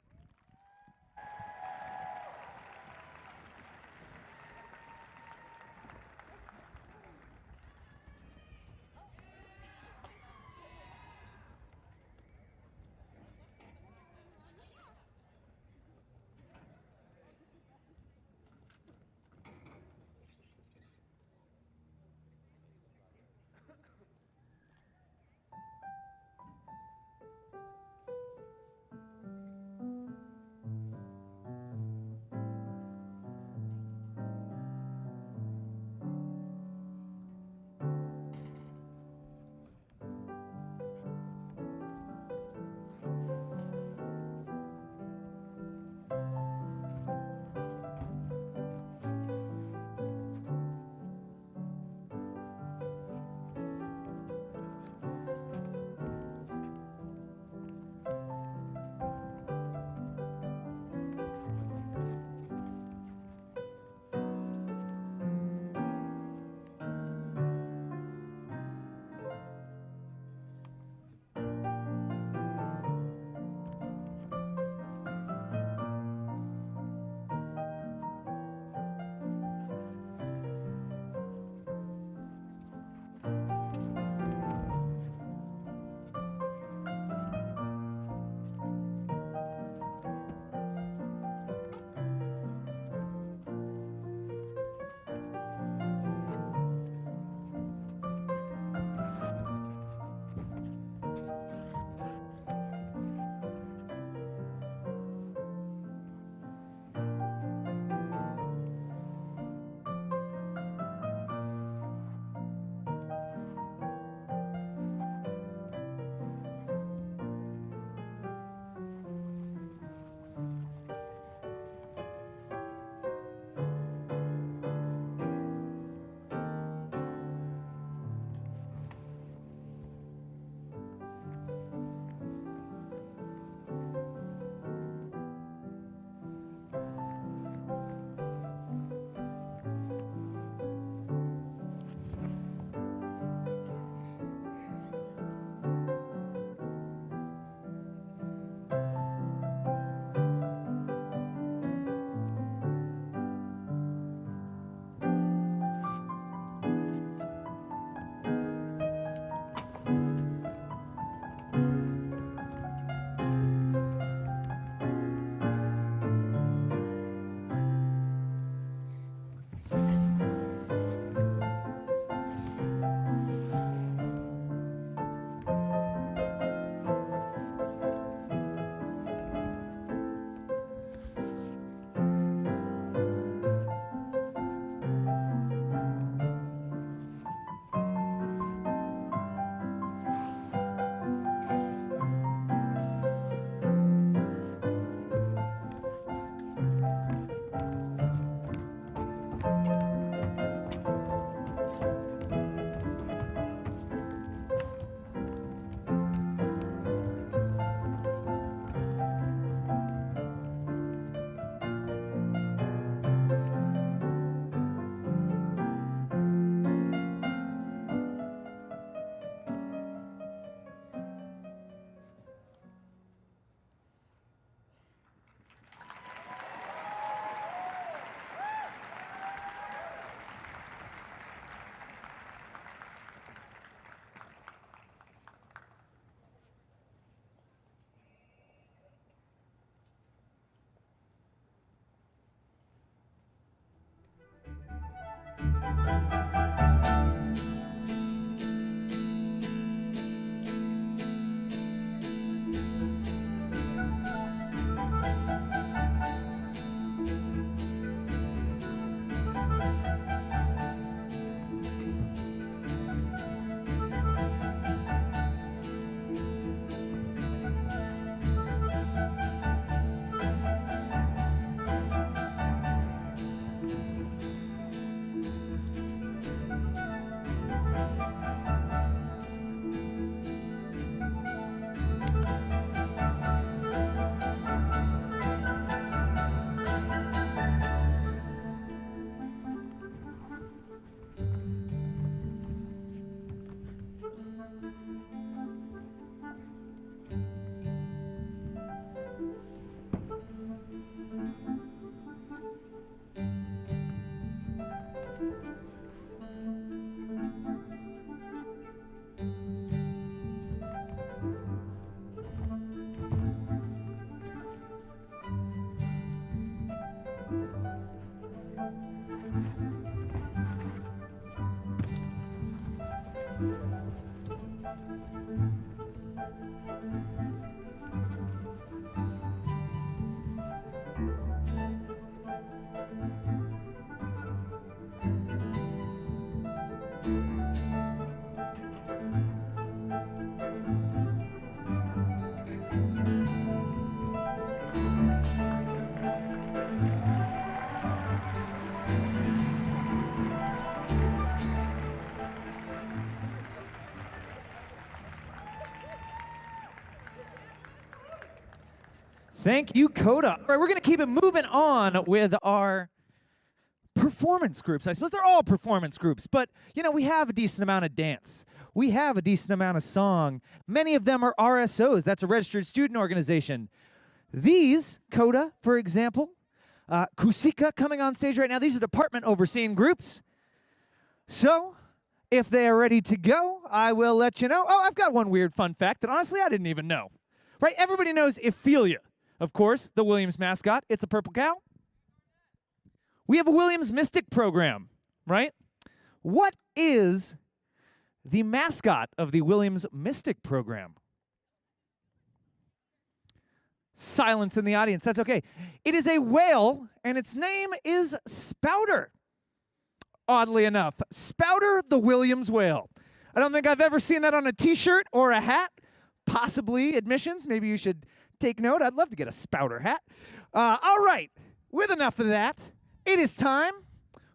Speaker 9: Thank you, Coda. All right, we're going to keep it moving on with our performance groups. I suppose they're all performance groups, but you know, we have a decent amount of dance. We have a decent amount of song. Many of them are RSOs. That's a registered student organization. These, Coda, for example, Kusika coming on stage right now. These are department overseeing groups. So, if they are ready to go, I will let you know. Oh, I've got one weird fun fact that honestly I didn't even know. Right? Everybody knows Ophelia, of course, the Williams mascot. It's a purple cow. We have a Williams Mystic program, right? What is the mascot of the Williams Mystic program? Silence in the audience. That's okay. It is a whale, and its name is Spouter. Oddly enough, Spouter the Williams whale. I don't think I've ever seen that on a t-shirt or a hat. Possibly admissions. Maybe you should take note. I'd love to get a Spouter hat. All right, with enough of that, it is time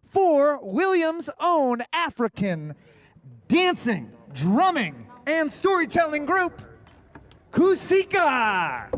Speaker 9: for Williams' own African dancing, drumming, and storytelling group, Kusika.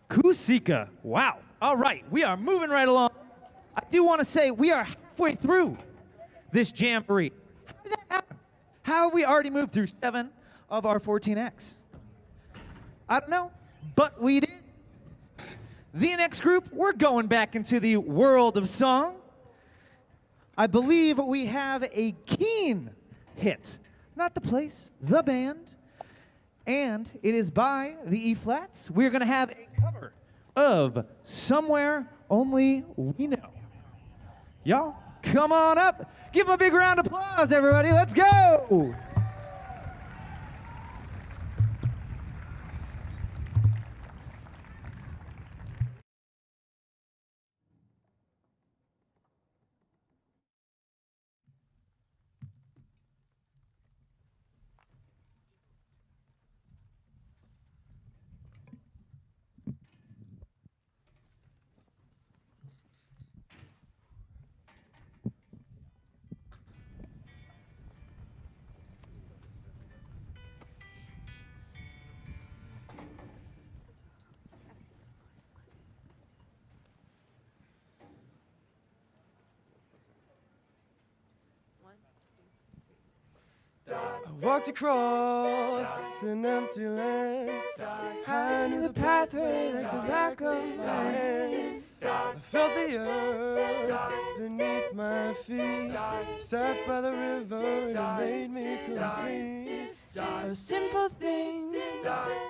Speaker 9: Kusika. Wow. All right, we are moving right along. I do want to say we are halfway through this jamboree. How did that happen? How have we already moved through 7 of our 14X? I don't know, but we did. The next group, we're going back into the world of song. I believe we have a keen hit. Not the place, the band. And it is by the E-flats. We're going to have a cover of Somewhere Only We Know. Y'all, come on up. Give them a big round of applause, everybody. Let's go.
Speaker 15: walked across an empty land. I knew the pathway like the back of my hand. I felt the earth beneath my feet. Sat by the river and it made me complete.
Speaker 6: A simple thing,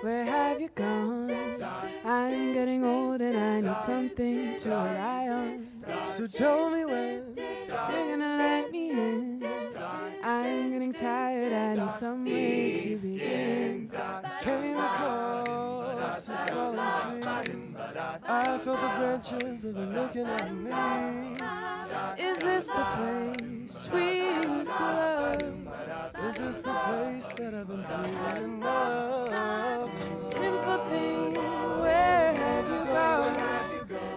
Speaker 6: where have you gone? I'm getting old and I need something to rely on.
Speaker 15: So tell me when
Speaker 6: you're gonna let me in. I'm getting tired, I need somewhere to begin.
Speaker 15: Came across a fallen tree. I felt the branches of it looking at me.
Speaker 6: Is this the place we used to love?
Speaker 15: Is this the place that I've been dreaming of?
Speaker 6: Simple thing, where have you gone?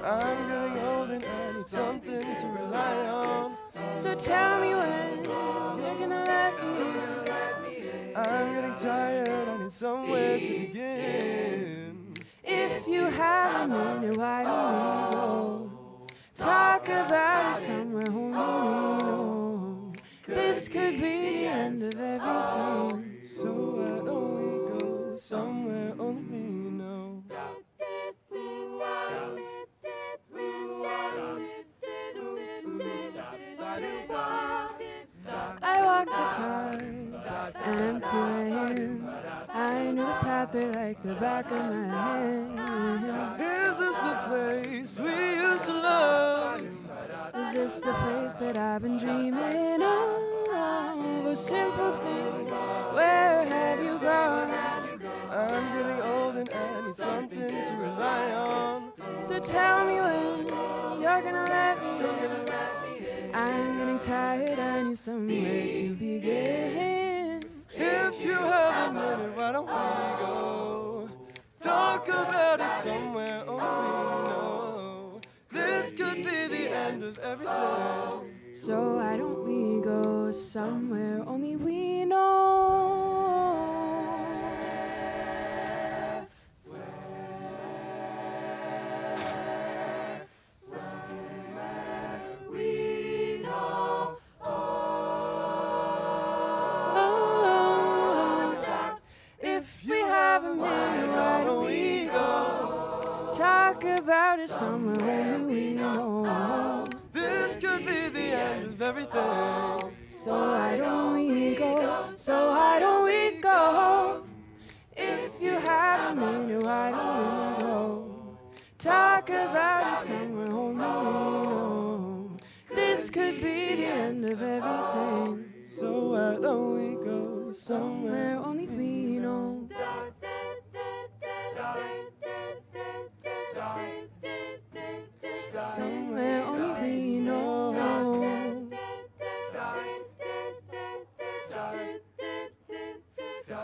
Speaker 15: I'm getting old and I need something to rely on.
Speaker 6: So tell me when you're gonna let me in.
Speaker 15: I'm getting tired, I need somewhere to begin.
Speaker 6: If you have a minute, why don't we go? Talk about it somewhere only we know. This could be the end of everything.
Speaker 15: So why don't we go somewhere only we know?
Speaker 6: I walked across an empty land. I knew the pathway like the back of my hand.
Speaker 15: Is this the place we used to love?
Speaker 6: Is this the place that I've been dreaming of? A simple thing, where have you gone?
Speaker 15: I'm getting old and I need something to rely on.
Speaker 6: So tell me when you're gonna let me in. I'm getting tired, I need somewhere to begin.
Speaker 15: If you have a minute, why don't we go? Talk about it somewhere only we know. This could be the end of everything.
Speaker 6: So why don't we go somewhere only we know?
Speaker 15: If you have a minute, why don't we go?
Speaker 6: Talk about it somewhere only we know.
Speaker 15: This could be the end of everything.
Speaker 6: So why don't we go? So why don't we go? If you have a minute, why don't we go? Talk about it somewhere only we know. This could be the end of everything.
Speaker 15: So why don't we go somewhere
Speaker 6: Somewhere only we know. Somewhere only we know.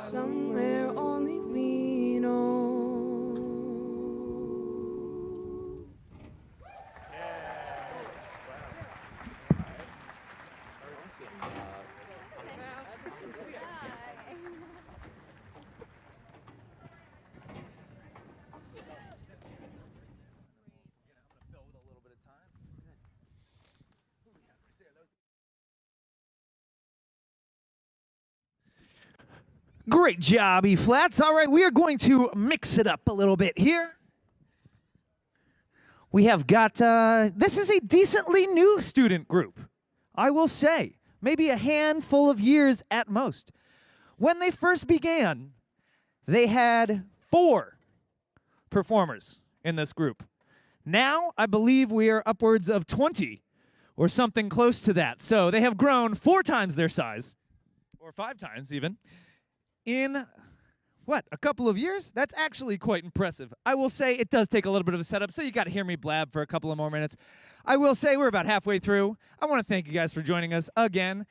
Speaker 6: Somewhere only we know.
Speaker 9: Great job, E-flats. All right, we are going to mix it up a little bit here. We have got, this is a decently new student group, I will say. Maybe a handful of years at most. When they first began, they had 4 performers in this group. Now, I believe we are upwards of 20 or something close to that. So they have grown 4 times their size, or 5 times even, in, what, a couple of years? That's actually quite impressive. I will say it does take a little bit of a setup, so you got to hear me blab for a couple of more minutes. I will say we're about halfway through. I want to thank you guys for joining us again.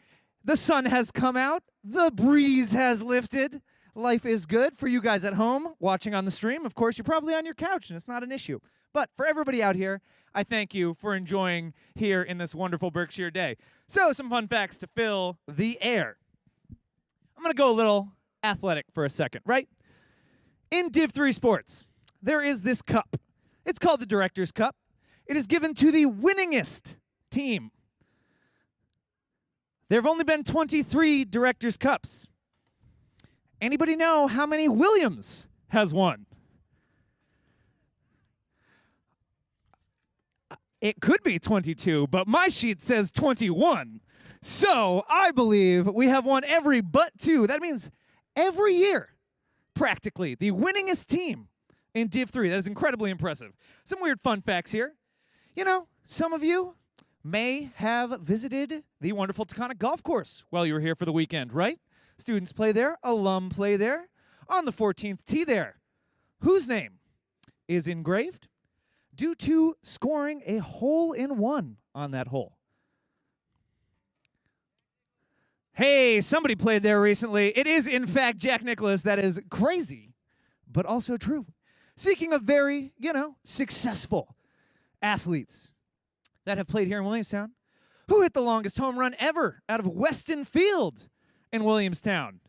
Speaker 9: The sun has come out. The breeze has lifted. Life is good for you guys at home watching on the stream. Of course, you're probably on your couch, and it's not an issue. But for everybody out here, I thank you for enjoying here in this wonderful Berkshire day. So, some fun facts to fill the air. I'm going to go a little athletic for a second, right? In Div 3 sports, there is this cup. It's called the Director's Cup. It is given to the winningest team. There have only been 23 Director's Cups. Anybody know how many Williams has won? It could be 22, but my sheet says 21. So I believe we have won every but 2. That means every year, practically, the winningest team in Div 3. That is incredibly impressive. Some weird fun facts here. You know, some of you may have visited the wonderful Takana Golf Course while you were here for the weekend, right? Students play there, alum play there, on the 14th tee there. Whose name is engraved due to scoring a hole-in-one on that hole? Hey, somebody played there recently. It is, in fact, Jack Nicklaus. That is crazy, but also true. Speaking of very, successful athletes that have played here in Williamstown, who hit the longest home run ever out of Weston Field in Williamstown?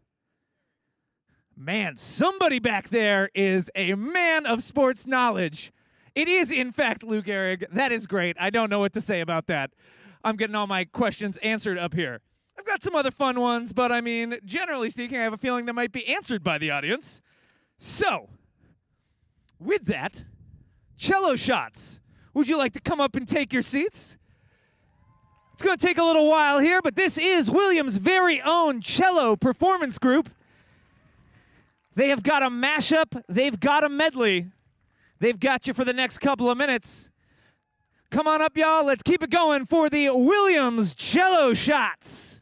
Speaker 9: Man, somebody back there is a man of sports knowledge. It is, in fact, Lou Gehrig. That is great. I don't know what to say about that. I'm getting all my questions answered up here. I've got some other fun ones, but I mean, generally speaking, I have a feeling they might be answered by the audience. So, with that, cello shots. Would you like to come up and take your seats? It's going to take a little while here, but this is Williams' very own cello performance group. They have got a mashup. They've got a medley. They've got you for the next couple of minutes. Come on up, y'all. Let's keep it going for the Williams cello shots.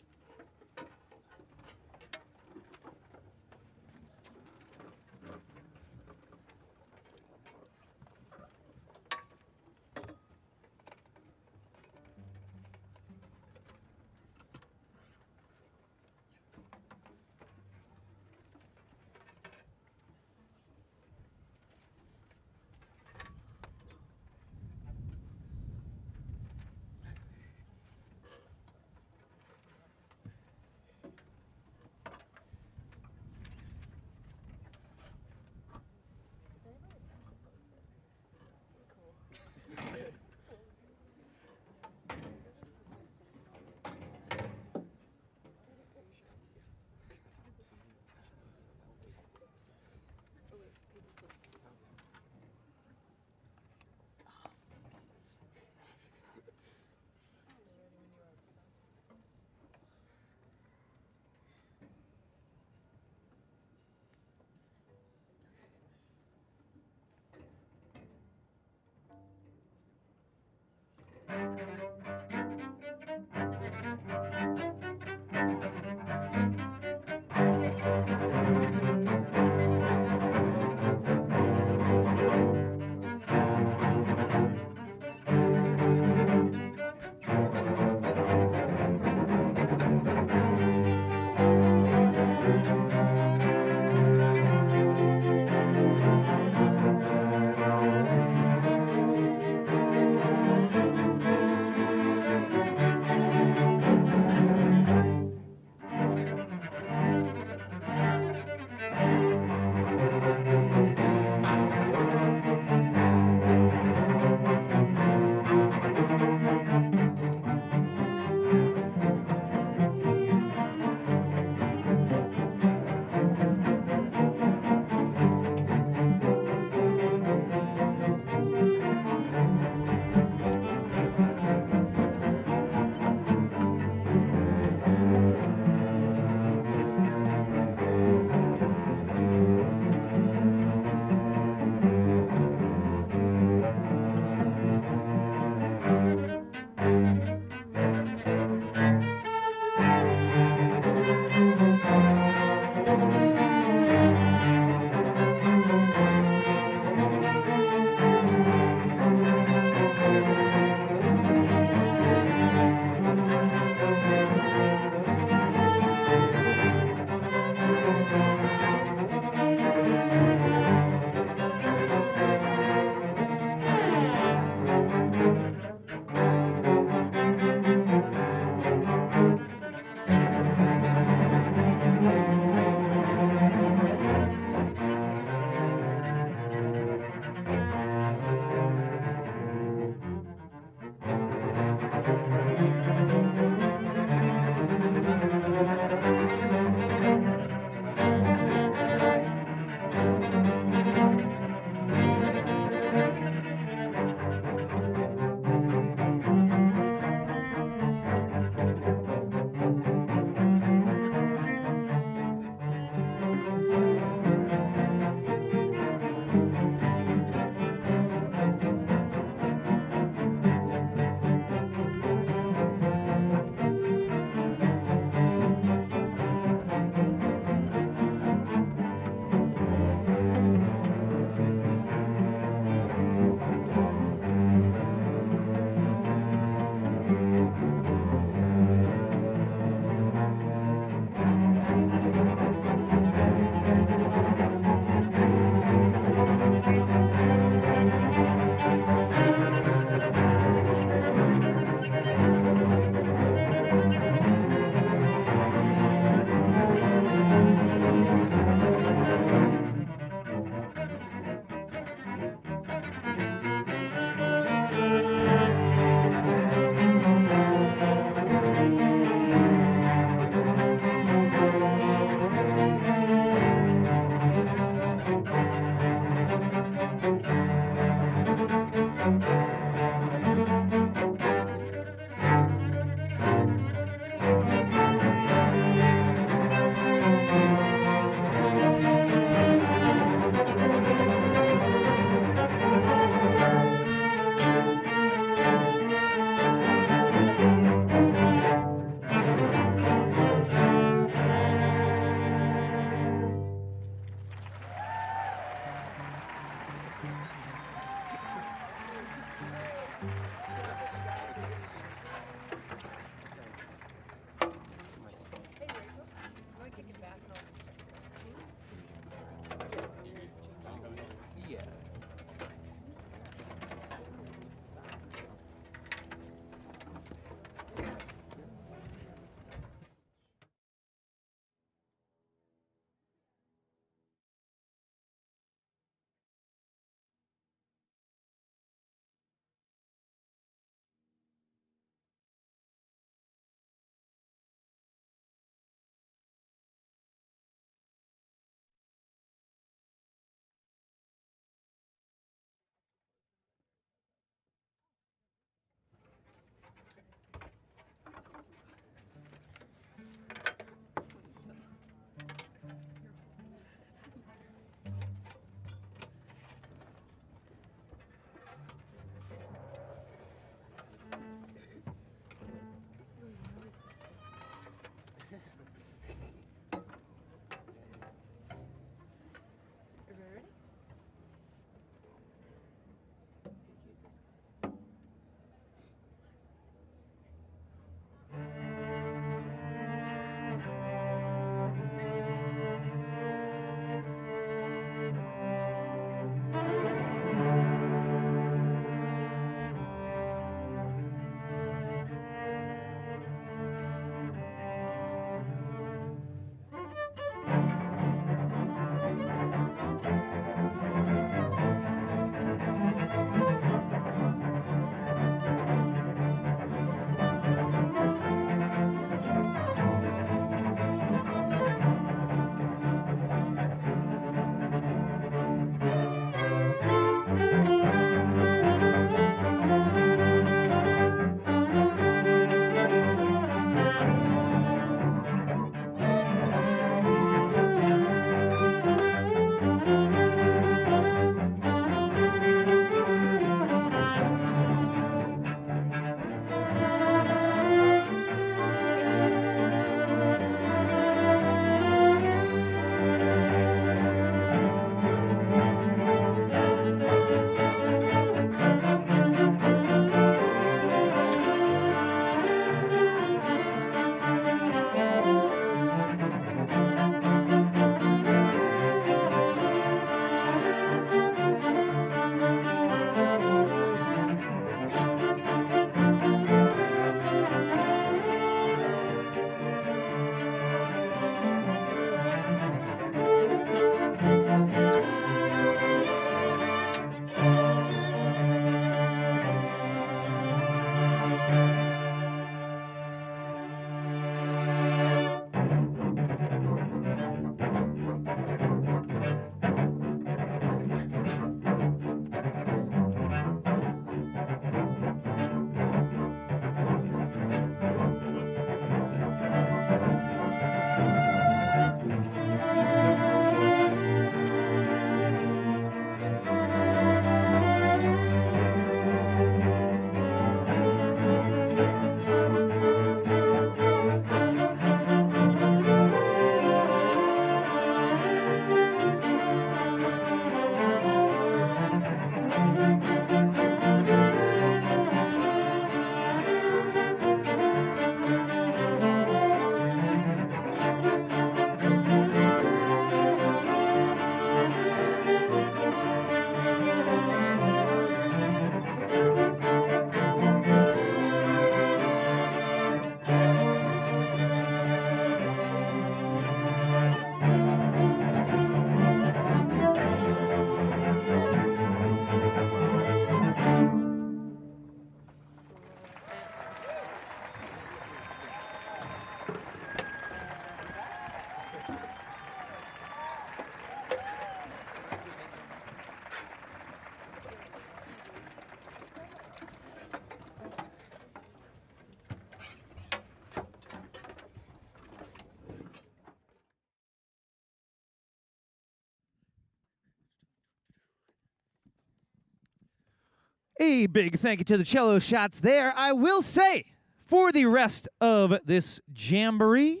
Speaker 9: A big thank you to the cello shots there. I will say, for the rest of this jamboree,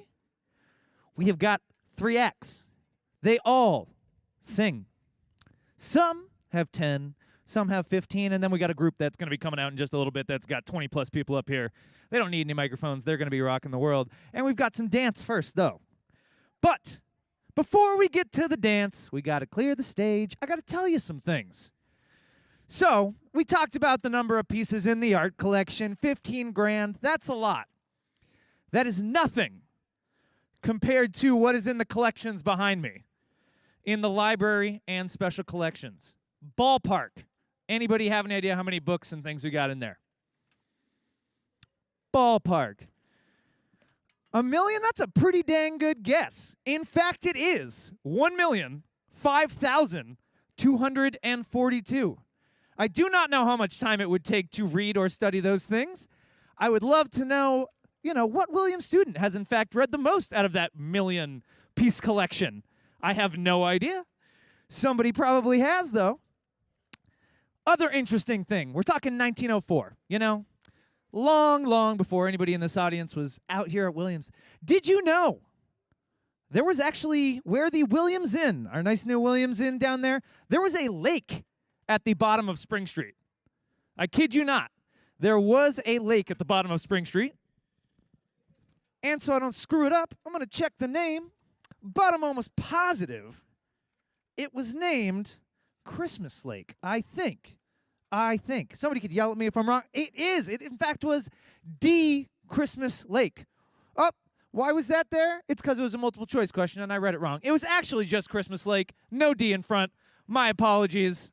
Speaker 9: we have got 3 acts. They all sing. Some have 10, some have 15, and then we got a group that's going to be coming out in just a little bit that's got 20 plus people up here. They don't need any microphones. They're going to be rocking the world. And we've got some dance first, though. But before we get to the dance, we got to clear the stage. I got to tell you some things. So we talked about the number of pieces in the art collection, 15 grand. That's a lot. That is nothing compared to what is in the collections behind me in the library and special collections. Ballpark. Anybody have any idea how many books and things we got in there? Ballpark. 1 million? That's a pretty dang good guess. In fact, it is 1,005,242. I do not know how much time it would take to read or study those things. I would love to know, what Williams student has in fact read the most out of that 1 million piece collection. I have no idea. Somebody probably has, though. Other interesting thing, we're talking 1904, long, long before anybody in this audience was out here at Williams. Did you know there was actually, where the Williams Inn, our nice new Williams Inn down there, there was a lake at the bottom of Spring Street. I kid you not. There was a lake at the bottom of Spring Street. And so I don't screw it up, I'm going to check the name, but I'm almost positive it was named Christmas Lake, I think. Somebody could yell at me if I'm wrong. It is. It, in fact, was D. Christmas Lake. Oh, why was that there? It's because it was a multiple choice question and I read it wrong. It was actually just Christmas Lake. No D in front. My apologies.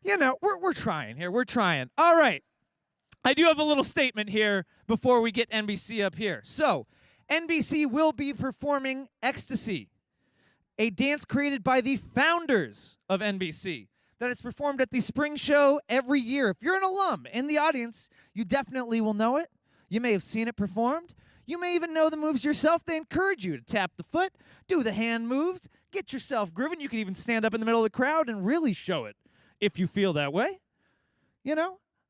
Speaker 9: We're trying here. We're trying. All right. I do have a little statement here before we get NBC up here. So, NBC will be performing Ecstasy, a dance created by the founders of NBC that is performed at the spring show every year. If you're an alum in the audience, you definitely will know it. You may have seen it performed. You may even know the moves yourself. They encourage you to tap the foot, do the hand moves, get yourself grooving. You can even stand up in the middle of the crowd and really show it if you feel that way.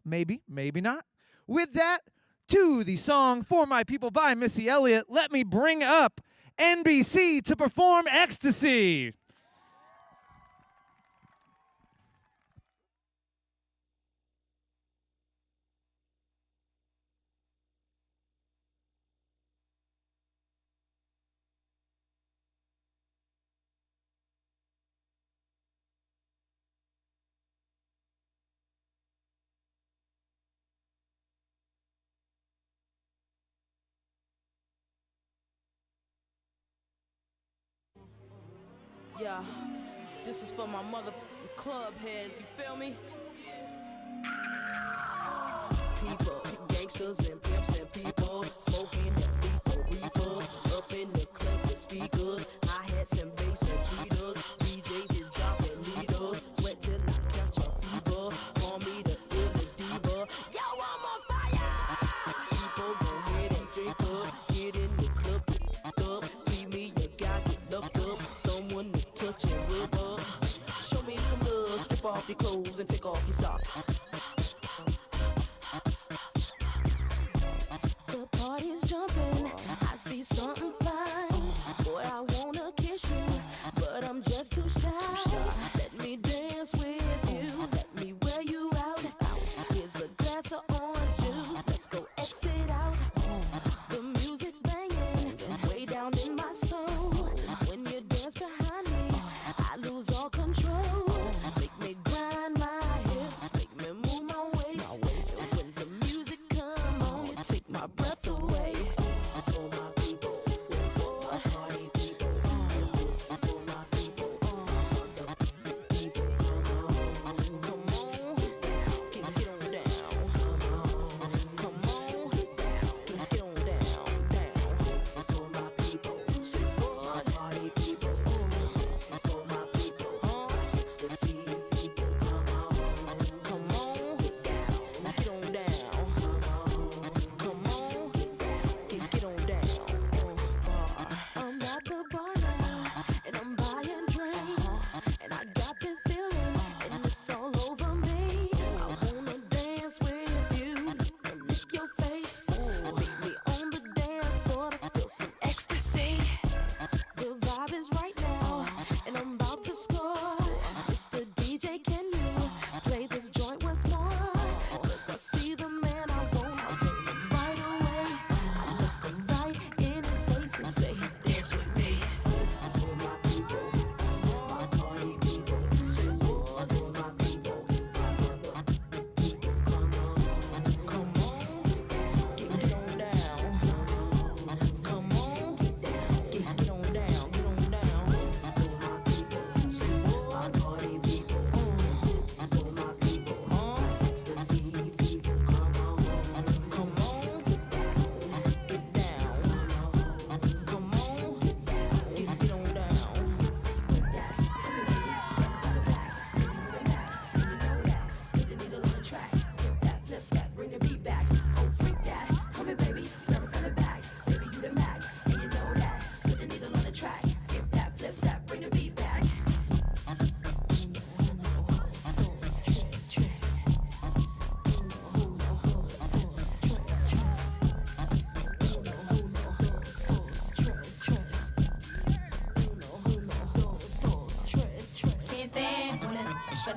Speaker 9: Maybe, maybe not. With that, to the song For My People by Missy Elliott, let me bring up NBC to perform Ecstasy.
Speaker 16: Yeah, this is for my mother club heads, you feel me? People, gangsters and pimps and people, smoking that people reefer, up in the club with speakers, hi-hats and bass and tweeters, DJs is dropping needles, sweat till I catch a fever, call me the illest diva, yo, I'm on fire! People go ahead and drink up, get in the club, up, see me, you got it looked up, someone to touch and rub up, show me some love, strip off your clothes and take off your socks. The party's jumping, I see something fine. Boy, I wanna kiss you, but I'm just too shy. Let me dance with you, let me wear you out. Here's a glass of orange juice, let's go exit out. The music's banging, way down in my soul. When you dance behind me, I lose all control. Make me grind my hips, make me move my waist. So when the music come on, you take my breath away. This is for my people, my party people. This is for my people, the people. Come on, get on down. Come on, get on down. This is for my people. Say what? Party people. This is for my people. Ecstasy people. Come on, get on down. Come on, get on down.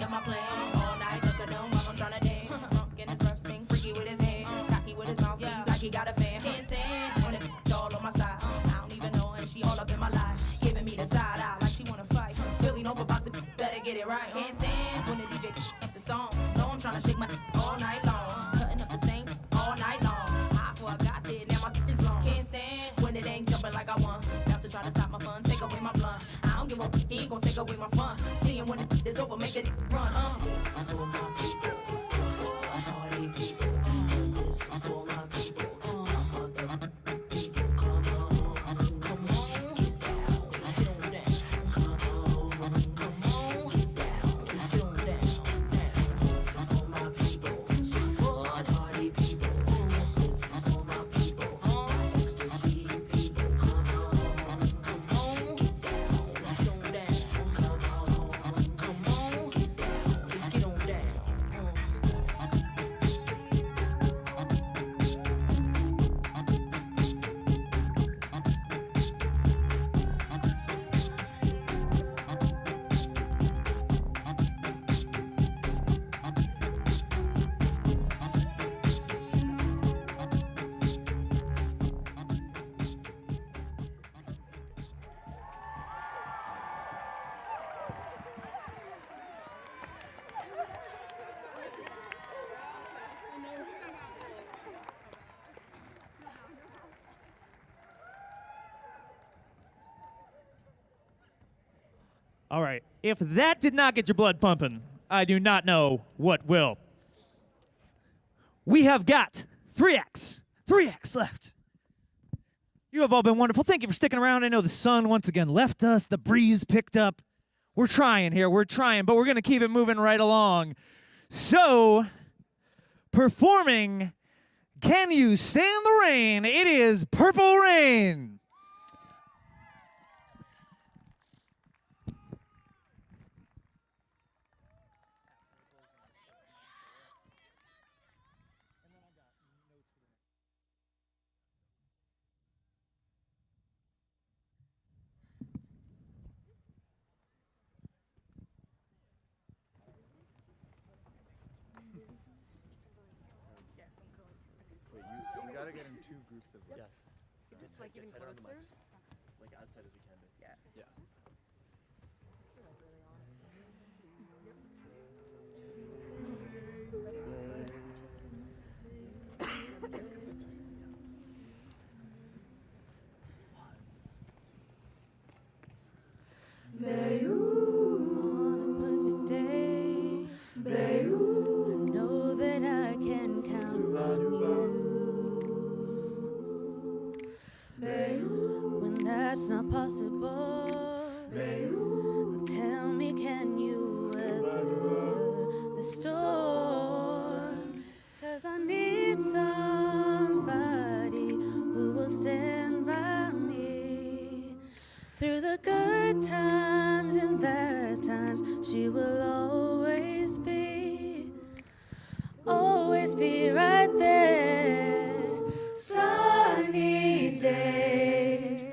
Speaker 1: under my plans. All night, look at him while I'm tryna dance. Drunk in his breath, stink freaky with his hands. Cocky with his mouth, he's like he got a fan. Can't stand when it's all on my side. I don't even know, and she all up in my life. Giving me the side eye like she wanna fight. Feeling over box, better get it right. Can't stand when the DJ up the song. Know I'm tryna shake my all night long. Cutting up the same all night long. High before I got there, now my is blown. Can't stand when it ain't jumping like I want. Bounce to try to stop my fun, take away my blunt. I don't give a he ain't gon' take away my fun. Seeing when it is over, make it run. This is for my people, my hearty people. This is for my people, other people. Come on, come on, get down, get on down. Come on, come on, get down, get on down. This is for my people, support hearty people. This is for my people, ecstasy people. Come on, come on, get down, get on down. Come on, get down, get on down.
Speaker 9: All right. If that did not get your blood pumping, I do not know what will. We have got 3 acts left. You have all been wonderful. Thank you for sticking around. I know the sun once again left us. The breeze picked up. We're trying here. We're trying, but we're going to keep it moving right along. So, performing Can You Stand the Rain? It is Purple Rain.
Speaker 11: We gotta get in 2 groups of
Speaker 17: Is this like even closer?
Speaker 11: like as tight as we can be. Yeah.
Speaker 1: Perfect day, I know that I can count on you. When that's not possible, tell me, can you weather the storm? 'Cause I need somebody who will stand by me through the good times and bad times. She will always be right there. Sunny days,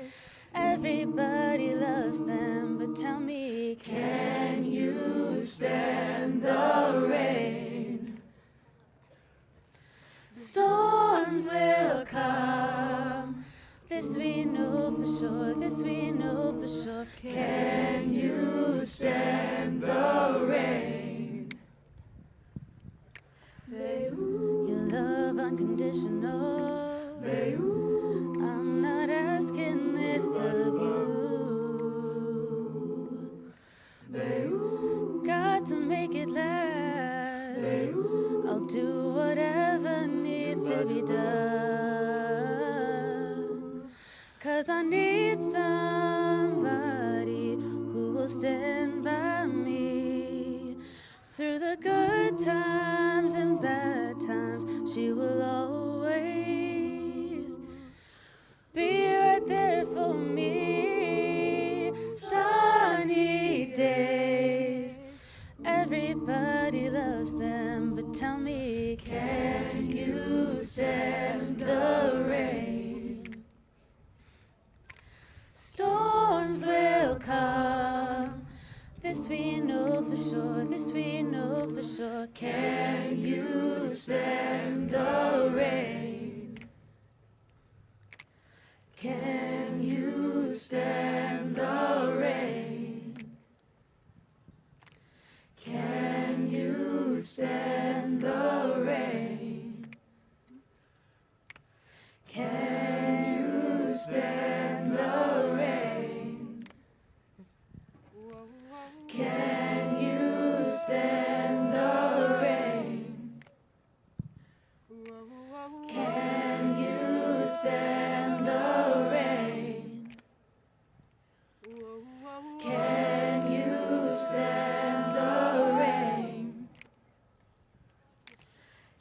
Speaker 1: everybody loves them, but tell me, can you stand the rain? Storms will come, this we know for sure, this we know for sure. Can you stand the rain? Your love unconditional. I'm not asking this of you. Got to make it last. I'll do whatever needs to be done. 'Cause I need somebody who will stand by me through the good times and bad times. She will always be right there for me. Sunny days, everybody loves them, but tell me, can you stand the rain? Storms will come, This we know for sure, this we know for sure. Can you stand the rain? Can you stand the rain? Can you stand the rain? Can you stand the rain? Can you stand the rain? Can you stand the rain? Can you stand the rain?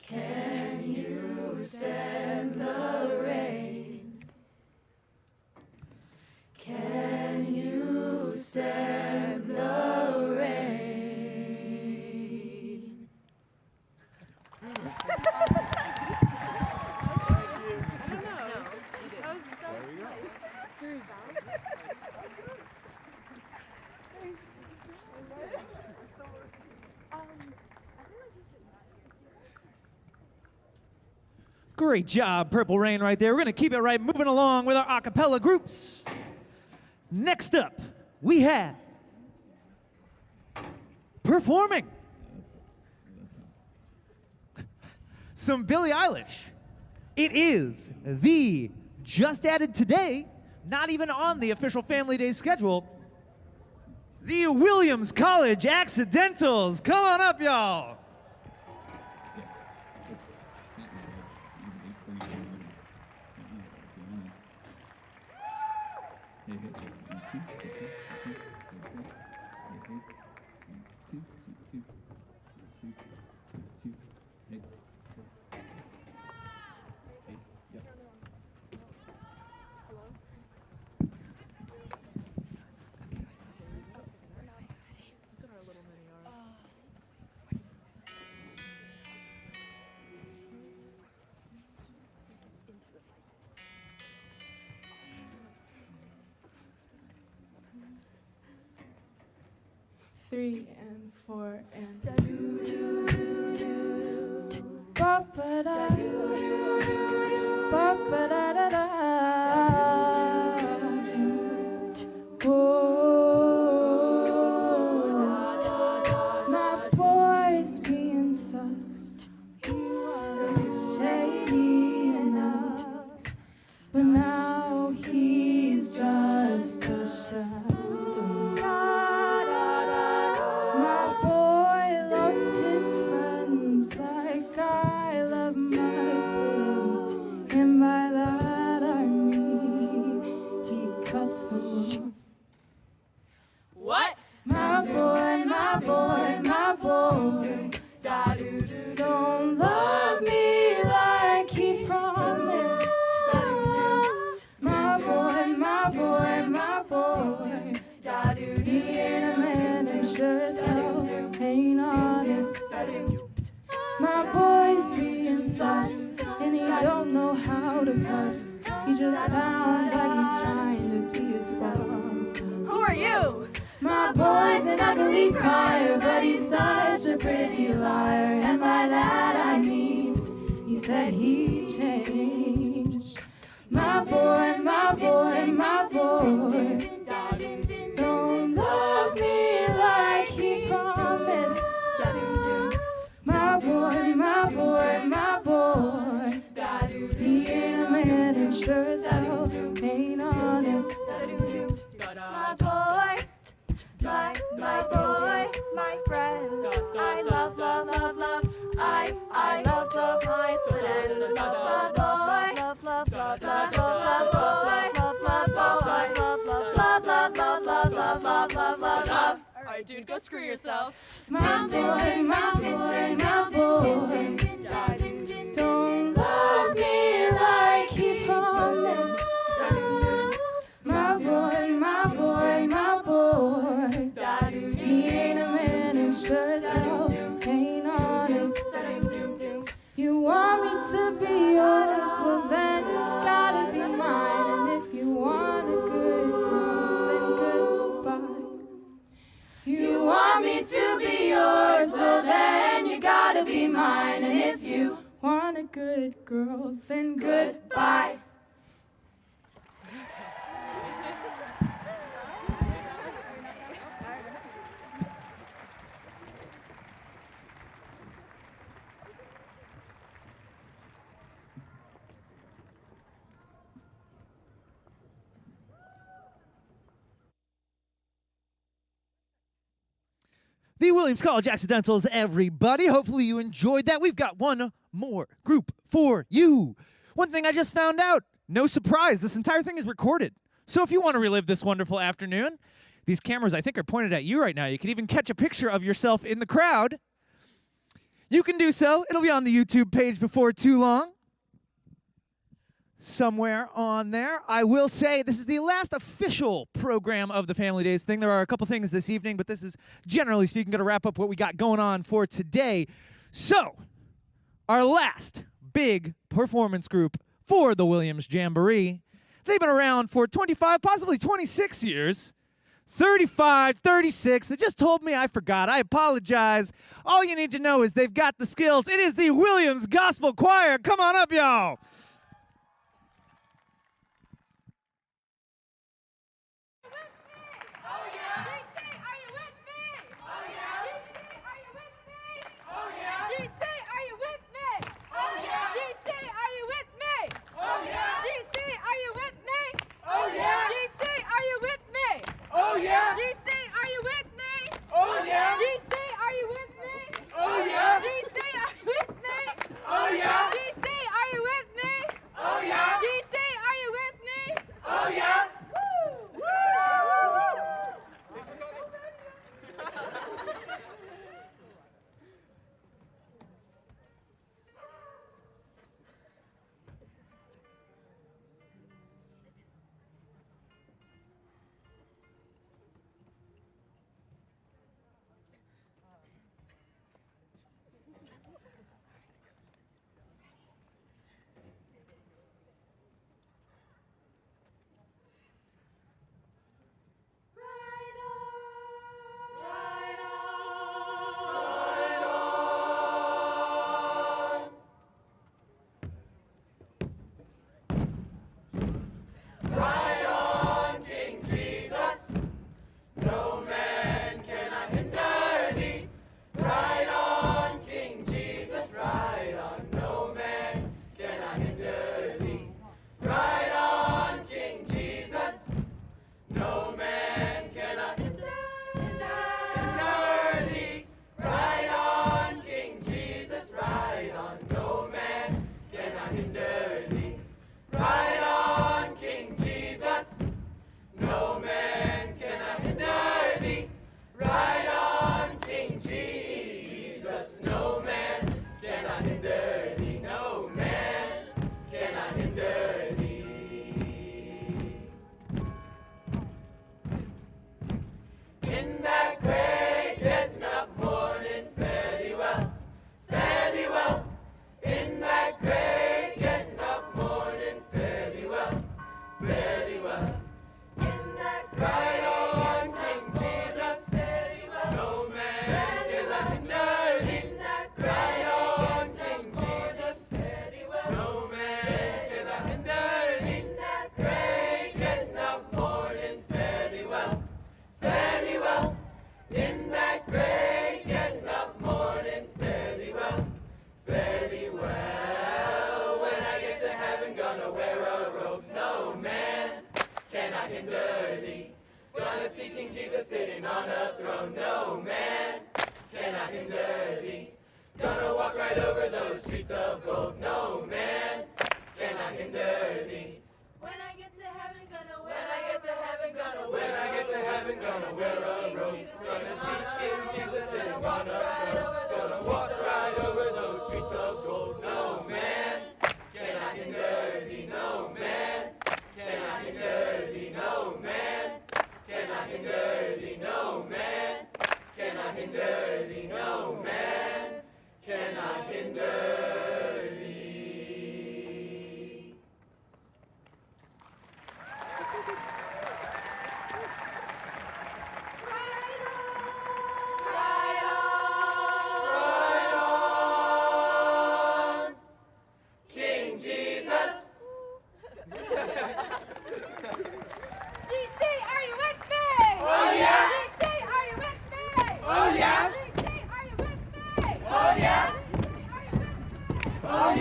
Speaker 1: Can you stand the rain? Can you stand the rain?
Speaker 9: Great job, Purple Rain, right there. We're going to keep it right moving along with our a cappella groups. Next up, we have performing some Billie Eilish. It is the just added today, not even on the official Family Day schedule, the Williams College Accidentals. Come on up, y'all.
Speaker 4: Three and four and ba-ba-da, ba-ba-da-da-da. Oh, my boy's being sus. He was shady enough, but now he's just a shot.
Speaker 1: What?
Speaker 4: My boy, my boy, my boy, da-doo-doo, don't love me like he promised. My boy, my boy, my boy, da-doo-doo, he ain't a man and sure as hell ain't honest. My boy's being sus, and he don't know how to cuss. He just sounds like he's trying to be his father.
Speaker 1: Who are you?
Speaker 4: My boy's an ugly crier, but he's such a pretty liar. And by that I mean, he said he'd change. My boy, my boy, my boy, don't love me like he promised. My boy, my boy, my boy, he ain't a man and sure as hell ain't honest.
Speaker 1: My boy, my boy, my friend. I love, love, love, love. I love, love my friend. My boy, love, love, love, love, love, boy, love, love, love, love, love, love, love, love, love, love, love, love, love, love. All right, dude, go screw yourself.
Speaker 4: My boy, my boy, my boy, don't love me like he promised. My boy, my boy, my boy, he ain't a man and sure as hell ain't honest. You want me to be honest, well then gotta be mine. And if you want a good groove, then goodbye. You a good girl, then goodbye.
Speaker 9: The Williams College Accidentals, everybody. Hopefully you enjoyed that. We've got one more group for you. One thing I just found out, no surprise, this entire thing is recorded. So if you want to relive this wonderful afternoon, these cameras I think are pointed at you right now. You can even catch a picture of yourself in the crowd. You can do so. It'll be on the YouTube page before too long. Somewhere on there. I will say this is the last official program of the Family Days thing. There are a couple things this evening, but this is, generally speaking, going to wrap up what we got going on for today. So, our last big performance group for the Williams Jamboree. They've been around for 25, possibly 26 years. 35, 36. They just told me I forgot. I apologize. All you need to know is they've got the skills. It is the Williams Gospel Choir. Come on up, y'all.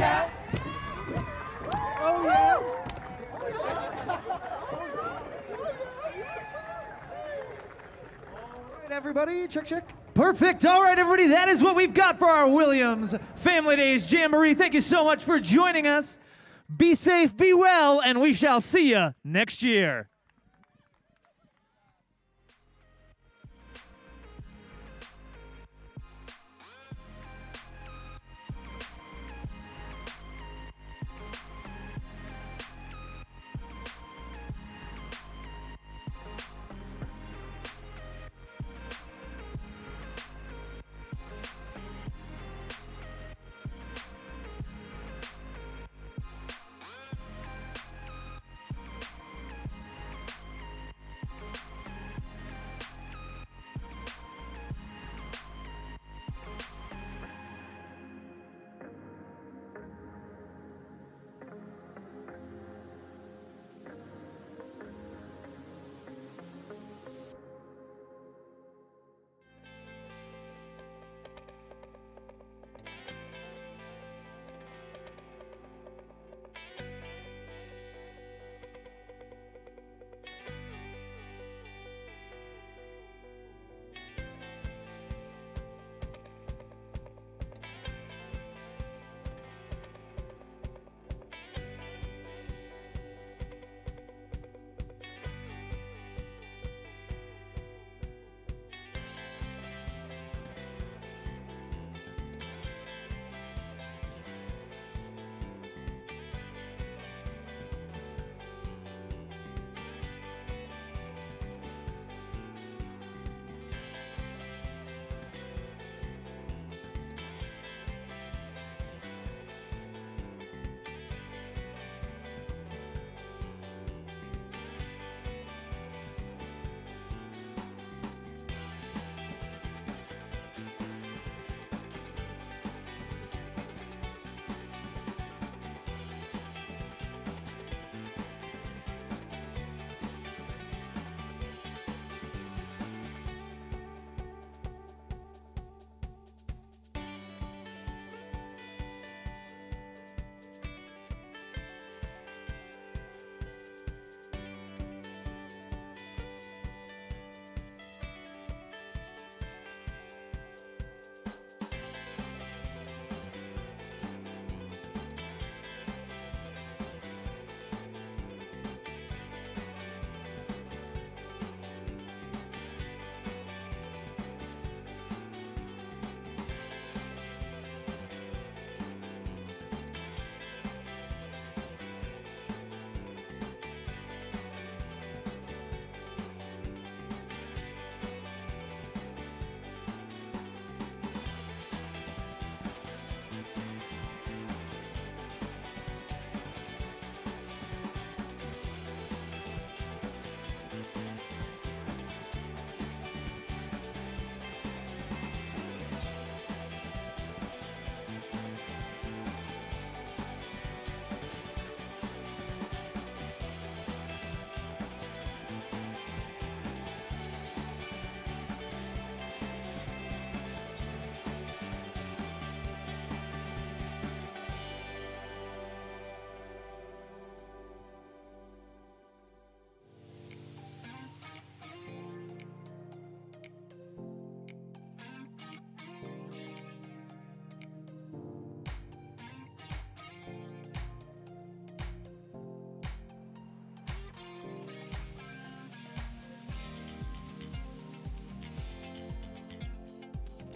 Speaker 9: yes. Oh, yeah. All right, everybody, check. Perfect. All right, everybody, that is what we've got for our Williams Family Days Jamboree. Thank you so much for joining us. Be safe, be well, and we shall see you next year.